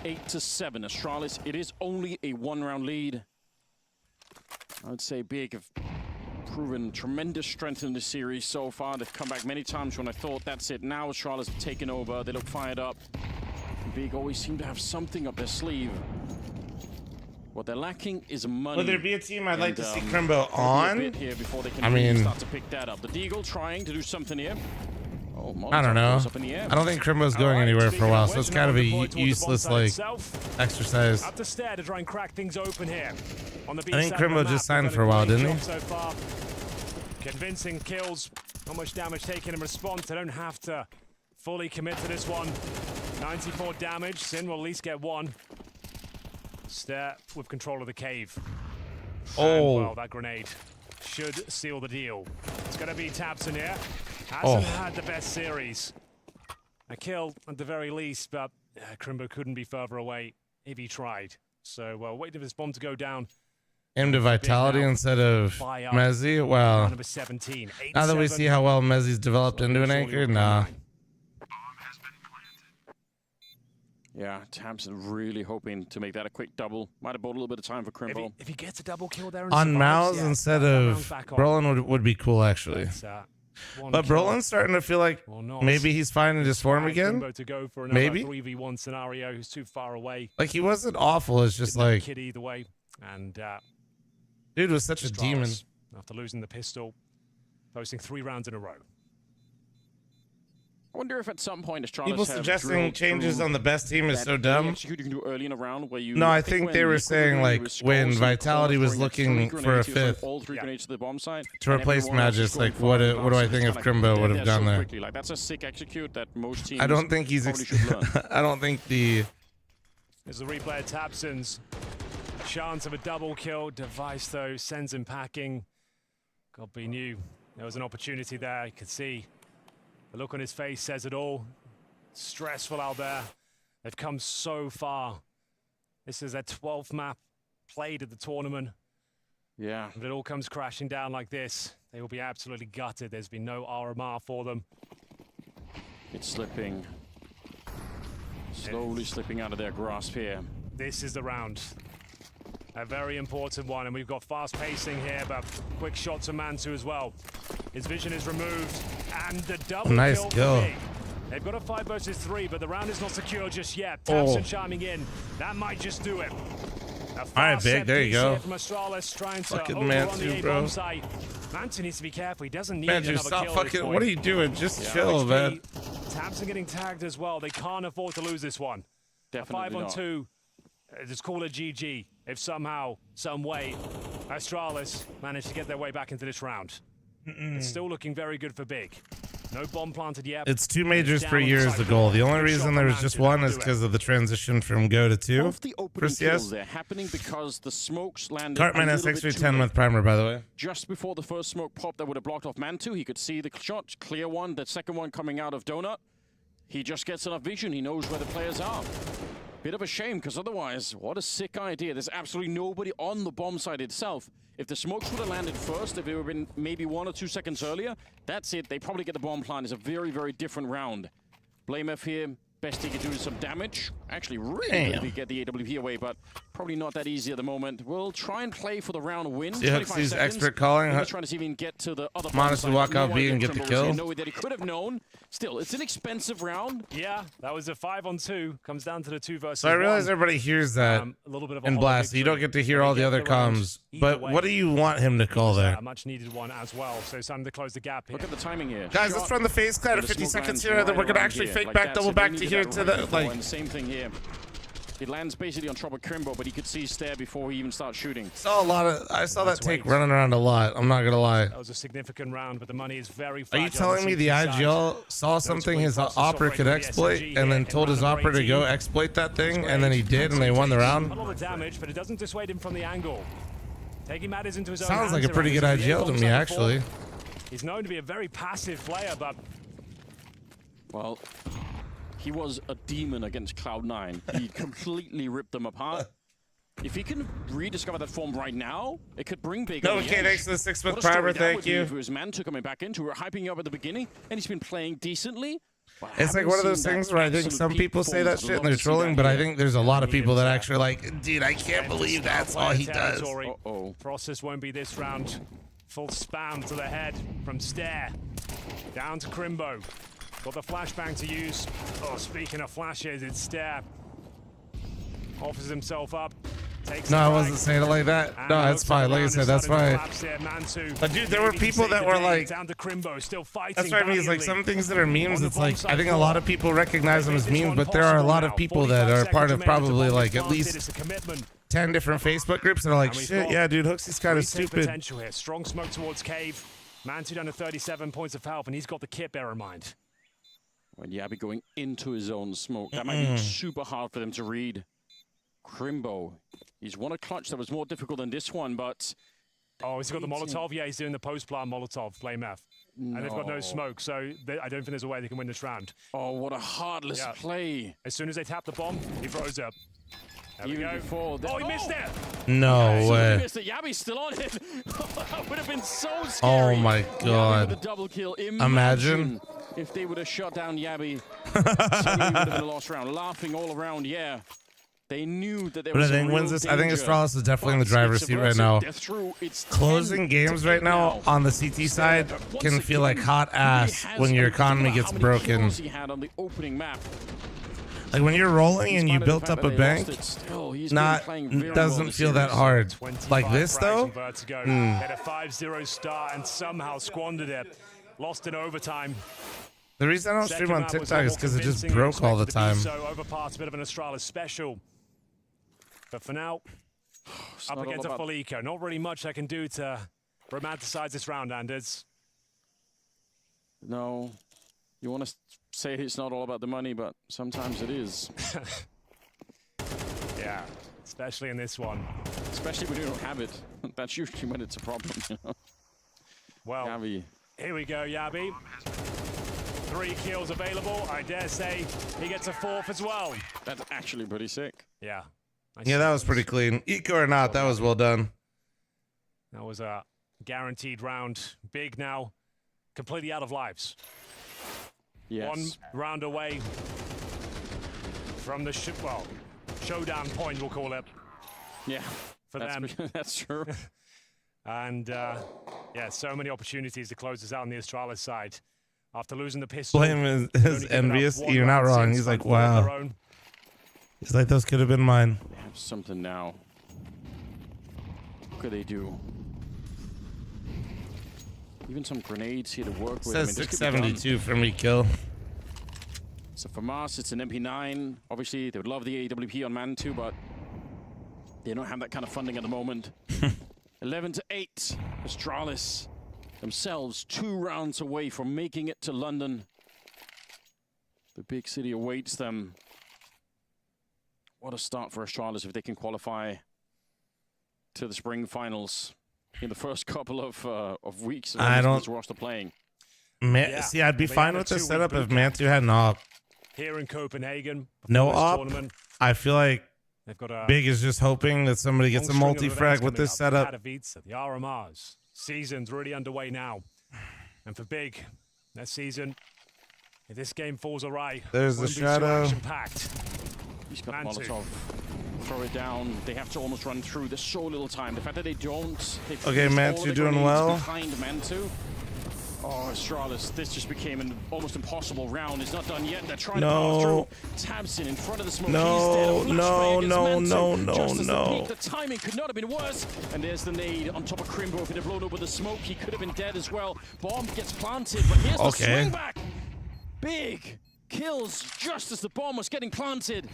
8-7, Astralis. It is only a 1-round lead. I would say Big have proven tremendous strength in this series so far. They've come back many times when I thought that's it. Now Astralis have taken over. They look fired up. Big always seem to have something up their sleeve. What they're lacking is money. Would there be a team I'd like to see Crimbo on? Here before they can I mean, start to pick that up. The Deagle trying to do something here. Oh, I don't know. I don't think Crimbo's going anywhere for a while, so it's kind of a useless like exercise. Up the stair to try and crack things open here. On the I think Crimbo just signed for a while, didn't he? So far. Convincing kills. Not much damage taken in response. They don't have to fully commit to this one. 94 damage. Sin will at least get 1. Stair with control of the cave. Oh. And, well, that grenade should seal the deal. It's going to be Tabson here. Hasn't had the best series. A kill at the very least, but Crimbo couldn't be further away if he tried. So, waiting for this bomb to go down. Aim to Vitality instead of Mezzi? Well, number 17. now that we see how well Mezzi's developed into an anchor, nah. Yeah, Tabson really hoping to make that a quick double. Might have bought a little bit of time for Crimbo. If he gets a double kill there on Mouse instead of Brolin would be cool, actually. But Brolin's starting to feel like maybe he's finding his form again. Maybe 3v1 scenario. Who's too far away. Like he wasn't awful. It's just like kid either way. And dude was such a demon. After losing the pistol, posting 3 rounds in a row. I wonder if at some point Astralis people suggesting changes on the best team is so dumb. You can do early in a round where you no, I think they were saying like when Vitality was looking for a 5th to replace Magis. Like what do I think if Crimbo would have done there? Like that's a sick execute that most teams. I don't think he's. I don't think the. There's the replay of Tabson's chance of a double kill. Device though sends him packing. Godby knew there was an opportunity there. You could see. The look on his face says it all. Stressful out there. They've come so far. This is their 12th map played at the tournament. Yeah. If it all comes crashing down like this, they will be absolutely gutted. There's been no RMR for them. It's slipping. Slowly slipping out of their grasp here. This is the round. A very important one, and we've got fast pacing here, but quick shots of Mantu as well. His vision is removed, and the double nice kill. They've got a 5 versus 3, but the round is not secure just yet. Tabson chiming in. That might just do it. All right, Big. There you go. From Astralis trying to fucking Mantu, bro. Mantu needs to be careful. He doesn't need Mantu, another stop kill fucking. What are you doing? Just chill, man. Tabson getting tagged as well. They can't afford to lose this one. Definitely a 5-on-2 Just call it GG if somehow, some way, Astralis managed to get their way back into this round. It's still looking very good for Big. No bomb planted yet. It's 2 majors per year is the goal. The only reason there was just 1 is because of the transition from Go to 2 for CS. They're happening because the smokes landed. Cartman has extra 10 with primer, by the way. Just before the first smoke popped that would have blocked off Mantu, he could see the shot, clear one. The second one coming out of Donut. He just gets enough vision. He knows where the players are. Bit of a shame, because otherwise, what a sick idea. There's absolutely nobody on the bomb site itself. If the smokes would have landed first, if it would have been maybe 1 or 2 seconds earlier, that's it. They probably get the bomb plant. It's a very, very different round. Blame F here. Best he could do is some damage. Actually, really good to get the AWP away, but probably not that easy at the moment. We'll try and play for the round win. Yeah, he's expert calling. He's trying to see if he can get to the other Modest to walk out B and get the kill. No way that he could have known. Still, it's an expensive round. Yeah, that was a 5-on-2. Comes down to the 2 versus 1. So I realize everybody hears that a little bit of a in Blast. You don't get to hear all the other comms. But what do you want him to call there? A much needed one as well. So it's time to close the gap here. Look at the timing here. Guys, let's run the phase cloud at 50 seconds here. Then we're going to actually fake back, double back to here to the, like... And the same thing here. It lands basically on top of Crimbo, but he could see Stare before he even starts shooting. I saw that take running around a lot. I'm not going to lie. That was a significant round, but the money is very fragile. Are you telling me the IGL saw something his Opera could exploit and then told his Opera to go exploit that thing, and then he did, and they won the round? A lot of damage, but it doesn't dissuade him from the angle. Taking matters into his own Sounds like a pretty good IGL to me, actually. He's known to be a very passive player, but... Well... He was a demon against Cloud9. He completely ripped them apart. If he can rediscover that form right now, it could bring Big. No, okay, thanks for the 6-month primer, thank you. If it was Mantu coming back into, we were hyping you up at the beginning, and he's been playing decently. It's like one of those things where I think some people say that shit and they're trolling, but I think there's a lot of people that actually like, dude, I can't believe that's all he does. Process won't be this round. Full spam to the head from Stare. Down to Crimbo. Got the flashbang to use. Oh, speaking of flashes, it's Stare. Offers himself up. No, I wasn't saying it like that. No, that's fine. Like I said, that's fine. But dude, there were people that were like, that's what I mean. It's like some things that are memes. It's like, I think a lot of people recognize them as memes, but there are a lot of people that are part of probably like at least 10 different Facebook groups that are like, shit, yeah, dude, Hooksy's kind of stupid. Strong smoke towards Cave. Mantu down to 37 points of health, and he's got the kit, bear in mind. When Yabby going into his own smoke, that might be super hard for them to read. Crimbo, he's won a clutch that was more difficult than this one, but... Oh, he's got the Molotov? Yeah, he's doing the post-plant Molotov, Blame F. No. And they've got no smoke, so I don't think there's a way they can win this round. Oh, what a heartless play. As soon as they tap the bomb, he throws up. There Even before... Oh, he missed it! No way. He missed it. Yabby's still on it. That would have been so scary. Oh my god. The double kill. Imagine if they would have shot down Yabby. Suddenly would have been a lost round. Laughing all around, yeah. They knew that there was I think wins this. I think Astralis is definitely in the driver's seat right now. Closing games right now on the CT side can feel like hot ass when your economy gets broken. Like when you're rolling and you built up a bank, doesn't feel that hard. Like this though, had a 5-0 start and somehow squandered it. Lost in overtime. The reason I don't stream on TikTok is because it just broke all the time. So overpass, a bit of an Astralis special. But for now, up against a full eco. Not really much I can do to romanticize this round, Anders. No. You want to say it's not all about the money, but sometimes it is. Yeah, especially in this one. Especially when you don't have it. That's usually when it's a problem, you know? Well, Yabby. Here we go, Yabby. 3 kills available. I dare say he gets a 4th as well. That's actually pretty sick. Yeah. Yeah, that was pretty clean. Eco or not, that was well done. That was a guaranteed round. Big now, completely out of lives. Yes. 1 round away from the showdown point, we'll call it. Yeah, for them. That's true. And yeah, so many opportunities to close this out on the Astralis side. After losing the pistol, Blame is envious. You're not wrong. He's like, wow. He's like, those could have been mine. They have something now. What could they do? Even some grenades here to work with. Says 672 for me kill. So for Mars, it's an MP9. Obviously, they would love the AWP on Mantu, but They don't have that kind of funding at the moment. 11-8. Astralis themselves 2 rounds away from making it to London. The big city awaits them. What a start for Astralis if they can qualify to the spring finals in the first couple of weeks of this roster playing. See, I'd be fine with this setup if Mantu had an op. Here in Copenhagen. No op. I feel like they've got Big is just hoping that somebody gets a multi-frag with this setup. The RMRs. Season's really underway now. And for Big, that season, if this game falls awry, there's the shadow. He's got Molotov. Throw it down. They have to almost run through. There's so little time. The fact that they don't. Okay, Mantu doing well. Behind Mantu. Oh, Astralis, this just became an almost impossible round. It's not done yet. They're trying to power through. Tabsin in front of the smoke. No. The timing could not have been worse. And there's the nade on top of Crimbo. If it had blown over the smoke, he could have been dead as well. Bomb gets planted, but here's the swing back. Big kills just as the bomb was getting planted.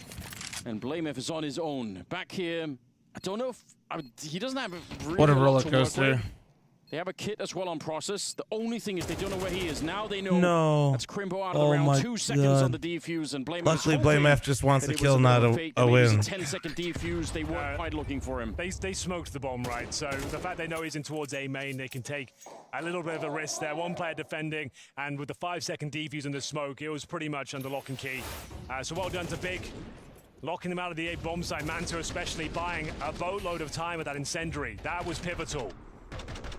And Blamef is on his own. Back here, I don't know if... he doesn't have really what a roller coaster. They have a kit as well on process. The only thing is they don't know where he is. Now they know. No. That's Crimbo out of the round. 2 seconds on the defuse. And Blamef. Luckily, Blamef just wants to kill, not a win. 10-second defuse. They weren't quite looking for him. They smoked the bomb, right? So the fact they know he's in towards A main, they can take a little bit of a risk there. One player defending, and with the 5-second defuse in the smoke, it was pretty much under lock and key. So well done to Big. Locking them out of the A bomb site. Manta especially buying a boatload of time with that incendiary. That was pivotal.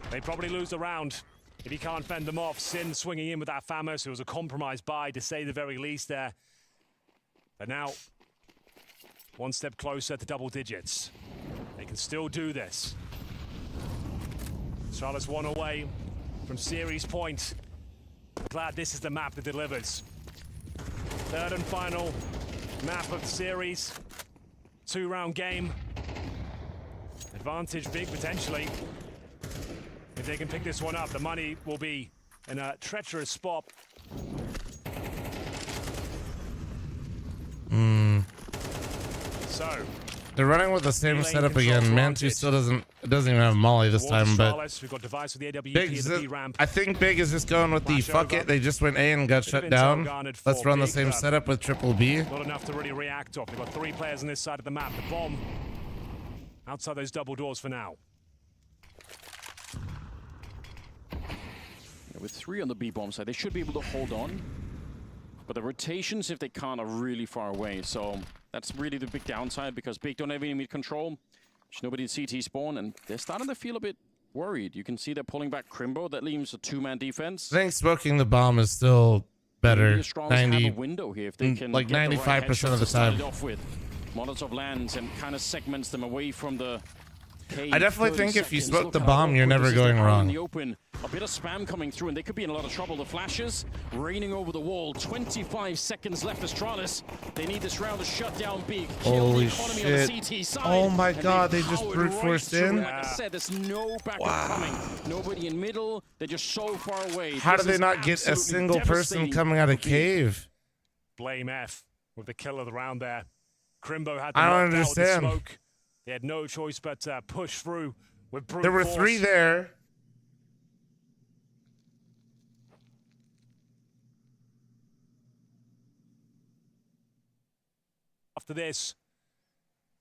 They probably lose the round if he can't fend them off. Sin swinging in with that Famous. It was a compromised buy, to say the very least there. But now, one step closer to double digits. They can still do this. Astralis 1 away from series point. Glad this is the map that delivers. 3rd and final map of the series. 2-round game. Advantage Big potentially. If they can pick this one up, the money will be in a treacherous spot. So they're running with the same setup again. Mantu still doesn't even have Molly this time, but I think Big is just going with the fuck it. They just went A and got shut down. Let's run the same setup with triple B. Not enough to really react off. They've got 3 players on this side of the map. The bomb outside those double doors for now. With 3 on the B bomb side, they should be able to hold on. But the rotations, if they can't, are really far away. So that's really the big downside, because Big don't have any mid control. There's nobody in CT spawn, and they're starting to feel a bit worried. You can see they're pulling back Crimbo. That leaves a 2-man defense. I think smoking the bomb is still better. 90 have a window here if they can like 95% of the time. Off with. Molotov lands and kind of segments them away from the I definitely think if you smoke the bomb, you're never going wrong. In the open, a bit of spam coming through, and they could be in a lot of trouble. The flashes raining over the wall. 25 seconds left. Astralis. They need this round to shut down Big. Holy shit! On the CT side, oh my god! They just brute forced in. Like I said, there's no backup coming. Nobody in middle. They're just so far away. How did they not get a single person coming out of cave? Blamef with the kill of the round there. Crimbo had. I don't understand. Smoke. They had no choice but to push through with brute There were force. 3 there. After this,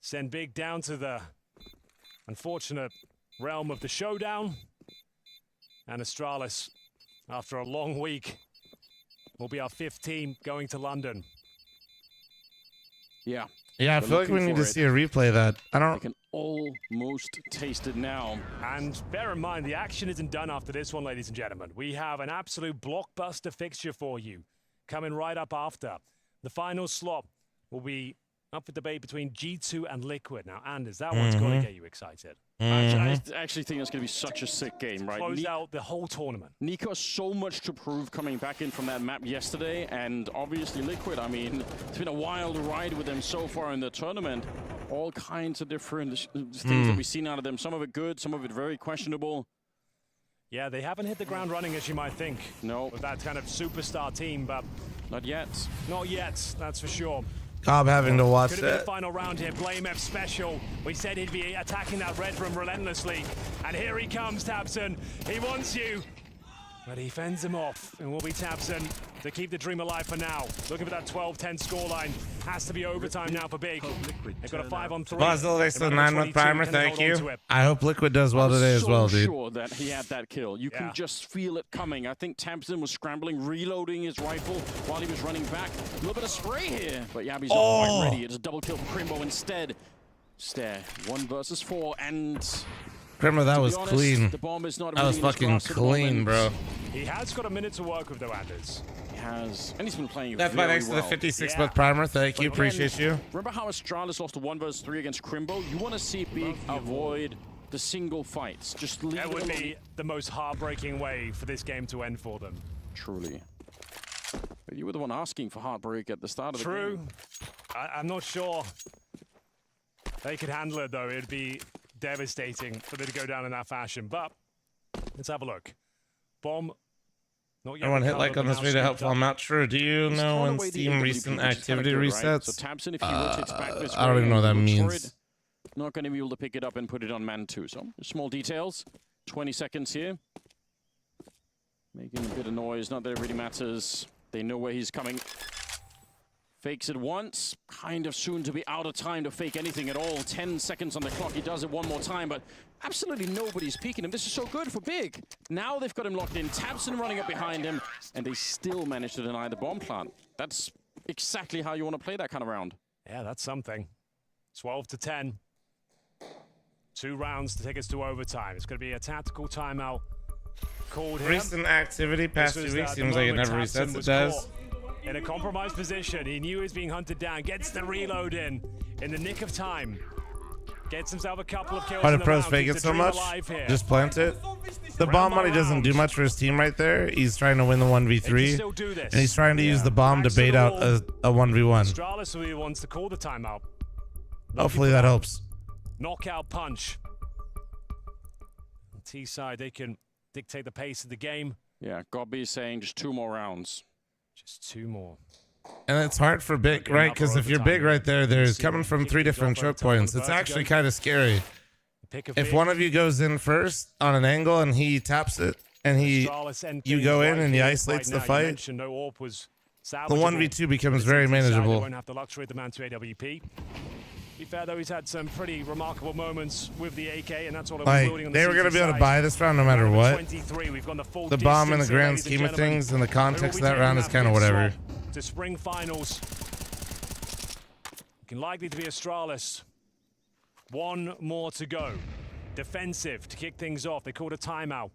send Big down to the unfortunate realm of the showdown. And Astralis, after a long week, will be our 5th team going to London. Yeah. Yeah, I feel like we need to see a replay of that. I don't. I can almost taste it now. And bear in mind, the action isn't done after this one, ladies and gentlemen. We have an absolute blockbuster fixture for you coming right up after. The final slot will be up for debate between G2 and Liquid. Now, Anders, that one's going to get you excited. I actually think it's going to be such a sick game, right? Close out the whole tournament. Nico has so much to prove coming back in from that map yesterday, and obviously Liquid, I mean, it's been a wild ride with them so far in the tournament. All kinds of different things that we've seen out of them. Some of it good, some of it very questionable. Yeah, they haven't hit the ground running as you might think. No. With that kind of superstar team, but... Not yet. Not yet, that's for sure. Cobb having to watch Could have been that. the final round here. Blame F special. We said he'd be attacking that red room relentlessly. And here he comes, Tabson. He wants you. But he fends him off. And will be Tabson to keep the dream alive for now. Looking for that 12-10 scoreline. Has to be overtime now for Big. They've got a 5-on-3. Basil, thanks for the 9-month primer. Thank you. I hope Liquid does well today as well, dude. Sure that he had that kill. You can just feel it coming. I think Tabson was scrambling, reloading his rifle while he was running back. A little bit of spray here, but Yabby's not quite ready. It's a double kill for Crimbo instead. Stare, 1 versus 4, and Crimbo, that was honest, clean. the bomb is not That was really in his fucking grasp at the clean, moment. bro. He has got a minute to work with, though, Anders. He has, and he's been playing That's very my next well. to the 56-month primer. Thank you. But again, Appreciate you. Remember how Astralis lost a 1 versus 3 against Crimbo? You want to see Big avoid the single fights. Just leave That it would alone. be the most heartbreaking way for this game to end for them. Truly. But you were the one asking for heartbreak at the start of the True. game. I'm not sure they could handle it, though. It'd be devastating for them to go down in that fashion. But let's have a look. Bomb. Not yet Everyone hit recovered, like on but this now video to help scooped up. I'm out. True. Do you He's know thrown when away the Steam AWP, recent which is activity kinda good, right? resets? So Tabson, if he rotates back this I don't way even know what that and looks for means. it, not going to be able to pick it up and put it on man 2. So small details. 20 seconds here. Making a bit of noise. Not that it really matters. They know where he's coming. Fakes it once. Kind of soon to be out of time to fake anything at all. 10 seconds on the clock. He does it one more time, but absolutely nobody's peeking him. This is so good for Big. Now they've got him locked in. Tabson running up behind him, and they still manage to deny the bomb plant. That's exactly how you want to play that kind of round. Yeah, that's something. 12-10. 2 rounds to take us to overtime. It's going to be a tactical timeout called here. Recent activity past This 2 was weeks the seems like it moment never Tabson resets. It was does. caught in a compromised position. He knew he was being hunted down. Gets the reload in the nick of time. Gets himself a couple of kills. Why in do the pros round, fake keeps it the so dream much? alive here. Just plant it. The bomb Round by money doesn't do round. much for his team right there. He's trying to win the They 1v3. can still do this. And he's trying to use the bomb to Backs to bait the out wall. a 1v1. Astralis will be the ones to call the timeout. Hopefully that helps. Knockout punch. On T-side, they can dictate the pace of the game. Yeah, Gobby is saying just 2 more rounds. Just 2 more. And it's hard for Big, right? Because if you're Big right there, there's coming from 3 different choke points. It's actually kind of scary. Pick a If big. one of you goes in first on an angle and he taps it and Astralis end you things go in right and he here, isolates right the now. You fight, mentioned no AWP was the salvageable. 1v2 becomes This very is T-side, they manageable. won't have the luxury of the man to AWP. To be fair, though, he's had some pretty remarkable moments with the AK, and that's what I'm Like, building on the they were going to CT be able to side. buy this round no matter Round what. 23, we've gone the full The bomb in the distance here, grand ladies and scheme of gentlemen. things and the Who will context be of that taking round is kind of big whatever. slot to spring finals. Looking likely to be Astralis. 1 more to go. Defensive to kick things off. They called a timeout.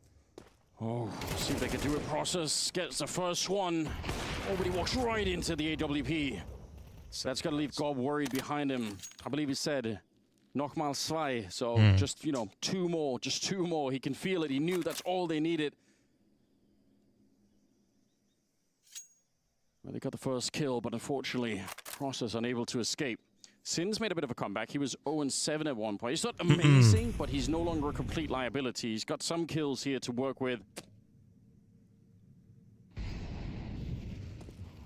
Oh, see if they can do it. Process gets the first one. Nobody walks right into the AWP. So that's going to leave Gob worried behind him. I believe he said, Nochmal zwei. So just, 2 more, just 2 more. He can feel it. He knew that's all they needed. Well, they got the first kill, but unfortunately, Process unable to escape. Sins made a bit of a comeback. He was 0-7 at one point. He's not amazing, but he's no longer a complete liability. He's got some kills here to work with.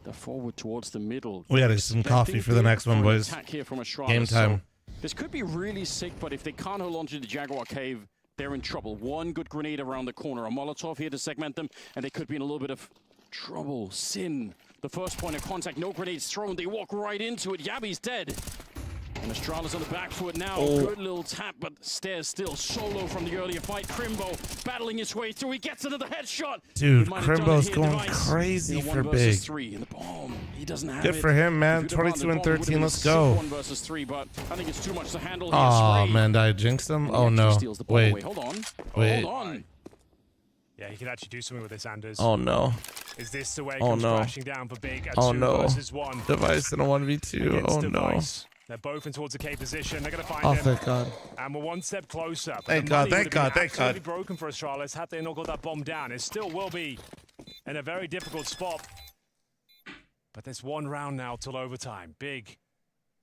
They're forward towards the middle. We gotta get some coffee for the next one, boys. Attack here from Astralis. Game time. So this could be really sick, but if they can't hold on to the Jaguar Cave, they're in trouble. One good grenade around the corner. A Molotov here to segment them, and they could be in a little bit of trouble. Sin. The first point of contact, no grenades thrown. They walk right into it. Yabby's dead. And Astralis on the back foot now. Good little tap, but Stairs still solo from the earlier fight. Crimbo battling his way through. He gets into the headshot. Dude, He might have done Crimbo's it here, going Device. crazy In a for 1 versus Big. 3 in the bomb. He doesn't have Good it. for him, man. If he'd have 22 found and the bomb, it 13. would've Let's been a go. 1 versus 3, but I think it's too much to handle here. Oh, Spray. man, did I jinx him? And he Oh, actually no. steals the ball away. Wait. Hold on. Wait. Hold on. Yeah, he can actually do something with this, Anders. Oh, no. Is this the way it Oh, comes no. crashing down for Big? A Oh, 2 no. versus 1 Device in a 1v2. against Oh, no. Device. They're both in towards the K position. They're going to find Oh, him. thank God. And we're 1 step closer. But Thank the God, money thank would have God, been thank absolutely God. broken for Astralis had they not got that bomb down. It still will be in a very difficult spot. But there's 1 round now till overtime. Big,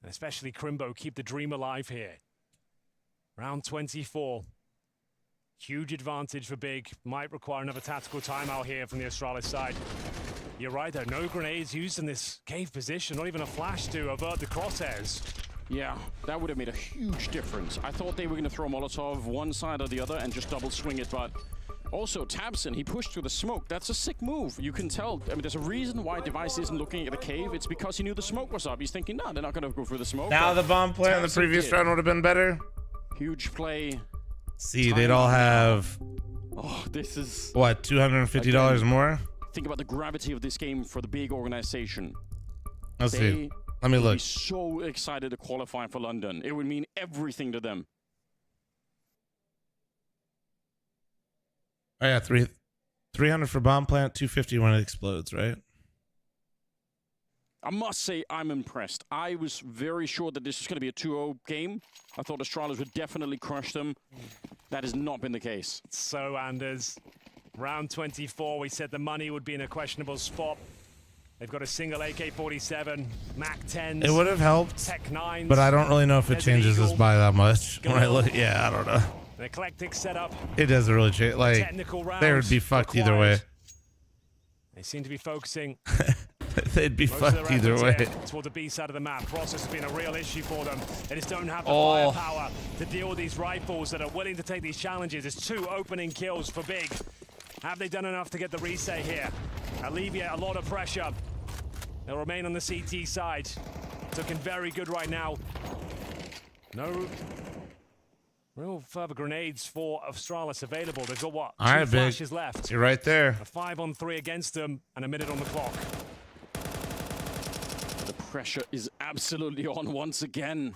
and especially Crimbo, keep the dream alive here. Round 24. Huge advantage for Big. Might require another tactical timeout here from the Astralis side. You're right, though. No grenades used in this cave position. Not even a flash to avert the crosshairs. Yeah, that would have made a huge difference. I thought they were going to throw a Molotov one side or the other and just double swing it, but also Tabson, he pushed through the smoke. That's a sick move. You can tell. I mean, there's a reason why Device isn't looking at the cave. It's because he knew the smoke was up. He's thinking, no, they're not going to go through the smoke. Now the bomb play in the previous round would have been better. Huge play. See, they'd all have, oh, this is what, $250 more? Think about the gravity of this game for the big organization. Let's see. Let me would look. be so excited to qualify for London. It would mean everything to them. Oh yeah, 300 for bomb plant, 250 when it explodes, right? I must say I'm impressed. I was very sure that this was going to be a 2-0 game. I thought Astralis would definitely crush them. That has not been the case. So, Anders, round 24, we said the money would be in a questionable spot. They've got a single AK-47, MAC-10s. It would have helped, Tech 9s, but I don't really know if it changes us by that much. When I look, yeah, I don't know. An eclectic setup. It doesn't really change. Like, they would be fucked either way. They seem to be focusing. They'd be fucked either way. Toward the B side of the map. Process has been a real issue for them. They just don't have the firepower to deal with these rifles that are willing to take these challenges. It's 2 opening kills for Big. Have they done enough to get the reset here? Alleviate a lot of pressure. They'll remain on the CT side. It's looking very good right now. No real further grenades for Astralis available. They've got what? All 2 right, flashes Big. left. You're right there. A 5-on-3 against them and a minute on the clock. The pressure is absolutely on once again.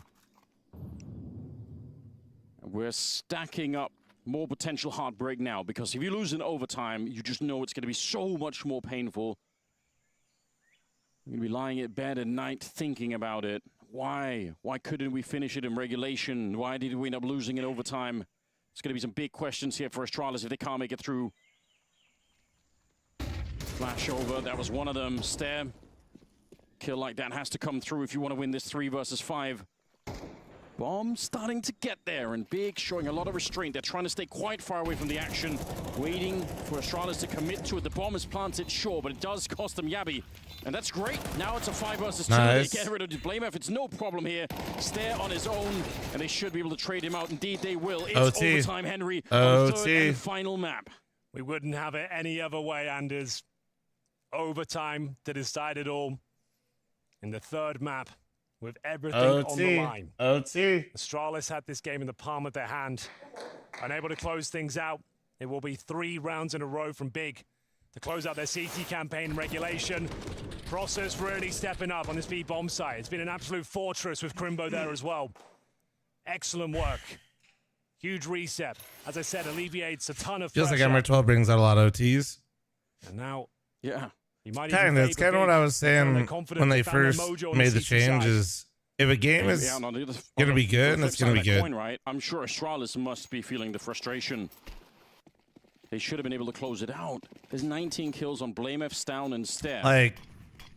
We're stacking up more potential heartbreak now, because if you lose in overtime, you just know it's going to be so much more painful. You're going to be lying in bed at night thinking about it. Why? Why couldn't we finish it in regulation? Why did we end up losing in overtime? There's going to be some big questions here for Astralis if they can't make it through. Flash over, that was one of them. Stare. Kill like that has to come through if you want to win this 3 versus 5. Bomb starting to get there, and Big showing a lot of restraint. They're trying to stay quite far away from the action, waiting for Astralis to commit to it. The bomb is planted, sure, but it does cost them Yabi. And that's great. Now it's a 5 versus 2. Nice. They get rid of the Blameff. It's no problem here. Stare on his own, and they should be able to trade him out. Indeed, they will. It's OT. overtime, Henry, on the 3rd and final map. We wouldn't have it any other way, Anders. Overtime to decide it all. In the 3rd map, with everything on the line. OT. Astralis had this game in the palm of their hand. Unable to close things out. It will be 3 rounds in a row from Big to close out their CT campaign in regulation. Process really stepping up on this B bomb site. It's been an absolute fortress with Crimbo there as well. Excellent work. Huge reset. As I said, alleviates a ton of Feels pressure. like MR12 brings out a lot of OTs. And now, yeah. Kind of. It's kind of what I was saying when they first made the change is if a game is going to be good, it's going to be good. Coin, right? I'm sure Astralis must be feeling the frustration. They should have been able to close it out. There's 19 kills on Blameff, Stown, and Stare. Like,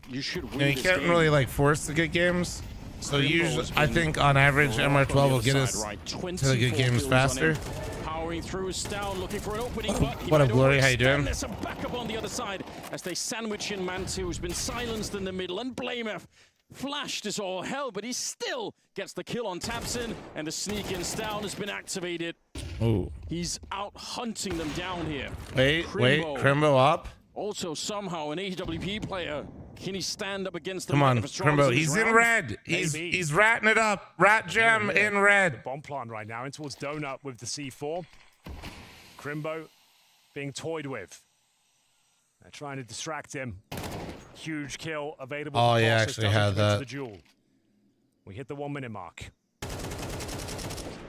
you should win you this can't game. really like force to get games. So usually, I think on average, MR12 will get us to the good games faster. Powering through Stown, looking for an opening, but What up, Blurry? How you doing? There's some backup on the other side as they sandwich in Mantu, who's been silenced in the middle, and Blameff flashed as all hell, but he still gets the kill on Tabson, and the sneak in Stown has been activated. Ooh. He's out hunting them down here. Wait, Crimbo up. Also, somehow, an AWP player. Can he stand up against the Come on, Astralis Crimbo. in He's this in round? red. He's ratting it up. Rat Gem in red. bomb plant right now in towards Donut with the C4. Crimbo being toyed with. They're trying to distract him. Huge kill available. Oh, for yeah, Process, actually doesn't had commit to that. the duel. We hit the 1 minute mark.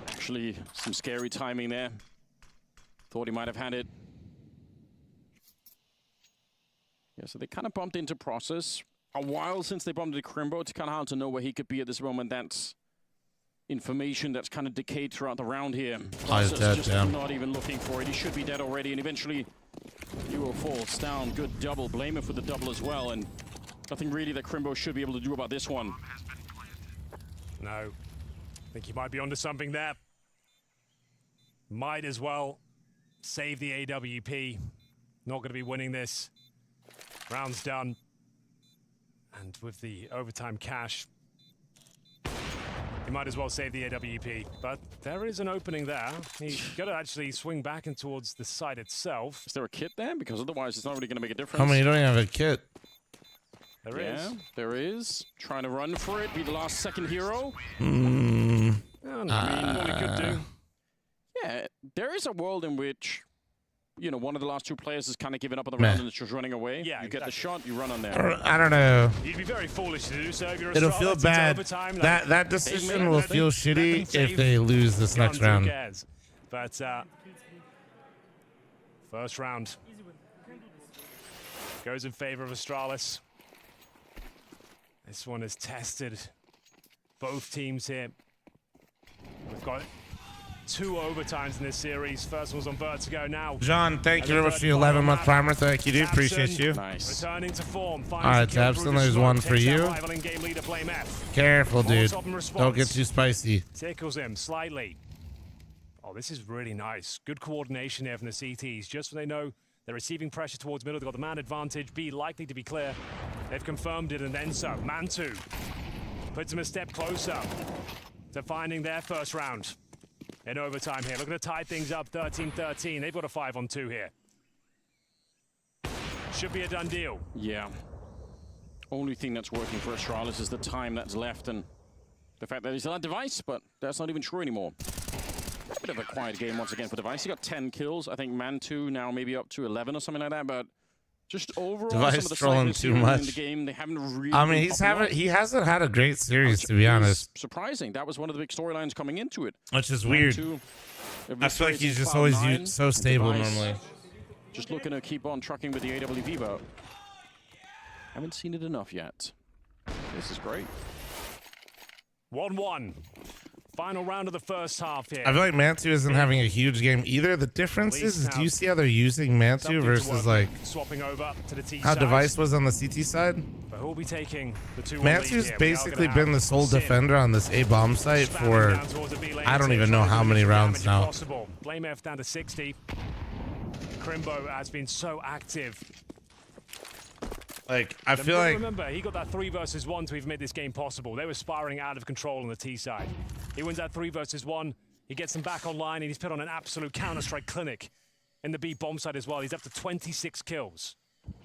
Actually, some scary timing there. Thought he might have had it. Yeah, so they kind of bumped into Process. A while since they bumped into Crimbo. It's kind of hard to know where he could be at this moment. That's information that's kind of decayed throughout the round here. Process dead, just damn. not even looking for it. He should be dead already, and eventually he will fall down. Good double. Blame him for the double as well, and nothing really that Crimbo should be able to do about this one. No. I think he might be onto something there. Might as well save the AWP. Not going to be winning this. Round's done. And with the overtime cash, he might as well save the AWP. But there is an opening there. He's got to actually swing back and towards the site itself. Is there a kit there? Because otherwise it's not really going to make a difference. How many don't have a kit? There is. There is. Trying to run for it. Be the last second hero. And what he could do. Yeah, there is a world in which, you know, one of the last two players is kind of giving up on the round and it's just running away. Yeah, you get the shot, you run on there. I don't know. You'd be very foolish to do so if you're It'll feel bad. That decision will feel shitty if they lose this next round. But first round goes in favor of Astralis. This one has tested both teams here. We've got 2 overtimes in this series. First one's on Vertigo now. John, thank you very much for your 11-month primer. Thank you, dude. Appreciate you. Nice. Returning to form. All right, Tabson, there's one for you. Careful, dude. Don't get too spicy. Tickles him slightly. Oh, this is really nice. Good coordination here from the CTs. Just when they know they're receiving pressure towards middle, they've got the man advantage. B likely to be clear. They've confirmed it and then so. Mantu puts him a step closer to finding their first round. In overtime here, looking to tie things up 13-13. They've got a 5-on-2 here. Should be a done deal. Yeah. Only thing that's working for Astralis is the time that's left and the fact that he's on device, but that's not even true anymore. Bit of a quiet game once again for Device. He got 10 kills. I think Mantu now maybe up to 11 or something like that, but just overall Device some of the trolling too much in the game, they haven't really I mean, he hasn't had a great series, to be honest. Surprising. That was one of the big storylines coming into it. Which is weird. I feel like he's just always so stable normally. Just looking to keep on trucking with the AWP, but haven't seen it enough yet. This is great. 1-1. Final round of the first half here. I feel like Mantu isn't having a huge game either. The difference is do you see how they're using Mantu versus like swapping over to the T how side. Device was on the CT side? But who'll be taking the 2-1 Mantu's basically been the sole defender on this A bomb site for I don't even know how many rounds now. Blame F down to 60. Crimbo has been so active. Like, I feel like... Remember, he got that 3 versus 1 to even make this game possible. They were spiraling out of control on the T side. He wins that 3 versus 1. He gets them back online, and he's put on an absolute Counter-Strike clinic in the B bomb side as well. He's up to 26 kills,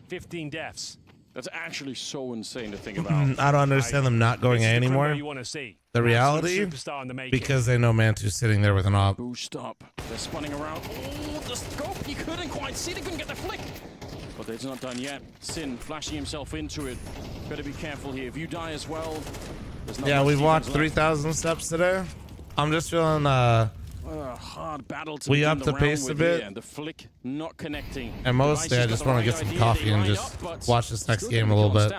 15 deaths. That's actually so insane to think about. I don't understand them not going A anymore. You want to see. The reality, because they know Mantu's sitting there with an op. Boost up. They're spinning around. Oh, the scope. He couldn't quite see. They couldn't get the flick. But it's not done yet. Sin flashing himself into it. Better be careful here. If you die as well, yeah, we've walked 3,000 steps today. I'm just feeling hard battle to we upped the pace a bit. Yeah, the flick not connecting. And mostly I just want to get some coffee and just watch this next game a little bit.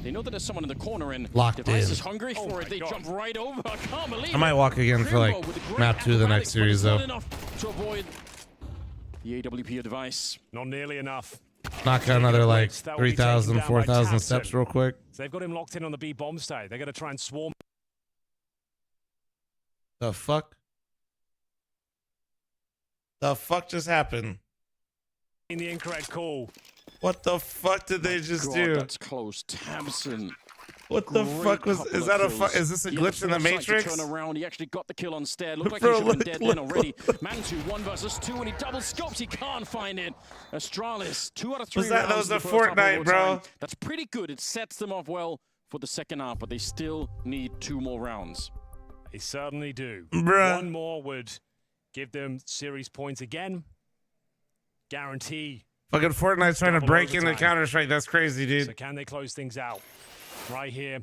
They know that there's someone in the corner and locked in. Device is hungry for it. They jump right over. I can't believe it. I might walk again for like map 2 the next series though. Not enough to avoid the AWP Device. Not nearly enough. Knock out another like 3,000, 4,000 steps real quick. So they've got him locked in on the B bomb side. They're going to try and swarm. The fuck? The fuck just happened? In the incorrect call. What the fuck did they just do? That's close. Tabson. What the fuck was? Is that is this a glitch in the Matrix? Turn around. He actually got the kill on Stair. Looked like he should have been dead then already. Mantu 1 versus 2, and he double scopes. He can't find it. Astralis 2 out of 3. That was a Fortnite, bro. That's pretty good. It sets them off well for the second half, but they still need 2 more rounds. They certainly do. Bruh. 1 more would give them series points again. Guarantee. Fucking Fortnite's trying to break into Counter-Strike. That's crazy, dude. So can they close things out? Right here,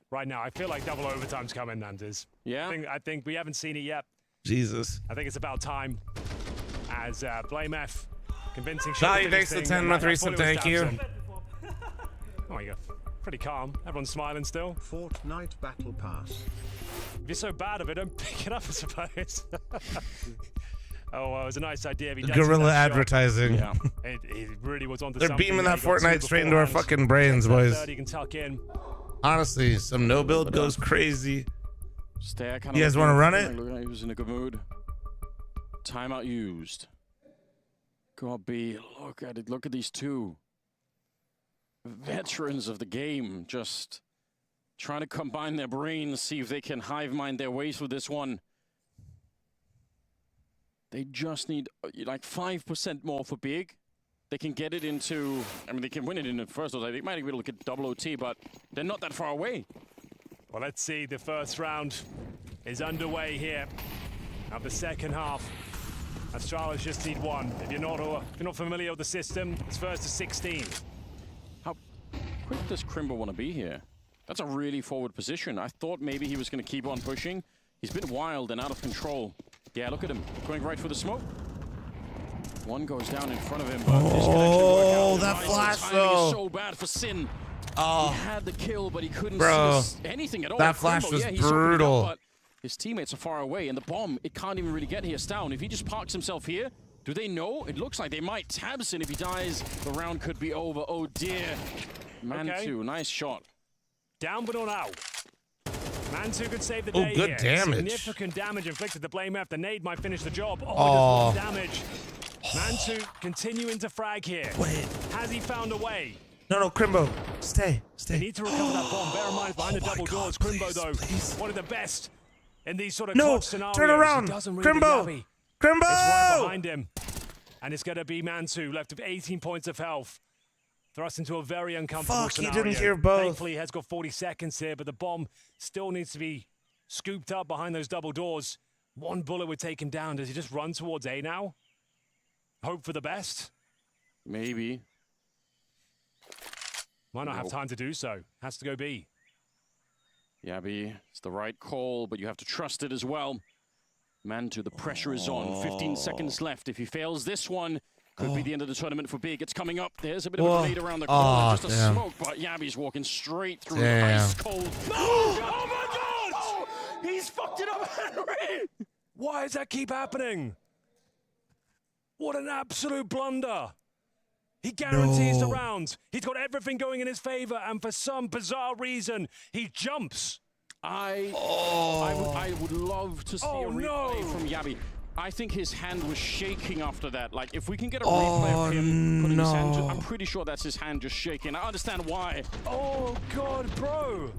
right now. I feel like double overtime's coming, Nantes. Yeah? I think we haven't seen it yet. Jesus. I think it's about time as Blame F convincing. Shotty, thanks for the 10-month resub. Thank you. Oh, you go. Pretty calm. Everyone's smiling still. Fortnite Battle Pass. If you're so bad of it, don't pick it up, I suppose. Oh, well, it was a nice idea. Guerrilla advertising. Yeah, it really was on to They're beaming that Fortnite straight into our fucking brains, boys. You can tuck in. Honestly, some no build goes crazy. Stair kind You guys want to run it? Look like he was in a good mood. Timeout used. God B, look at it. Look at these two. veterans of the game just trying to combine their brains, see if they can hive mind their way through this one. They just need like 5% more for big. They can get it into, I mean, they can win it in the first order. They might be able to get double OT, but they're not that far away. Well, let's see. The first round is underway here of the second half. Astralis just need one. If you're not familiar with the system, it's first to 16. How quick does Crimbo want to be here? That's a really forward position. I thought maybe he was going to keep on pushing. He's been wild and out of control. Yeah, look at him going right for the smoke. One goes down in front of him. But oh, that flash though. Is so bad for Sin. Oh, he had the kill, but he couldn't see anything at all. That flash Crimbo, was yeah, brutal. But his teammates are far away, and the bomb, it can't even really get here. Down. If he just parks himself here, do they know? It looks like they might. Tabson, if he dies, the round could be over. Oh dear. Mantu, nice shot. Down but not out. Mantu could save the day good here. damage. Significant damage inflicted. The blame after nade might finish the job. Oh, damage. Mantu continuing to frag here. Wait. Has he found a way? No, Crimbo. Stay. They need to recover that bomb. Bear in mind, behind the double doors, Crimbo, though, one of the best in these sort of close scenarios. Turn around. Crimbo. Crimbo! It's right behind him. And it's going to be Mantu, left with 18 points of health. Thrust into a very uncomfortable scenario. He didn't hear both. Thankfully, he has got 40 seconds here, but the bomb still needs to be scooped up behind those double doors. One bullet would take him down. Does he just run towards A now? Hope for the best? Maybe. Might not have time to do so. Has to go B. Yabi, it's the right call, but you have to trust it as well. Mantu, the pressure is on. 15 seconds left. If he fails this one, could be the end of the tournament for Big. It's coming up. There's a bit of a lead around the corner. Just a smoke, but Yabi's walking straight through the ice cold. No! Oh my God! Oh, he's fucked it up, Henry! Why does that keep happening? What an absolute blunder. He guarantees the round. He's got everything going in his favor, and for some bizarre reason, he jumps. I would love to see a replay from Yabi. I think his hand was shaking after that. Like, if we can get a replay of him putting his hand, I'm pretty sure that's his hand just shaking. I understand why. Oh, God, bro.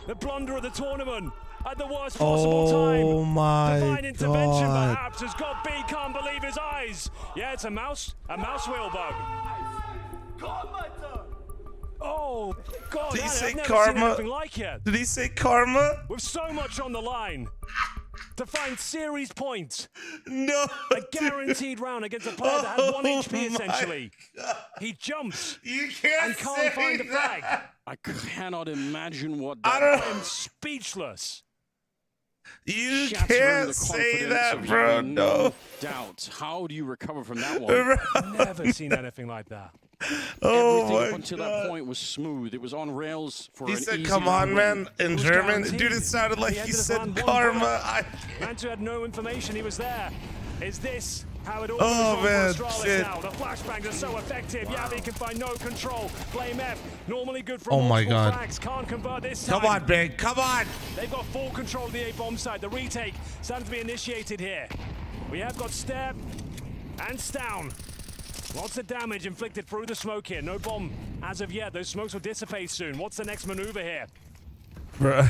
The blunder of the tournament at the worst possible time. Oh, my Divine intervention, God. perhaps, has got B. Can't believe his eyes. Yeah, it's a mouse wheel bug. Oh, God, Did he say I've never karma? seen anything like it. Did he say karma? With so much on the line to find series points. No. A guaranteed round against a player that had 1 HP essentially. He jumps You can't and can't find the flag. I cannot imagine what I'm speechless. You shattering can't the say confidence that, of bro. Yabi, No. doubt. How do you recover from that one? Never seen anything like that. Oh Everything my up until God. that point was smooth. It was on rails for He an said, easy "Come on, win. man," in was German. guaranteed. Dude, it sounded like He he ended up said on one karma. Mantu had no information he was there. Is this how it all Oh, goes man, on for Astralis shit. now? The flashbangs are so effective. Yabi can find no control. Blame F. Normally good for Oh my multiple God. frags. Can't convert this time. Come on, Big. Come on. They've got full control of the A bomb side. The retake starting to be initiated here. We have got Step and Stown. Lots of damage inflicted through the smoke here. No bomb as of yet. Those smokes will dissipate soon. What's the next maneuver here? Bruh. Yeah,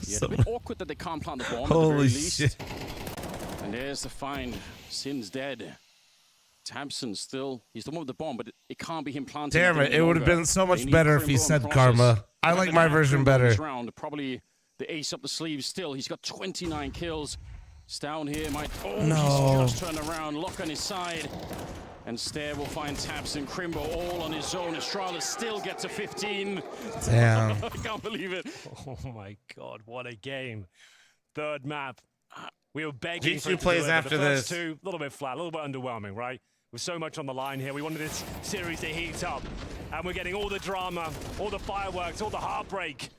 it's a bit awkward that they can't plant the bomb at the Holy very least. shit. And there's the find. Sin's dead. Tabson still, he's the one with the bomb, but it can't be him planting. Damn it. It would have been so much better if he Crimbo said and karma. I Process. like my version better. Round, probably the ace up the sleeve still. He's got 29 kills. Stown here might, he's just turned around, lock on his side. And Stair will find Tabson. Crimbo all on his own. Astralis still gets to 15. Damn. I can't believe it. Oh my God, what a game. Third map. We were begging G2 for it to plays deliver. after the first this. two, a little bit flat, a little bit underwhelming, right? With so much on the line here, we wanted this series to heat up. And we're getting all the drama, all the fireworks, all the heartbreak.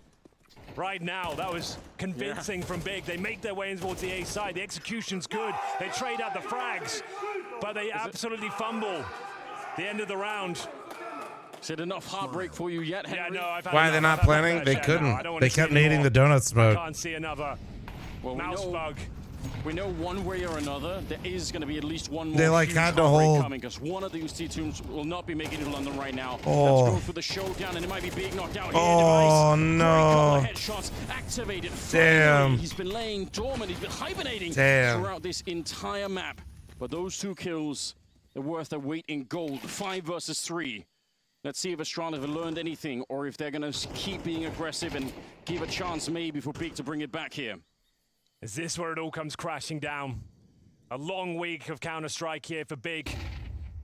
Right now, that was convincing from Big. They make their way in towards the A side. The execution's good. They trade out the frags, but they absolutely fumble the end of the round. Is it enough heartbreak for you yet, Henry? Yeah, no, I've had Why are enough. they not I've had my planning? fair They share now. I couldn't. don't wanna They see kept any nading more. the donut I smoke. can't see another Well, we mouse know bug. We know one way or another there is going to be at least one more They, like, huge had to heartbreak hold- coming, because one of these two teams will not be making it to London right now. Oh. Let's go for the showdown, and it might be big knockout here. Oh, Device. no. Great couple of headshots activated. Damn. Finally, he's been laying dormant. He's been hibernating Damn. throughout this entire map. But those 2 kills are worth their weight in gold. 5 versus 3. Let's see if Astralis have learned anything, or if they're going to keep being aggressive and give a chance maybe for Big to bring it back here. Is this where it all comes crashing down? A long week of Counter-Strike here for Big.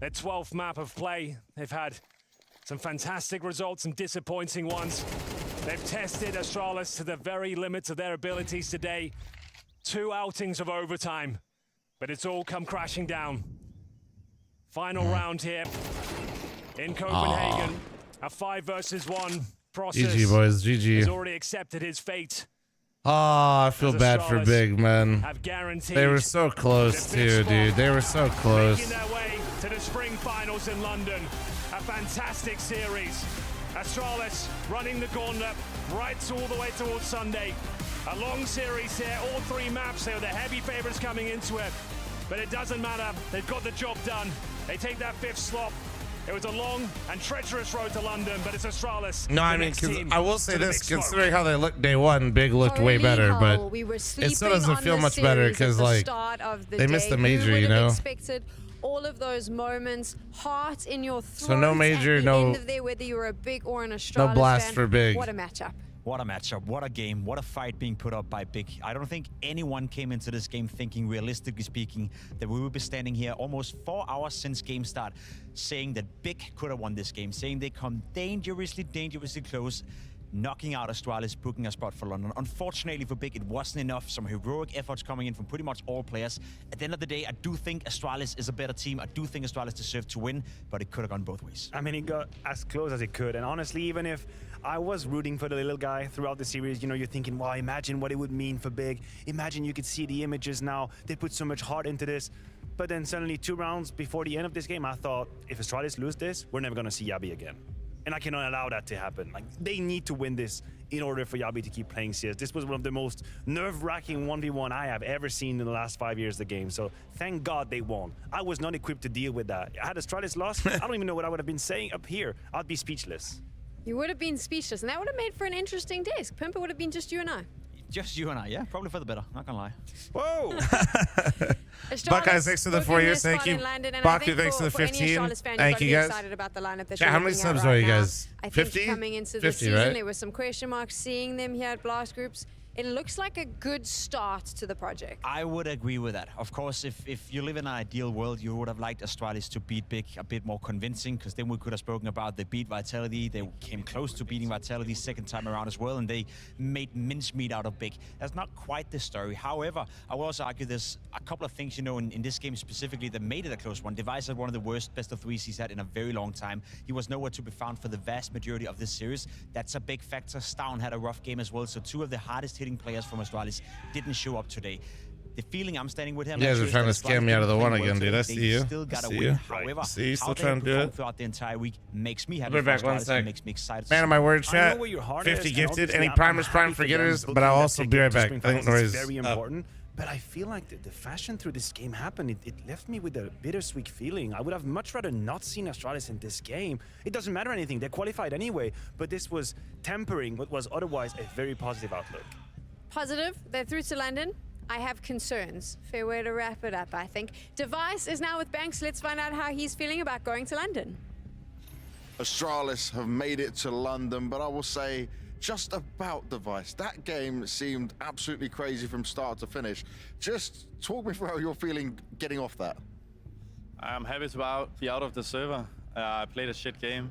Their 12th map of play. They've had some fantastic results and disappointing ones. They've tested Astralis to the very limits of their abilities today. 2 outings of overtime, but it's all come crashing down. Final round here in Copenhagen. A 5 versus 1 process. GG, boys. GG. Has already accepted his fate. Oh, I feel bad for Big, man. Have guaranteed They were so close, too, dude. They were so close. making their way to the spring finals in London. A fantastic series. Astralis running the gauntlet right all the way towards Sunday. A long series here, all 3 maps. They were the heavy favorites coming into it. But it doesn't matter. They've got the job done. They take that 5th slot. It was a long and treacherous road to London, but it's Astralis. No, I the mean, next 'cause team I will say to the this, big smoke. considering how they looked day 1, Big looked way Holy better, hell, but we were it still sleeping doesn't on feel the much better series at because, the like, start of the they missed day. the major, Who would you have know? expected all of those moments, heart in your throat. So no major, at the no- end of there, whether you were a Big or an Astralis blast fan. for Big. What a matchup. What a matchup, what a game, what a fight being put up by Big. I don't think anyone came into this game thinking, realistically speaking, that we would be standing here almost 4 hours since game start saying that Big could have won this game, saying they come dangerously close, knocking out Astralis, booking a spot for London. Unfortunately for Big, it wasn't enough. Some heroic efforts coming in from pretty much all players. At the end of the day, I do think Astralis is a better team. I do think Astralis deserved to win, but it could have gone both ways. I mean, it got as close as it could. And honestly, even if I was rooting for the little guy throughout the series, you know, you're thinking, wow, imagine what it would mean for Big. Imagine you could see the images now. They put so much heart into this. But then suddenly 2 rounds before the end of this game, I thought, if Astralis lose this, we're never going to see Yabi again. And I cannot allow that to happen. Like, they need to win this in order for Yabi to keep playing CS. This was one of the most nerve-wracking 1v1 I have ever seen in the last 5 years of the game. So thank God they won. I was not equipped to deal with that. Had Astralis lost, I don't even know what I would have been saying up here. I'd be speechless. You would have been speechless, and that would have made for an interesting desk. Pimper would have been just you and I. Just you and I, yeah? Probably for the better, not gonna lie. Whoa! Buckeyes, thanks for the 4 years. Thank you. Baku, thanks for the 15. Thank you, guys. Excited about the lineup that Yeah, you're how many looking at subs right are you now. guys? I think 50? coming into the 50, season, right? there was some question marks. Seeing them here at Blast Groups, it looks like a good start to the project. I would agree with that. Of course, if you live in an ideal world, you would have liked Astralis to beat Big a bit more convincing, because then we could have spoken about they beat Vitality. They came close to beating Vitality 2nd time around as well, and they made mincemeat out of Big. That's not quite the story. However, I will also argue there's a couple of things, you know, in this game specifically that made it a close one. Device had one of the worst best of 3s he's had in a very long time. He was nowhere to be found for the vast majority of this series. That's a big factor. Stown had a rough game as well, so 2 of the hardest hitting players from Astralis didn't show up today. The feeling I'm standing with him. You guys are trying to scam me out of the one again, dude. I They see you. still gotta I see win. you. However, See you still how they trying to do performed it. throughout the entire week makes me happy. I'll be back for one Astralis sec. and makes me excited. Man of my word, I chat. know where your heart 50 is, and gifted. obviously Any I'm primers, happy prime for them forgetters, booking but I'll that also ticket be right to back. spring I think finals noise. is very important. But I feel like the fashion through this game happened. It left me with a bittersweet feeling. I would have much rather not seen Astralis in this game. It doesn't matter anything. They're qualified anyway. But this was tempering what was otherwise a very positive outlook. Positive, they're through to London. I have concerns. Fair way to wrap it up, I think. Device is now with Banks. Let's find out how he's feeling about going to London. Astralis have made it to London, but I will say just about Device. That game seemed absolutely crazy from start to finish. Just talk me through how you're feeling getting off that. I'm happy to be out of the server. I played a shit game.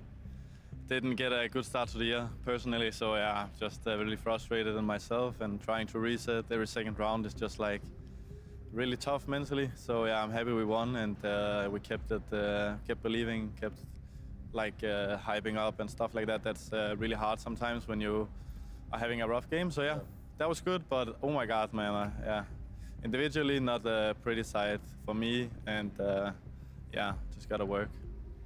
Didn't get a good start to the year personally, so yeah, just really frustrated in myself, and trying to reset every second round is just like really tough mentally. So yeah, I'm happy we won, and we kept believing, kept like hyping up and stuff like that. That's really hard sometimes when you are having a rough game. So yeah, that was good, but oh my god, man, yeah, individually not a pretty side for me, and yeah, just gotta work.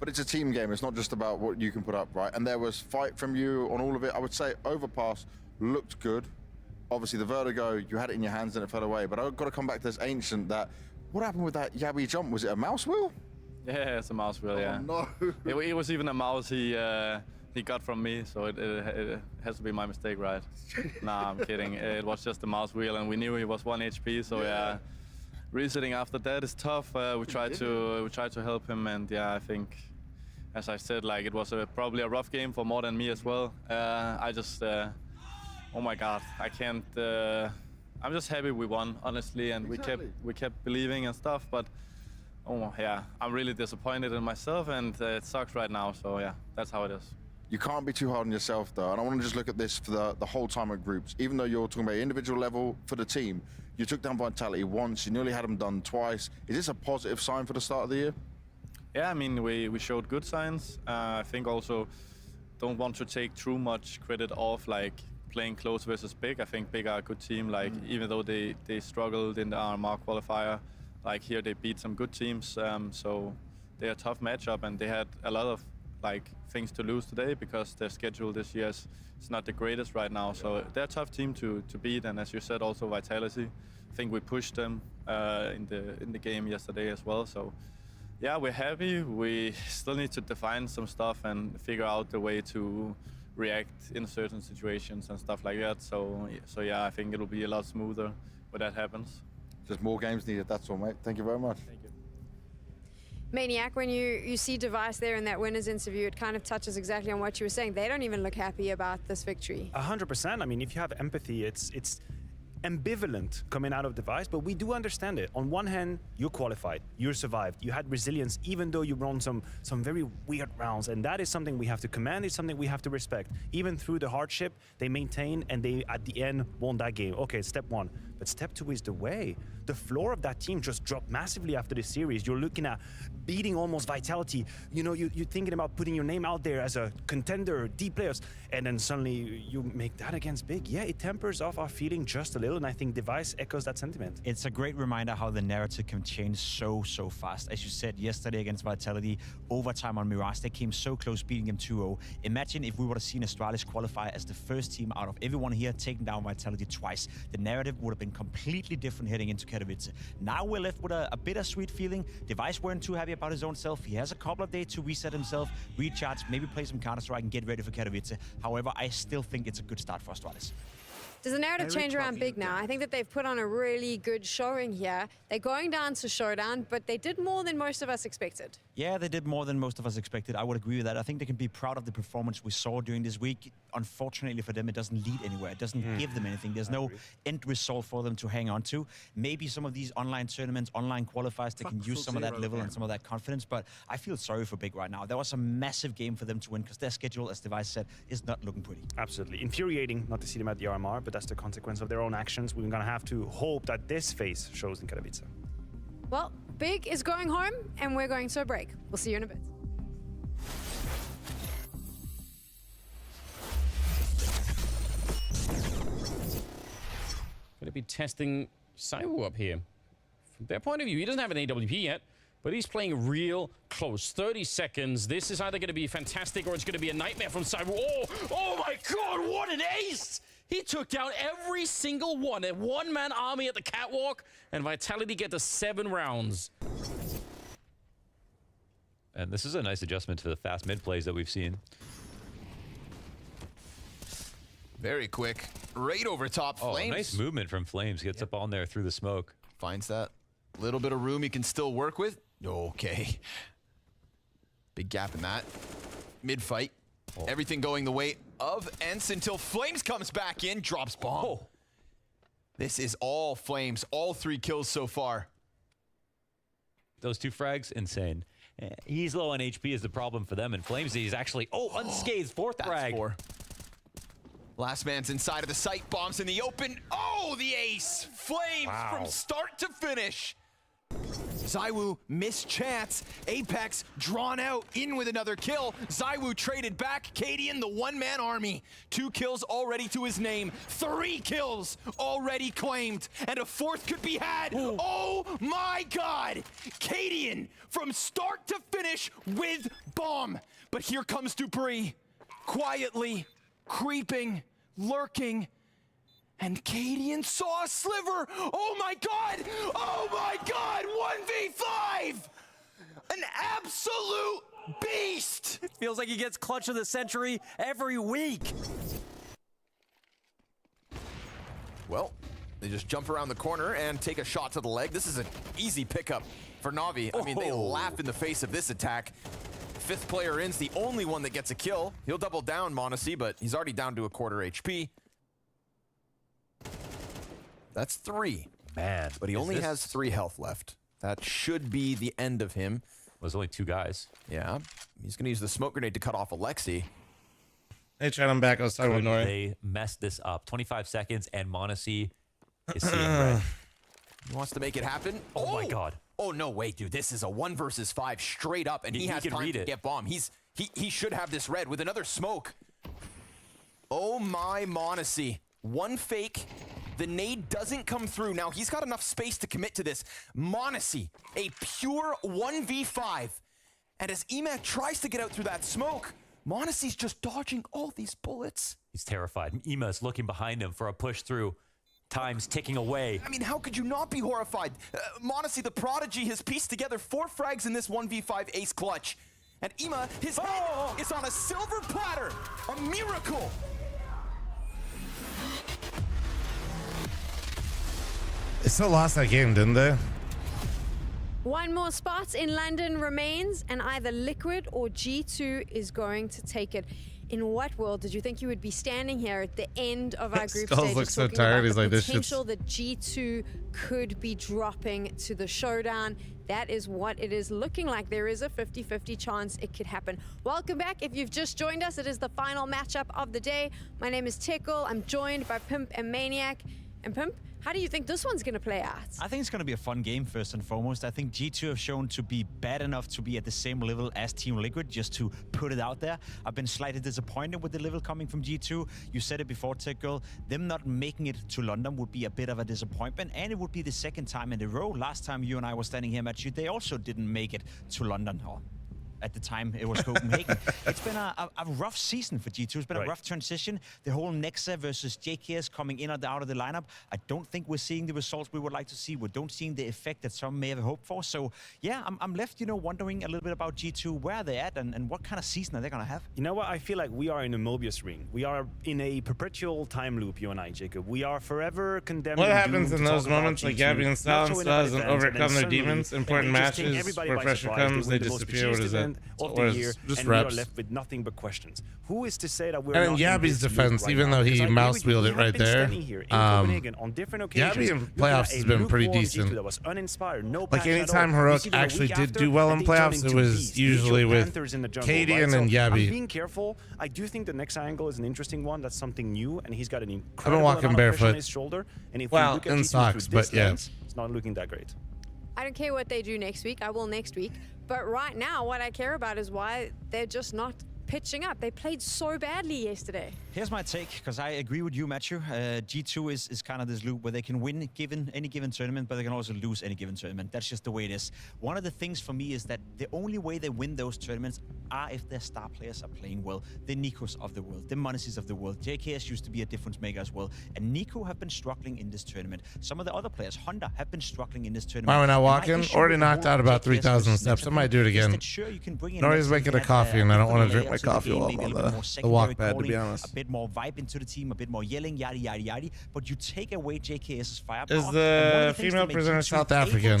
But it's a team game. It's not just about what you can put up, right? And there was fight from you on all of it. I would say Overpass looked good. Obviously, the vertigo, you had it in your hands and it fell away. But I've got to come back to this Ancient. What happened with that Yabby jump? Was it a mouse wheel? Yeah, it's a mouse wheel, yeah. Oh, no. It was even a mouse he got from me, so it has to be my mistake, right? Nah, I'm kidding. It was just a mouse wheel, and we knew he was 1 HP, so yeah. Resetting after that is tough. We tried to help him, and yeah, I think, as I said, like it was probably a rough game for more than me as well. I just, oh my God, I can't. I'm just happy we won, honestly, and we kept believing and stuff, but. Oh yeah, I'm really disappointed in myself, and it sucks right now. So yeah, that's how it is. You can't be too hard on yourself, though. And I want to just look at this for the whole time of groups. Even though you're talking about individual level for the team, you took down Vitality once, you nearly had them done twice. Is this a positive sign for the start of the year? Yeah, I mean, we showed good signs. I think also don't want to take too much credit off like playing close versus Big. I think Big are a good team. Like even though they struggled in the RMR qualifier. Like here, they beat some good teams, so they're a tough matchup, and they had a lot of like things to lose today because their schedule this year is not the greatest right now. So they're a tough team to beat, and as you said, also Vitality. I think we pushed them in the game yesterday as well. So yeah, we're happy. We still need to define some stuff and figure out the way to react in certain situations and stuff like that. So yeah, I think it'll be a lot smoother when that happens. Just more games needed, that's all, mate. Thank you very much. Thank you. Maniac, when you see Device there in that winner's interview, it kind of touches exactly on what you were saying. They don't even look happy about this victory. 100%. I mean, if you have empathy, it's ambivalent coming out of Device, but we do understand it. On one hand, you're qualified, you survived, you had resilience, even though you run some very weird rounds, and that is something we have to commend, it's something we have to respect. Even through the hardship, they maintain, and they, at the end, won that game. Okay, step one. But step two is the way. The floor of that team just dropped massively after this series. You're looking at beating almost Vitality. You know, you're thinking about putting your name out there as a contender, deep players, and then suddenly you make that against Big. Yeah, it tempers off our feeling just a little, and I think Device echoes that sentiment. It's a great reminder how the narrative can change so fast. As you said, yesterday against Vitality, overtime on Mirage, they came so close, beating them 2-0. Imagine if we would have seen Astralis qualify as the first team out of everyone here taking down Vitality twice. The narrative would have been completely different heading into Katowice. Now we're left with a bittersweet feeling. Device weren't too happy about his own self. He has a couple of days to reset himself, recharge, maybe play some Counter-Strike and get ready for Katowice. However, I still think it's a good start for Astralis. Does the narrative change around Big now? I think that they've put on a really good showing here. They're going down to showdown, but they did more than most of us expected. Yeah, they did more than most of us expected. I would agree with that. I think they can be proud of the performance we saw during this week. Unfortunately for them, it doesn't lead anywhere. It doesn't give them anything. There's no end result for them to hang on to. Maybe some of these online tournaments, online qualifiers, they can use some of that level and some of that confidence, but I feel sorry for Big right now. That was a massive game for them to win because their schedule, as Device said, is not looking pretty. Absolutely. Infuriating not to see them at the RMR, but that's the consequence of their own actions. We're going to have to hope that this phase shows in Katowice. Well, Big is going home, and we're going to a break. We'll see you in a bit. Going to be testing Saiwu up here. From their point of view, he doesn't have an AWP yet, but he's playing real close. 30 seconds. This is either going to be fantastic or it's going to be a nightmare from Saiwu. Oh my God, what an ace! He took down every single one. A one-man army at the catwalk, and Vitality get to 7 rounds. And this is a nice adjustment to the fast mid plays that we've seen. Very quick. Right over top. Flames. Nice movement from Flames. Gets up on there through the smoke. Finds that little bit of room he can still work with. Okay. Big gap in that. Mid-fight. Everything going the way of Ents until Flames comes back in. Drops bomb. This is all Flames. All 3 kills so far. Those 2 frags, insane. He's low on HP is the problem for them. And Flames, he's actually, unscathed. 4th frag. 4. Last man's inside of the site. Bombs in the open. Oh, the ace. Flames from start to finish. Saiwu missed chance. Apex drawn out in with another kill. Saiwu traded back. Cadian, the one-man army. 2 kills already to his name. 3 kills already claimed. And a 4th could be had. Ooh. Oh my God. Cadian from start to finish with bomb. But here comes Dupree. Quietly creeping, lurking. And Cadian saw a sliver. Oh my God! Oh my God! 1v5! An absolute beast! It feels like he gets clutch of the century every week. Well, they just jump around the corner and take a shot to the leg. This is an easy pickup for Na'Vi. I mean, they laugh in the face of this attack. Fifth player in's the only one that gets a kill. He'll double down m0NESY, but he's already down to a quarter HP. That's 3. Man. But he only has 3 health left. That should be the end of him. There's only 2 guys. Yeah. He's going to use the smoke grenade to cut off Alexi. Hey, Chad, I'm back. I was talking with Nori. They messed this up. 25 seconds, and m0NESY is seeing red. He wants to make it happen. Oh my God. Oh, no, wait, dude. This is a 1 versus 5 straight up, and he has can time read to it. get bomb. He should have this red with another smoke. Oh, my m0NESY. 1 fake. The nade doesn't come through. Now, he's got enough space to commit to this. m0NESY, a pure 1v5. And as Emat tries to get out through that smoke, m0NESY's just dodging all these bullets. He's terrified. Ema's looking behind him for a push through. Time's ticking away. I mean, how could you not be horrified? m0NESY, the prodigy, has pieced together 4 frags in this 1v5 ace clutch. And Ema, his head is on a silver platter. A miracle. They still lost that game, didn't they? 1 more spot in London remains, and either Liquid or G2 is going to take it. In what world did you think you would be standing here at the end of our group Skulls stage? looks so tired. He's like, this shit's... potential that G2 could be dropping to the showdown. That is what it is looking like. There is a 50-50 chance it could happen. Welcome back. If you've just joined us, it is the final matchup of the day. My name is Tickle. I'm joined by Pimp and Maniac. And Pimp, how do you think this one's going to play out? I think it's going to be a fun game, first and foremost. I think G2 have shown to be bad enough to be at the same level as Team Liquid, just to put it out there. I've been slightly disappointed with the level coming from G2. You said it before, Tech Girl. Them not making it to London would be a bit of a disappointment, and it would be the second time in a row. Last time you and I were standing here, Matthew, they also didn't make it to London. At the time, it was Copenhagen. It's been a rough season for G2. It's been a rough transition. The whole Nexa versus JKS coming in and out of the lineup. I don't think we're seeing the results we would like to see. We don't see the effect that some may have hoped for. So, yeah, I'm left, wondering a little bit about G2, where they're at, and what kind of season are they going to have. You know what? I feel like we are in a Mobius ring. We are in a perpetual time loop, you and I, Jacob. We are forever condemned. What happens in those moments, like Gabby and Sal still hasn't overcome their demons? Important matches where pressure comes, they disappear. What is that? Of the year, and we are left with nothing but questions. Who is to say that we're and in not Gabby's in this defense, right even now? though he mouse wielded it right there, on different occasions, Gabby in playoffs has been pretty decent. That was uninspired, no like anytime Heroic actually did do well in playoffs, it was usually with Cadian and Gabby. I'm being careful. I do think the next angle is an interesting one. That's something new, and he's got an incredible I've been walking amount of pressure barefoot. on his shoulder. And if well, we look at in G2 socks, through this but yeah, lens, it's not looking that great. I don't care what they do next week. I will next week. But right now, what I care about is why they're just not pitching up. They played so badly yesterday. Here's my take, because I agree with you, Matthew. G2 is kind of this loop where they can win any given tournament, but they can also lose any given tournament. That's just the way it is. One of the things for me is that the only way they win those tournaments are if their star players are playing well. The Nikos of the world, the m0NESYs of the world. JKS used to be a difference maker as well. And Nico have been struggling in this tournament. Some of the other players, Honda, have been struggling in this tournament. Why are we not walking? Already knocked out about 3,000 steps. I might do it again. Nori's making a coffee, and I don't want to drink my coffee while I'm on the walk pad, to be honest. A bit more vibe into the team, a bit more yelling, yada, yada, yada. But you take away JKS's firepower. Is the female presenter South African?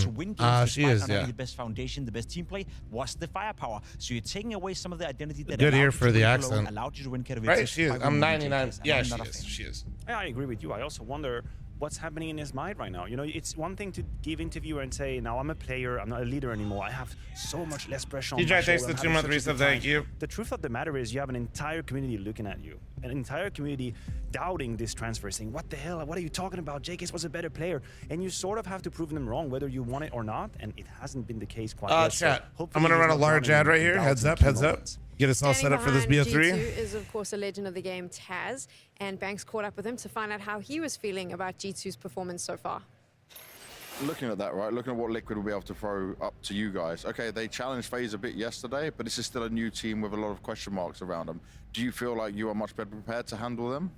She is, yeah. The best foundation, the best team play was the firepower. So you're taking away some of the identity that good ear for the accent. Allowed you to win Katowice. Right, she is. I'm 99. Yeah, she is. Yeah, I agree with you. I also wonder what's happening in his mind right now. It's one thing to give interview and say, now I'm a player, I'm not a leader anymore. I have so much less pressure on my shoulder. Takes the 2-month reset, thank you. The truth of the matter is you have an entire community looking at you. An entire community doubting this transfer, saying, what the hell, what are you talking about? JKS was a better player. And you sort of have to prove them wrong, whether you want it or not. And it hasn't been the case quite yet. Chat, so I'm going to run a large ad right here. Heads up, heads up. Get us all set up for this BO3. G2 is, of course, a legend of the game, Taz, and Banks caught up with him to find out how he was feeling about G2's performance so far. Looking at that, right, looking at what Liquid will be able to throw up to you guys. Okay, they challenged FaZe a bit yesterday, but this is still a new team with a lot of question marks around them. Do you feel like you are much better prepared to handle them?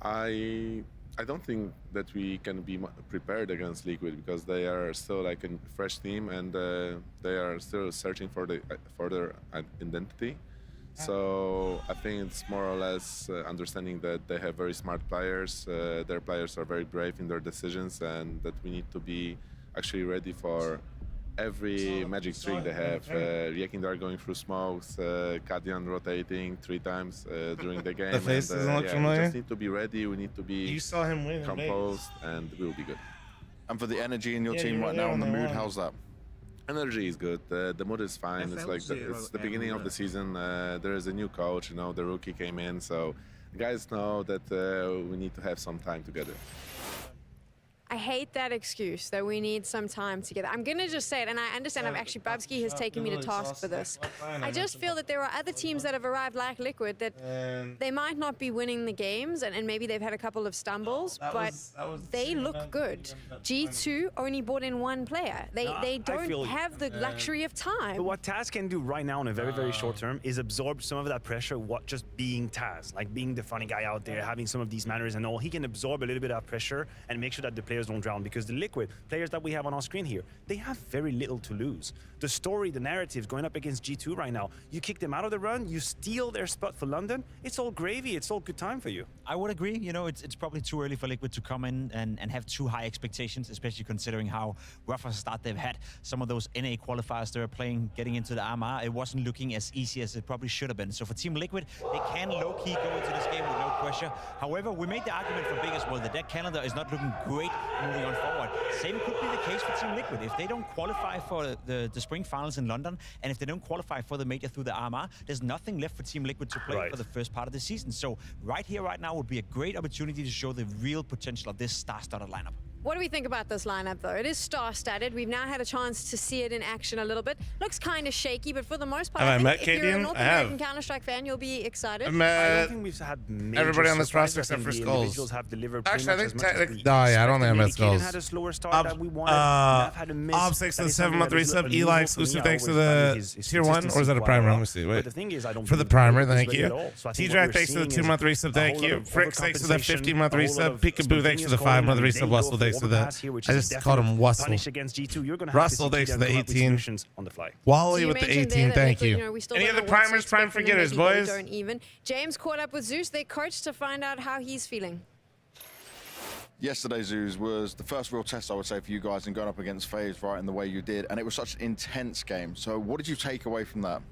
I I don't think that we can be prepared against Liquid because they are still like a fresh team and they are still searching for their identity. So I think it's more or less understanding that they have very smart players. Their players are very brave in their decisions, and that we need to be actually ready for every magic trick they have. Yekindar going through smokes, Kadian rotating 3 times during the game. The face doesn't look familiar. We just need to be ready. We need to be composed, and we will be good. And for the energy in your team right now, and the mood, how's that? Energy is good. The mood is fine. It's like it's the beginning of the season. There is a new coach. You know, the rookie came in, so the guys know that we need to have some time together. I hate that excuse that we need some time together. I'm going to just say it, and I understand Babsky has taken me to task for this. I just feel that there are other teams that have arrived like Liquid that they might not be winning the games, and maybe they've had a couple of stumbles, but they look good. G2 only brought in 1 player. They don't have the luxury of time. But what Taz can do right now in a very, very short term is absorb some of that pressure, just being Taz, like being the funny guy out there, having some of these manners and all. He can absorb a little bit of pressure and make sure that the players don't drown, because the Liquid players that we have on our screen here, they have very little to lose. The story, the narratives going up against G2 right now, you kick them out of the run, you steal their spot for London, it's all gravy, it's all good time for you. I would agree. You know, it's probably too early for Liquid to come in and have too high expectations, especially considering how rough a start they've had. Some of those NA qualifiers they were playing, getting into the AMA, it wasn't looking as easy as it probably should have been. So for Team Liquid, they can low-key go into this game with no pressure. However, we made the argument for Big as well. The deck calendar is not looking great moving on forward. Same could be the case for Team Liquid. If they don't qualify for the spring finals in London, and if they don't qualify for the major through the AMA, there's nothing left for Team Liquid to play for the first part of the season. So right here, right now would be a great opportunity to show the real potential of this star-studded lineup. What do we think about this lineup, though? It is star-studded. We've now had a chance to see it in action a little bit. Looks kind of shaky, but for the most part, Have I met if you're a Cadian? North I have. American Counter-Strike fan, you'll be excited. I met I don't think we've had everybody on this roster except for Skulls. Actually, I think technically, I don't think I met Skulls. Had a slower start that we wanted. Had a miss. Ob 6 to the 7-month resub. Eli exclusive thanks to the tier 1, or is that a primer? Let me see. Wait. The thing is, I don't for the primer, thank you. T-Drac thanks to the 2-month resub. Thank you. Frick thanks to the 15-month resub. Peekaboo thanks to the 5-month resub. Wussel thanks to the. I just called him Wussel. Russell thanks to the 18. Wally with the 18. Thank you. Any other primers? Prime forgetters, boys. Don't even. James caught up with Zeus, their coach, to find out how he's feeling. Yesterday, Zeus, was the first real test, I would say, for you guys in going up against FaZe right in the way you did, and it was such an intense game. So what did you take away from that?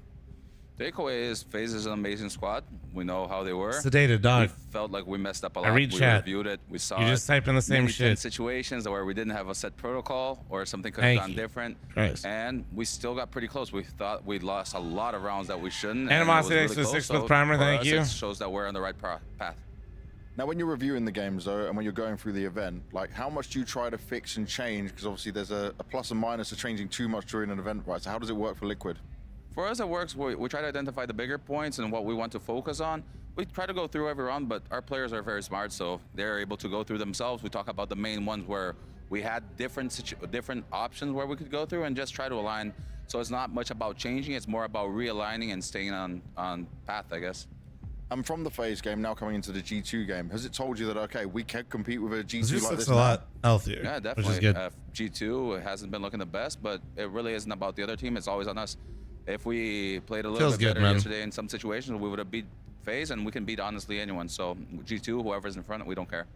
Takeaway is FaZe is an amazing squad. We know how they were. Sedated dog. We felt like we messed up a lot. I read chat. We reviewed it. We saw you just type in the same shit. Situations where we didn't have a set protocol or something could have gone different. Christ. And we still got pretty close. We thought we'd lost a lot of rounds that we shouldn't. Animosity really to 6 with so primer. Thank you. It shows that we're on the right path. Now, when you're reviewing the games, though, and when you're going through the event, like, how much do you try to fix and change? Because obviously there's a plus and minus to changing too much during an event, right? So how does it work for Liquid? For us, it works. We try to identify the bigger points and what we want to focus on. We try to go through every round, but our players are very smart, so they're able to go through themselves. We talk about the main ones where we had different options where we could go through and just try to align. So it's not much about changing. It's more about realigning and staying on path, I guess. And from the FaZe game, now coming into the G2 game, has it told you that, okay, we can compete with a G2 like this a lot healthier. Yeah, definitely. Which is good. G2 hasn't been looking the best, but it really isn't about the other team. It's always on us. If we played a little bit better yesterday in some situations, we would have beat FaZe, and we can beat, honestly, anyone. So G2, whoever's in front, we don't care.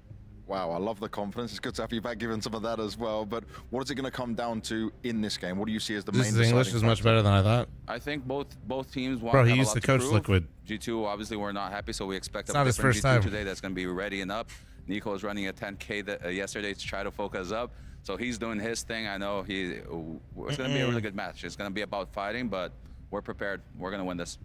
Wow, I love the confidence. It's good to have you back giving some of that as well. But what is it going to come down to in this game? What do you see as the main This English is much better than I thought. I think both teams want Bro, to he have used a lot to coach prove. Liquid. G2, obviously, we're not happy, so we expect a not his different first G2 time today that's going to be ready and up. Nico is running a 10K yesterday to try to focus up. So he's doing his thing. I know it's going to be a really good match. It's going to be about fighting, but we're prepared. We're going to win this.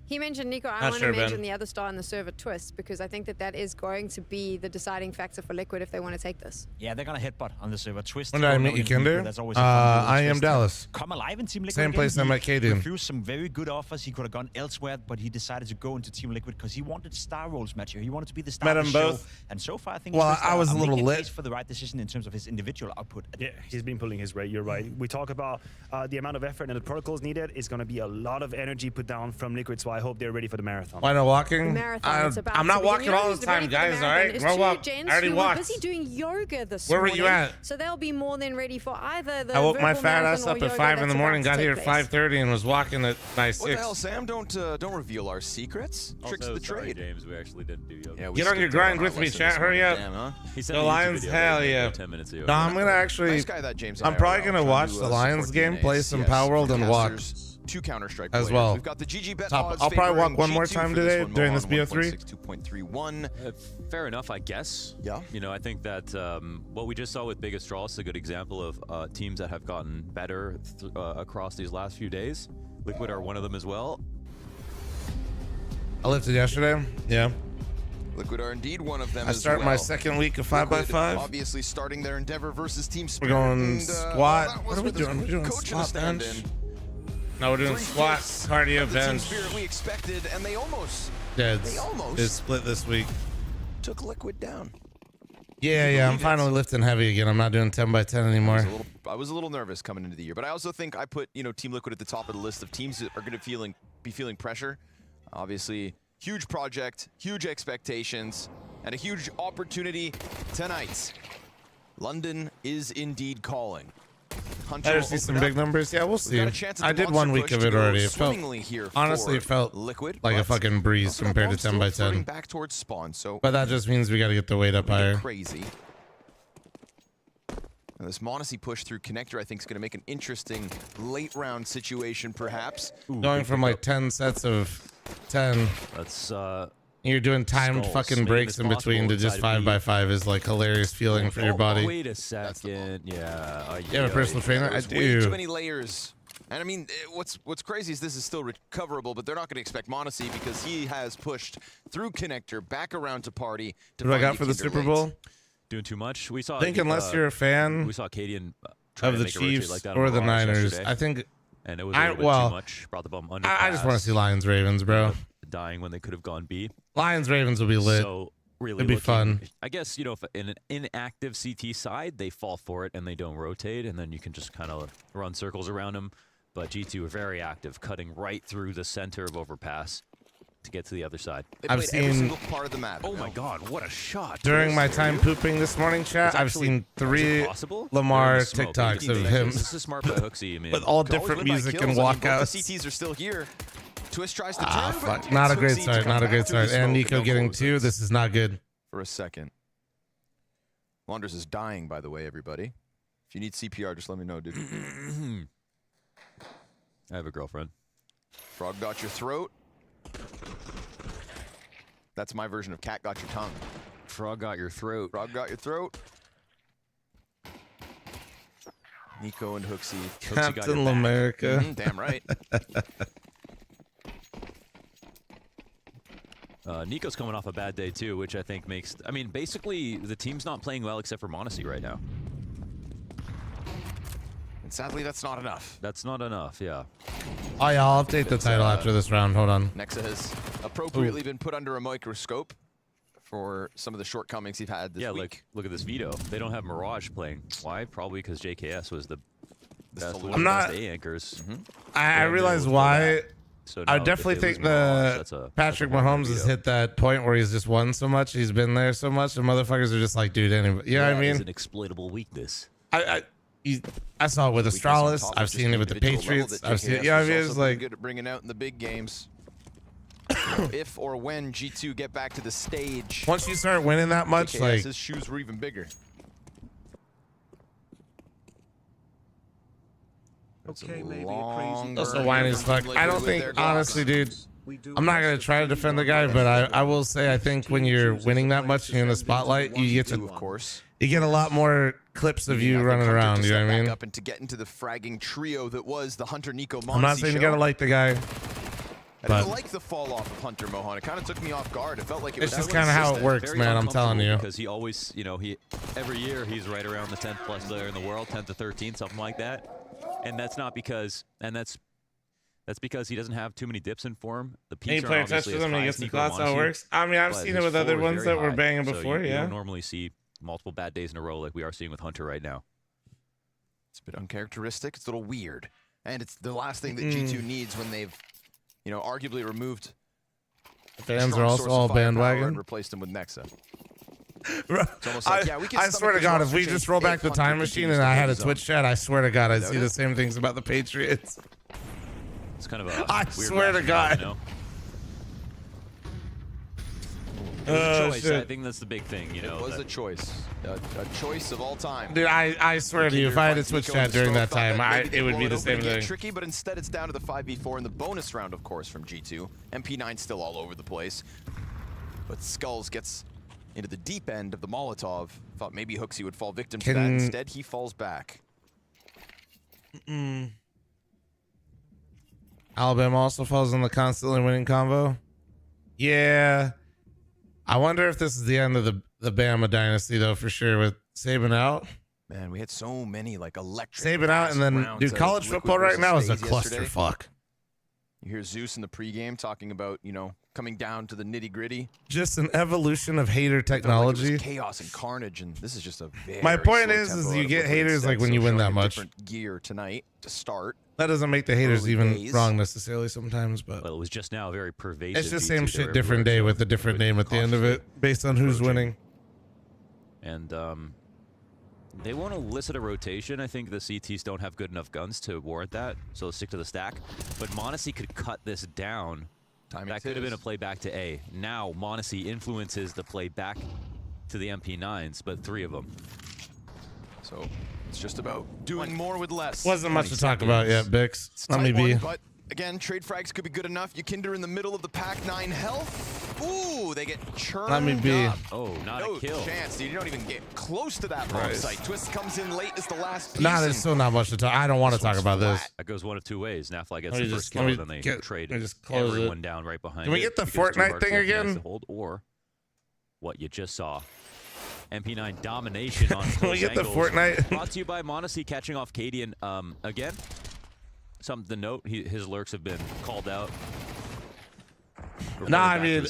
He mentioned Nico. I want to mention the other star in the server, Twist, because I think that is going to be the deciding factor for Liquid if they want to take this. Yeah, they're going to headbutt on the server. Twist. When did I meet you, Kinder? I am Dallas. Come alive in Team Liquid. Same place I met Kaden. Refused some very good offers. He could have gone elsewhere, but he decided to go into Team Liquid because he wanted star roles match here. He wanted to be the star of the show. And so far, I think I was a little lit for the right decision in terms of his individual output. Yeah, he's been pulling his weight. You're right. We talk about the amount of effort and the protocols needed. Is going to be a lot of energy put down from Liquid's I hope they're ready for the marathon. Why not walking? The marathon is about I'm to not begin. walking You know all who's the time, ready for the guys. All marathon? right, It's grow two up. gents I already who were walked. busy doing yoga this Where were morning. you at? So they'll be more than ready for either the I woke my verbal fat marathon ass or up at yoga 5 in that's the morning, about got to here take at place. 5:30, and was walking by What 6. the hell, Sam? Don't reveal our secrets. Tricks of the sorry, trade. James, we actually didn't do yoga. Yeah, we Get on your skipped out grind our with me, lesson chat. this Hurry morning. up. Damn, huh? He sent The me a YouTube Lions, video, hell like, yeah. 10 minutes ago. No, I'm gonna actually. Nice guy, that James. I'm probably gonna watch the Lions game, play some Power World, and walk Two Counter-Strike as players. well. We've got the GG bet Top- odds I'll probably walk favoring one more G2 time for this today one, during this Mohan, BO3. 2.31. Fair enough, I guess. Yeah. You know, I think that what we just saw with Big Astralis is a good example of teams that have gotten better across these last few days. Liquid are one of them as well. I lifted yesterday. Yeah. Liquid are indeed one of them. I as start well. my second week of 5x5. Obviously, starting their endeavor versus Team We're Spirit. going and, squat. that What was are we with the doing? We're doing coach in the squat bench. stand-in. No, we're doing squat, 3/5 cardio, of the Team bench. Spirit we expected, and they almost It's split this week. took Liquid down. Yeah, I'm finally lifting heavy again. I'm not doing 10x10 anymore. I was a little nervous coming into the year, but I also think I put Team Liquid at the top of the list of teams that are going to be feeling pressure. Obviously, huge project, huge expectations, and a huge opportunity tonight. London is indeed calling. Hunter Better will see open some up. big numbers. Yeah, we'll We've see. got a chance at I the did 1 monster week push of to it go already. It felt swimmingly here honestly, it for felt Liquid, like a but fucking breeze also compared to Bomb's still 10x10. flirting back towards spawn, so But that just means we got to get the weight up higher. crazy. Now, this Monacy push through connector, I think, is going to make an interesting late round situation, perhaps. Going from like 10 sets of 10. That's you're doing timed Skulls, fucking making breaks this in between possible to just inside of 5x5 is like hilarious feeling for your body. Wait a second. Yeah. You have a personal trainer? I There's way too do. many layers. And I mean, what's crazy is this is still recoverable, but they're not going to expect Monacy because he has pushed through connector back around to party. To What do I find got for the Ykinder Super late. Bowl? Doing too much. We saw. I think unless you're a fan we saw Cadian try of to the make a rotate Chiefs like that or on the Mirage Niners, yesterday, I think. and it was a little bit well, too much. Brought the bum under. I just want to see Lions Ravens, bro. Dying when they could have gone B. Lions Ravens will be lit. So really, it'd be fun. I guess if in an inactive CT side they fall for it and they don't rotate, and then you can just kind of run circles around them. But G2 are very active, cutting right through the center of overpass to get to the other side. They played every single part of the map. Oh my God, what a shot! During my time pooping this morning, chat, I've seen 3 Lamar TikToks of him This is smart by Hooksy. I mean, with all different music and Both the walkouts. CTs are still here. Twist tries to turn. Ah, but fuck. Not a gets great Hooksy to start. come Not a back great through the start. And smoke Nico no getting closes 2. This is not good. For a second. Launders is dying, by the way, everybody. If you need CPR, just let me know, dude. I have a girlfriend. Frog got your throat. That's my version of cat got your tongue. Frog got your throat. Frog got your throat. Nico and Hooksy. Captain America. Damn right. Nico's coming off a bad day too, which I think makes. I mean, basically the team's not playing well except for Monacy right now. And sadly, that's not enough. That's not enough. Yeah. Oh yeah, I'll update the title after this round. Hold on. Nexa has appropriately been put under a microscope for some of the shortcomings he's had this week. Like look at this veto. They don't have Mirage playing. Why? Probably because JKS was the best, one of I'm the not- best A anchors. I realize why. So I now definitely if they think lose Mirage, that's a Patrick horrible Mahomes has veto. hit that point where he's just won so much. He's been there so much. The motherfuckers are just like, dude, anybody. You know what I That is mean? an exploitable weakness. I saw it with Astralis. I've seen it with the Patriots. I've seen it. Yeah, I mean, it's like good at bringing out in the big games. If or when G2 get back to the stage, once you start winning that much, JKS, like his shoes were even bigger. Okay, maybe a crazy. that's so whiny as fuck. I don't think, honestly, dude. I'm not gonna try to defend the guy, but I will say I think when you're winning that much and you're in the spotlight, you get to, of course. You get a lot more clips of you running around. You know what I mean? Up and to get into the fragging trio that was the Hunter Nico Monacy I'm not saying you show. gotta like the guy, I but didn't like the fall off of Hunter Mohan. It kind of took me off guard. It felt like it it's was just kind of how it works, Very man. I'm telling you. Because he always, he every year he's right around the 10th plus player in the world, 10th to 13th, something like that. And that's not because, that's because he doesn't have too many dips in form. The Any peaks are player obviously touches as him, high he as gets the Nico thoughts how it Monacy, works. I mean, I've but seen it his with other floor is ones very that were high. banging So before. you Yeah. don't normally see multiple bad days in a row like we are seeing with Hunter right now. It's a bit uncharacteristic. It's a little weird. And it's the last thing that G2 needs when they've you know, arguably removed. Fans are also all bandwagon. And replaced him with Nexa. It's almost like, yeah, we can I swear to God, if we just roll back the time machine and I had a Twitch chat, I swear to God, I'd see the same things about the Patriots. It's kind of a I weird swear to God. You know? It was a choice. I think that's the big thing, you know. It was a choice. A choice of all time. Dude, I swear to you, if I had a Twitch chat during that time, it would be the same thing. Tricky, but instead it's down to the 5v4 in the bonus round, of course, from G2. MP9 still all over the place. But Skulls gets into the deep end of the Molotov. Thought maybe Hooksy would fall victim to that. Instead, he falls back. Alabama also falls in the constantly winning combo. Yeah. I wonder if this is the end of the Bama dynasty, though, for sure, with Saban out. Man, we had so many, like, electric Saban out, and then, dude, college football right now is a clusterfuck. You hear Zeus in the pregame talking about, you know, coming down to the nitty-gritty. Just an evolution of hater technology. Like chaos and carnage, and this is just a very My point is you get haters like when you win that much. Different gear tonight to start. That doesn't make the haters even wrong necessarily sometimes, but well, it was just now very pervasive. It's just same shit, different day with a different name at the end of it, based on who's winning. And they won't elicit a rotation. I think the CTs don't have good enough guns to warrant that, so they'll stick to the stack. But Monacy could cut this down. That could have been a play back to A. Now Monacy influences the play back to the MP9s, but 3 of them. So it's just about doing more with less. Wasn't much to talk about yet, Bix. Let me be. But again, trade frags could be good enough. Yukinder in the middle of the pack, 9 health. Ooh, they get churned Let me be. up. Oh, not no a kill. Chance, dude. You don't even get close to that bomb site. Twist comes in late as the last piece. Nah, there's still not much to talk. I don't want to talk about this. That goes one of 2 ways. Nafly gets the first kill, then they trade everyone down right behind. Can we get the Fortnite thing again? Or what you just saw. MP9 domination on Can we get angles. the Fortnite? Brought to you by Monacy catching off Cadian. Again, something to note, his lurks have been called out. Nah, I mean,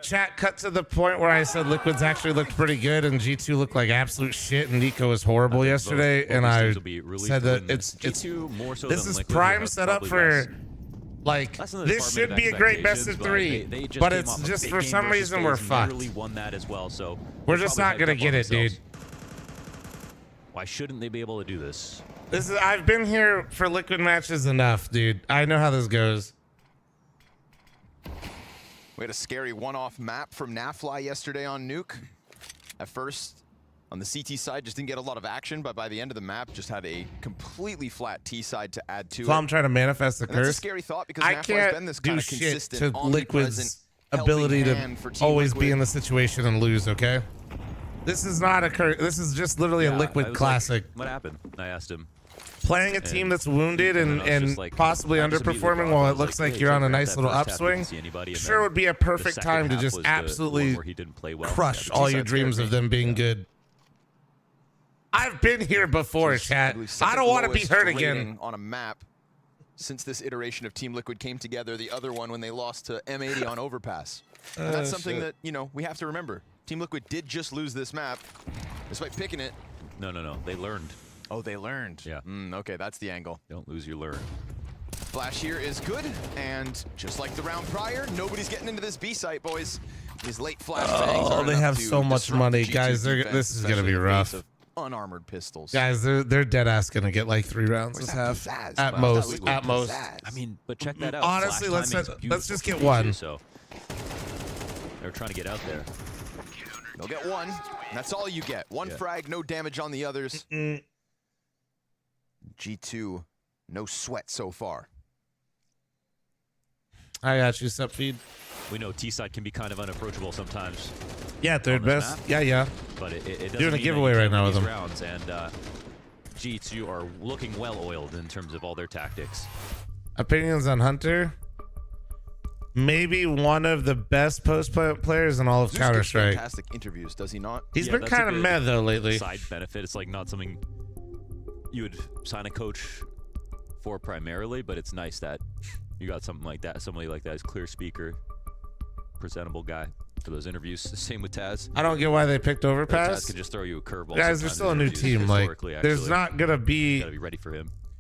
chat cut to the point where I said Liquids actually looked pretty good and G2 looked like absolute shit and Nico was horrible yesterday, and I said that this is prime setup for, like, this should be a great best of 3, but it's just for some reason we're fucked. Won that as well, so we're just not gonna get it, dude. Why shouldn't they be able to do this? I've been here for Liquid matches enough, dude. I know how this goes. We had a scary one-off map from Nafly yesterday on Nuke. At first, on the CT side, just didn't get a lot of action, but by the end of the map, just had a completely flat T side to add to it. So I'm trying to manifest the curse. That's a scary thought because I Nafly's been this kind can't of do shit consistent, to Liquid's ability to always be in the situation and lose, okay? This is not a curse. This is just literally a Liquid classic. Like, what happened? I asked him. Playing a team that's wounded and like, possibly underperforming while it looks like you're on a nice little upswing sure would be a perfect time to just absolutely crush all your dreams of them being good. I've been here before, chat. I don't want to be hurt again. On a map since this iteration of Team Liquid came together, the other one when they lost to M80 on Overpass. And that's something that, you know, we have to remember. Team Liquid did just lose this map, despite picking it. No. They learned. Oh, they learned. Yeah. Okay, that's the angle. Don't lose your learn. Flash here is good, and just like the round prior, nobody's getting into this B site, boys. These late flash bangs. Oh, they have so much money, guys. This is gonna be rough. Unarmored pistols. Guys, they're dead ass gonna get like 3 rounds this half. At most. I mean, but check that out. Honestly, let's just get 1. So they're trying to get out there. They'll get 1. That's all you get. 1 frag, no damage on the others. G2, no sweat so far. I got you, sup feed. We know T-side can be kind of unapproachable sometimes. Yeah, third best. Map, yeah. But it doesn't doing a mean giveaway right now with them. Rounds, and G2 are looking well-oiled in terms of all their tactics. Opinions on Hunter? Maybe one of the best post players in all of Counter-Strike. Fantastic interviews, does he not? He's been kind of meh though lately. Side benefit. It's like not something you would sign a coach for primarily, but it's nice that you got something like that. Somebody like that is clear speaker, presentable guy for those interviews. Same with Taz. I don't get why they picked Overpass. Taz can just throw you a curveball. Guys, they're still a new team. Like, there's not gonna be. Gotta be ready for him.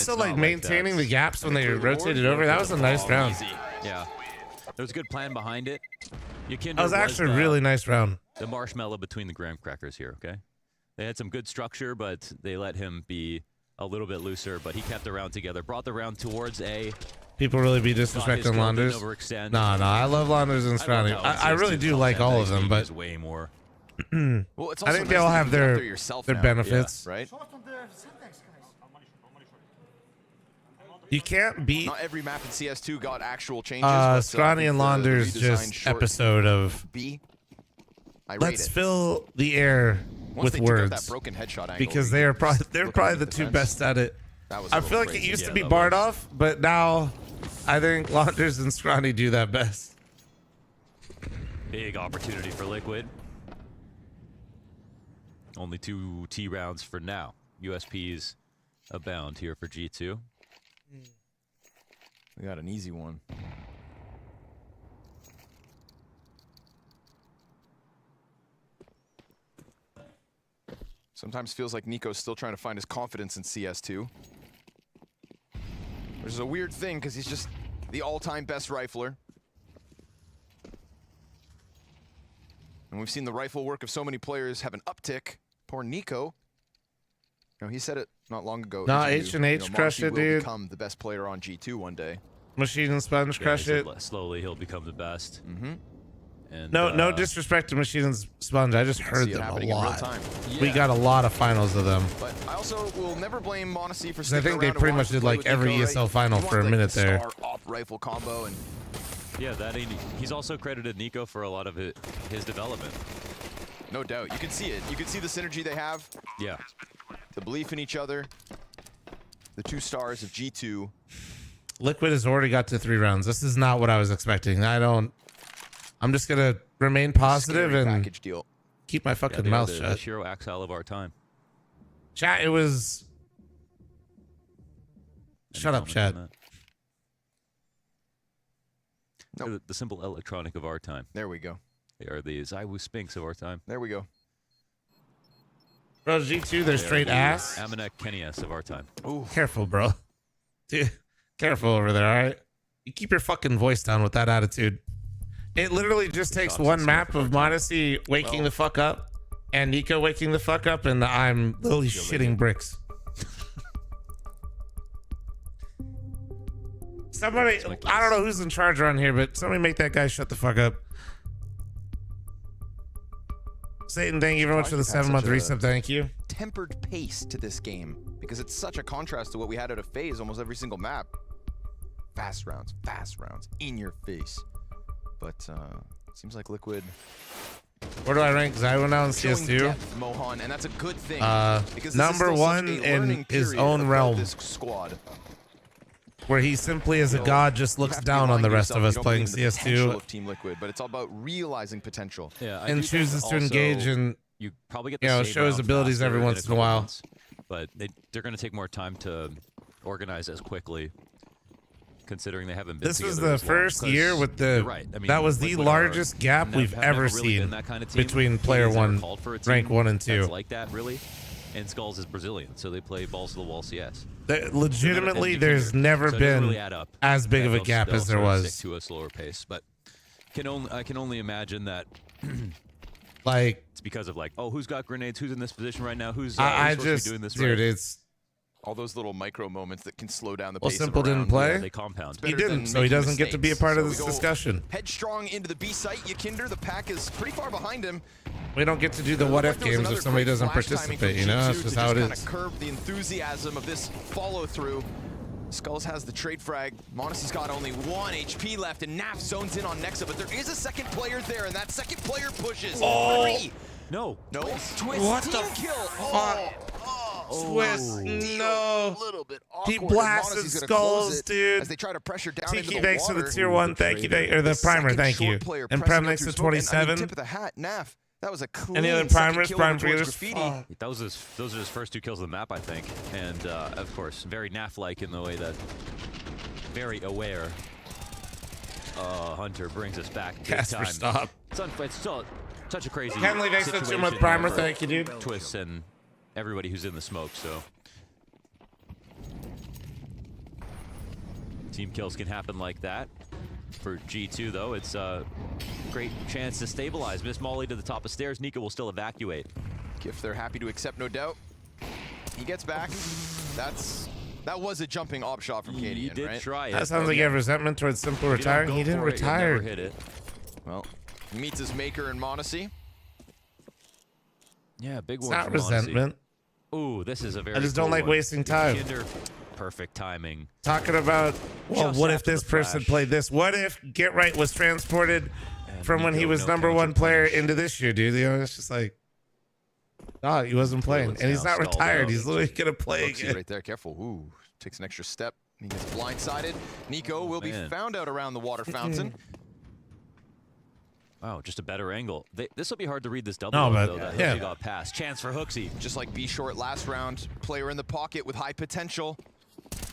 also it's like not maintaining that. the gaps when I mean, they for the rotated board, over. That for was the a nice ball, round. easy. Yeah. There was a good plan behind it. That was actually a really nice round. The marshmallow between the graham crackers here, okay? They had some good structure, but they let him be a little bit looser, but he kept the round together, brought the round towards A. People really be disrespecting Launders. No, I love Launders and Scrawny. I really do like all of them, but way more. Well, it's I also think they nice all that have you get up there their yourself now, benefits. right? You can't beat Not every map in CS2 got actual changes. but, Scrawny and the Launders redesigned just short episode of B. I rate let's it. fill the air Once with they took out words that broken headshot angle because where they you are probably just they're look probably at the the two defense. best at it. That was a I little feel like crazy. it used to Yeah, be that barred was. off, but now I think Launders and Scrawny do that best. Big opportunity for Liquid. Only 2 T rounds for now. USPs abound here for G2. We got an easy one. Sometimes feels like Nico's still trying to find his confidence in CS2. Which is a weird thing because he's just the all-time best rifler. And we've seen the rifle work of so many players have an uptick. Poor Nico. You know, he said it not long ago. Nah, interview, H&H crushed it, will dude. become the best player on G2 one day. Machine and Sponge crush he it. said slowly he'll become the best. Mm-hmm. And, No disrespect to Machine and Sponge. I just heard see it them a happening in real lot. time. We got a lot of finals of them. But I also will never blame Monacy for I sticking think they around and pretty wanting much to did play like with every Nico, ESL right? final You for a want, minute the there. star op rifle combo and yeah, he's also credited Nico for a lot of his development. no doubt. You can see it. You can see the synergy they have. Yeah. The belief in each other. The 2 stars of G2. Liquid has already got to 3 rounds. This is not what I was expecting. I'm just gonna remain positive Scary and package deal. keep my fucking they are mouth the shut. Shiro exile of our time. Chat, it was. Shut up, chat. They're the simple electronic of our time. There we go. They are the Zaiwu Spinks of our time. There we go. Bro, G2, they're straight ass. Amanek Kenias of our time. Ooh. Careful, bro. Dude, careful over there, all right? You keep your fucking voice down with that attitude. It literally just takes one map of Modesty waking the fuck up and Nico waking the fuck up, and I'm literally shitting bricks. Somebody, I don't know who's in charge around here, but somebody make that guy shut the fuck up. Satan, thank you very much for the 7-month resub. Thank you. Tempered pace to this game because it's such a contrast to what we had out of FaZe almost every single map. Fast rounds, in your face. But seems like Liquid. Where do I rank Zaiwu now in CS2? Depth, Mohan, and that's a good thing. Because this Number is still such 1 a in learning his period own about realm, This squad. where he simply as a god just looks down on the rest of us playing CS2 of Team Liquid, but it's all about realizing potential. Yeah, and chooses to engage and you probably get the same show his round abilities faster every once in a couple while. months, but they're going to take more time to organize as quickly, considering they haven't been This was together the as long, first 'cause year with the you're right. I mean, that was the Liquid largest gap we've have ever never really seen been that kind of team. between player Teams never 1, called for a team rank 1 and 2. that's like that, really. And Skulls is Brazilian, so they play balls to the wall CS. Legitimately, there's never been really add up. as big of a They'll gap as there sort of was. stick to a slower pace, but I can only imagine that. Like, it's because of like, oh, who's got grenades? Who's in this position right now? Who's I supposed to be just, doing this dude, right? it's all those little micro moments that can slow down the well, pace. Simple of a didn't round. play. Yeah, they compound. He didn't, so he doesn't get to be a part of this discussion. Headstrong into the B site. Yakinder, the pack is pretty far behind him. We don't get to do the what if games if somebody doesn't participate. You know, that's just how it is. Kind of curb the enthusiasm of this follow through. Skulls has the trade frag. Monacy's got only 1 HP left, and Naf zones in on Nexa, but there is a second player there, and that second player pushes. Oh. 3. No. Twist What team the kill. Twist, no. A little bit He awkward, and blasted Monacy's gonna Skulls, close it dude. As they try to pressure down Tiki, into the thanks for water. the tier 1. Thank you, or the primer. Thank you. And Prem, thanks for 27. Tip of the hat, Naf. That was a clean Any other second primers? kill Prime over towards breeders? Graffiti. Those are his first 2 kills of the map, I think, and of course, very Naf-like in the way that very aware. Hunter brings us back. Casper, stop. It's still such a crazy Kenley, thanks for the 2 situation month primer. for Thank you, dude. Twists and everybody who's in the smoke. So team kills can happen like that. For G2 though, it's great chance to stabilize. Miss Molly to the top of stairs. Nika will still evacuate. Gift they're happy to accept, no doubt. He gets back. That was a jumping op shot from Katie. He did try it. That sounds like you have resentment towards Simple retiring. He didn't retire. Hit it. Well, he meets his maker in Monacy. Yeah, big It's one. not resentment. Ooh, this is a very. I just don't like wasting time. Kinder, perfect timing. Talking about, well, Just what if after this the person flash. played this? What if Get Right was transported from when he Nico, was no number one counter player punish. into this year, dude? You know, it's just like, oh, he wasn't playing, it's and he's now not stalled retired. out. He's literally gonna play Hooksy again. right there, careful. Ooh, takes an extra step. He gets blindsided. Nico will be man. found out around the water fountain. Wow, just a better angle. This will be hard to read this double No, but though. That yeah. Hooksy got past. Chance for Hooksy. Just like B Short last round, player in the pocket with high potential.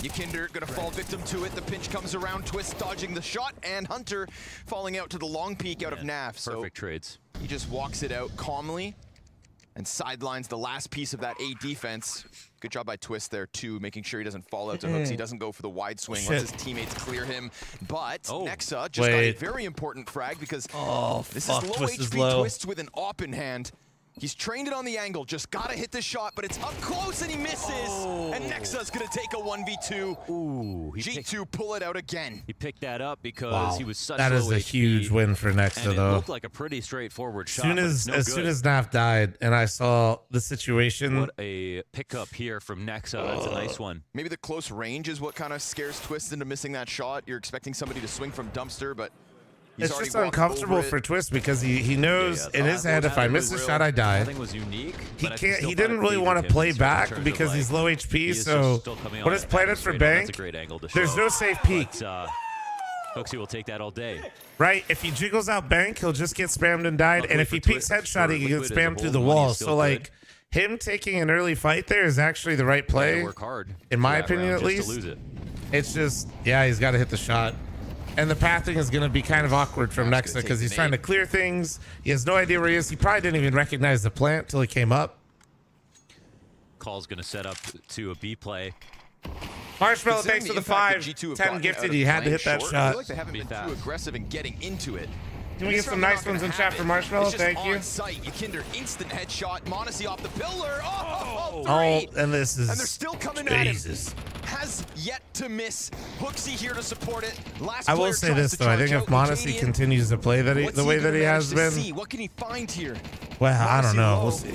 Yakinder gonna fall victim to it. The pinch comes around, Twist dodging the shot, and Hunter falling out to the long peek out of Nav. So Perfect trades. he just walks it out calmly and sidelines the last piece of that A defense. Good job by Twist there too, making sure he doesn't fall out to Hooks. He doesn't go for the wide swing, lets his teammates clear him. But Nexa just got a very important frag because this is low Twist is HP low. Twist with an op in hand. He's trained it on the angle, just gotta hit the shot, but it's up close and he misses. And Nexa's gonna take a 1v2. Ooh, G2 pull it out again. He picked that up because Wow. he was such That is low a HP, huge win for and Nexa, it though. looked like a pretty straightforward shot. Soon but as it's no soon good. as Naf died, and I saw the situation. What a pickup here from Nexa. That's a nice one. Maybe the close range is what kind of scares Twist into missing that shot. You're expecting somebody to swing from dumpster, but he's It's already just walked uncomfortable over for it. Twist because he knows in his head, if I miss the shot, I die. Nothing was unique. He but I can't. still He thought didn't it really favored want him to play in back terms of, because like, he's low he HP. is So just still coming on what at is that planted for straight on. bank? That's a great angle to There's show. no safe peek. But, Hooksy will take that all day. Right, if he jiggles out bank, he'll just get spammed and died. And if he peeks headshot, he can get spammed through the wall. So like, him taking an early fight there is actually the right play. Work hard. In my for that opinion, round at just to least. lose it. It's just, yeah, he's got to hit the shot. And the pathing is going to be kind of awkward from Nexa because he's trying to clear things. He has no idea where he is. He probably didn't even recognize the plant till he came up. Call's going to set up to a B play. Marshmallow, Considering thanks for the impact that 5. G2 have 10 gotten gifted. out of He had to playing hit that short, I shot. feel like they haven't been too aggressive in getting into it. Can we get some nice ones in chat for Marshmallow? It's just Thank you. on sight. Yakinder instant headshot. Monacy off the pillar. Oh, Oh, three. and this is And they're still coming at him. Jesus. Has yet to miss. Hooksy here to support it. Last I will player say tries this to though. I charge think if out Monacy Lacadian. continues to play the way that he has been, What can he find here? well, I don't Monacy know. low. We'll see.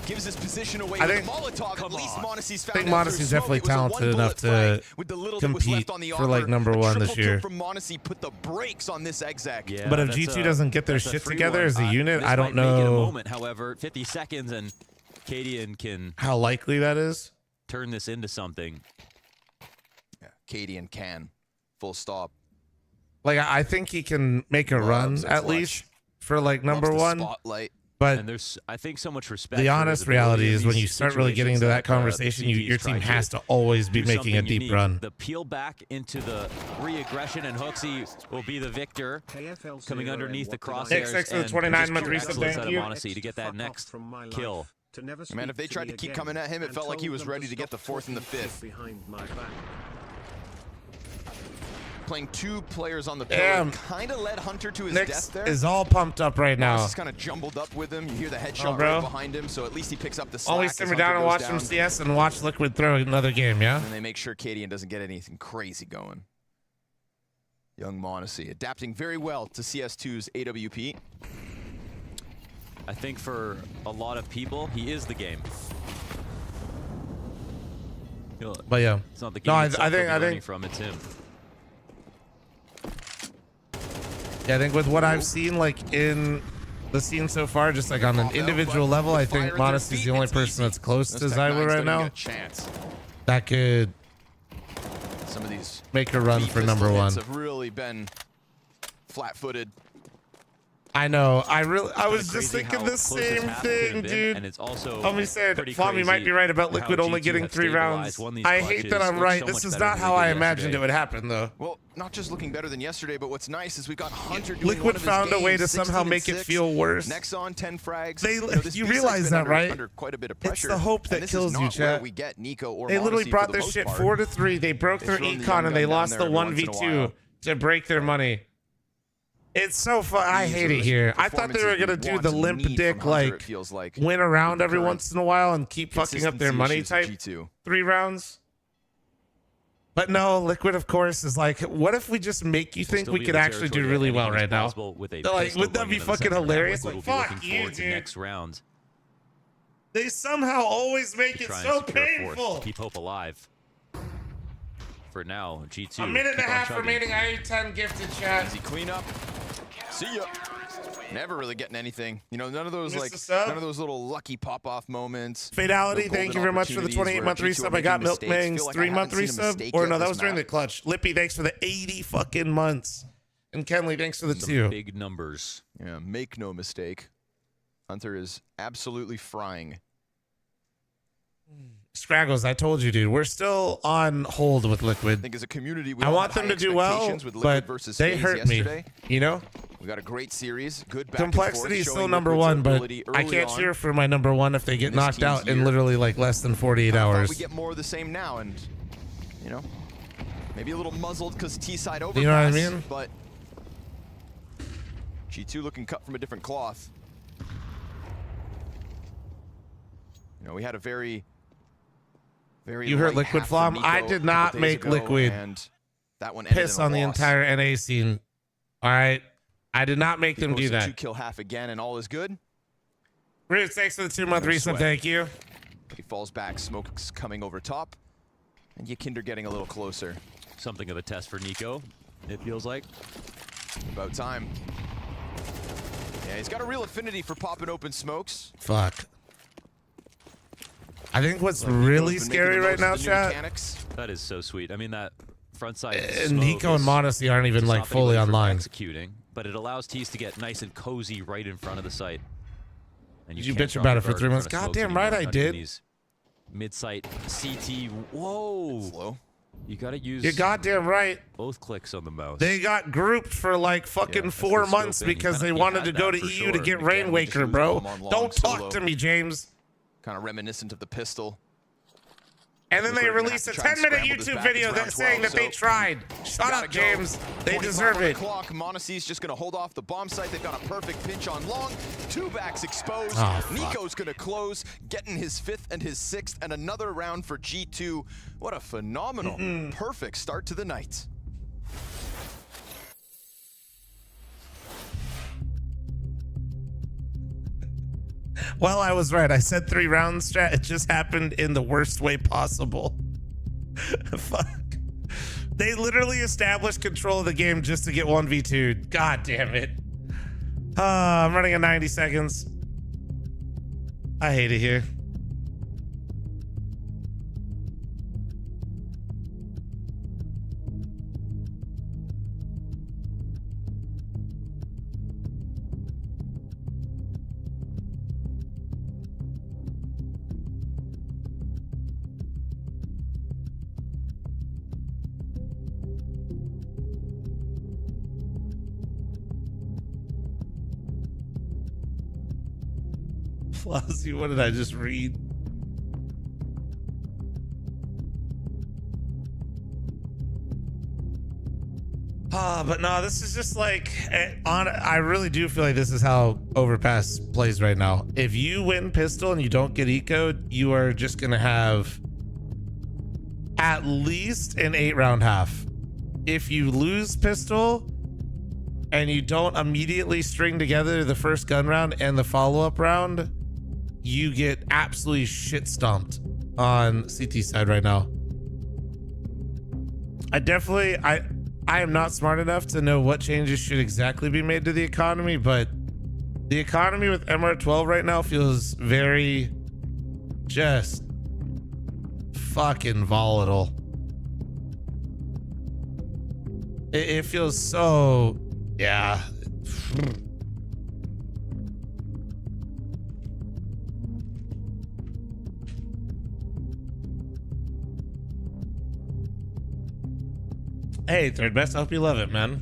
Gives his position away I with think- a Molotov. At least Monacy's I found think out through Monacy's smoke. definitely It was a talented enough one-bullet to frag with the little that was compete left on the for like armor. number A one this triple year. kill from Monacy put the brakes on this exec. Yeah, But if that's G2 doesn't get their that's a shit free together one. as a unit, This I don't might make it a know moment, however, 50 seconds and Cadian can how likely that is. turn this into something. Yeah, Cadian can. Full stop. Like I think he can make a run Loves a at clutch. least for like number Loves the one. Spotlight. But And there's, I think, so much respect. the for honest his ability reality in is when these you start really getting situations into that conversation, CTs your team try has to always be do making a something deep unique. run. The peel back into the re-aggression, and Hooksy will be the victor, coming underneath the crosshairs. Next to the and 29-month just resub, excellence thank out of you. Monacy to get that next kill. Man, if they tried to keep coming at him, it felt like he was ready to get the 4th and the 5th. Playing 2 players on the pillar Damn. kind of led Hunter to his Nix death there. is all pumped up right now. Just kind of jumbled up with him. You hear the headshot Oh, bro. right behind him, so at least he picks up the slack. Always as simmer Hunter down and goes watch down. some CS and watch Liquid throw another game, yeah? And they make sure Cadian doesn't get anything crazy going. Young Monacy adapting very well to CS2's AWP. I think for a lot of people, he is the game. But yeah. It's not the No, game I itself think- they'll be I learning think- from, it's him. Yeah, I think with what I've seen, like in the scene so far, just like on an individual level, I think Monacy's the only person that's close to Zywa right now. That could Some of these make a run for pistol number one. hits have really been flat-footed. I know. I was just crazy thinking how the close this same half could have thing, been, dude. and it's also Homie said, pretty Flommy might be crazy right about how Liquid only G2 getting have 3 rounds. stabilized, won these I hate that clutches, I'm looked right. so This much is better not than how they I did imagined yesterday. it would happen, though. Well, not just looking better than yesterday, but what's nice is we've got Hunter doing Liquid one of his found a way games, to somehow 16 and make it 6. feel worse. Nexon 10 frags. They- this you B-side's realize been that, under, right? Under quite a bit of It's pressure. the hope that and this kills is you, not where chat. we get Nico or They literally Monacy brought for the this most shit part. 4-3. They broke They their throw the econ young and they gun down lost there the every once in a 1v2 while. to break their money. It's so fun. I hate it here. I thought they were gonna do the limp dick like win a round every once in a while and keep fucking up their money type 3 rounds. But no, Liquid of course is like, what if we just make you think we could actually do really well right now? Like, would that be fucking hilarious? Like, fuck you, dude. Next round. They somehow always make it so painful. Keep hope alive. For now, G2. A minute and a half remaining. I need 10 gifted, chat. Easy cleanup. See ya. Never really getting anything. You know, none of those little lucky pop-off moments. Fatality, thank you very much for the 28-month resub. I got Milkmang's 3-month resub. Or no, that was during the clutch. Lippy, thanks for the 80 fucking months. And Kenley, thanks for the 2. Big numbers. Yeah, make no mistake. Hunter is absolutely frying. Scraggles, I told you, dude. We're still on hold with Liquid. I think as a community, we I want them to do well, but they hurt me. You know? We got a great series. Good back Complexity is still number 1, but I can't cheer for my number 1 if they get knocked out in literally like less than 48 hours. We get more of the same now, and you know, maybe a little muzzled because T-side overpass. You know what I mean? But G2 looking cut from a different cloth. You know, we had a very you heard Liquid Flom? I did not make Liquid and that one piss on the entire NA scene. All right, I did not make them do that. 2-kill half again, and all is good. Roots, thanks for the 2-month resub. Thank you. He falls back. Smoke's coming over top, and Yakinder getting a little closer. Something of a test for Nico, it feels like. About time. Yeah, he's got a real affinity for popping open smokes. Fuck. I think what's really scary right now, chat. That is so sweet. I mean, that front side. Nico and Modesty aren't even like fully online. Executing, but it allows Tees to get nice and cozy right in front of the site. And you bitch about it for 3 months. Goddamn right I did. Mid-site CT. Whoa. Slow. You gotta use. You're goddamn right. Both clicks on the mouse. They got grouped for like fucking 4 months because they wanted to go to EU to get Rainwaker, bro. Don't talk to me, James. Kind of reminiscent of the pistol. And then they released a 10-minute YouTube video saying that they tried. Shut up, James. They deserve it. Monacy's just going to hold off the bomb site. They've got a perfect pinch on long. 2 backs exposed. Oh, Nico's going to close, getting his 5th and his 6th, and another round for G2. What a phenomenal, perfect start to the night. Well, I was right. I said 3 rounds, chat. It just happened in the worst way possible. Fuck. They literally established control of the game just to get 1v2'd. God damn it. I'm running at 90 seconds. I hate it here. Flossie, what did I just read? But no, this is just like, I really do feel like this is how Overpass plays right now. If you win pistol and you don't get eco'd, you are just gonna have at least an 8-round half. If you lose pistol and you don't immediately string together the first gun round and the follow-up round, you get absolutely shit stomped on CT side right now. I am not smart enough to know what changes should exactly be made to the economy, but the economy with MR12 right now feels very just fucking volatile. It feels so, yeah. Hey, third best. I hope you love it, man.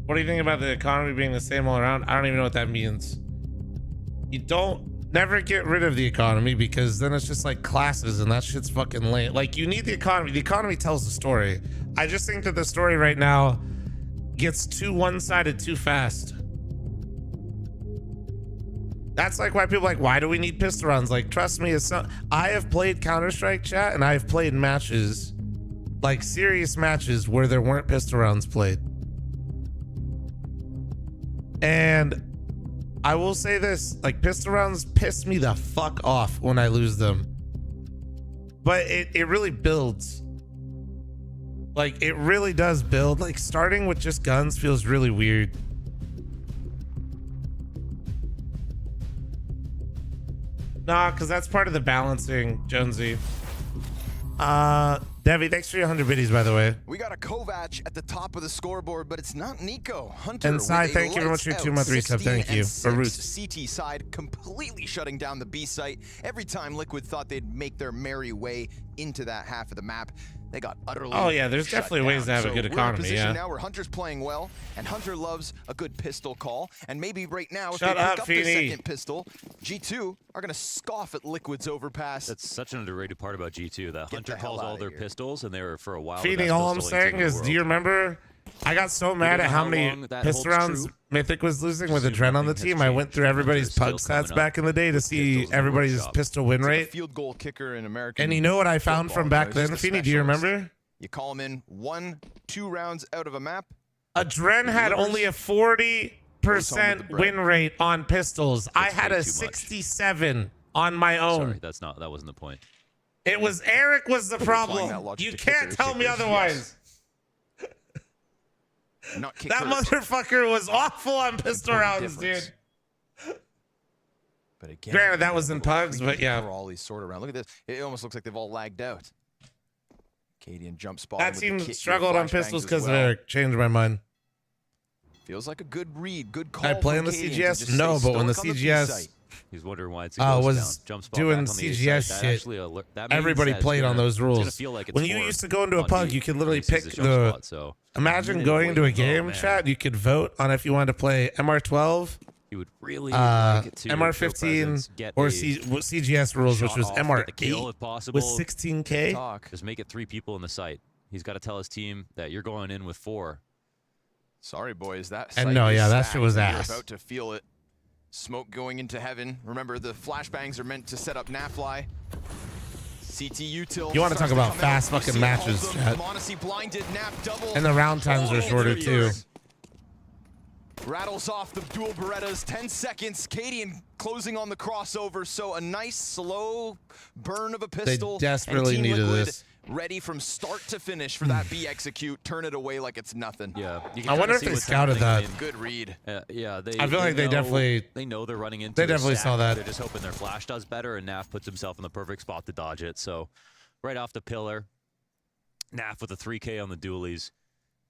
What do you think about the economy being the same all around? I don't even know what that means. You don't never get rid of the economy, because then it's just like classes and that shit's fucking lame. Like, you need the economy. The economy tells the story. I just think that the story right now gets too one-sided too fast. That's like why people are like, why do we need pistol rounds? Like, trust me, I have played Counter-Strike, chat, and I have played matches, like serious matches, where there weren't pistol rounds played. And I will say this, like, pistol rounds piss me the fuck off when I lose them. But it really builds. Like, it really does build. Like, starting with just guns feels really weird. Nah, because that's part of the balancing, Jonesy. Devi, thanks for your 100 biddies, by the way. We got a Kovac at the top of the scoreboard, but it's not Nico. Hunter, and Sai, thank you very much for your 2-month resub. Thank you. For Ruth. CT side completely shutting down the B site. Every time Liquid thought they'd make their merry way into that half of the map, they got utterly Oh yeah, there's definitely ways to have a good economy. We're in a position yeah. now where Hunter's playing well, and Hunter loves a good pistol call. And maybe right now, if Shut they pick up, up Feeny. the second pistol, G2 are gonna scoff at Liquid's overpass. That's such an underrated part about G2. That Hunter calls all their pistols, and they were for a while. Feeding, all I'm saying is, do you remember? I got so mad at how many pistol rounds Mythic was losing with Adren on the team. I went through everybody's pug stats back in the day to see everybody's pistol win rate. Field goal kicker in American. And you know what I found from back then, Feeny? Do you remember? You call him in 1-2 rounds out of a map. Adren had only a 40% win rate on pistols. I had a 67 on my own. Sorry, that wasn't the point. It was Eric was the problem. You can't tell me otherwise. That motherfucker was awful on pistol rounds, dude. But again, granted, that was in pugs, but yeah. All these sort of round. Look at this. It almost looks like they've all lagged out. Cadian jump spot. That team struggled on pistols because of Eric. Changed my mind. Feels like a good read, good call. I play on the CGS? No, but when the CGS He's wondering why it's was doing CGS shit, everybody played on those rules. When you used to go into a pug, you could literally pick the... Imagine going into a game, chat, you could vote on if you wanted to play MR12, you would really like it to MR15, or CGS rules, which was MR8 with 16K. Just make it 3 people in the site. He's got to tell his team that you're going in with 4. Sorry, boys. That and no, yeah, that shit was ass. You're about to feel it. Smoke going into heaven. Remember, the flashbangs are meant to set up Nafly. CT util. You want to talk about fast fucking matches, chat. And the round times are shorter too. Rattles off the dual Berettas. 10 seconds. Cadian closing on the crossover. So a nice slow burn of a pistol. They desperately needed this. Ready from start to finish for that B execute. Turn it away like it's nothing. Yeah. I wonder if they scouted that. Good read. Yeah. I feel like they definitely. They know they're running into. They definitely saw that. They're just hoping their flash does better, and Naf puts himself in the perfect spot to dodge it. So, right off the pillar, Naf with a 3K on the dualies.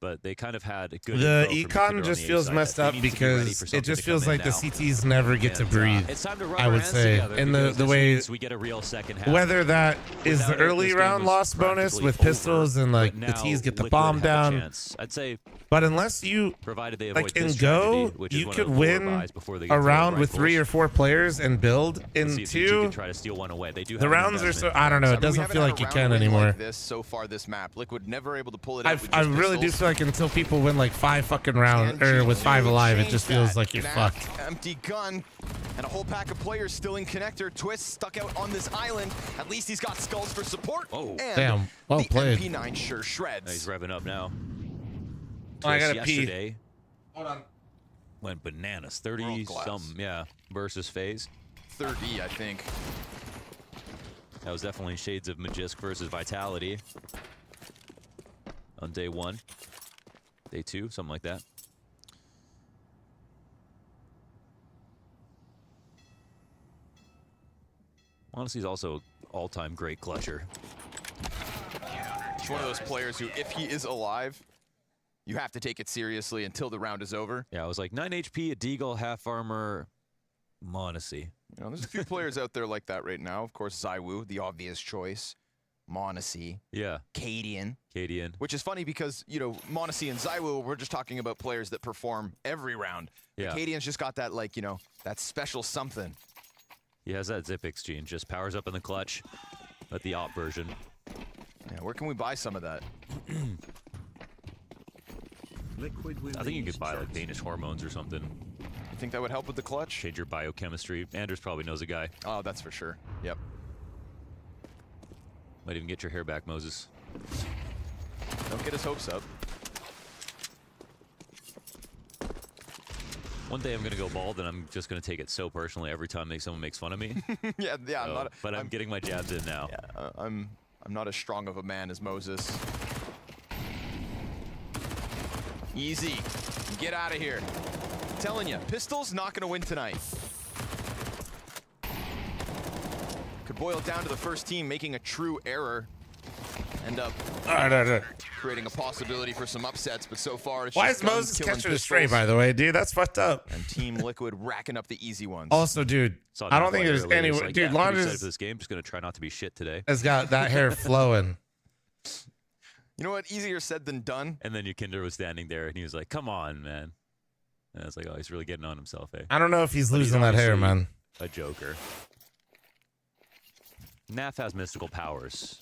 But they kind of had a good. The econ just feels messed up because it just feels like the CTs never get to breathe. I would say, and the way we get a real second half. Whether that is the early round loss bonus with pistols and like the T's get the bomb down. I'd say. But unless you provided they like in Go, you could win a round with 3 or 4 players and build. In 2, try to steal one away. They do. The rounds are so I don't know. It doesn't feel like you can anymore. Like this so far, this map, Liquid never able to pull it out. I really do feel like until people win like 5 fucking rounds or with 5 alive, it just feels like you're fucked. Empty gun and a whole pack of players still in connector. Twist stuck out on this island. At least he's got skulls for support. Oh, and damn! Well the played. MP9 sure shreds. He's revving up now. Oh, I gotta yesterday pee. Hold on. Went bananas. 30 some, yeah, versus FaZe. 30, I think. That was definitely shades of Magisk versus Vitality on day 1. Day 2, something like that. Honestly, he's also all-time great clutcher. He's one of those players who, if he is alive, you have to take it seriously until the round is over. Yeah, I was like 9 HP, a Deagle, half armor, Monacy. You know, there's a few players out there like that right now. Of course, Zywoo, the obvious choice. Monacy. Yeah. Cadian. Which is funny because, you know, Monacy and Zywoo, we're just talking about players that perform every round. Yeah. Cadian's just got that, like, you know, that special something. He has that zip exchange, just powers up in the clutch, but the op version. Yeah, where can we buy some of that? I think you could buy like Danish hormones or something. You think that would help with the clutch? Change your biochemistry. Anders probably knows a guy. Oh, that's for sure. Yep. Might even get your hair back, Moses. Don't get his hopes up. One day I'm gonna go bald, and I'm just gonna take it so personally every time someone makes fun of me. Yeah. So, I'm getting my jabs in now. Yeah, I'm not as strong of a man as Moses. Easy. Get out of here. I'm telling you, Pistol's not going to win tonight. Could boil down to the first team making a true error. End up creating a possibility for some upsets, but so far it's Why just is Moses killing catching a stray, Pistols. by the way, dude? That's fucked up. And Team Liquid racking up the easy ones. Also, dude, I don't think there's any... Like, dude, yeah, Lon pretty excited is, for this game. Just gonna try not to be shit today. has got that hair flowing. You know what? Easier said than done. And then Yukinder was standing there, and he was like, "Come on, man." And I was like, "Oh, he's really getting on himself, eh?" I don't know if he's But losing that hair, obviously man. A joker. Naf has mystical powers.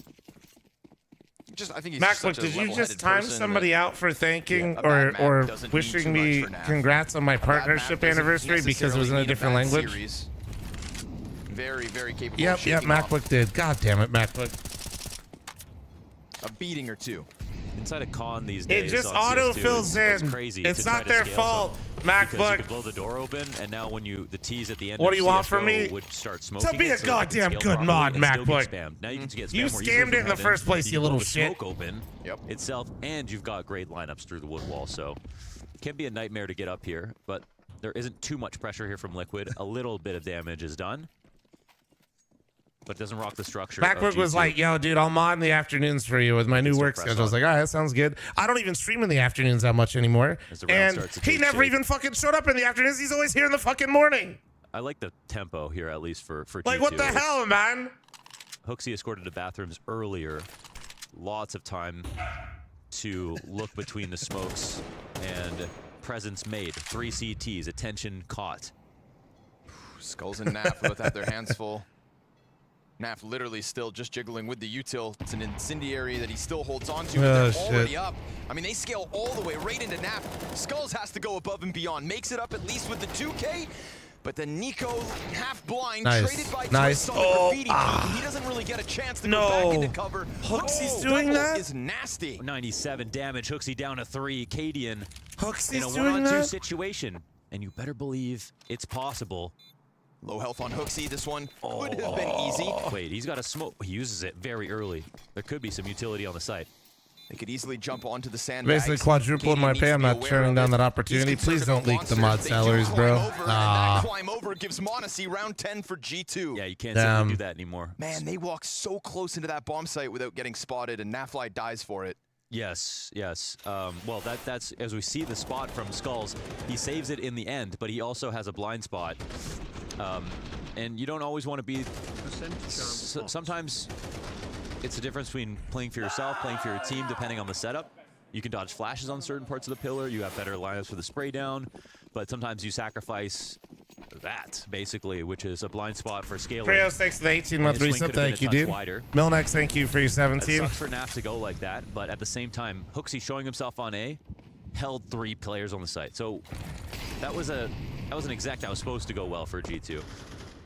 I think he's MacBook, such a did you just level-headed time person somebody that- out for thanking Yeah, a bad map or doesn't mean wishing too me much for Naf. congrats on my A bad map partnership doesn't anniversary because it was in a necessarily different mean bad language? series. Very, very capable. Yep, of yep, shaking off MacBook did. God damn it, MacBook. a beating or two. Inside a con these It days, just on auto CS2, fills it's in. crazy It's to try not to their scale fault, something, because you MacBook. could blow the door open, and now when the T's at the end What of do you want from CS:GO me? would start smoking To be it, a so that it can goddamn scale good properly mod, and still be MacBook. spammed. Now you can get spam You more easily scammed from it in the heaven. first place, you can little blow the shit. smoke open itself, and you've got great lineups through the wood wall, so can be a nightmare to get up here, but there isn't too much pressure here from Liquid. A little bit of damage is done, but it doesn't rock the structure. MacBook was like, yo, dude, I'll mod in the afternoons for you with my new work press schedule. I was on. like, all right, that sounds good. I don't even stream in the afternoons that much anymore. As the round And starts to he take never shape. even fucking showed up in the afternoons. He's always here in the fucking morning. I like the tempo here, at least for Like, G2. what the hell, man? Hooksy escorted to bathrooms earlier. Lots of time to look between the smokes, and presence made. 3 CTs, attention caught. Skulls and Naf both have their hands full. Naf literally still just jiggling with the util. It's an incendiary that he still holds on to. Oh, They're already shit. up. I mean, they scale all the way right into Naf. Skulls has to go above and beyond. Makes it up at least with the 2K. But then Nico, half blind, Nice. traded by Nice. Twist on the Oh, graffiti. He doesn't really get a chance to No. go back into cover. Hooksy's Oh, doing double that? is nasty. 97 damage, Hooksy down to 3. Cadian in a Hooksy's doing 1-on-2 that? situation. And you better believe it's possible. Low health on Hooksy. This one could have been easy. Wait, he's got a smoke. He uses it very early. There could be some utility on the site. They could easily jump onto the sandbags. Basically quadrupling my pay. I'm not turning down that opportunity. Please don't leak the mod salaries, bro. That climb over gives Monacy round 10 for G2. Yeah, you can't Damn. simply do that anymore. Man, they walk so close into that bomb site without getting spotted, and Nafly dies for it. Yes, yes. Well, that's as we see the spot from Skulls. He saves it in the end, but he also has a blind spot. And you don't always want to be... Sometimes it's the difference between playing for yourself, playing for your team, depending on the setup. You can dodge flashes on certain parts of the pillar. You have better lineups for the spray down. But sometimes you sacrifice that, basically, which is a blind spot for scaling. Krios, thanks for the 18-month And his swing reset. could have been Thank you, a touch dude. wider. Milnex, thank you for your It 17. sucks for Naf to go like that, but at the same time, Hooksy showing himself on A, held 3 players on the site. So that was an exec that was supposed to go well for G2.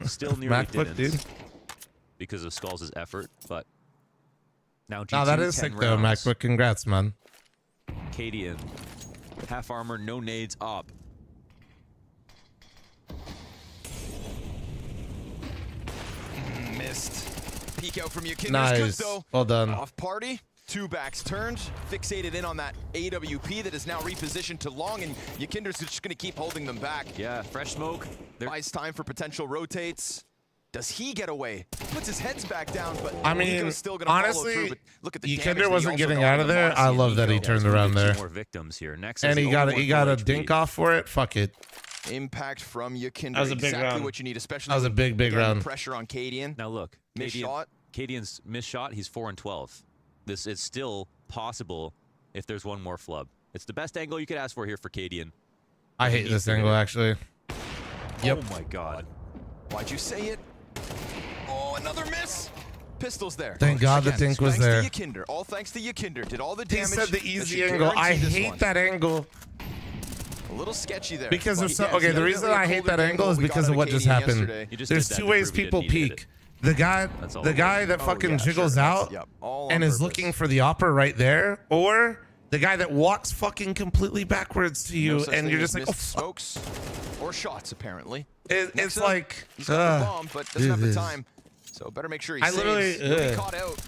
Still nearly MacBook, didn't dude. because of Skulls' effort, but now G2 Oh, that is 10 sick, though, rounds. MacBook. Congrats, man. Cadian, half armor, no nades up. Missed. Peek out from Yukinder's Nice. good, though. Well done. Off party. 2 backs turned. Fixated in on that AWP that is now repositioned to long, and Yukinder's just going to keep holding them back. Yeah, fresh smoke. Buys time for potential rotates. Does he get away? Puts his heads back down, but I mean, Nico's still gonna follow honestly, through, but look at the damage that Yukinder he wasn't also getting got out on of the there. Monacy I and love that he Nico. turned There's around gonna be there. 2 more victims here. Next And has he got over a 4 dink HP. off for it. Fuck it. Impact from Yukinder. That was a big exactly round. what you need, especially That was a with, big again, round. pressure on Cadian. Now look, Missed shot. Cadian's missed shot, he's 4-12. This is still possible if there's one more flub. It's the best angle you could ask for here for Cadian. I hate this angle, actually. Yep. Oh my god. Why'd you say it? another miss. Pistols there. Thank God the dink was there. Thanks to Yakinder. All thanks to Yakinder. Did all the He damage. said the easy angle. I hate that angle. A little sketchy there. Because of okay, the reason I hate that angle is because of what just happened. There's two ways people peek. The guy that fucking jiggles out and is looking for the opera right there, or the guy that walks fucking completely backwards to you, and you're just like, oh, smokes or shots apparently. It's like, he's got the bomb, but doesn't have the time. So better make sure he saves. He'll be caught out.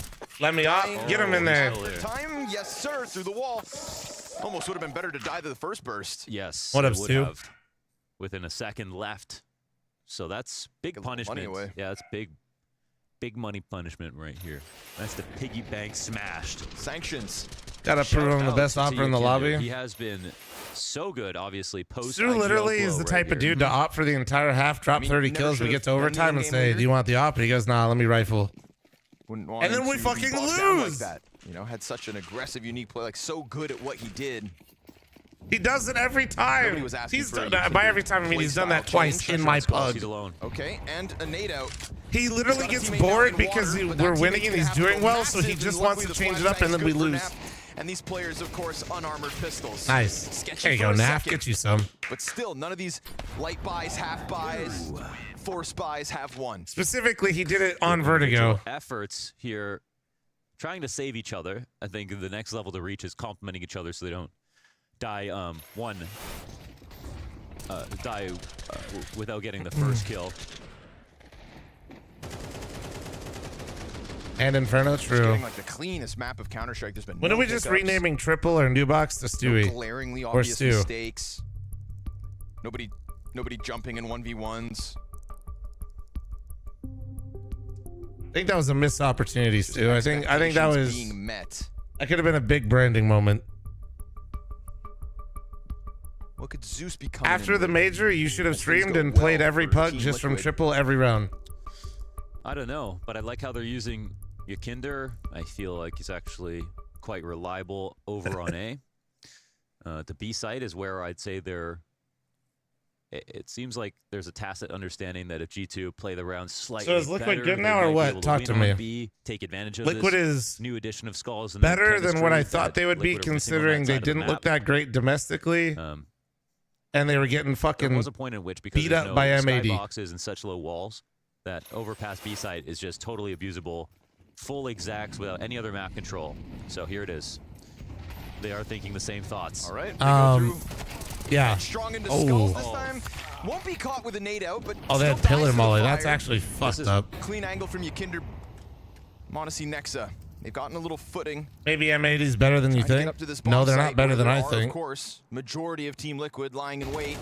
Let me off. Get him in there. Time, yes sir, through the wall. Almost would have been better to die to the first burst. Yes. What up, it would Stu? have. Within a second left. So that's big punishment. Yeah, that's big money punishment right here. That's the piggy bank smashed. Sanctions. Gotta prove him the best opera in the lobby. He has been so good, obviously. Stu literally is the type of dude to opt for the entire half, drop 30 kills, we get to overtime and say, do you want the opera? He goes, nah, let me rifle. And then we fucking lose. Like that. You know, had such an aggressive, unique play, like so good at what he did. He does it every time. He's done that. By every time, I mean he's done that twice in my pug. Okay, and a nade out. He literally gets bored because we're winning and he's doing well, so he just wants to change it up and then we lose. And these players, of course, unarmored pistols. Nice. There you go, Naf. Get you some. But still, none of these light buys, half buys, force buys have won. Specifically, he did it on Vertigo. Efforts here, trying to save each other. I think the next level to reach is complimenting each other so they don't die without getting the first kill. And Inferno, true. Getting like the cleanest map of Counter-Strike. There's been when are we just renaming Triple or New Box to Stewie? Glaringly or obvious Stu? mistakes. Nobody jumping in 1v1s. I think that was a missed opportunity, Stu. I think that was being met. That could have been a big branding moment. What could Zeus be coming After the major, you should have streamed and played every pug just from Triple every round. I don't know, but I like how they're using Yakinder. I feel like he's actually quite reliable over on A. The B site is where I'd say it seems like there's a tacit understanding that if G2 play the round slightly So is Liquid better, good now or what? Talk to me. B, take advantage of Liquid this is new addition of Skulls. And better than what I thought they would be, considering they didn't look that great domestically. And they were getting fucking there was a point in which, because beat up by M80. Skyboxes and such low walls, that overpass B site is just totally abusable. Full exacts without any other map control. So here it is. They are thinking the same thoughts. All right. Yeah. Strong into Skulls this time. Won't be caught with a nade out, but they had pillar molly. That's actually fucked up. Clean angle from Yakinder. Monacy Nexa. They've gotten a little footing. Maybe M80 is better than you think. No, they're not better than I think. Of course, majority of Team Liquid lying in wait.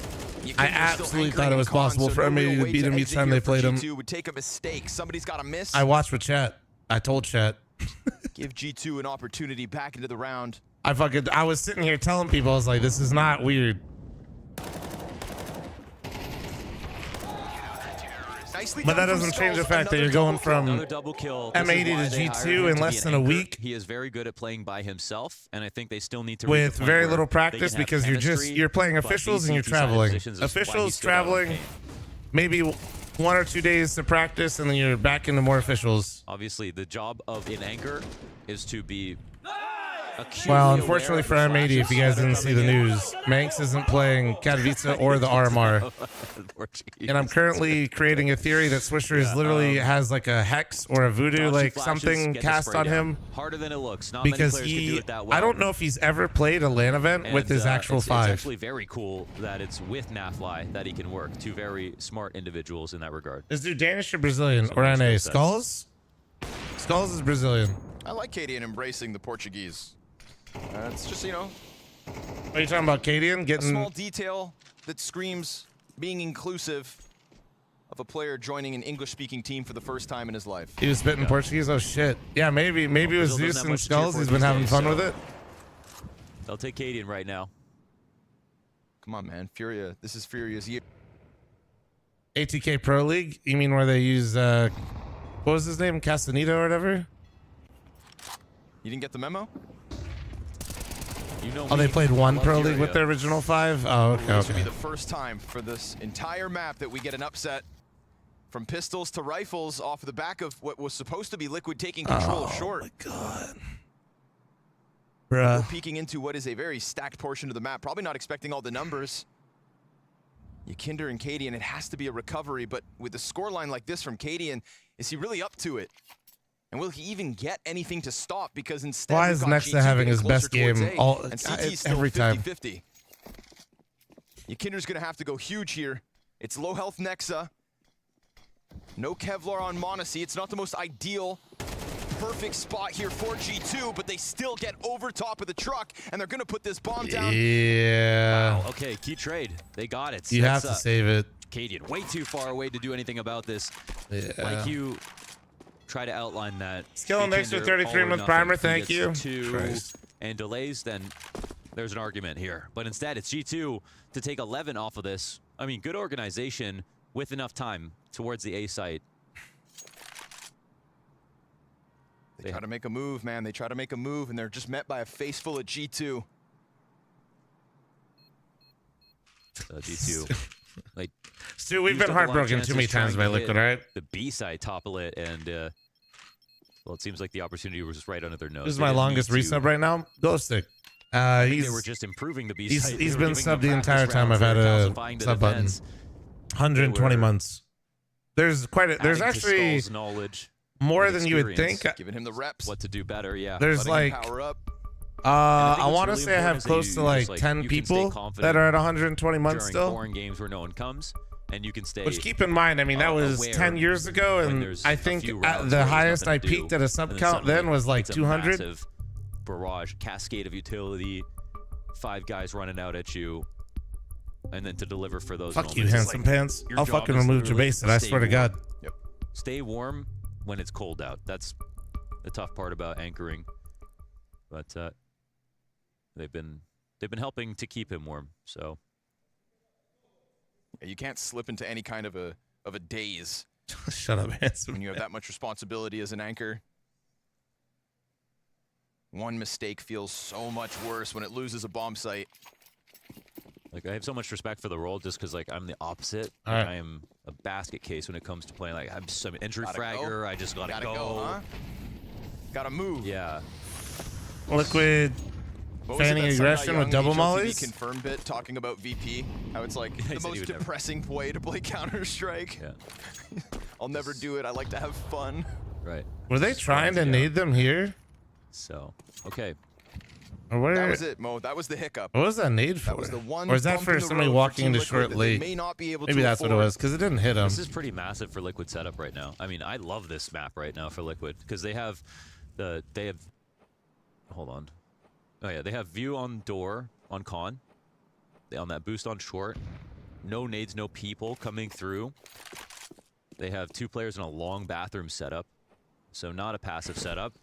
I absolutely thought it was possible for M80 to beat him each time they played him. G2 would take a mistake. Somebody's got to miss. I watched with chat. I told chat. Give G2 an opportunity back into the round. I was sitting here telling people, I was like, this is not weird. But that doesn't change the fact that you're going from M80 to G2 in less than a week. He is very good at playing by himself, and I think they still need to with very little practice because you're playing officials and you're traveling. Officials traveling, maybe 1 or 2 days to practice, and then you're back into more officials. Obviously, the job of in anchor is to be. Well, unfortunately for M80, if you guys didn't see the news, Manx isn't playing Katowice or the RMR. And I'm currently creating a theory that Swisher is literally has like a hex or a voodoo, like something cast on him. Harder than it looks. Not because many players can do it that well. I don't know if he's ever played a LAN event with his actual it's 5. It's actually very cool that it's with Nafly that he can work. Two very smart individuals in that regard. Is dude Danish or Brazilian or NA? Skulls? Skulls is Brazilian. I like Cadian embracing the Portuguese. It's just, you know. Are you talking about Cadian getting a small detail that screams being inclusive of a player joining an English-speaking team for the first time in his life. He was spitting Portuguese? Oh, shit. Yeah, maybe it was Zeus and Skulls. He's been having fun with it. They'll take Cadian right now. Come on, man. Furia. This is Furia's year. ATK Pro League? You mean where they use, what was his name? Castaneda or whatever? You didn't get the memo? You know they played one Pro League with their original 5? Oh, okay, This will be the first time for this entire map that we get an upset From pistols to rifles off the back of what was supposed to be Liquid taking control of short. Oh, my God. We're peeking into what is a very stacked portion of the map. Probably not expecting all the numbers. Yakinder and Cadian, it has to be a recovery, but with a scoreline like this from Cadian, is he really up to it? And will he even get anything to stop? Because instead, why is Nexa having his best game every time? 50-50. Yakinder's going to have to go huge here. It's low health Nexa. No Kevlar on Monacy. It's not the most ideal, perfect spot here for G2, but they still get over top of the truck, and they're going to put this bomb down. Yeah. Wow, okay, key trade. They got it. You have to save it. Cadian, way too far away to do anything about this. Yeah. Like you try to outline that. Skill and extra 33-month primer, thank you. And delays, then there's an argument here. But instead, it's G2 to take 11 off of this. I mean, good organization with enough time towards the A site. They try to make a move, man. They try to make a move, and they're just met by a face full of G2. G2. Like, Stu, we've been heartbroken too many times by Liquid, right? The B side topple it, and well, it seems like the opportunity was just right under their nose. This is my longest resub right now. Ghostic. I think they were just improving the B side. He's been subbed the entire time I've had a sub button. 120 months. There's quite a, there's actually more than you would think. Giving him the reps. What to do better, yeah. There's like, I want to say I have close to like 10 people that are at 120 months during still. boring games where no one comes, and you can stay. Which keep in mind, I mean, that was 10 years ago, and I think the highest I peaked at a sub count then was like 200. Barrage, cascade of utility, 5 guys running out at you, and then to deliver for those Fuck moments. you, handsome pants. I'll fucking remove Jabase, I swear to God. Yep. Stay warm when it's cold out. That's the tough part about anchoring. But they've been helping to keep him warm. So you can't slip into any kind of a daze. Shut up, handsome. When you have that much responsibility as an anchor. One mistake feels so much worse when it loses a bomb site. Like, I have so much respect for the role just because, like, I'm the opposite. All right. I am a basket case when it comes to playing. Like, I'm an entry fragger. Go. I just gotta go. Huh? Gotta move. Yeah. Liquid fanning aggression with double mollies. Confirmed bit talking about VP. How it's like the most depressing way to play Counter-Strike. Yeah. I'll never do it. I like to have fun. Right. Were they trying to nade them here? So, okay. Or that was it, Mo. That was the hiccup. What was that nade for? That was the one. Or is that for somebody walking into short late? Maybe that's what it was, because it didn't hit him. This is pretty massive for Liquid setup right now. I mean, I love this map right now for Liquid because they have hold on. Oh yeah, they have view on door on con. On that boost on short. No nades, no people coming through. They have 2 players in a long bathroom setup, so not a passive setup.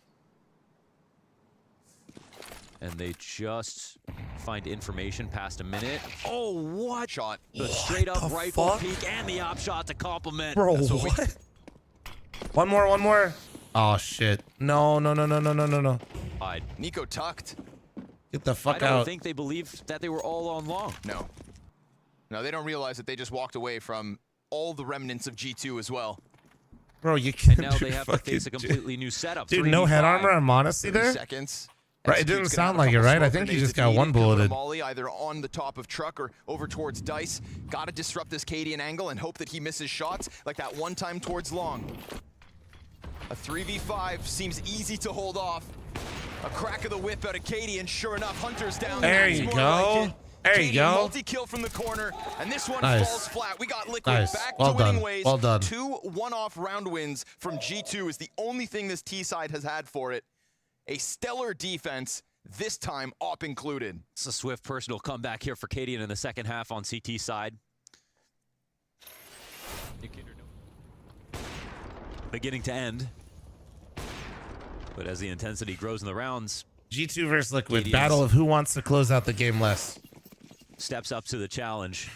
And they just find information past a minute. Oh, what? Shot. The straight up rifle peek and the op shot to complement. Bro, what? One more. Oh, shit. No. Nico tucked. Get the fuck out. I don't think they believed that they were all on long. No, they don't realize that they just walked away from all the remnants of G2 as well. Bro, you can't. And now they have to face a completely new setup. Dude, no head armor on Monacy there? Seconds. Right, it didn't sound like it, right? I think he just got one bulleted. Molly either on the top of truck or over towards Dice. Gotta disrupt this Cadian angle and hope that he misses shots like that one time towards long. A 3v5 seems easy to hold off. A crack of the whip out of Cadian. Sure enough, Hunter's down. There you go. There you go. Multi-kill from the corner, and this one falls flat. We got Liquid back to winning ways. Well done. 2 one-off round wins from G2 is the only thing this T side has had for it. A stellar defense, this time op included. It's a swift personal comeback here for Cadian in the second half on CT side. Beginning to end. But as the intensity grows in the rounds, G2 versus Liquid, Cadian's battle of who wants to close out the game less. Steps up to the challenge.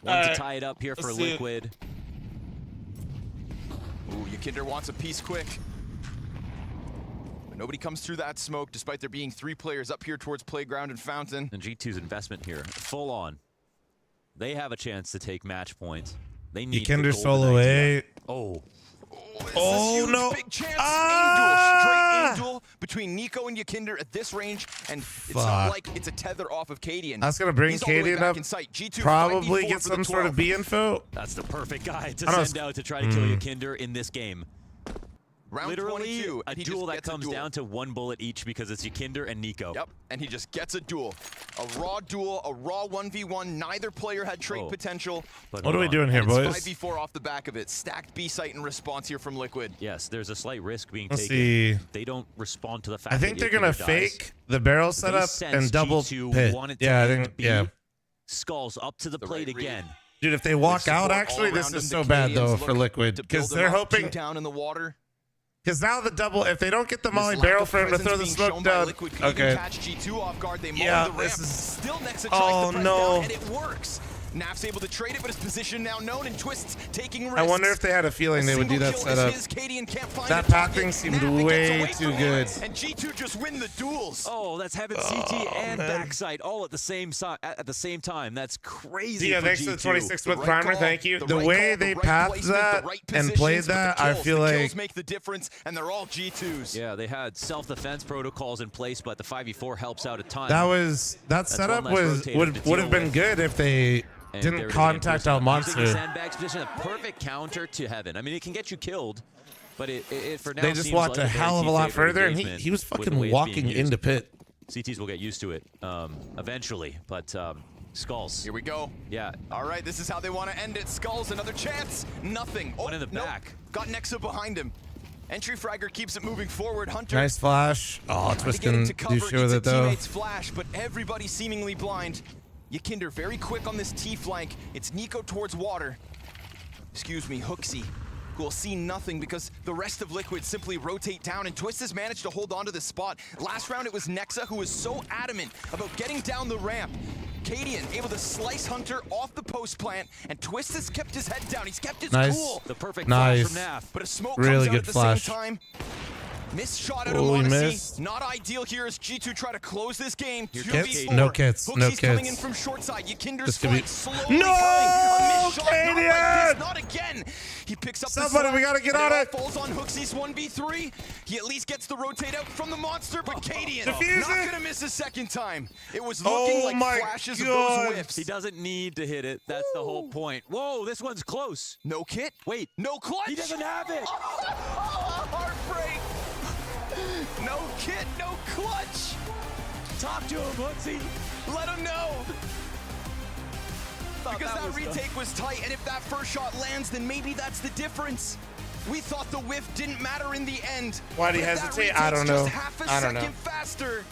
Want to tie it up here for Liquid. Ooh, Yakinder wants a piece quick. But nobody comes through that smoke, despite there being 3 players up here towards Playground and Fountain. And G2's investment here, full on. They have a chance to take match points. They need the Ykinder golden solo idea. A. Oh. Oh no. Big chance. Aim duel. Straight aim duel between Nico and Ykinder at this range. And it's not like it's a tether off of Cadian. I was going to bring He's all the way Cadian back up. in sight. G2 Probably 5v4 get for the some sort of 12. B info. That's the perfect guy to I know send out to try to kill Ykinder in this game. Round Literally 22, a he duel just that gets a comes duel. down to 1 bullet each because it's Ykinder and Nico. Yep, and he just gets a duel. A raw duel, a raw 1v1. Neither player had trait potential. But what are we doing here, and boys? It's 5v4 off the back of it. Stacked B site in response here from Liquid. Yes, there's a slight risk being Let's taken. see. They don't respond to the fact I think that they're going Ykinder to dies. fake the barrel They setup sense and double G2 pit. wanted to Yeah, I end think, B. yeah. Skulls up to the plate again. Dude, if they walk out, Support actually, all this around is him. so The bad, Canadians though, look for Liquid. to build Because him they're up, hoping... two down in the water. Because now the double, if they don't get the molly This barrel lack of for him to throw the presence being smoke shown by down. Liquid could even Okay. catch G2 off guard. They Yeah, mauled the ramp. this is... Still Nexa tries Oh, to press no. down, and it works. Naf's able to trade it, but his position now known, and Twists taking risks. I wonder if they had a feeling they would do that setup. That path thing seemed way too good. And G2 just win the duels. Oh, that's having CT and backside all at the same time. That's crazy. Yeah, for thanks G2. to the 26 with primer. Thank you. The way they pathed that and positions, played that, I feel like kills make the difference, and they're all G2s. Yeah, they had self-defense protocols in place, but the 5v4 helps out a ton. that setup one less rotator would to have deal been with. good if they And there didn't it is, contact Ambrose our monster. using the sandbags position, a perfect counter to Heaven. I mean, it can get you killed, but it for now They just seems walked like a very hell of a lot key-favorite further, and engagement he was with the fucking way it's walking being used. into pit. CTs will get used to it eventually, but Skulls. Here we go. Yeah. All right, this is how they want to end it. Skulls, another chance. Nothing. One in the nope. back. Got Nexa behind him. Entry fragger keeps it moving forward. Hunter. Nice flash. Oh, trying to Twist get can into cover, do shit with eats a it, though. teammate's flash, but everybody seemingly blind. Ykinder very quick on this T flank. It's Nico towards water. Excuse me, Hooksy, who will see nothing because the rest of Liquid simply rotate down, and Twist has managed to hold on to this spot. Last round, it was Nexa who was so adamant about getting down the ramp. Cadian able to slice Hunter off the post plant, and Twist has kept his head down. He's kept his cool. The perfect Nice. flash from Naf. But a smoke Really comes out good at the flash. same time. Missed shot out of Oh, he Monacy. missed. Not ideal here as G2 try to close this game. Kits? 2v4. No kits, no Hooksy's coming in kits. from short side. Ykinder's This could be- flank slowly No, coming. A missed shot, not like Cadian! this, not again. He picks up Somebody, the we gotta get and on all it. falls on Hooksy's 1v3. He at least gets the rotate out from the monster, but Cadian Defuse not it. gonna miss a second time. It was looking Oh like my flashes of God. those whiffs. He doesn't need to hit it. That's the whole point. Whoa, this one's close. No kit. Wait. No clutch. He doesn't have it. Heartbreak. No kit, no clutch. Talk to him, Hooksy. Let him know. Because that that was retake was tight, and if that first shot lands, then maybe that's the difference. We thought the whiff didn't matter in the end. Why'd he But if that hesitate? I don't retake's know. Just half a I don't second know. faster,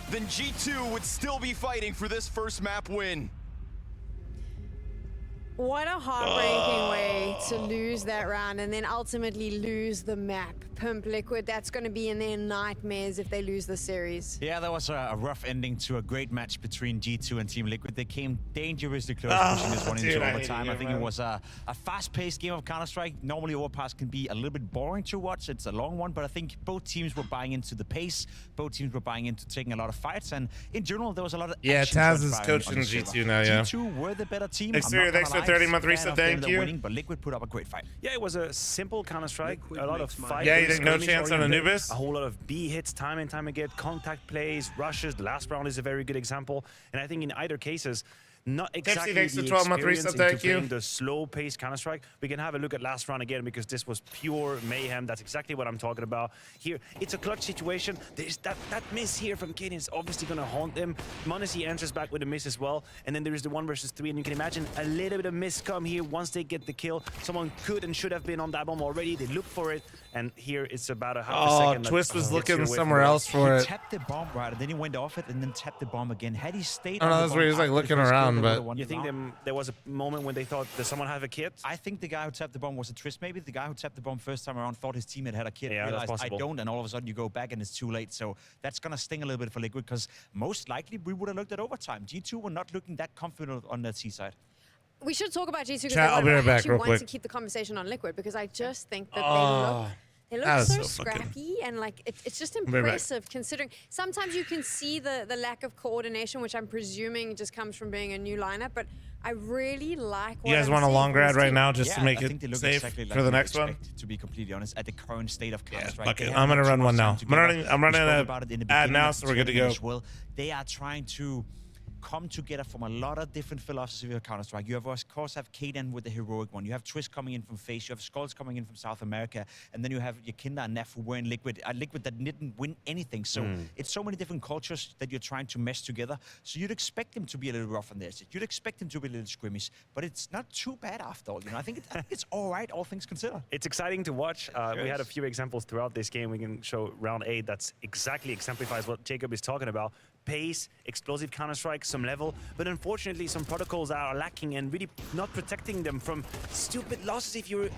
then G2 would still be fighting for this first map win. What a heartbreaking way to lose that round and then ultimately lose the map. Pimp Liquid, that's going to be in their nightmares if they lose the series. Yeah, that was a rough ending to a great match between G2 and Team Liquid. They came dangerously close, pushing this one dude, into I hate overtime. it, I think man. it was a fast-paced game of Counter-Strike. Normally, Overpass can be a little bit boring to watch. It's a long one, but I think both teams were buying into the pace. Both teams were buying into taking a lot of fights, and in general, there was a lot of action Taz is transpiring coaching on the server. G2 now, yeah. G2 were the better team. Thanks I'm for- not gonna thanks for lie. 30-month Fan reset, of them, thank they're you. winning, but Liquid put up a great fight. Yeah, it was a simple Counter-Strike, a lot of fight. Yeah, you think no chance on Anubis? A whole lot of B hits time and time again, contact plays, rushes. The last round is a very good example. And I think in either cases, not exactly thanks for the 12-month experience reset, into thank you. playing the slow-paced Counter-Strike. We can have a look at last round again because this was pure mayhem. That's exactly what I'm talking about. Here, it's a clutch situation. There's that miss here from Cadian is obviously going to haunt them. Monacy answers back with a miss as well. And then there is the 1 versus 3, and you can imagine a little bit of miss come here once they get the kill. Someone could and should have been on that bomb already. They look for it, and here it's about a half a second. Twist was gets looking you away from somewhere the- else for He it. tapped the bomb right, and then he went off it, and then tapped the bomb again. Had he stayed I don't know, on the that's where he was, bomb like, after the looking first kill, around, they but- would've won You the think round. there was a moment when they thought, does someone have a kit? I think the guy who tapped the bomb was a Trist. Maybe the guy who tapped the bomb first time around thought his teammate had a kit. Yeah, that's realized possible. I don't, and all of a sudden you go back and it's too late. So that's gonna sting a little bit for Liquid because most likely we would have looked at overtime. G2 were not looking that confident on that C side. We should talk about G2 because Chat, I'll be right back actually real want quick. to keep the conversation on Liquid because I just think that they that look is so so fucking- scrappy and like it's just right back. impressive considering sometimes you can see the lack of coordination, which I'm presuming just comes from being a new lineup. But I really like what You guys I'm want a seeing long from this grad right team. now just Yeah, to make I think they it look safe exactly like for the we next one? expect, to be completely honest, at the current state of Counter-Strike. fuck They it. have I'm gonna not run too one much now. time together. I'm running We spoke a about it in the ad beginning now, of so the we're good to tournament go. as well. They are trying to come together from a lot of different philosophies of Counter-Strike. You have, of course, have Kaden with the heroic one. You have Twist coming in from FaZe. You have Skulls coming in from South America. And then you have Yakinda and Nef who were in Liquid. Liquid that didn't win anything. So it's so many different cultures that you're trying to mesh together. So you'd expect them to be a little rough on their side. You'd expect them to be a little squeamish. But it's not too bad after all. You know, I think it's all right, all things considered. It's exciting to watch. We had a few examples throughout this game. We can show round 8 that's exactly exemplifies what Jacob is talking about. Pace, explosive Counter-Strike, some level, but unfortunately some protocols are lacking and really not protecting them from stupid losses. If you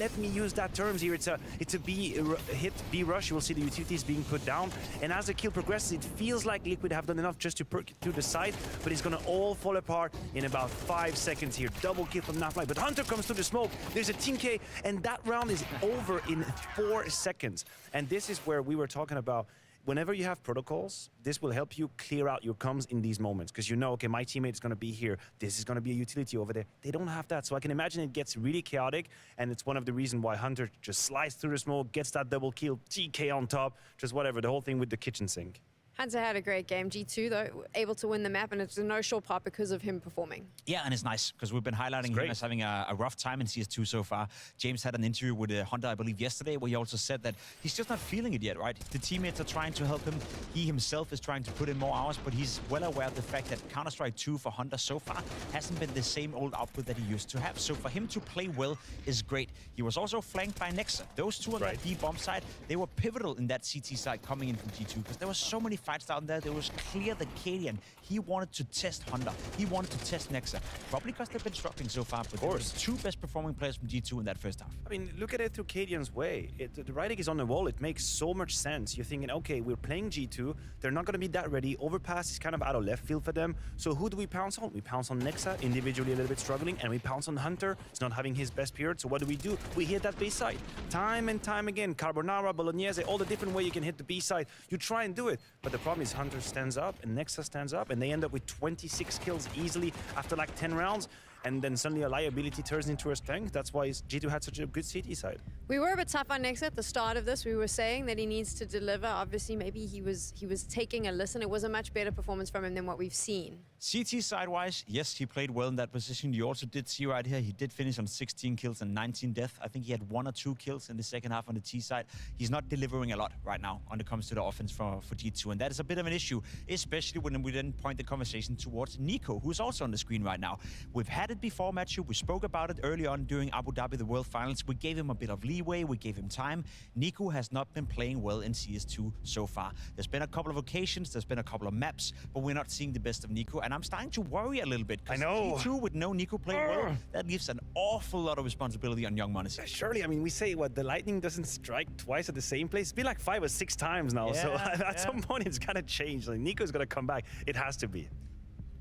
let me use that terms here, it's a B hit, B rush. You will see the utilities being put down, and as the kill progresses, it feels like Liquid have done enough just to perk it to the side, but it's gonna all fall apart in about 5 seconds here. Double kill from Naflight, but Hunter comes through the smoke. There's a team K, and that round is over in 4 seconds. And this is where we were talking about. Whenever you have protocols, this will help you clear out your comms in these moments because you know, okay, my teammate is going to be here. This is going to be a utility over there. They don't have that. So I can imagine it gets really chaotic, and it's one of the reasons why Hunter just slides through the smoke, gets that double kill, TK on top, just whatever, the whole thing with the kitchen sink. Hunter had a great game. G2, though, able to win the map, and it's a no-short part because of him performing. Yeah, and it's nice because we've been highlighting him as having a rough time in CS2 so far. James had an interview with Hunter, I believe, yesterday, where he also said that he's just not feeling it yet, right? The teammates are trying to help him. He himself is trying to put in more hours, but he's well aware of the fact that Counter-Strike 2 for Hunter so far hasn't been the same old output that he used to have. So for him to play well is great. He was also flanked by Nexa. Those two on that B bomb side, they were pivotal in that CT side coming in from G2 because there were so many fights down there. There was clear that Cadian, he wanted to test Hunter. He wanted to test Nexa. Probably because they've been struggling so far, but they were the 2 best performing players from G2 in that first half. I mean, look at it through Cadian's way. The writing is on the wall. It makes so much sense. You're thinking, okay, we're playing G2. They're not going to be that ready. Overpass is kind of out of left field for them. So who do we pounce on? We pounce on Nexa, individually a little bit struggling, and we pounce on Hunter. He's not having his best period. So what do? We hit that B side. Time and time again. Carbonara, Bolognese, all the different way you can hit the B side. You try and do it. But the problem is Hunter stands up and Nexa stands up, and they end up with 26 kills easily after like 10 rounds. And then suddenly a liability turns into a strength. That's why G2 had such a good CT side. We were a bit tough on Nexa at the start of this. We were saying that he needs to deliver. Obviously, maybe he was taking a listen. It was a much better performance from him than what we've seen. CT side-wise, yes, he played well in that position. You also did see right here, he did finish on 16 kills and 19 deaths. I think he had 1 or 2 kills in the second half on the T side. He's not delivering a lot right now when it comes to the offense for G2, and that is a bit of an issue, especially when we then point the conversation towards Nico, who's also on the screen right now. We've had it before, Matthew. We spoke about it early on during Abu Dhabi, the World Finals. We gave him a bit of leeway. We gave him time. Nico has not been playing well in CS2 so far. There's been a couple of occasions, there's been a couple of maps, but we're not seeing the best of Nico, and I'm starting to worry a little bit. I know. G2 with no Nico playing well, that leaves an awful lot of responsibility on young Monacy. Surely, I mean, we say what the lightning doesn't strike twice at the same place. It's been like 5 or 6 times now. So at some point, it's gonna change. Like Nico's gonna come back. It has to be.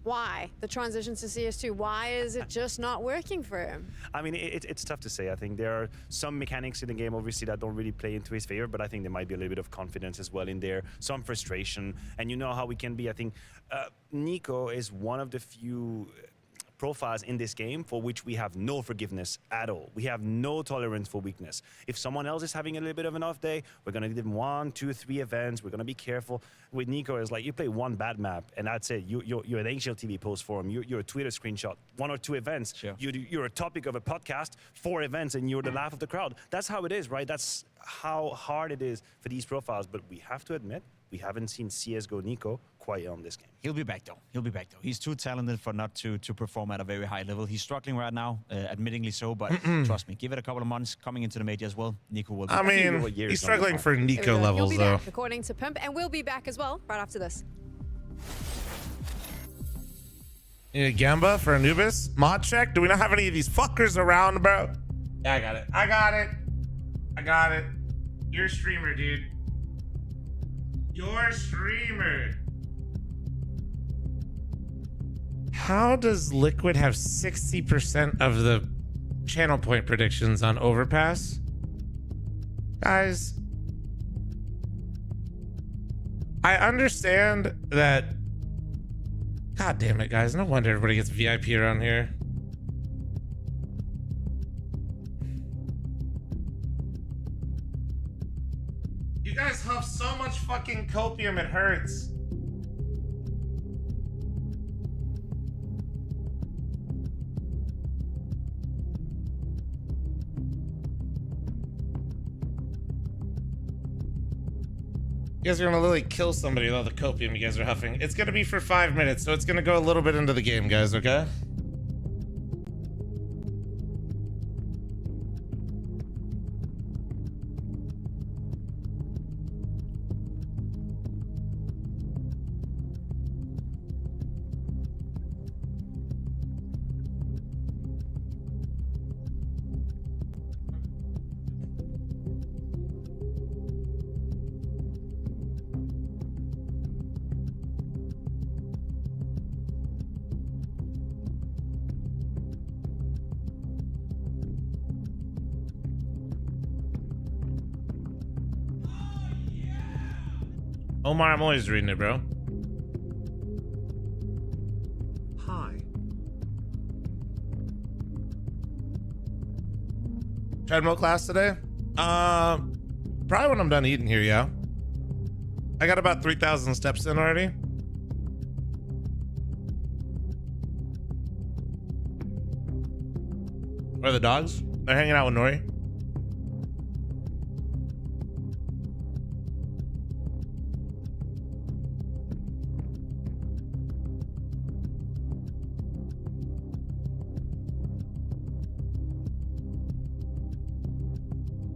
Why? The transition to CS2, why is it just not working for him? I mean, it's tough to say. I think there are some mechanics in the game, obviously, that don't really play into his favor, but I think there might be a little bit of confidence as well in there, some frustration, and you know how we can be. I think Nico is one of the few profiles in this game for which we have no forgiveness at all. We have no tolerance for weakness. If someone else is having a little bit of an off day, we're going to give them 1, 2, 3 events. We're going to be careful. With Nico, it's like you play one bad map and that's it. You're an HLTV post for him. You're a Twitter screenshot. 1 or 2 events. Sure. You're a topic of a podcast, 4 events, and you're the laugh of the crowd. That's how it is, right? That's how hard it is for these profiles. But we have to admit, we haven't seen CSGO Nico quite on this game. He'll be back though. He'll be back though. He's too talented for not to perform at a very high level. He's struggling right now, admittingly so, but trust me, give it a couple of months coming into the major as well. Nico will be back. I mean, he's struggling for Nico levels He'll be though. back, according to Pimp, and we'll be back as well right after this. You need a Gamba for Anubis? Mod check? Do we not have any of these fuckers around, bro? Yeah, I got it. I got it. I got it. You're a streamer, dude. You're a streamer. How does Liquid have 60% of the channel point predictions on Overpass? Guys, I understand that God damn it, guys. No wonder everybody gets VIP around here. You guys huff so much fucking copium, it hurts. You guys are gonna literally kill somebody with all the copium you guys are huffing. It's gonna be for 5 minutes, so it's gonna go a little bit into the game, guys, okay? Omar, I'm always reading it, bro. Hi. Treadmill class today? Probably when I'm done eating here, yeah. I got about 3,000 steps in already. Where are the dogs? They're hanging out with Nori.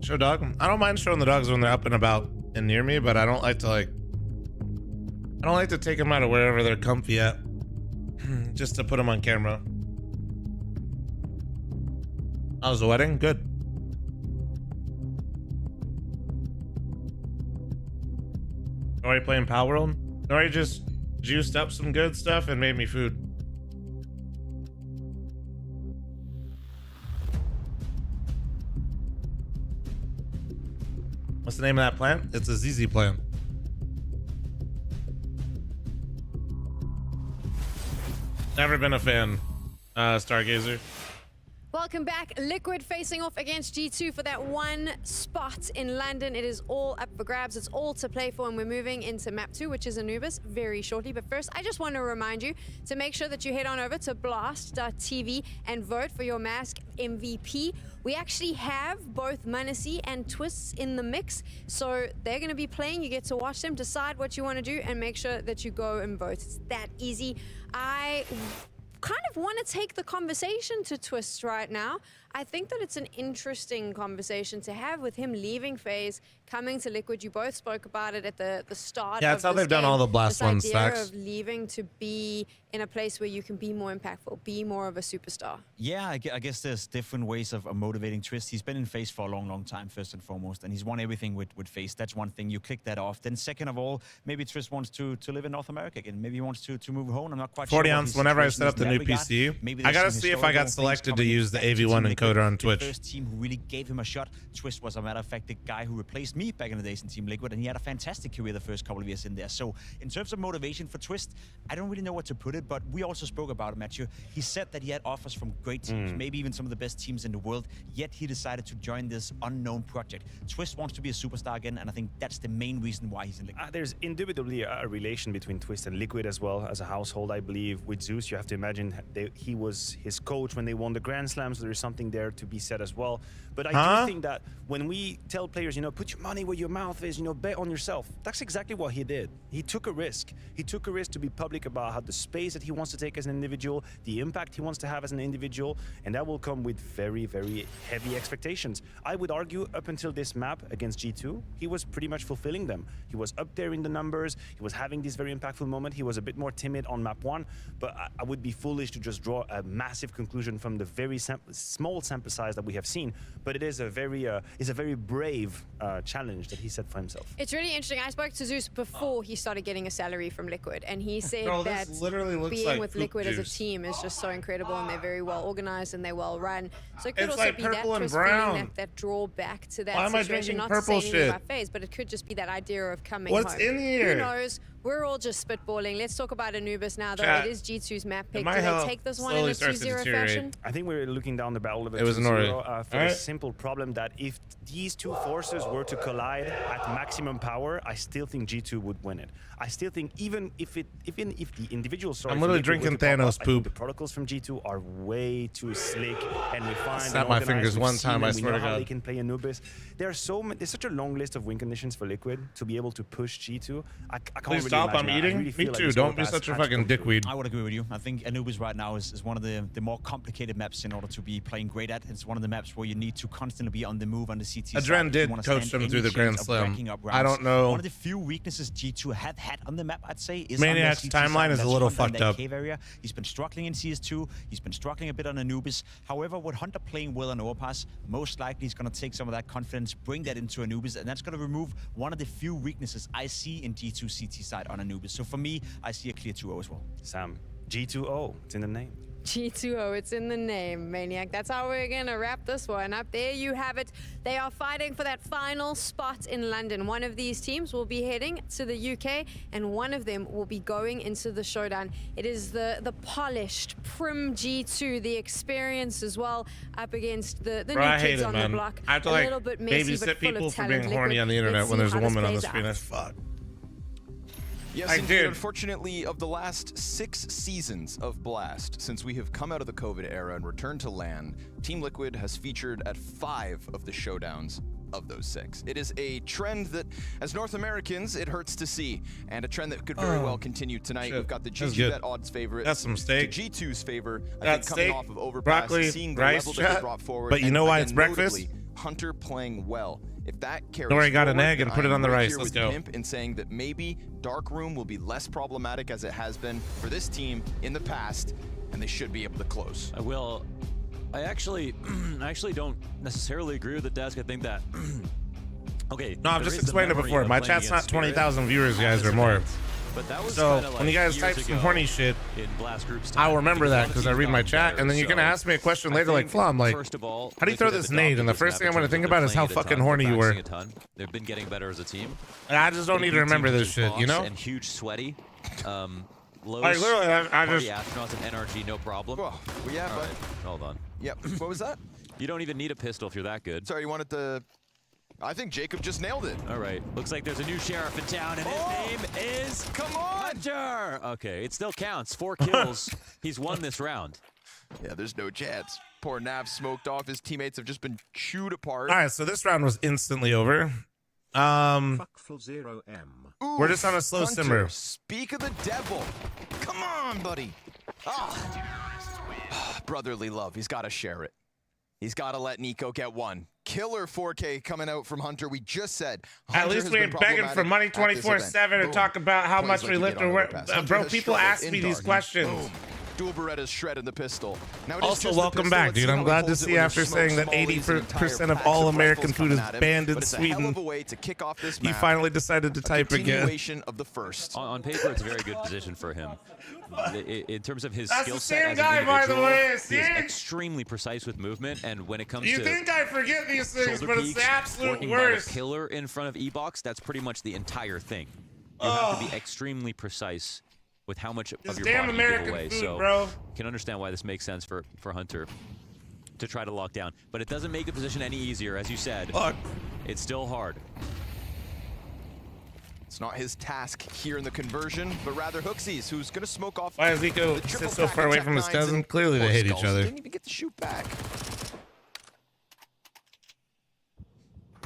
Show dog. I don't mind showing the dogs when they're up and about and near me, but I don't like to take them out of wherever they're comfy at just to put them on camera. How was the wedding? Good. Nori playing Pal World? Nori just juiced up some good stuff and made me food. What's the name of that plant? It's a ZZ plant. Never been a fan, Stargazer. Welcome back. Liquid facing off against G2 for that one spot in London. It is all up for grabs. It's all to play for, and we're moving into map 2, which is Anubis, very shortly. But first, I just want to remind you to make sure that you head on over to blast.tv and vote for your Mask MVP. We actually have both Manasi and Twists in the mix, so they're going to be playing. You get to watch them, decide what you want to do, and make sure that you go and vote. It's that easy. I kind of want to take the conversation to Twist right now. I think that it's an interesting conversation to have with him leaving FaZe, coming to Liquid. You both spoke about it at the start. Yeah, that's how they've done all the Blast ones, This Stacks. idea of leaving to be in a place where you can be more impactful, be more of a superstar. Yeah, I guess there's different ways of motivating Twist. He's been in FaZe for a long, long time, first and foremost, and he's won everything with FaZe. That's one thing. You click that off. Then second of all, maybe Twist wants to live in North America again. Maybe he wants to move home. I'm not quite 40 sure. ounce, whenever I set up the new PC, I gotta see if I got selected to use the AV1 encoder on Twitch. The first team who really gave him a shot. Twist was, a matter of fact, the guy who replaced me back in the days in Team Liquid, and he had a fantastic career the first couple of years in there. So in terms of motivation for Twist, I don't really know what to put it, but we also spoke about it, Matthew. He said that he had offers from great teams, maybe even some of the best teams in the world, yet he decided to join this unknown project. Twist wants to be a superstar again, and I think that's the main reason why he's in Liquid. There's indubitably a relation between Twist and Liquid as well as a household, I believe. With Zeus, you have to imagine he was his coach when they won the Grand Slam, so there's something there to be said as well. But I do think that when we tell players, put your money where your mouth is, bet on yourself, that's exactly what he did. He took a risk. He took a risk to be public about how the space that he wants to take as an individual, the impact he wants to have as an individual, and that will come with very, very heavy expectations. I would argue up until this map against G2, he was pretty much fulfilling them. He was up there in the numbers. He was having this very impactful moment. He was a bit more timid on map 1, but I would be foolish to just draw a massive conclusion from the very small sample size that we have seen. But it is a very brave challenge that he set for himself. It's really interesting. I spoke to Zeus before he started getting a salary from Liquid, and he said that literally looks being like with poop Liquid as a juice. team is just so incredible, and they're very well organized and they're well run. So it could It's also like be that purple and Twist brown. feeling that draw back to that Why am I situation. drinking Not purple to say anything shit? about FaZe, but it could just be that idea of coming What's home. in here? Who knows? We're all just spitballing. Let's talk about Anubis now, though. Chat. It is G2's map pick. My Do they health take this one in slowly a starts to 2-0 deteriorate. fashion? I think we're looking down the barrel of a It was an 2-0 for the Alright. simple problem that if these two forces were to collide at maximum power, I still think G2 would win it. I still think even if the individual story I'm literally for Liquid were drinking to pop Thanos up, I think poop. the protocols from G2 are way too slick and refined. Snap and my organized. fingers We've one seen time, them. I We swear know to how God. they can play Anubis. There's such a long list of win conditions for Liquid to be able to push G2. I can't Please really stop, I'm imagine that. I eating. really Me feel like too, this don't be overpass such a had to fucking come through. dickweed. I would agree with you. I think Anubis right now is one of the more complicated maps in order to be playing great at. It's one of the maps where you need to constantly be on the move on the CT side. Adren If did you wanna coach stand them through any the Grand chance of Slam. racking up I rounds. don't know. One of the few weaknesses G2 have had on the map, I'd say, is Maniac's on their CT timeline side. is a That's little Hunter in fucked that up. cave area. He's been struggling in CS2. He's been struggling a bit on Anubis. However, with Hunter playing well on Overpass, most likely he's going to take some of that confidence, bring that into Anubis, and that's going to remove one of the few weaknesses I see in G2 CT side on Anubis. So for me, I see a clear 2-0 as well. Sam, G2O, it's in the name. G2O, it's in the name, Maniac. That's how we're going to wrap this one up. There you have it. They are fighting for that final spot in London. One of these teams will be heading to the UK, and one of them will be going into the showdown. It is the polished, prim G2, the experience as well, up against the Bro, new I hate kids it, on man. the block. I have to a like little bit messy, but babysit full people of for talent. being horny on the Liquid. internet Let's when see there's a how this woman on the plays screen. out. That's fuck. Yes, I indeed. did. Unfortunately, of the last 6 seasons of Blast, since we have come out of the COVID era and returned to LAN, Team Liquid has featured at 5 of the showdowns of those 6. It is a trend that, as North Americans, it hurts to see, and a trend that could very well continue tonight. shit. We've got the That's G2 good. bet odds favorite. That's some steak. To G2's favor. I Got think coming steak, off of Overpass, broccoli, seeing the rice, level that they chat. brought forward. But you and know why again, it's breakfast? notably, Hunter playing well. If that carries Nori got an forward, egg and then put it I am on the right rice. here Let's with go. Pimp in saying that maybe Dark Room will be less problematic as it has been for this team in the past, and they should be able to close. I actually don't necessarily agree with the desk. I think that okay. No, I've there just is the explained it memory before. of My playing chat's not against Spirit 20,000 viewers, at guys, this or more. event. But that was So kinda when you like guys years type some ago horny shit, in Blast Group's I'll time. remember I that think because a I lot of read teams my got chat, better, and then you're gonna so ask me a question I later, like, think, Flam, like, first of all, how do you throw Liquid this have nade? And the adopted first thing I'm this gonna map in think terms of about is they're how playing it a fucking ton, horny they're you were. practicing a ton. They've been getting better as a team. And I just don't need to remember this shit, you know? And huge sweaty. Lows, Like, literally, I party just- astronauts and NRG, no problem. Well, yeah, All but right, hold on. Yep. What was that? You don't even need a pistol if you're that good. Sorry, you wanted to. I think Jacob just nailed it. All right. Looks like there's a new sheriff in town, and his name is Hunter. Okay, it still counts. 4 kills. He's won this round. Yeah, there's no chance. Poor Nav smoked off. His teammates have just been chewed apart. All right, so this round was instantly over. We're just on a slow Hunter, simmer. Speak of the devil. Come on, buddy. Brotherly love. He's got to share it. He's got to let Nico get one. Killer 4K coming out from Hunter. We just said. At Hunter least has we been ain't begging for money problematic at this 24/7 event. to Boom. talk about how Plays much like we he lift did on or Overpass. what. Hunter Bro, has people struggled ask in me these dark. questions. Boom. Dual Beretta's shredded the pistol. Now it is Also, just the welcome pistol. back, Let's dude. see I'm how he glad to holds it see when after there's saying smoke that smollies and an 80% entire of pack all of American rifles food coming is at him. banned in But it's a hell Sweden. of a way to kick off this He map. finally decided to type again. Continuation of the first. On paper, it's a very good position for him. In terms of his That's skill the set same as guy, an by the individual, way, he see? is extremely precise with movement, and when it comes You to think I forget these things, shoulder but it's peaks, the absolute working by worst. the pillar in front of E-Box, that's pretty much the entire thing. You have to be extremely precise with how much This of your damn body you American give away. food, So bro. you can understand why this makes sense for Hunter to try to lock down. But it doesn't make the position any easier, as you said. Fuck. It's still hard. It's not his task here in the conversion, but rather Hooksy's, who's going to smoke off. Why does Nico the triple sit so pack far of away Tech from his 9s cousin? and Clearly they Horse hate each Skulls. other. Didn't even get to shoot back.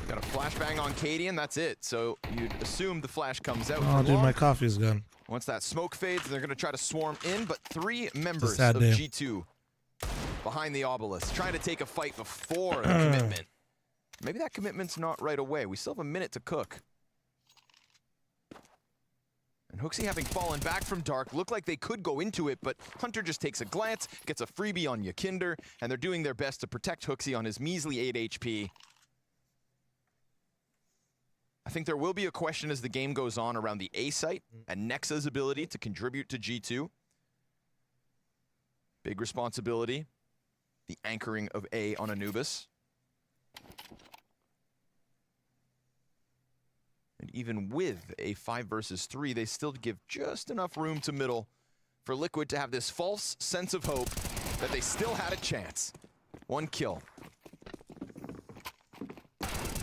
Got a flashbang on Katie, and that's it. So you'd assume the flash comes out. Oh, for dude, long. my coffee's gone. Once that smoke fades, they're going to try to swarm in, but 3 members sad of day. G2 behind the obelisk, trying to take a fight before the commitment. Maybe that commitment's not right away. We still have a minute to cook. And Hooksy, having fallen back from Dark, looked like they could go into it, but Hunter just takes a glance, gets a freebie on Yakinder, and they're doing their best to protect Hooksy on his measly 8 HP. I think there will be a question as the game goes on around the A site and Nexa's ability to contribute to G2. Big responsibility. The anchoring of A on Anubis. And even with a 5 versus 3, they still give just enough room to middle for Liquid to have this false sense of hope that they still had a chance. 1 kill.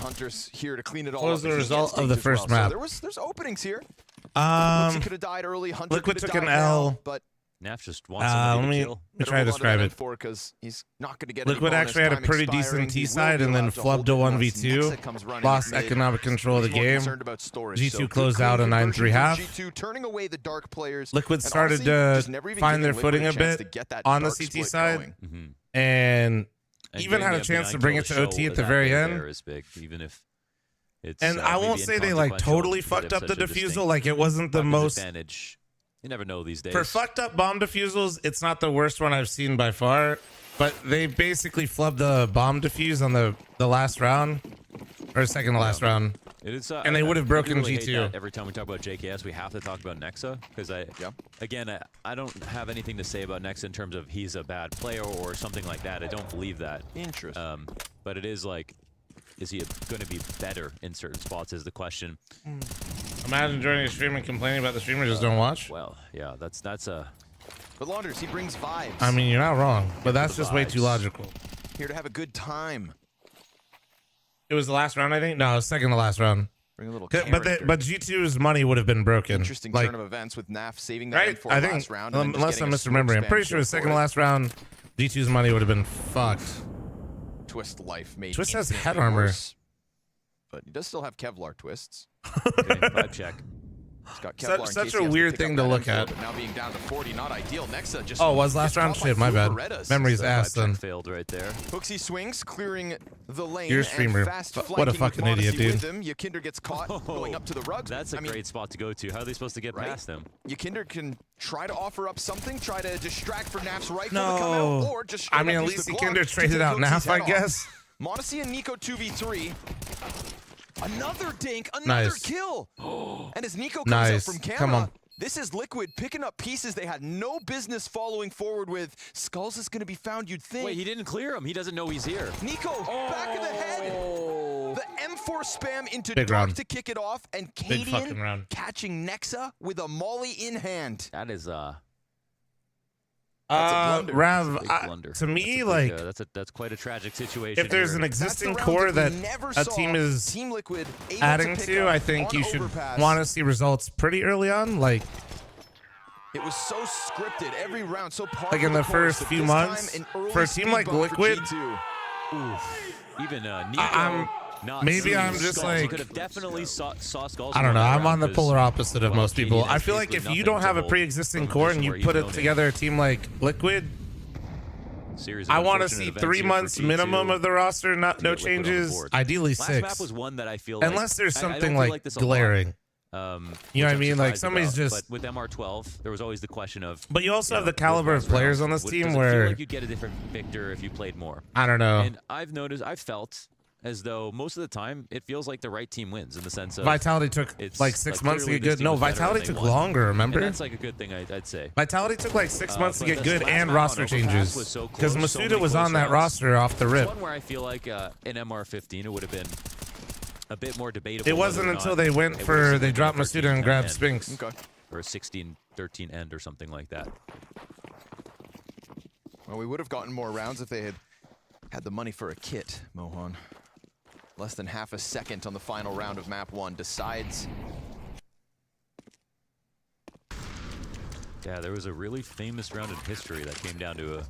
Hunter's here to clean it all up. What was the result of the first map? So there's openings here. Liquid could have died early. Hunter took an L. But Naf just wants somebody to kill. Let me try to describe it. He's not going to get Liquid actually had a pretty decent T side and then flubbed to 1v2. Lost economic control of the game. G2 closed out a 9-3 half. G2 turning away the dark players. Liquid started to find their footing a bit on the CT side. And even had a chance to bring it to OT at the very end. Is big, even if it's, and I won't say they like totally fucked up the defusal. Like it wasn't the most advantage. You never know these days. For fucked up bomb defusals, it's not the worst one I've seen by far. But they basically flubbed the bomb defuse on the last round, or second to last round. It is, and they would have broken really G2. Every time we talk about JKS, we have to talk about Nexa because I don't have anything to say about Nexa in terms of he's a bad player or something like that. I don't believe that. Interesting. But it is like, is he going to be better in certain spots is the question. Imagine joining a stream and complaining about the streamer just don't watch. Well, yeah, that's a. But Launders, he brings vibes. I mean, you're not wrong, but that's just way too logical. Here to have a good time. It was the last round, I think. No, it was second to last round. Bring a little but G2's money would have been broken. Interesting turn of events with NAF saving that right? for I think, last round. Unless I'm misremembering, I'm pretty sure it was second to last round. G2's money would have been fucked. Twist life made. Twist has head armor, but he does still have Kevlar twists. Okay, vibe check. He's got Kevlar such a weird thing to look at. Now being down to 40, not ideal. Nexa just. Oh, was last round? Shit, my bad. Memory's ass then. Failed right there. Hooksy swings, clearing the lane. You're a streamer. What a fucking idiot, dude. Yakinder gets caught going up to the rugs. That's a great spot to go to. How are they supposed to get past him? Yakinder can try to offer up something, try to distract for Naf's rifle no. to come out, or just. I mean, at least Yakinder traded out Naf, I guess. Monacy and Nico 2v3. Another dink, another kill. And as Nico comes up from camera, this is Liquid picking up pieces they had no business following forward with. Skulls is going to be found, you'd think. Wait, he didn't clear him. He doesn't know he's here. Nico, back of the head. The M4 spam into Big Dark round. to kick it off, and Big fucking Cadian round. catching Nexa with a molly in hand. That is blunder. To me, like that's quite a tragic situation. If there's an existing core that a team is Team Liquid adding to, I think you should want to see results pretty early on. Like it was so scripted every round, so like in the first few months for a team like Liquid. Even Nico. Maybe I'm just Skulls. like, He could have definitely saw Skulls. I don't know. I'm on the polar opposite of most people. I feel like if you don't have a pre-existing core and you put it together a team like Liquid, I want to see 3 months minimum of the roster, no changes. Ideally 6. Last map was one that I feel unless there's something like glaring. You know what I mean? Like somebody's just. But with MR12, there was always the question of. But you also have the caliber of players on this team where. I feel like you'd get a different victor if you played more. I don't know. And I've felt as though most of the time it feels like the right team wins in the sense of Vitality took like 6 months to get good. No, Vitality took longer, remember? And that's like a good thing, I'd say. Vitality took like 6 months to get good and roster changes. Because Masuda was on that roster off the rip. It's one where I feel like in MR15 it would have been a bit more debatable. It wasn't until they went for, they dropped Masuda and grabbed Spinks. Okay. Or a 16-13 end or something like that. Well, we would have gotten more rounds if they had the money for a kit, Mohan. Less than half a second on the final round of map 1 decides. Yeah, there was a really famous round in history that came down to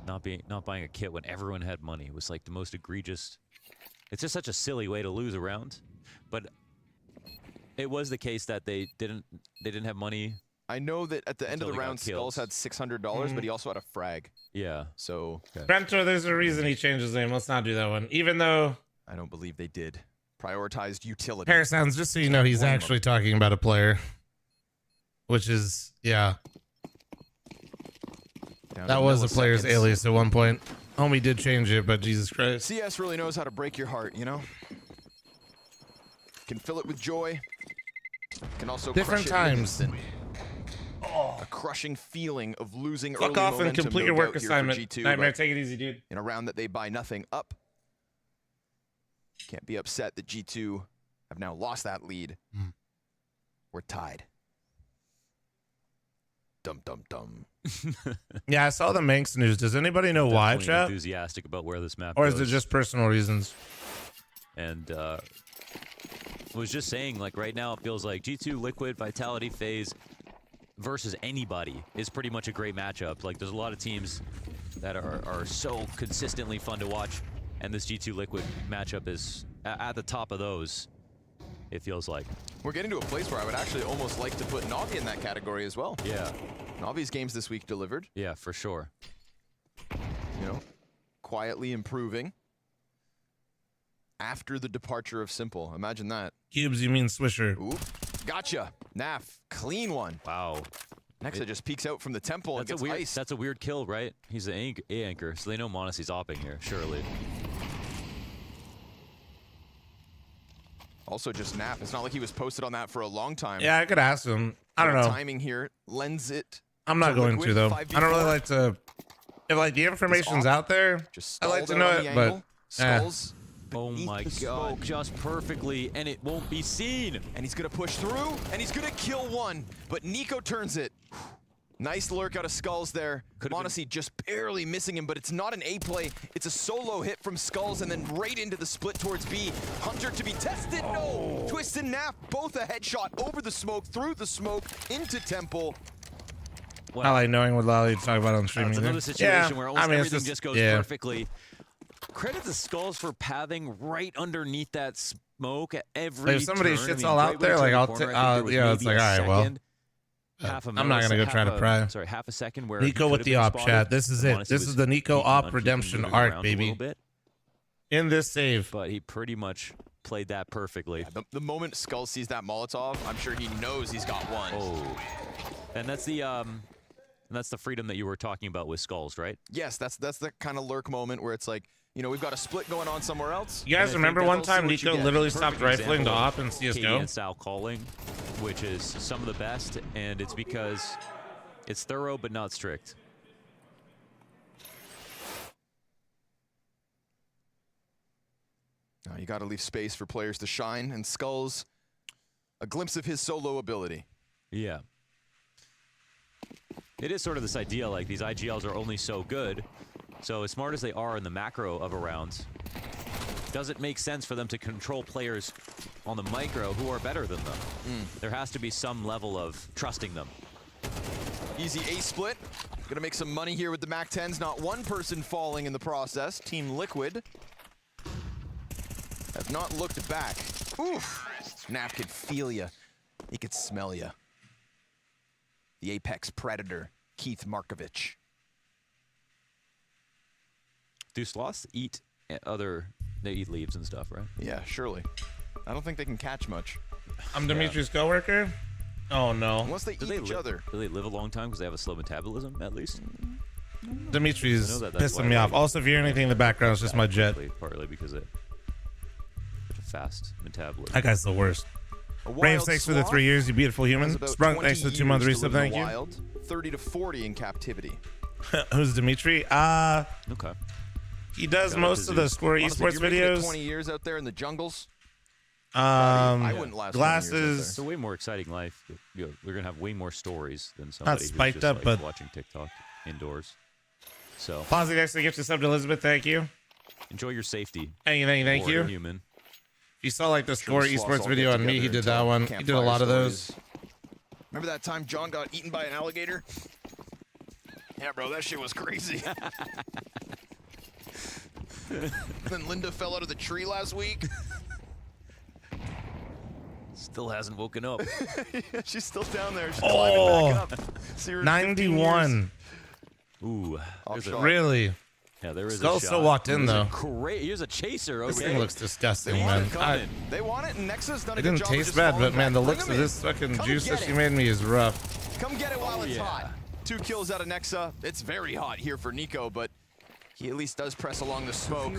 not buying a kit when everyone had money. It was like the most egregious. It's just such a silly way to lose a round, but it was the case that they didn't have money. I know that at the end of the round, Skulls had $600, but he also had a frag. Yeah. So. Brenter, there's a reason he changed his name. Let's not do that one. Even though. I don't believe they did. Prioritized utility. Pair sounds, just so you know, he's actually talking about a player. Which is, yeah. That was a player's alias at one point. Homie did change it, but Jesus Christ. CS really knows how to break your heart, you know? Can fill it with joy. Can also different times. A crushing feeling of losing Fuck early off and momentum, complete no your work doubt here for assignment. G2, Nightmare, take it easy, dude. In a round that they buy nothing up. Can't be upset that G2 have now lost that lead. We're tied. Dum dum dum. Yeah, I saw the Manx news. Does anybody know why, Definitely chat? enthusiastic about where this map Or goes. is it just personal reasons? And was just saying, like, right now it feels like G2, Liquid, Vitality, FaZe versus anybody is pretty much a great matchup. Like, there's a lot of teams that are so consistently fun to watch, and this G2 Liquid matchup is at the top of those, it feels like. We're getting to a place where I would actually almost like to put Navi in that category as well. Yeah. Navi's games this week delivered. Yeah, for sure. You know, quietly improving after the departure of Simple. Imagine that. Cubes, you mean Swisher. Ooh, gotcha. Naf, clean one. Wow. Nexa just peeks out from the temple and gets iced. That's a weird kill, right? He's the A anchor, so they know Monacy's opping here, surely. Also just Naf. It's not like he was posted on that for a long time. Yeah, I could ask him. I don't know. Timing here lends it. I'm not going to, though. 5v4. I don't really like to... If, like, the information's out there, I like to know it, but... Skulls. Oh my god, just perfectly, and it won't be seen. And he's gonna push through, and he's gonna kill one, but Nico turns it. Nice lurk out of Skulls there. Monacy just barely missing him, but it's not an A play. It's a solo hit from Skulls, and then right into the split towards B. Hunter to be tested, no! Twist and Naf, both a headshot over the smoke, through the smoke, into Temple. I like knowing what Lally talk about on stream. It's either. another situation where almost everything it's just goes perfectly. Credit the Skulls for pathing right underneath that smoke at every If somebody turn. shit's all out there, like I'll take, yeah, it's like, all right, well, I'm not gonna go try to pry. Sorry, half a second where Nico with the op chat. This is it. This is the Nico op redemption arc, baby. In this save, but he pretty much played that perfectly. Yeah, the moment Skull sees that Molotov, I'm sure he knows he's got one. Oh, and that's the freedom that you were talking about with Skulls, right? Yes, that's the kind of lurk moment where it's like, you know, we've got a split going on somewhere else. You guys remember one time Nico literally stopped rifling to op in KD CSGO? and Sal calling, which is some of the best, and it's because it's thorough but not strict. Now you got to leave space for players to shine, and Skulls, a glimpse of his solo ability. Yeah. It is sort of this idea, like these IGLs are only so good, so as smart as they are in the macro of a round, does it make sense for them to control players on the micro who are better than them? There has to be some level of trusting them. Easy A split. Gonna make some money here with the MAC-10s. Not one person falling in the process. Team Liquid have not looked back. Oof. Naf could feel ya. He could smell ya. The Apex Predator, Keith Markovich. Do sloths eat they eat leaves and stuff, right? Yeah, surely. I don't think they can catch much. I'm Dimitri's coworker. Oh no. Unless they eat each other. Do they live a long time because they have a slow metabolism, at least? Dimitri's that's pissing why me off. they- Also, if you hear anything in the background, it's just my jet. Partly because it such a fast metabolism. That guy's the worst. Rames, thanks for the 3 years, you beautiful human. Sprunk, thanks for the 2-month resub, thank you. Wild, 30 to 40 in captivity. Who's Dimitri? Okay. He does most of the Square Honestly, Esports if you're making it videos. 20 years out there in the jungles. I wouldn't last 20 years out there. It's a way more exciting life. We're gonna have way more stories than somebody who's spiked just, up, like, but- watching TikTok indoors. So Posy actually gets us up to Elizabeth, thank you. enjoy your safety. Thank you. Warrior Human. You saw like the Score Sure, Esports all video get on me, he together did and that tell one. He did a campfire lot of stories. those. Remember that time John got eaten by an alligator? Yeah, bro, that shit was crazy. Then Linda fell out of the tree last week. Still hasn't woken up. Yeah, she's still down there. She's climbing back up. See her in 91. Ooh. there's a- Really? Yeah, there is Skull a shot. still walked in, Here's a though. Here's a chaser, This okay? thing looks disgusting, They want man. it. They want it, and Nexa's done a It good didn't job of taste just bad, falling but man, back. the Bring looks him of in. this fucking Come juice get that she it. made me is rough. Come get it while it's yeah. hot. 2 kills out of Nexa. It's very hot here for Nico, but he at least does press along the smoke.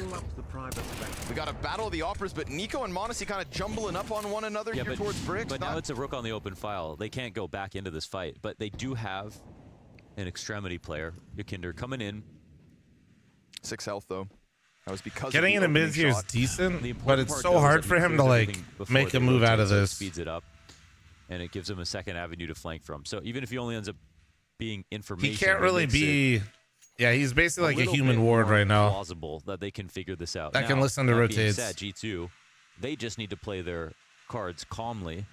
We got a battle of the operas, but Nico and Monacy kind of jumbling up on one another here towards Bricks. But now it's a rook on the open file. They can't go back into this fight, but they do have an extremity player, Yakinder, coming in. 6 health, though. That was because getting of in the the mid here is shot. decent, The but important it's part, so though, is hard that for he him to clears like everything before make they a move out rotate, of so it this. speeds it up, and it gives him a second avenue to flank from. So even if he only ends up being information, He can't it really makes it be. Yeah, he's basically like a little human bit ward more right now. plausible that they can figure this out. That can Now, listen to that being rotates. said, G2, they just need to play their cards calmly.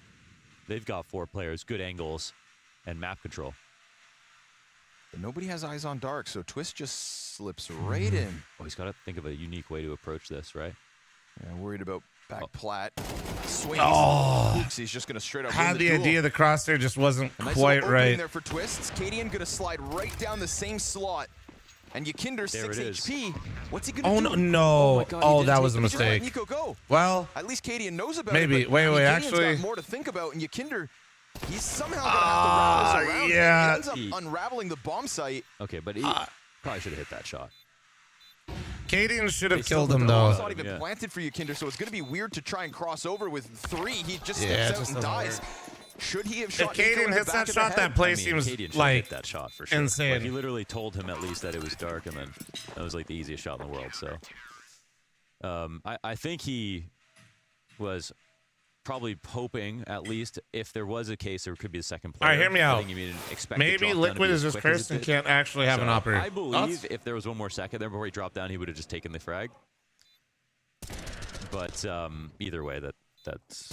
They've got 4 players, good angles, and map control. But nobody has eyes on dark, so Twist just slips right in. Oh, he's got to think of a unique way to approach this, right? Yeah, worried about back plat. Swings. Oh. Oops, he's just going to straight up Had win the duel. idea the crosshair just wasn't A nice quite little opening right. there for Twists. Cadian going to slide right down the same slot. And Yakinder, There 6 it is. HP. What's he going to Oh do? no! No! my God, he Oh, didn't that take was a the Just let mistake. Nico go. Well, At least Cadian knows about maybe. it. But Wait, Cadian's actually. got more to think about, and Yakinder, he's somehow going to have to wrap this around. yeah. He ends up unraveling the bomb site. Okay, but he probably should have hit that shot. Cadian should They have still killed put him the though. bombs It's not even Yeah. planted for Yakinder, so it's going to be weird to try and cross over with 3. He just Yeah, it steps out just and doesn't dies. Should he have If shot Nico in Cadian the hits back that of the shot, head? that play I mean, seems Cadian should like hit that shot for sure. insane. Like, he literally told him at least that it was dark, and then that was like the easiest shot in the world. So I think he was probably hoping, at least, if there was a case, there could be a second player. All right, hear me I out. think he made an expected Maybe drop down to Liquid be is as just quick as cursed it and did. can't actually have an So operator. I believe if there was one more second there before he dropped down, he would have just taken the frag. But either way, that's.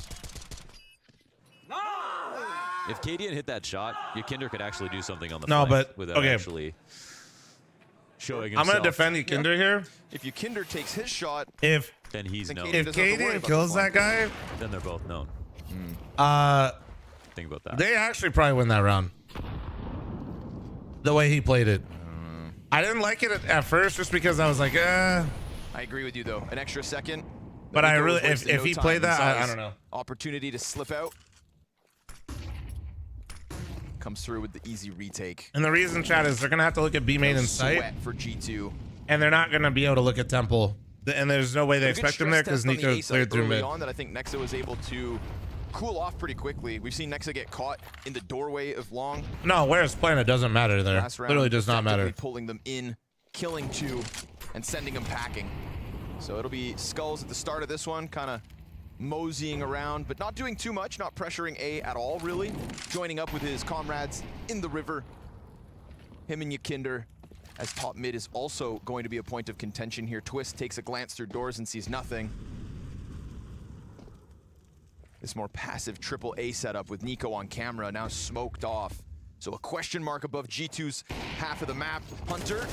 If Cadian hit that shot, Yakinder could actually do something on the No, flank but without okay. actually showing I'm himself. gonna defend Yakinder here. If Yakinder takes his shot, If Then he's known. if doesn't have to worry Cadian about kills the that guy, Then they're both known. Think about that. they actually probably win that round. The way he played it, I didn't like it at first, just because I was like, I agree with you though. An extra second. But I Nico really, was wasting if no he time played that, I inside don't know. Opportunity to slip out. Comes through with the easy retake. And the reason, Chad, is they're gonna have to look at B main No in sight, sweat for G2. and they're not gonna be able to look at Temple. And there's no way they A good expect him there stress because test on the Nico A side cleared through early mid. on that I think Nexa was able to cool off pretty quickly. We've seen Nexa get caught in the doorway of Long. No, where it's playing, it doesn't matter there. Last round, Literally does not matter. effectively pulling them in, killing 2, and sending them packing. So it'll be Skulls at the start of this one, kind of moseying around, but not doing too much, not pressuring A at all, really. Joining up with his comrades in the river. Him and Yakinder, as top mid is also going to be a point of contention here. Twist takes a glance through doors and sees nothing. This more passive triple A setup with Nico on camera, now smoked off. So a question mark above G2's half of the map. Hunter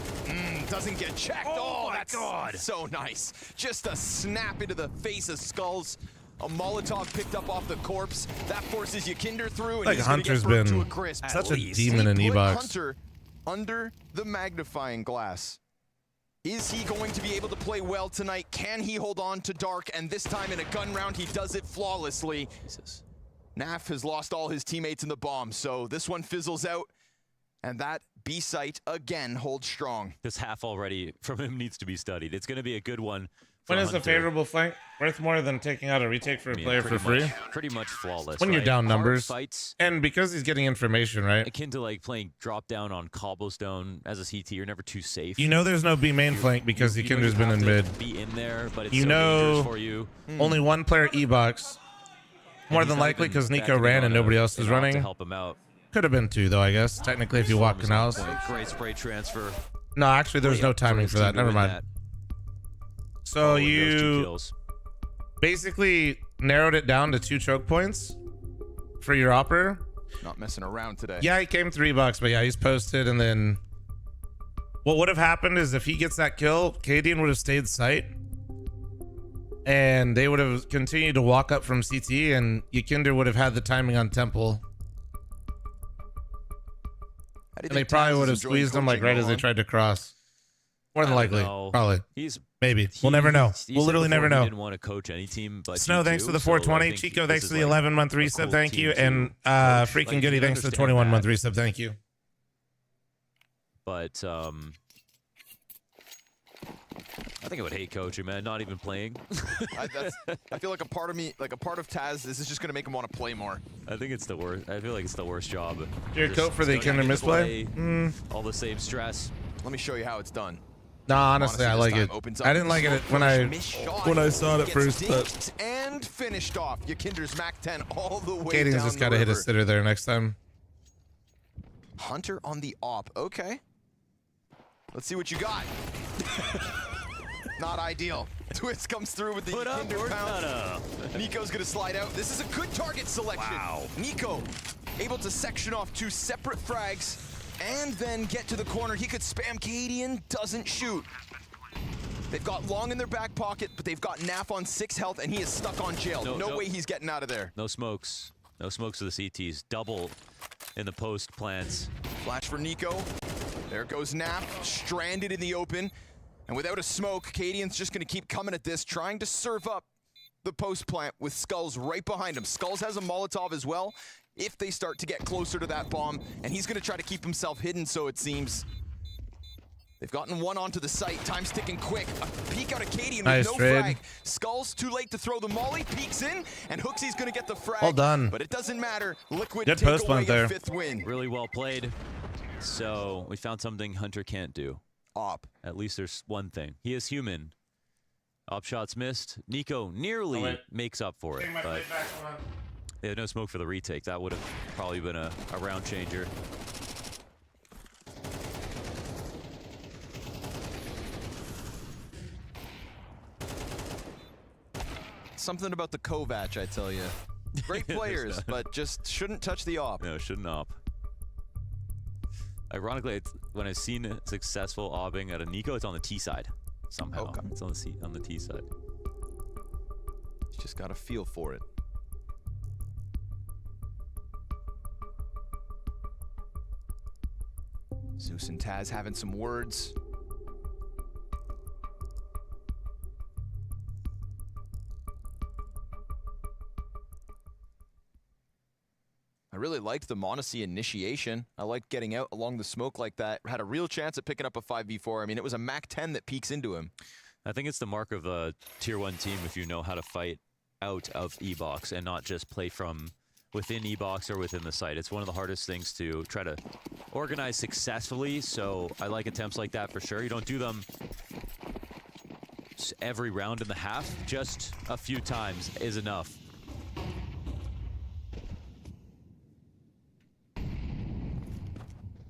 doesn't get checked. Oh, that's so nice. Just a snap into the face of Skulls. A Molotov picked up off the corpse. That forces Yakinder through, and Like he's gonna Hunter's get burnt been to a crisp. such a At least. demon in He put E-Box. Hunter under the magnifying glass. Is he going to be able to play well tonight? Can he hold on to Dark? And this time in a gun round, he does it flawlessly. Jesus. Naf has lost all his teammates in the bomb, so this one fizzles out. And that B site again holds strong. This half already from him needs to be studied. It's going to be a good one. When for is a Hunter. favorable flank worth more than taking out a retake for a I mean, player for free? Pretty much flawless. When you're right? down Hard numbers, fights, and because he's getting information, right? akin to like playing drop down on cobblestone as a CT, you're never too safe. You know there's no B main flank because You know Yakinder's you been have in to mid. Be in there, but it's You so know dangerous for you. only one player E-Box. More And than he's not likely even because Nico backing ran on and nobody else was an op running. to help him out. Could have been 2 though, I guess. Technically, if you walk Storm is canals. on point. Great spray transfer. No, actually, there's no timing for that. Never mind. That. So Following those 2 you kills. basically narrowed it down to 2 choke points for your operator. Not messing around today. Yeah, he came $3, but yeah, he's posted. And then what would have happened is if he gets that kill, Cadian would have stayed sight, and they would have continued to walk up from CT, and Yakinder would have had the timing on Temple. And they probably would have squeezed him like right as they tried to cross. More than likely, probably. Maybe. We'll never know. We'll literally never know. He didn't want to coach any team, but Snow, G2, thanks for the so I 420. think Chico, this thanks is for the like 11-month a resub. cool Thank team you. to And coach. Freaking Like, Goody, you thanks for the understand 21-month that. resub. Thank you. But I think I would hate coaching, man. Not even playing. I feel like a part of me, like a part of Taz, this is just going to make him want to play more. I think it's the worst. I feel like it's the worst job. Your Just coat for the still Kinder having to misplay? play, all the same stress. Let me show you how it's done. No, honestly, I like it. I didn't like it when I saw it at first, but and finished off. Yakinder's Mac 10 all the way Katie's down just the got to hit a river. sitter there next time. Hunter on the op. Okay. Let's see what you got. Not ideal. Twist comes through with the Yakinder pound. Nico's going to slide out. This is a good target selection. Wow. Nico able to section off 2 separate frags and then get to the corner. He could spam Cadian, doesn't shoot. They've got Long in their back pocket, but they've got Naf on 6 health, and he is stuck on jail. No way he's getting out of there. No smokes. No smokes for the CTs. Double in the post plants. Flash for Nico. There goes Naf, stranded in the open. And without a smoke, Cadian's just going to keep coming at this, trying to serve up the post plant with Skulls right behind him. Skulls has a Molotov as well if they start to get closer to that bomb, and he's going to try to keep himself hidden, so it seems. They've gotten one onto the site. Time's ticking quick. A peek out of Cadian with no frag. Skulls too late to throw the molly. Peeks in, and Hooksy's going to get the frag. Well done. But it doesn't matter. Liquid Good take post away there. a 5th win. Really well played. So we found something Hunter can't do. Op. At least there's one thing. He is human. Op shots missed. Nico nearly makes up for it, but they had no smoke for the retake. That would have probably been a round changer. Something about the Kovac, I tell you. Great players, but just shouldn't touch the op. No, shouldn't op. Ironically, it's, when I've seen successful obbing at a Nico, it's on the T side somehow. Okay. It's on the T side. He's just got a feel for it. Zeus and Taz having some words. I really liked the Monacy initiation. I liked getting out along the smoke like that. Had a real chance at picking up a 5v4. I mean, it was a Mac 10 that peeks into him. I think it's the mark of a tier 1 team if you know how to fight out of E-Box and not just play from within E-Box or within the site. It's one of the hardest things to try to organize successfully, so I like attempts like that for sure. You don't do them every round in the half, just a few times is enough.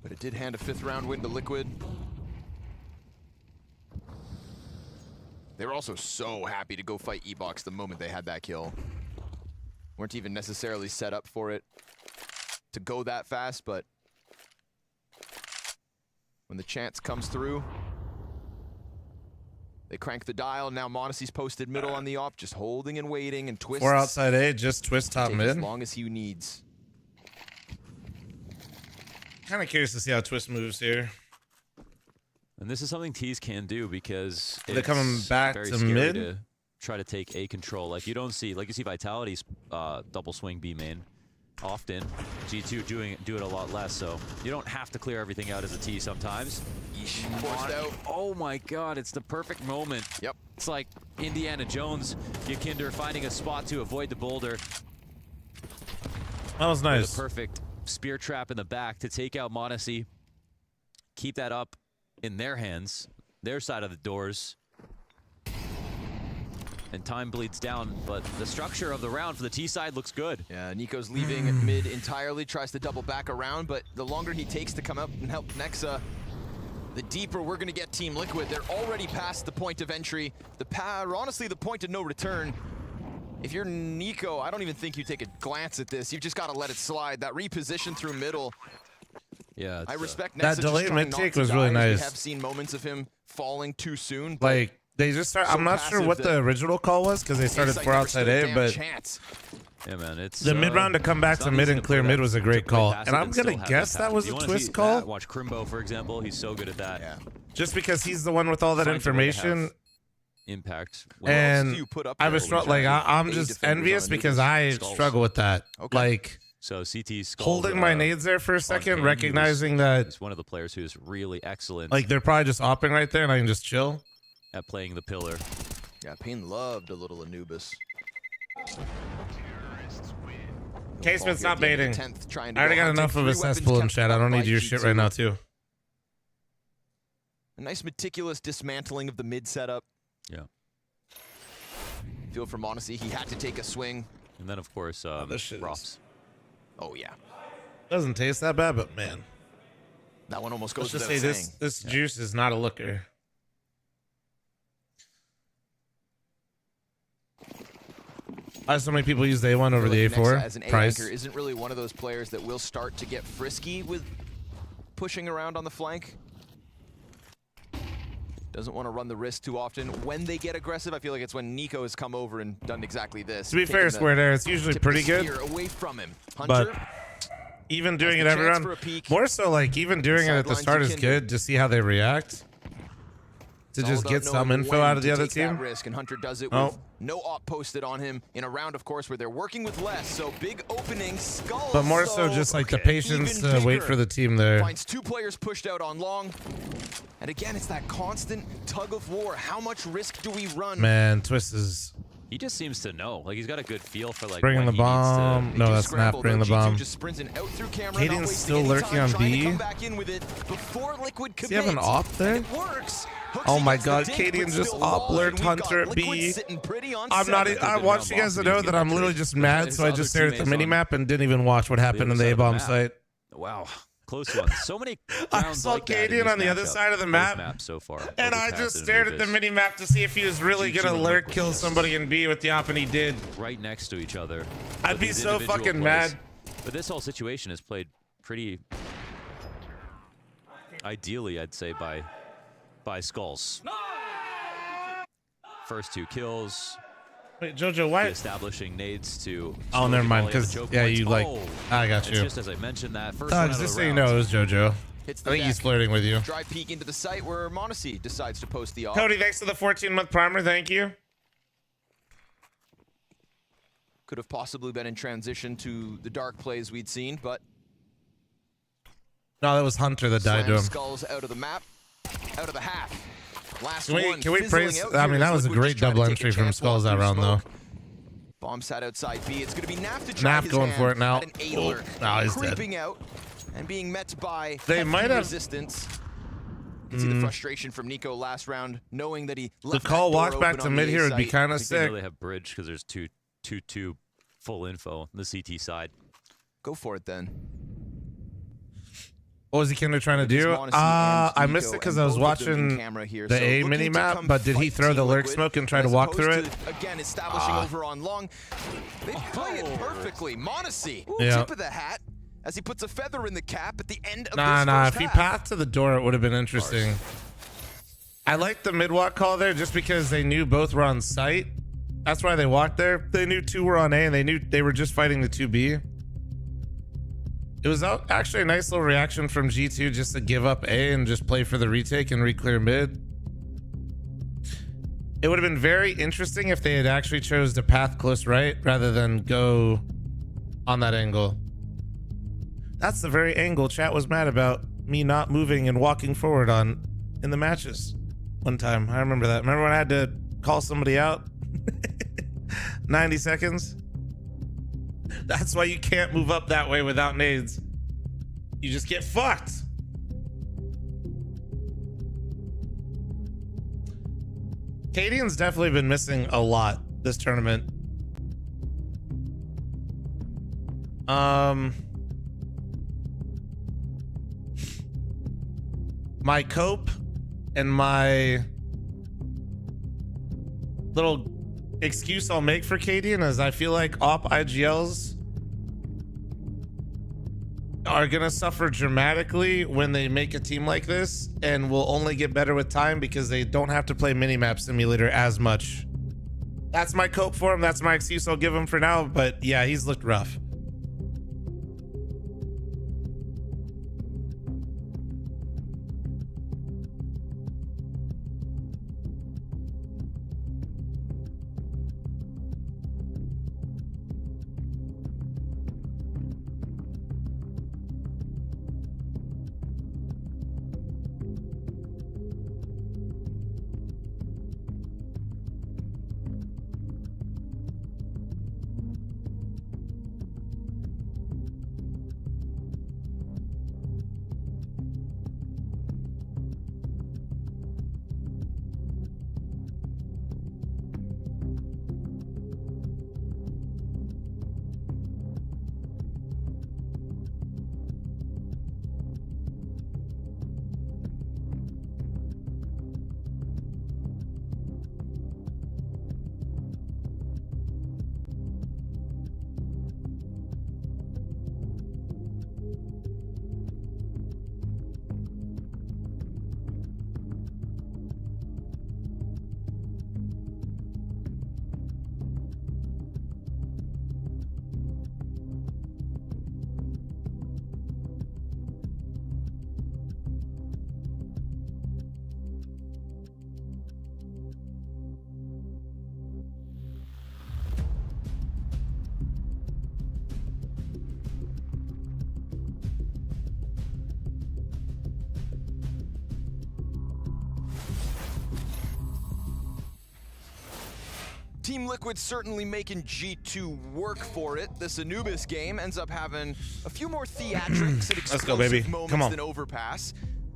But it did hand a 5th round win to Liquid. They were also so happy to go fight E-Box the moment they had that kill. Weren't even necessarily set up for it to go that fast, but when the chance comes through, they crank the dial. Now Monacy's posted middle on the op, just holding and waiting, and Twist. 4 outside A, just Twist top mid. As long as he needs. Kind of curious to see how Twist moves here. And this is something T's can do because They're coming back very to scary mid? to try to take A control. Like you don't see, like you see Vitality's double swing B main often. G2 do it a lot less, so you don't have to clear everything out as a T sometimes. Forced out. Oh my God, it's the perfect moment. Yep. It's like Indiana Jones, Yakinder finding a spot to avoid the boulder. That was nice. The perfect spear trap in the back to take out Monacy. Keep that up in their hands, their side of the doors. And time bleeds down, but the structure of the round for the T side looks good. Yeah, Nico's leaving mid entirely, tries to double back around, but the longer he takes to come up and help Nexa, the deeper we're going to get Team Liquid. They're already past the point of entry, honestly the point of no return. If you're Nico, I don't even think you take a glance at this. You've just got to let it slide. That reposition through middle. Yeah, I respect Nexa. That delayed mid take was really nice. We have seen moments of him falling too soon. Like they just start. I'm not sure what the original call was because they started 4 outside A, but yeah, man, it's the mid round to come back to mid and clear mid was a great call, and I'm gonna guess that was a Twist call. Watch Crimbo, for example. He's so good at that. Yeah. Just because he's the one with all that information. Impact. And I was like, I'm just envious because I struggle with that. Okay. Like, so CT's holding my nades there for a second, recognizing that he's one of the players who's really excellent. Like they're probably just opping right there, and I can just chill at playing the pillar. Yeah, Payne loved a little Anubis. Casement's not baiting. I I already got enough of a cesspool in chat. I don't need your shit right now, too. A nice meticulous dismantling of the mid setup. Yeah. Feel for Monacy, he had to take a swing. And then, of course, Rops. Oh, yeah. Doesn't taste that bad, but man. That one almost goes Let's just without say saying. this juice is not a looker. Why so many people use the A1 over the A4? As an Price. A-anchor isn't really one of those players that will start to get frisky with pushing around on the flank. Doesn't want to run the risk too often. When they get aggressive, I feel like it's when Nico has come over and done exactly this. To be fair, Square Air, it's usually pretty good. Away from him. But even doing it every round, more so like even doing it at the start is good to see how they react. To just get some info out of the other team. Risk, and Hunter does it with no op posted on him in a round, of course, where they're working with less. So big opening, Skulls. But more so just like the patience to wait for the team there. Finds 2 players pushed out on long. And again, it's that constant tug of war. How much risk do we run? Man, Twist is... He just seems to know. Like, he's got a good feel for, like, bringing the when bomb. No, that's not bringing the bomb. Caden's still lurking on B. Does he have an op there? Oh my god, Cadian just op-lurked Hunter at B. I want you guys to know that I'm literally just mad, so I just stared at the minimap and didn't even watch what happened in the A-bomb site. Wow. Close one. So many I saw Cadian on the other side of the map so far, and I just stared at the minimap to see if he was really going to lurk kill somebody in B with the op, and he did. Right next to each other. I'd be so fucking mad. But this whole situation is played pretty ideally, I'd say, by Skulls. First 2 kills. Wait, Jojo, why? Establishing nades to... Oh, never mind, because, yeah, you like... I got you. Just as I mentioned that. First just so you know, it was Jojo. I think he's flirting with you. Drive peek into the site where Monacy decides to post the op. Cody, thanks for the 14-month primer. Thank you. Could have possibly been in transition to the dark plays we'd seen, but... No, that was Hunter that died to him. Skulls out of the map, out of the half. Last can we praise? I mean, that was a great double entry from Skulls that round, though. Bomb sat outside B. It's going to be Naf to try his going for it now. Oh, no, he's creeping dead. out and being met by they might have resistance. You can see the frustration from Nico last round, knowing that he left the call that door walk back to mid here would be kind of sick. They really have bridge because there's two full info on the CT side. Go for it then. What was he kind of trying to do? I missed it because I was watching the A mini map, but did he throw the lurk smoke and try to walk through it? Again, establishing over on long. They play it perfectly. Monacy, yeah. Tip of the hat as he puts a feather in the cap at the end of this If first he half. passed to the door, it would have been interesting. I like the mid walk call there just because they knew both were on site. That's why they walked there. They knew 2 were on A and they knew they were just fighting the 2B. It was actually a nice little reaction from G2 just to give up A and just play for the retake and re-clear mid. It would have been very interesting if they had actually chose to path close right rather than go on that angle. That's the very angle chat was mad about me not moving and walking forward on in the matches one time. I remember that. Remember when I had to call somebody out? 90 seconds? That's why you can't move up that way without nades. You just get fucked. Cadian's definitely been missing a lot this tournament. My cope and my little excuse I'll make for Cadian is I feel like op IGLs are gonna suffer dramatically when they make a team like this and will only get better with time because they don't have to play minimap simulator as much. That's my cope for him. That's my excuse I'll give him for now, but yeah, he's looked rough. Team Liquid certainly making G2 work for it. This Anubis game ends up having a few more theatrics and Let's go, baby. explosive moments Come on. than Overpass.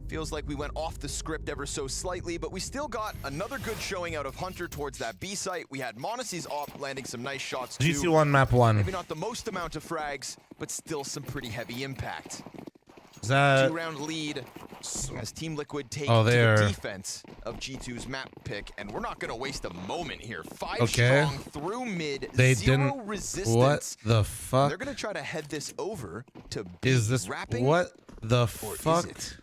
Feels like we went off the script ever so slightly, but we still got another good showing out of Hunter towards that B site. We had Monacy's op landing some nice shots too. G2 on map 1. Maybe not the most amount of frags, but still some pretty heavy impact. Is that... 2-round lead as Team Liquid take Oh, to they are- the defense of G2's map pick, and we're not going to waste a moment here. 5 Okay. strong through mid, They 0 didn't... resistance. What the fuck? They're going to try to head this over to B. Is this... wrapping, What the or is fuck? it?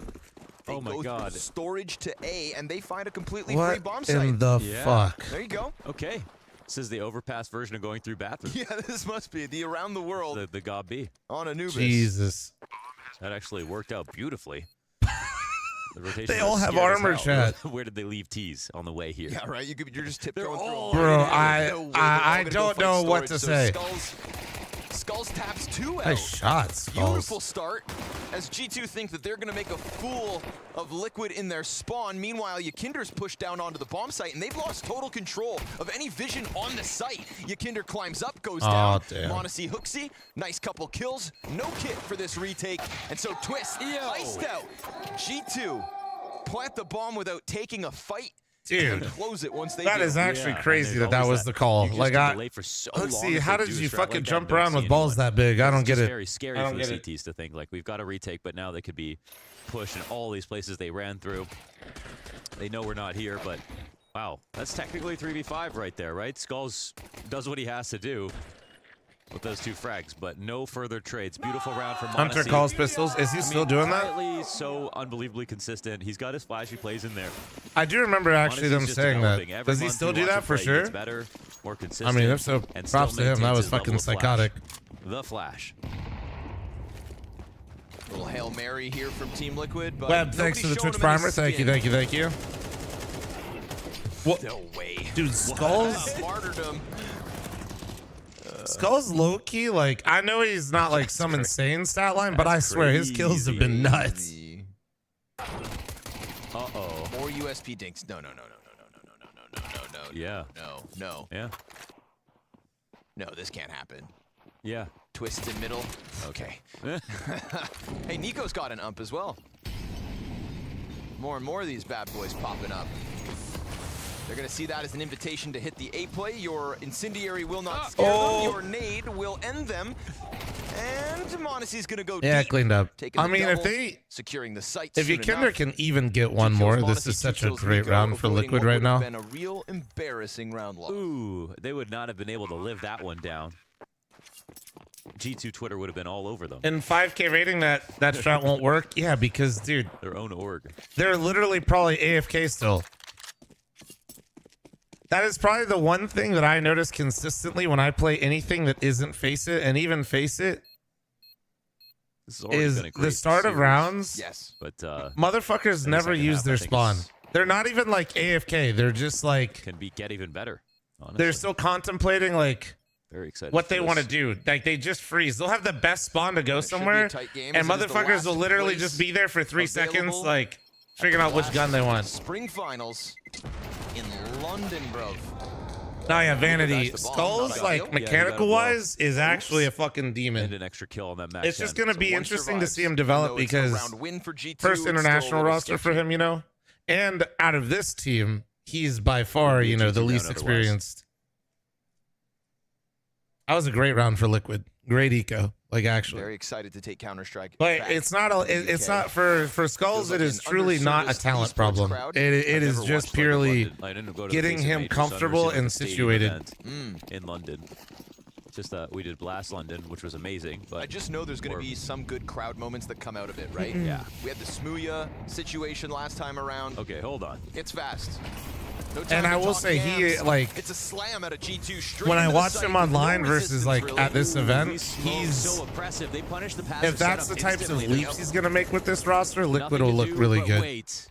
They Oh my go God. through storage to A, and they find a completely free What bomb in site. the Yeah. fuck? There you go. Okay. This is the overpass version of going through bathrooms. Yeah, this must be the around the world The Gob B. on Anubis. Jesus. That actually worked out beautifully. The rotation They was all have scared as armor, hell. chat. Where did they leave T's on the way here? Yeah, right. You're just tiptoeing through. all- Bro, No way they're I all gonna don't go know fight what to storage. say. So Skulls taps 2 out. Nice shots, Beautiful Skulls. start as G2 think that they're going to make a fool of Liquid in their spawn. Meanwhile, Yakinder's pushed down onto the bomb site, and they've lost total control of any vision on the site. Yakinder climbs up, goes down. Damn. Monacy Hooksy, nice couple kills. No kit for this retake, and so Twist iced out. G2 plant the bomb without taking a fight. Dude, and close it once they that do. is actually Yeah, crazy and that there's that always was the call. You just Like, can delay for so let's long see, if how they did do you a strat fucking like that jump and don't around see with balls anyone. that big? I don't It's get just it. very scary I for don't the get it. CTs to think like we've got a retake, but now they could be pushed in all these places they ran through. They know we're not here, but wow, that's technically 3v5 right there, right? Skulls does what he has to do with those 2 frags, but no further trades. Beautiful round from Hunter Monacy. calls pistols. Is he still doing that? Quietly, so unbelievably consistent. He's got his flashy plays in there. I do remember actually Monacy's them just saying that. developing. Every Does he month still you do watch that him for play, he sure? gets better, more I consistent. mean, if so, and still props to him. That maintains was his level fucking of flash. psychotic. The Flash. Little Hail Mary here from Team Liquid. But Web, thanks for the nobody's Twitch showing him primer. any Thank you, skin. thank you, thank you. What? No way. Dude, Skulls? Martyrdom. Skulls low key, like, I know he's not like some insane stat line, but I swear his kills have been nuts. Uh-oh. More USP dinks. No. Yeah. No. Yeah. No, this can't happen. Yeah. Twist in middle. Okay. Hey, Nico's got an ump as well. More and more of these bad boys popping up. They're going to see that as an invitation to hit the A play. Your incendiary will not scare them. Your nade will end them. And Monacy's going to go Yeah, deep. cleaned up. Taking I the mean, if double, they, securing the site if soon Yakinder enough. can even get one Two more, kills this Monacy, is such two a kills great Nico, round for avoiding Liquid what right would now. have been a real embarrassing round loss. Ooh, they would not have been able to live that one down. G2 Twitter would have been all over them. In 5K rating, that strat won't work. Yeah, because, dude, Their own org. they're literally probably AFK still. That is probably the one thing that I notice consistently when I play anything that isn't Face It, and even Face It, This has already is been a the great start of series. rounds. Yes. But Motherfuckers the never second use half, their I think, spawn. is- They're not even like AFK. They're just like, can get even better. Honestly. they're still contemplating like very excited what for they this. want to do. Like they just freeze. They'll have the best spawn to go It should be a somewhere, tight game, and as it is the motherfuckers will last literally place just be there for 3 seconds, available like figuring out which gun they want. Spring finals in London, bro. No, yeah, Vanity. That's the bomb. Skulls, Not a like deal. mechanical wise, is actually a fucking demon. And an extra kill on that match. It's just gonna be one interesting to survives. see him Even develop though it's a because round win for G2, first it's still a international little roster for sketchy. him, you know. And out of this team, he's by far, you know, the G2 least round otherwise. experienced. That was a great round for Liquid. Great eco, like actually. Very excited to take Counter-Strike. But back it's not a, in the it's UK. not for Skulls. Feels like It is an truly not a underserviced talent esports problem. crowd. It I've is never just watched purely London. I didn't go to the getting Face It him Majors, so I've never comfortable seen, like, and a stadium situated. event in London. Just we did Blast London, which was amazing. But I just know there's going to be some good crowd moments that come out of it, right? Yeah. We had the Smooya situation last time around. Okay, hold on. It's fast. No time And I to will talk say he games. like It's a slam at a G2 straight when I into the watched site him with online no versus resistance, like really. at this event, He's so he's oppressive. They punish the passive if that's the setup types of instantly. leaps he's gonna make with this roster, Liquid Nothing will to look do really but good. Wait.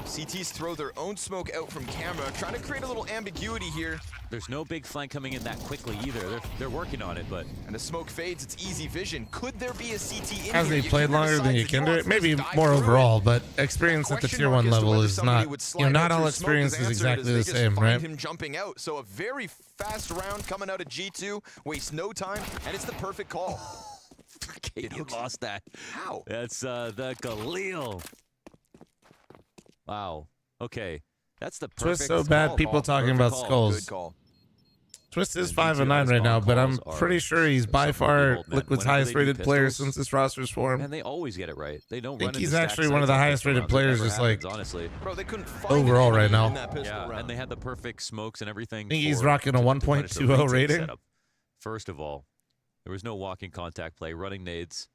CTs throw their own smoke out from camera, trying to create a little ambiguity here. There's no big flank coming in that quickly either. They're working on it, but... And the smoke fades, it's easy vision. Could there be a CT in Hasn't here? he played longer than Yikinder? Maybe more overall, but experience at the tier 1 level is not, you know, not all experience is exactly the same, right? Him jumping out. So a very fast round coming out of G2, waste no time, and it's the perfect call. Okay, you lost that. How? That's the Galil. Wow. Okay. That's the perfect Twist so bad, people talking about skulls. Good call. Twist is 5-9 right now, but I'm pretty sure he's by far Liquid's highest rated player since this roster's formed. And they always get it right. They don't I think he's actually one of the highest rated players, just like honestly. Bro, they couldn't find overall right now. Yeah, and they had the perfect smokes and everything. I think he's rocking a 1.20 rating. Setup. First of all, there was no walking contact play, running nades.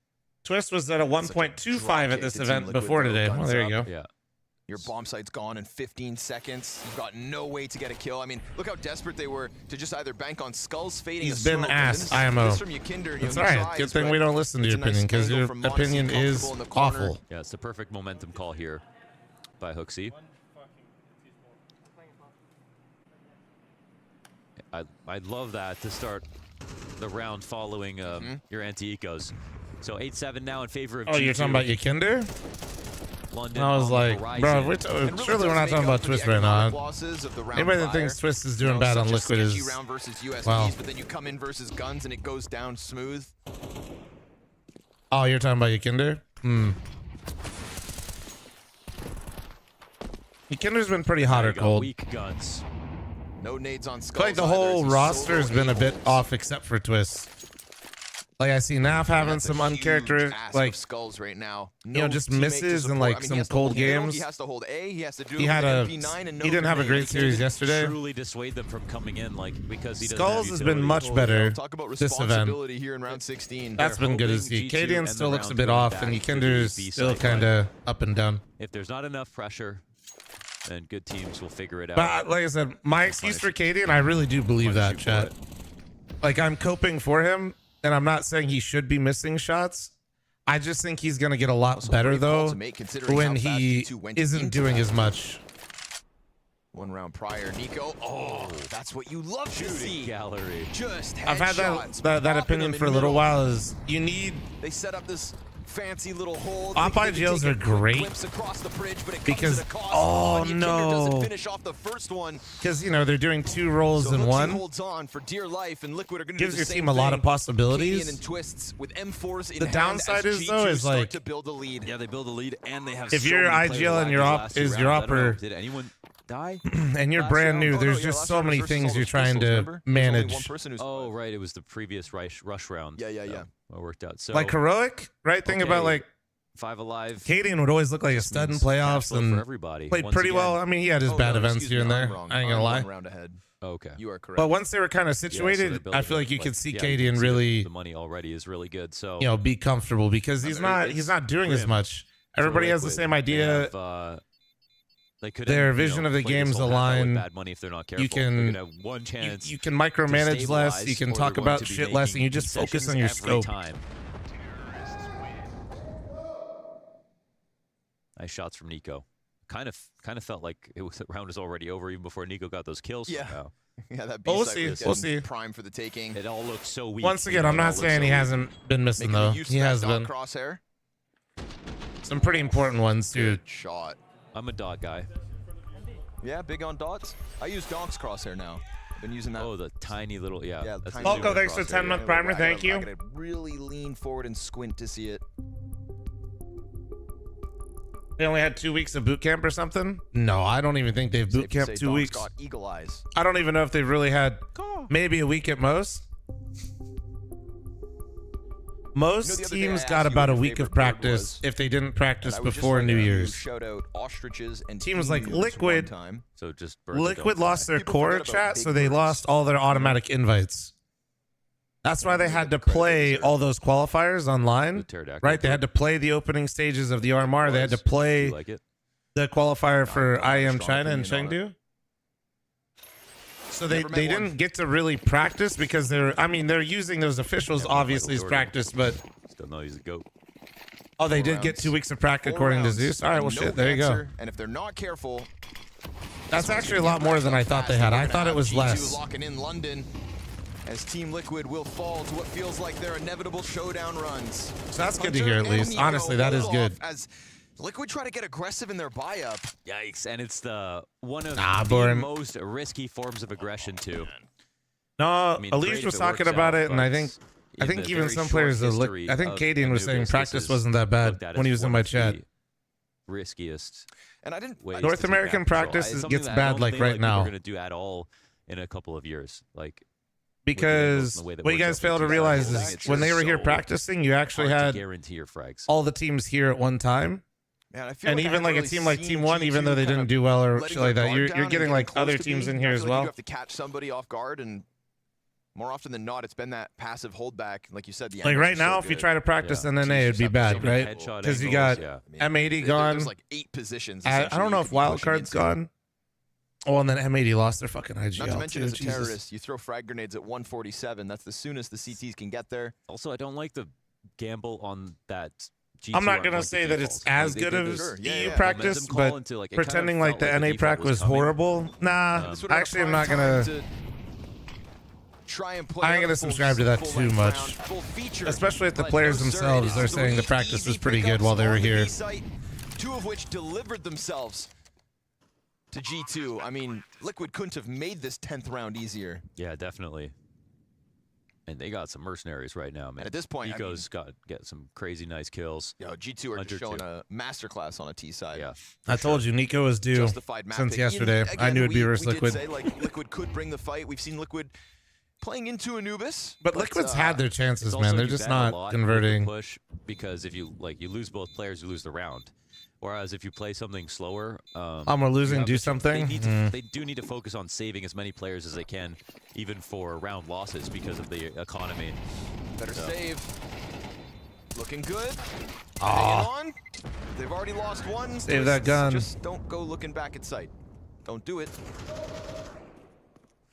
Twist was at a 1.25 at this event before today. Well, there you go. Yeah. Your bomb site's gone in 15 seconds. You've got no way to get a kill. I mean, look how desperate they were to just either bank on skulls fading. He's been asked, IMO. It's alright. Good thing we don't listen to your opinion, because your opinion is awful. Yeah, it's the perfect momentum call here by Hooksy. I'd love that to start the round following your anti-ecos. So 8-7 now in favor of G2. You're talking about Yikinder? London I was like, bro, surely we're not talking about Twist right now. Anybody that thinks Twist is doing bad on Liquid is, wow. But then you come in versus guns and it goes down smooth. Oh, you're talking about Yikinder? Yikinder's been pretty hot or cold. Weak guns. No nades on I skulls. feel like the whole roster has been a bit off except for Twist. Like I see Naf having some uncharacteristic, like skulls right now. You know, just misses and like some cold games. He has to hold A. He has to do. He had a. He didn't have a great series yesterday. Truly dissuade them from coming in, like because he doesn't Skulls have has been much better this event. Here in round 16. That's been good as he. Cadian still looks a bit off, and Yikinder's still kind of up and down. If there's not enough pressure, then good teams will figure it out. But like I said, my excuse for Cadian, I really do believe that, chat. Like I'm coping for him. And I'm not saying he should be missing shots. I just think he's going to get a lot better, though, when he isn't doing as much. One round prior, Nico. Oh, that's what you love to see. Gallery. Just I've had that opinion for a little while. Is you need. They set up this fancy little hole. Op-IGLs are great because because you know they're doing 2 roles in one. Holds on for dear life, and Liquid are going to gives your team a lot of possibilities. And twists with M4s in the downside is though is like to build a lead. Yeah, they build a lead and they have. If your IGL and your op is your upper, did anyone die? And you're brand new. There's just so many things you're trying to manage. Oh right, it was the previous rush round. Yeah. Well, worked out. So like heroic, right? Think about like 5 alive. Cadian would always look like a stud in playoffs and played pretty well. I mean, he had his bad events here and there. I ain't gonna lie. Round ahead. Okay. You are correct. But once they were kind of situated, I feel like you could see Cadian really. The money already is really good. So be comfortable because he's not doing as much. Everybody has the same idea. Their vision of the game's aligned. Bad money if they're not careful. You can have one chance. You can micromanage less. You can talk about shit less, and you just focus on your scope. Nice shots from Nico. Kind of felt like the round was already over even before Nico got those kills. Yeah. Somehow. Yeah, that we'll see. Prime for the taking. It all looks so weak. Once again, I'm not saying he hasn't been missing though. He has been. Crosshair. Some pretty important ones too. Good shot. I'm a dot guy. Yeah, big on dots. I use Donk's crosshair now. I've been using that. Oh, the tiny little, yeah. Falco, thanks for 10-month primer. Thank you. I gotta really lean forward and squint to see it. They only had 2 weeks of boot camp or something? No, I don't even think they've boot camped 2 weeks. Got eagle eyes. I don't even know if they've really had maybe a week at most. Most teams got about a week of practice if they didn't practice before New Year's. Shout out ostriches and teams like Liquid. So just Liquid lost their core chat, so they lost all their automatic invites. That's why they had to play all those qualifiers online, right? They had to play the opening stages of the RMR. They had to play the qualifier for IEM China and Chengdu. So they didn't get to really practice because they're using those officials obviously as practice, but still know he's a goat. Oh, they did get 2 weeks of practice according to Zeus. All right, well shit, there you go. And if they're not careful, That's actually a lot more than I thought they had. I thought it was G2 less. locking in London as Team Liquid will fall to what feels like their inevitable showdown runs. So that's good to hear, at least. Honestly, that is good. As Liquid try to get aggressive in their buy-up. Yikes, and it's one of Nah, the boring. most risky forms of aggression, too. No, I mean, Elise great was if it talking works about out, it, and I but think in the even very some short players are history I think of Kaden was saying Anubis, practice this wasn't that bad looked at when he as was in one my of chat. the riskiest. And I didn't. ways North to take American map control. practice It's something gets that I bad don't like think, right people now. are gonna do at all in a couple of years, like. Because the way that what you works guys out fail to for realize teams, is it's when they just were here so practicing, you actually hard to had guarantee your frags. all the teams here at one time. Man, I feel And like I even haven't like a really team like seen Team 1, even G2 though they kind didn't of do well or letting shit like their that, guard you're down and getting getting like close other to teams me. in here I as feel like you do well. have to catch somebody off guard, and more often than not, it's been that passive holdback. Like you said, the Like angles right are so now, if you good. try to practice NNA, it'd be bad, right? Because you got M80 gone. There's like 8 positions. I don't know if Wildcard's gone. Oh, and then M80 lost their fucking IGL. Not to mention, too. as a Jesus. terrorist, you throw frag grenades at 147. That's the soonest the CTs can get there. Also, I don't like the gamble on that. G2 I'm not on, gonna like, the say that it's default. as They good did as this EU practice, momentum call but into, like, it kind of pretending like felt the NA default prac was coming. horrible. Nah, This would have actually, a I'm not prime gonna. time to try and play I ain't out gonna a full- subscribe to that full too length much. round, full feature. Especially if the But players no, sir, themselves it are is saying the 3 practice was easy pretty good pickups while they were on the here. B site, 2 of which delivered themselves to G2. I mean, Liquid couldn't have made this 10th round easier. Yeah, definitely. And they got some mercenaries right now, man. And at this point, I Eco's get some crazy nice kills. Yo, G2 are Hunter just showing too. a masterclass on a T side. Yeah. I told you Nico was due Justified map since pick. yesterday. Again, I knew it'd be versus we Liquid. did say, like, Liquid could bring the fight. We've seen Liquid playing into Anubis. But Liquid's had their chances, It's man. also They're you just bet a lot not with the converting. push, because if you lose both players, you lose the round. Whereas if you play something slower, we're losing, you have do the- something? They, need to, they do need to focus on saving as many players as they can, even for round losses because of the economy. Better So- save. Looking good. Aw. Hanging on. They've already lost one. Save that gun. Just don't go looking back at sight. Don't do it.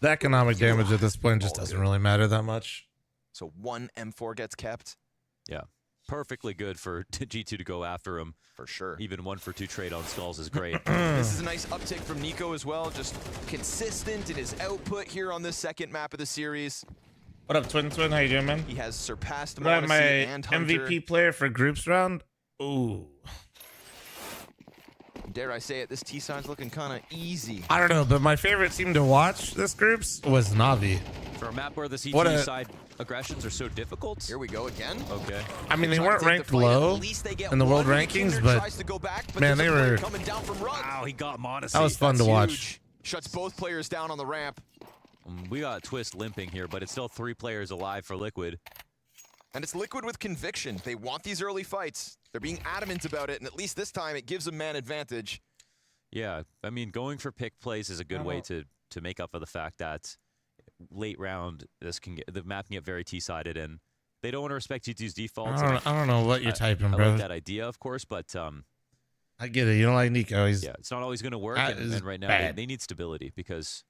The economic damage at this point just doesn't really matter that much. So 1 M4 gets kept. Yeah. Perfectly good for G2 to go after him. For sure. Even 1-for-2 trade on skulls is great. This is a nice uptick from Nico as well. Just consistent in his output here on this second map of the series. What up, Twin? How you doing, man? He has surpassed What about Modesty my and Hunter. MVP player for groups round? Ooh. Dare I say it, this T-side's looking kind of easy. I don't know, but my favorite team to watch this groups was Navi. For a map where the What CT a- side aggressions are so difficult. Here we go again. Okay. I mean, they Trying to weren't take the ranked fight. low At least they get in the world one. rankings, Kinder but tries to go back, but man, there's they a play were. coming down from Rug. Wow, he got Modesty. That was fun to watch. Huge. Shuts both players down on the ramp. We got Twist limping here, but it's still 3 players alive for Liquid. And it's Liquid with conviction. They want these early fights. They're being adamant about it, and at least this time it gives them man advantage. Yeah, I mean, going for pick plays is a good way to make up for the fact that late round the map can get very T-sided, and they don't want to respect G2's defaults. I don't know what you're typing, I bro. like that idea, of course, but I get it. You don't like Nico. He's yeah, it's not always going to work, That and is right now bad. they need stability because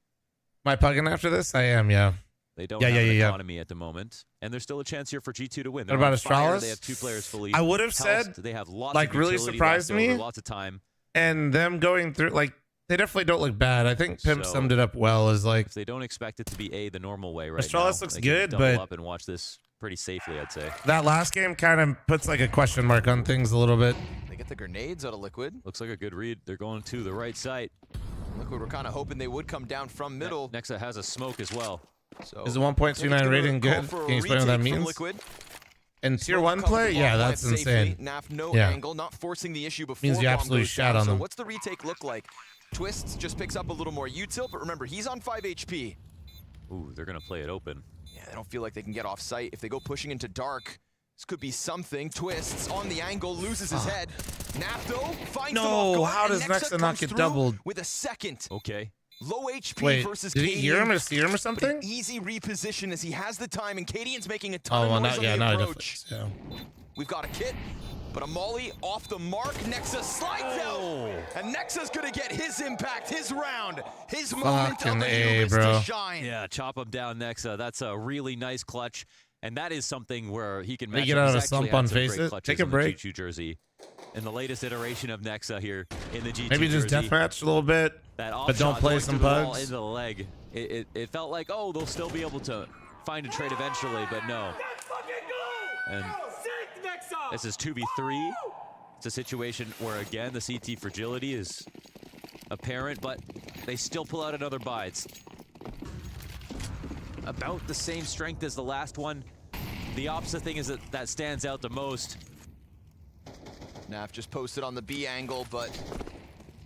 Am I pugging after this? I am, yeah. they don't Yeah, have yeah, an yeah. economy at the moment, and there's still a chance here for G2 to win. What They're about on fire. Astralis? They have 2 players fully. I would have housed. said, They have lots like, of really utility surprised left over, me. lots of time. And them going through, like, they definitely don't look bad. I think Pimp So, summed it up well as, like, If they don't expect it to be the normal way right Astralis now, looks they can good, double but- up and watch this pretty safely, I'd say. that last game kind of puts, like, a question mark on things a little bit. They get the grenades out of Liquid. Looks like a good read. They're going to the right site. Liquid were kind of hoping they would come down from middle. Nexa has a smoke as well. So Is the 1.29 rating good? Can you explain what that means? Liquid. In tier 1 play? Yeah, that's insane. Naf, no Yeah. angle, not forcing the issue before Means you bomb absolutely goes shat down. on So them. what's the retake look like? Twists just picks up a little more util, but remember, he's on 5 HP. Ooh, they're going to play it open. Yeah, they don't feel like they can get off site. If they go pushing into dark, this could be something. Twists on the angle, loses his head. Naf, though, finds them off No, guard, how and does Nexa not comes get through doubled? with a second. Okay. Low HP Wait, versus did he hear Cadian, him or see him or but something? an easy reposition as he has the time, and Cadian's making a ton Oh, of well, noise now, on yeah, the now he approach. definitely. Yeah. We've got a kit, but a molly off the mark. Nexa slides out, and Nexa's gonna get his impact, his round, his moment of Fucking the A, Anubis bro. to shine. Yeah, chop him down, Nexa. That's a really nice clutch. And that is something where he can They match get up. out of He's a slump actually had on some great faces. clutches Take a in the break. G2 jersey in the latest iteration of Nexa here in the G2 Maybe just jersey. deathmatch a little bit, That but don't play some bugs. into the leg. It felt like, oh, they'll still be able to find a trade eventually, but no. And this is 2v3. It's a situation where, again, the CT fragility is apparent, but they still pull out another buy. It's about the same strength as the last one. The opposite thing is that stands out the most. Naf just posted on the B angle, but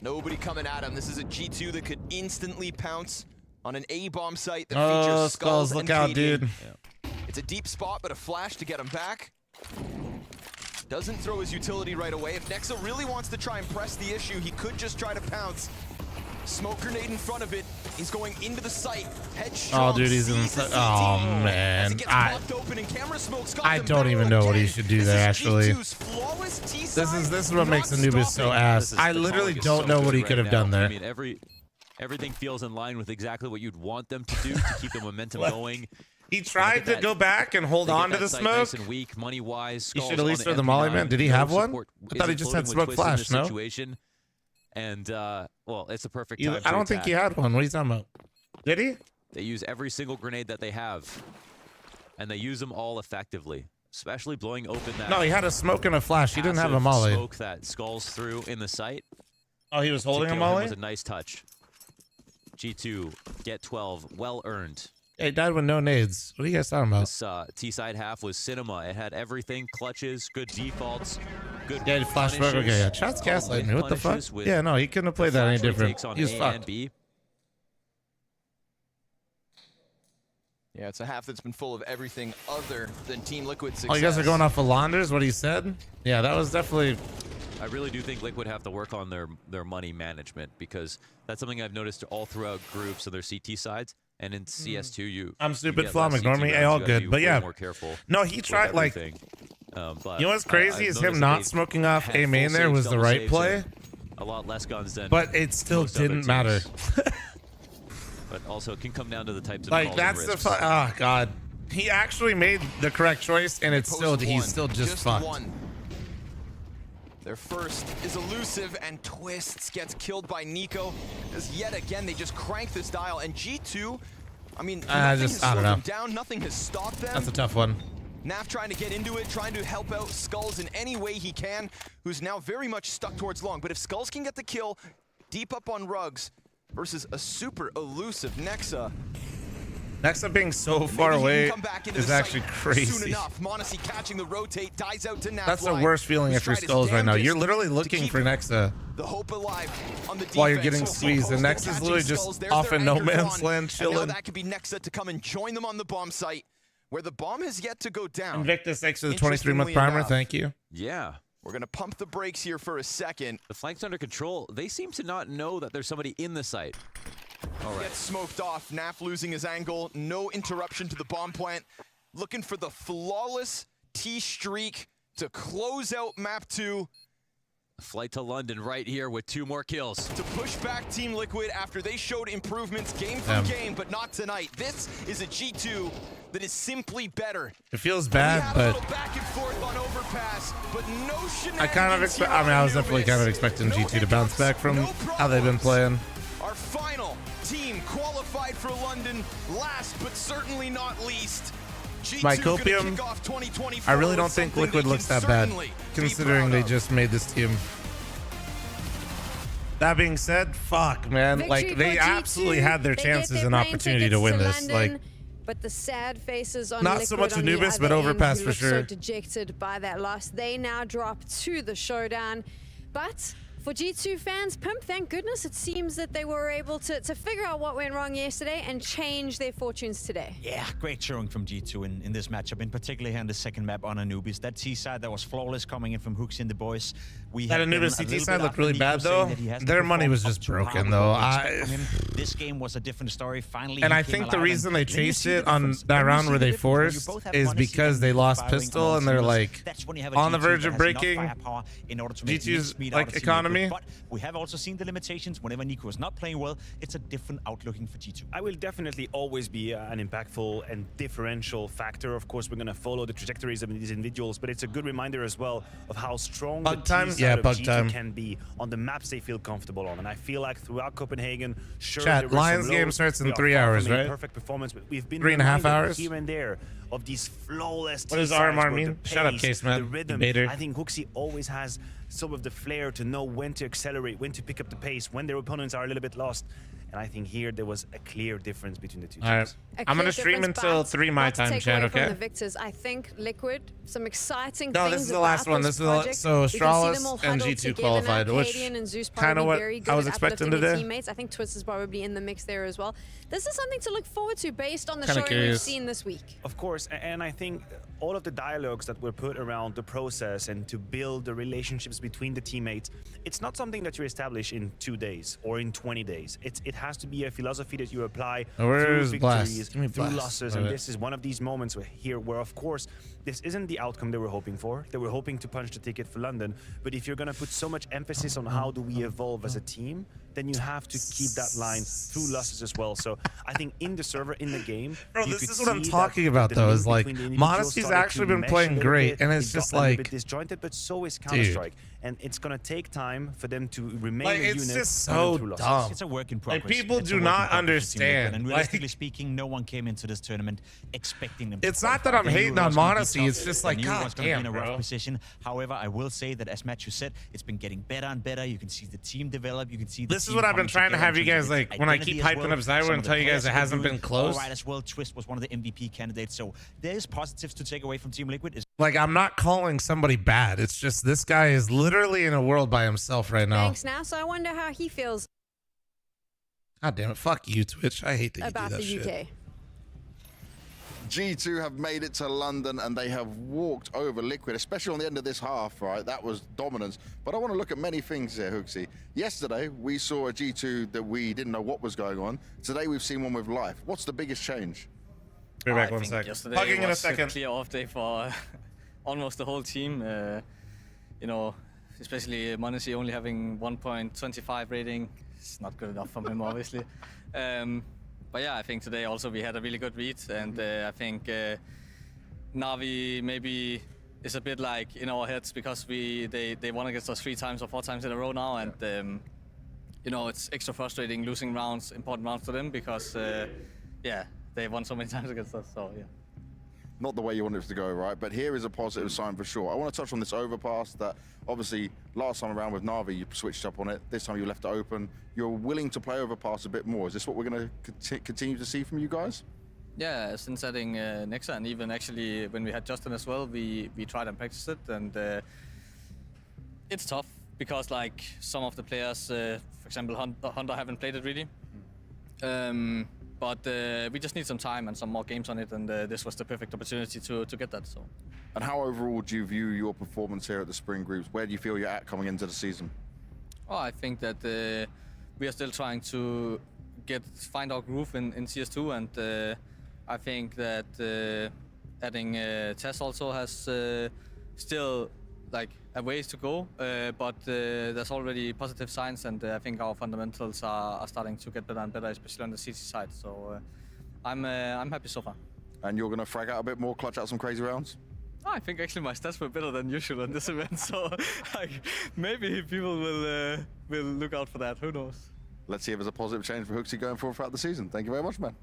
nobody coming at him. This is a G2 that could instantly pounce on an A-bomb site that features Skulls look and out, Cadian. dude. It's a deep spot, but a flash to get him back. Doesn't throw his utility right away. If Nexa really wants to try and press the issue, he could just try to pounce. Smoke grenade in front of it. He's going into the site. Headstrong. Oh, dude, he's in. Oh man, I don't even know what he should do there. Actually, this is what makes Anubis so ass. I literally don't know what he could have done there. I mean, everything feels in line with exactly what you'd want them to do to keep the momentum going. He tried to go back and hold on to the smoke. Nice and weak, money-wise. He should at least throw the molly, man. Did he have one? I thought he just had smoke flash, no? Situation. And, well, it's a perfect time I don't think he had one. What are you talking about? Did he? They use every single grenade that they have. And they use them all effectively. Especially blowing open that... No, he had a smoke and a flash. He didn't have a molly. Smoke that skulls through in the site. Oh, he was holding a molly? Was a nice touch. G2, get 12. Well earned. Yeah, he died with no nades. What are you guys talking about? This T-side half was cinema. It had everything. Clutches, good defaults, good yeah, flash smoke. Okay, yeah. Shots gaslighting me. What the fuck? Yeah, no, he couldn't have played that any different. He was fucked. Yeah, it's a half that's been full of everything other than Team Liquid success. Oh, you guys are going off of Launders, what he said? Yeah, that was definitely... I really do think Liquid have to work on their money management, because that's something I've noticed all throughout groups of their CT sides. And in CS2, I'm stupid, Flom, ignore me. Hey, all good. But yeah, more careful. No, he tried, like... But you know what's crazy is him not smoking off A main there was the right play. A lot less guns than... But it still didn't matter. But also, it can come down to the types of like, that's the oh god, he actually made the correct choice, and it's still he's still just fucked. One. Their first is elusive, and Twists gets killed by Nico. As yet again, they just crank this dial, and G2, I mean, I don't know. Down, nothing has stopped them. That's a tough one. Naf trying to get into it, trying to help out Skulls in any way he can, who's now very much stuck towards long. But if Skulls can get the kill deep up on Rugs versus a super elusive Nexa. Nexa being so far away is actually crazy. Soon enough, Monacy catching the rotate, dies out to Naf. That's the worst feeling if you're Skulls right now. You're literally looking for Nexa the hope alive on the while you're getting squeezed, and Nexa's literally just off in no man's land chilling. And now that could be Nexa to come and join them on the bomb site, where the bomb has yet to go down. Invictus, thanks for the 23-month primer. Thank you. Yeah. We're going to pump the brakes here for a second. The flank's under control. They seem to not know that there's somebody in the site. All right. Gets smoked off. Naf losing his angle. No interruption to the bomb plant. Looking for the flawless T-streak to close out map 2. Flight to London right here with 2 more kills. To push back Team Liquid after they showed improvements game from game, but not tonight. This is a G2 that is simply better. It feels bad, but back and forth on overpass, but no I kind of expect. I mean, I was definitely kind of expecting G2 to bounce back from how they've been playing. Our final team qualified for London, last but certainly not least. My copium, I really don't think Liquid looks that bad, considering they just made this team. That being said, fuck, man. Like, they absolutely had their chances and opportunity to win this. Like, but the sad faces on not so much Anubis, but Overpass for sure. So dejected by that loss. They now drop to the showdown. But for G2 fans, Pimp, thank goodness it seems that they were able to figure out what went wrong yesterday and change their fortunes today. Yeah, great showing from G2 in this matchup, and particularly on the second map on Anubis. That T side that was flawless coming in from Hooks in the boys. That Anubis CT side looked really bad though. Their money was just broken though. This game was a different story. Finally, and I think the reason they chased it on that round where they forced is because they lost pistol and they're like on the verge of breaking G2's like economy. me. But we have also seen the limitations. Whenever Nico is not playing well, it's a different outlooking for G2. I will definitely always be an impactful and differential factor. Of course, we're going to follow the trajectories of these individuals, but it's a good reminder as well of how strong the team side of G2 can be on the maps they feel comfortable on. And I feel like throughout Copenhagen, sure, Chat, Lions game starts in 3 hours, right? Perfect performance, but we've been 3.5 hours here and there of these flawless. What does RMR mean? Shut up, Case Man. The rhythm. Debater. I think Huxi always has some of the flair to know when to accelerate, when to pick up the pace, when their opponents are a little bit lost. And I think here there was a clear difference between the two teams. All right. I'm going to stream until 3 my time, chat, okay? From the victors, I think Liquid, some exciting no, things. This is the last one. This is so Astralis and G2 qualified, which kind of what I was expecting to do. Teammates. I think Twist is probably in the mix there as well. This is something to look forward to based on the Kinda showing curious. we've seen this week. Of course, and I think all of the dialogues that were put around the process and to build the relationships between the teammates, it's not something that you establish in 2 days or in 20 days. It has to be a philosophy that you apply through victories, through losses, and this is one of these moments where, of course, this isn't the outcome they were hoping for. They were hoping to punch the ticket for London, but if you're going to put so much emphasis on how do we evolve as a team, then you have to keep that line through losses as well. So I think in the server, in the game, bro, this is what I'm talking about, though, is like Modesty's actually been playing great, and it's just like, a bit disjointed, but so is Counter-Strike, and it's gonna take time for them to remain a unit. It's just so dumb. It's a work in progress. Like, people do not understand. And realistically speaking, no one came into this tournament expecting them. It's not that I'm hating on Modesty. It's just like, God damn, in a rough bro. position. However, I will say that, as Matthew said, it's been getting better and better. You can see the team develop. You can see. This is what I've been trying to have you guys, like, when I keep hyping up Zyro and tell you guys it hasn't been close. All right, as well. Twist was one of the MVP candidates, so there's positives to take away from Team Liquid. Like, I'm not calling somebody bad. It's just this guy is literally in a world by himself right now. Thanks now, so I wonder how he feels God damn it. Fuck you, Twitch. I hate that you about do that the shit. UK. G2 have made it to London and they have walked over Liquid, especially on the end of this half, right? That was dominance. But I want to look at many things here, Hooksy. Yesterday, we saw a G2 that we didn't know what was going on. Today, we've seen one with life. What's the biggest change? Be back 1 second. Hugging in a second. Clear off day for almost the whole team. You know, especially Monacy only having 1.25 rating. It's not good enough from him, obviously. But yeah, I think today also we had a really good read, and I think Na'Vi maybe is a bit like in our heads because they won against us 3 times or 4 times in a row now, and you know, it's extra frustrating losing rounds, important rounds to them because yeah, they won so many times against us. So yeah. Not the way you want it to go, right? But here is a positive sign for sure. I want to touch on this overpass that obviously last time around with Na'Vi, you switched up on it. This time you left it open. You're willing to play overpass a bit more. Is this what we're going to continue to see from you guys? Yeah, since adding Nexa, and even actually when we had Justin as well, we tried and practiced it, and it's tough because like some of the players, for example, Hunter haven't played it really. But we just need some time and some more games on it, and this was the perfect opportunity to get that. So. And how overall do you view your performance here at the Spring Groups? Where do you feel you're at coming into the season? Oh, I think that we are still trying to find our groove in CS2, and I think that adding Tess also has still like a ways to go, but there's already positive signs, and I think our fundamentals are starting to get better and better, especially on the CT side. So I'm happy so far. And you're going to frag out a bit more, clutch out some crazy rounds? Oh, I think actually my stats were better than usual on this event, so like, maybe people will look out for that. Who knows? Let's see if there's a positive change for Hooksy going forward throughout the season. Thank you very much, man.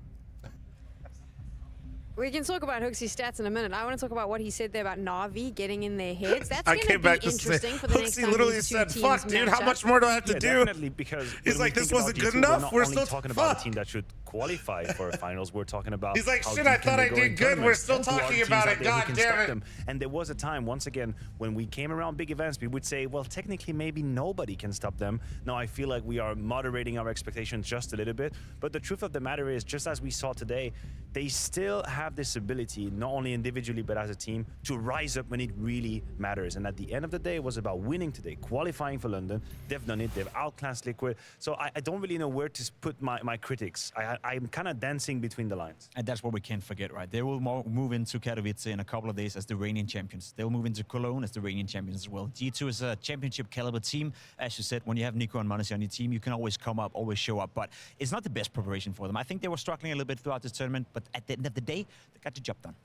We can talk about Hooksy's stats in a minute. I want to talk about what he said there about Na'Vi getting in their heads. That's going to be interesting for the next time literally these two said, teams "Fuck, dude, match how up." much more do I have to do?" Definitely, because he's like, "This wasn't good enough. We're still talking about a team that should qualify for finals. We're talking about." He's like, "Shit, I thought I did good. We're still talking about it. God damn it!" And there was a time, once again, when we came around big events, we would say, "Well, technically, maybe nobody can stop them." Now I feel like we are moderating our expectations just a little bit. But the truth of the matter is, just as we saw today, they still have this ability, not only individually but as a team, to rise up when it really matters. And at the end of the day, it was about winning today, qualifying for London. They've done it. They've outclassed Liquid. So I don't really know where to put my critics. I I'm kind of dancing between the lines. And that's what we can't forget, right? They will move into Katowice in a couple of days as the reigning champions. They'll move into Cologne as the reigning champions as well. G2 is a championship caliber team. As you said, when you have Nico and Manesi on your team, you can always come up, always show up. But it's not the best preparation for them. I think they were struggling a little bit throughout this tournament, but at the end of the day, they got the job done.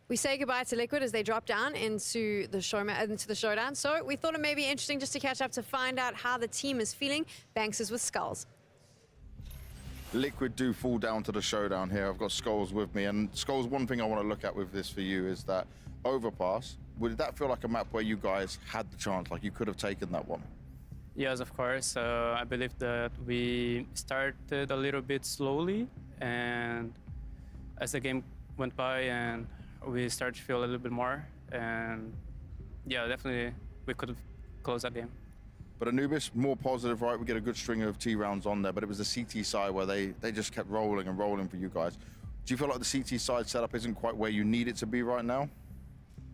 We say goodbye to Liquid as they drop down into the showdown. So we thought it may be interesting just to catch up to find out how the team is feeling. Banks is with Skulls. Liquid do fall down to the showdown here. I've got Skulls with me. And Skulls, one thing I want to look at with this for you is that overpass. Would that feel like a map where you guys had the chance, like you could have taken that one? Yes, of course. I believe that we started a little bit slowly, and as the game went by and we started to feel a little bit more, and yeah, definitely we could have closed that game. But Anubis, more positive, right? We get a good string of T rounds on there, but it was the CT side where they just kept rolling and rolling for you guys. Do you feel like the CT side setup isn't quite where you need it to be right now?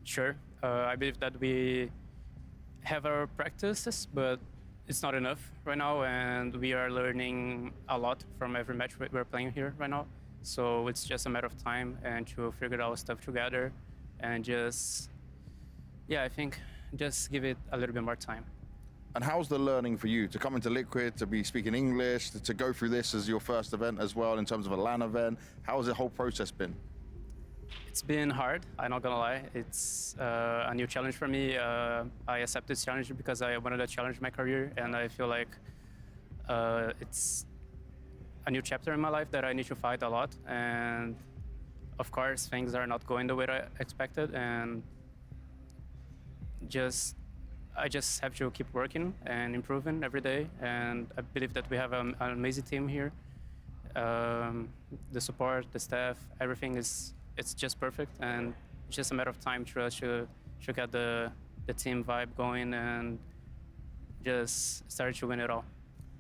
Sure. I believe that we have our practices, but it's not enough right now, and we are learning a lot from every match we're playing here right now. So it's just a matter of time and to figure our stuff together and just, yeah, I think just give it a little bit more time. And how's the learning for you to come into Liquid, to be speaking English, to go through this as your first event as well in terms of a LAN event? How has the whole process been? It's been hard, I'm not gonna lie. It's a new challenge for me. I accepted this challenge because I wanted to challenge my career, and I feel like it's a new chapter in my life that I need to fight a lot. And of course, things are not going the way I expected, and I just have to keep working and improving every day. And I believe that we have an amazing team here. The support, the staff, everything it's just perfect, and it's just a matter of time for us to get the team vibe going and just start to win it all.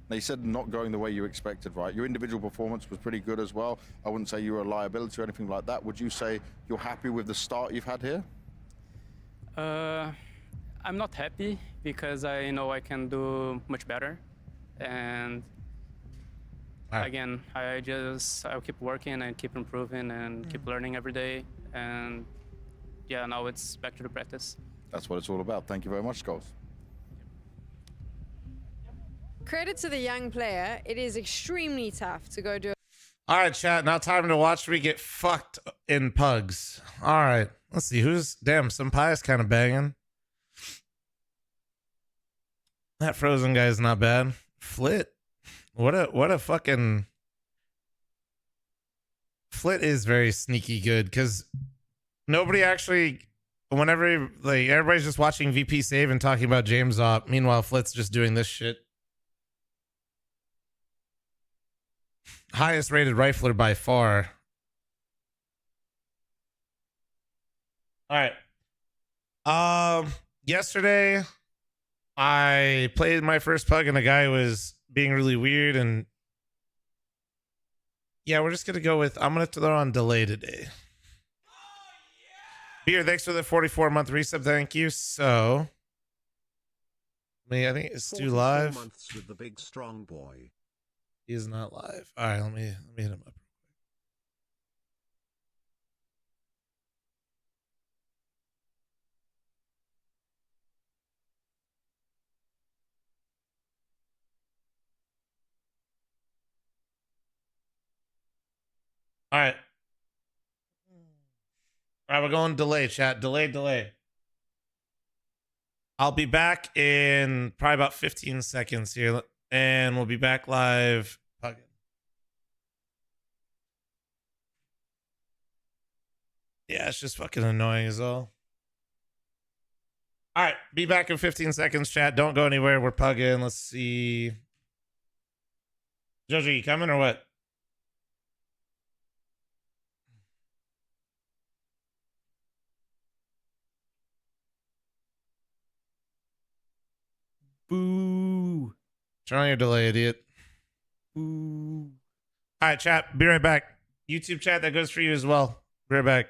Now, you said not going the way you expected, right? Your individual performance was pretty good as well. I wouldn't say you were a liability or anything like that. Would you say you're happy with the start you've had here? I'm not happy because I know I can do much better. And again, I'll keep working and keep improving and keep learning every day. And yeah, now it's back to the practice. That's what it's all about. Thank you very much, Skulls. Credit to the young player. It is extremely tough to go do. All right, chat. Now time to watch me get fucked in pugs. All right. Let's see who's. Damn, Senpai's kind of banging. That Frozen guy's not bad. Flit. What a fucking. Flit is very sneaky good because nobody actually. Whenever like everybody's just watching VP save and talking about James Op. Meanwhile, Flit's just doing this shit. Highest rated rifler by far. All right. Yesterday I played my first pug and a guy was being really weird, and yeah, we're just gonna go with I'm gonna throw on delay today. Beer, thanks for the 44-month resub. Thank you. So I think it's too live. Months with the big strong boy. He is not live. All right, let me hit him up. All right. All right, we're going delay, chat. Delay. I'll be back in probably about 15 seconds here. And we'll be back live. Yeah, it's just fucking annoying as all. All right, be back in 15 seconds, chat. Don't go anywhere. We're pugging. Let's see. Jojo, you coming or what? Boo. Turn on your delay, idiot. Ooh. All right, chat. Be right back. YouTube chat, that goes for you as well. Be right back.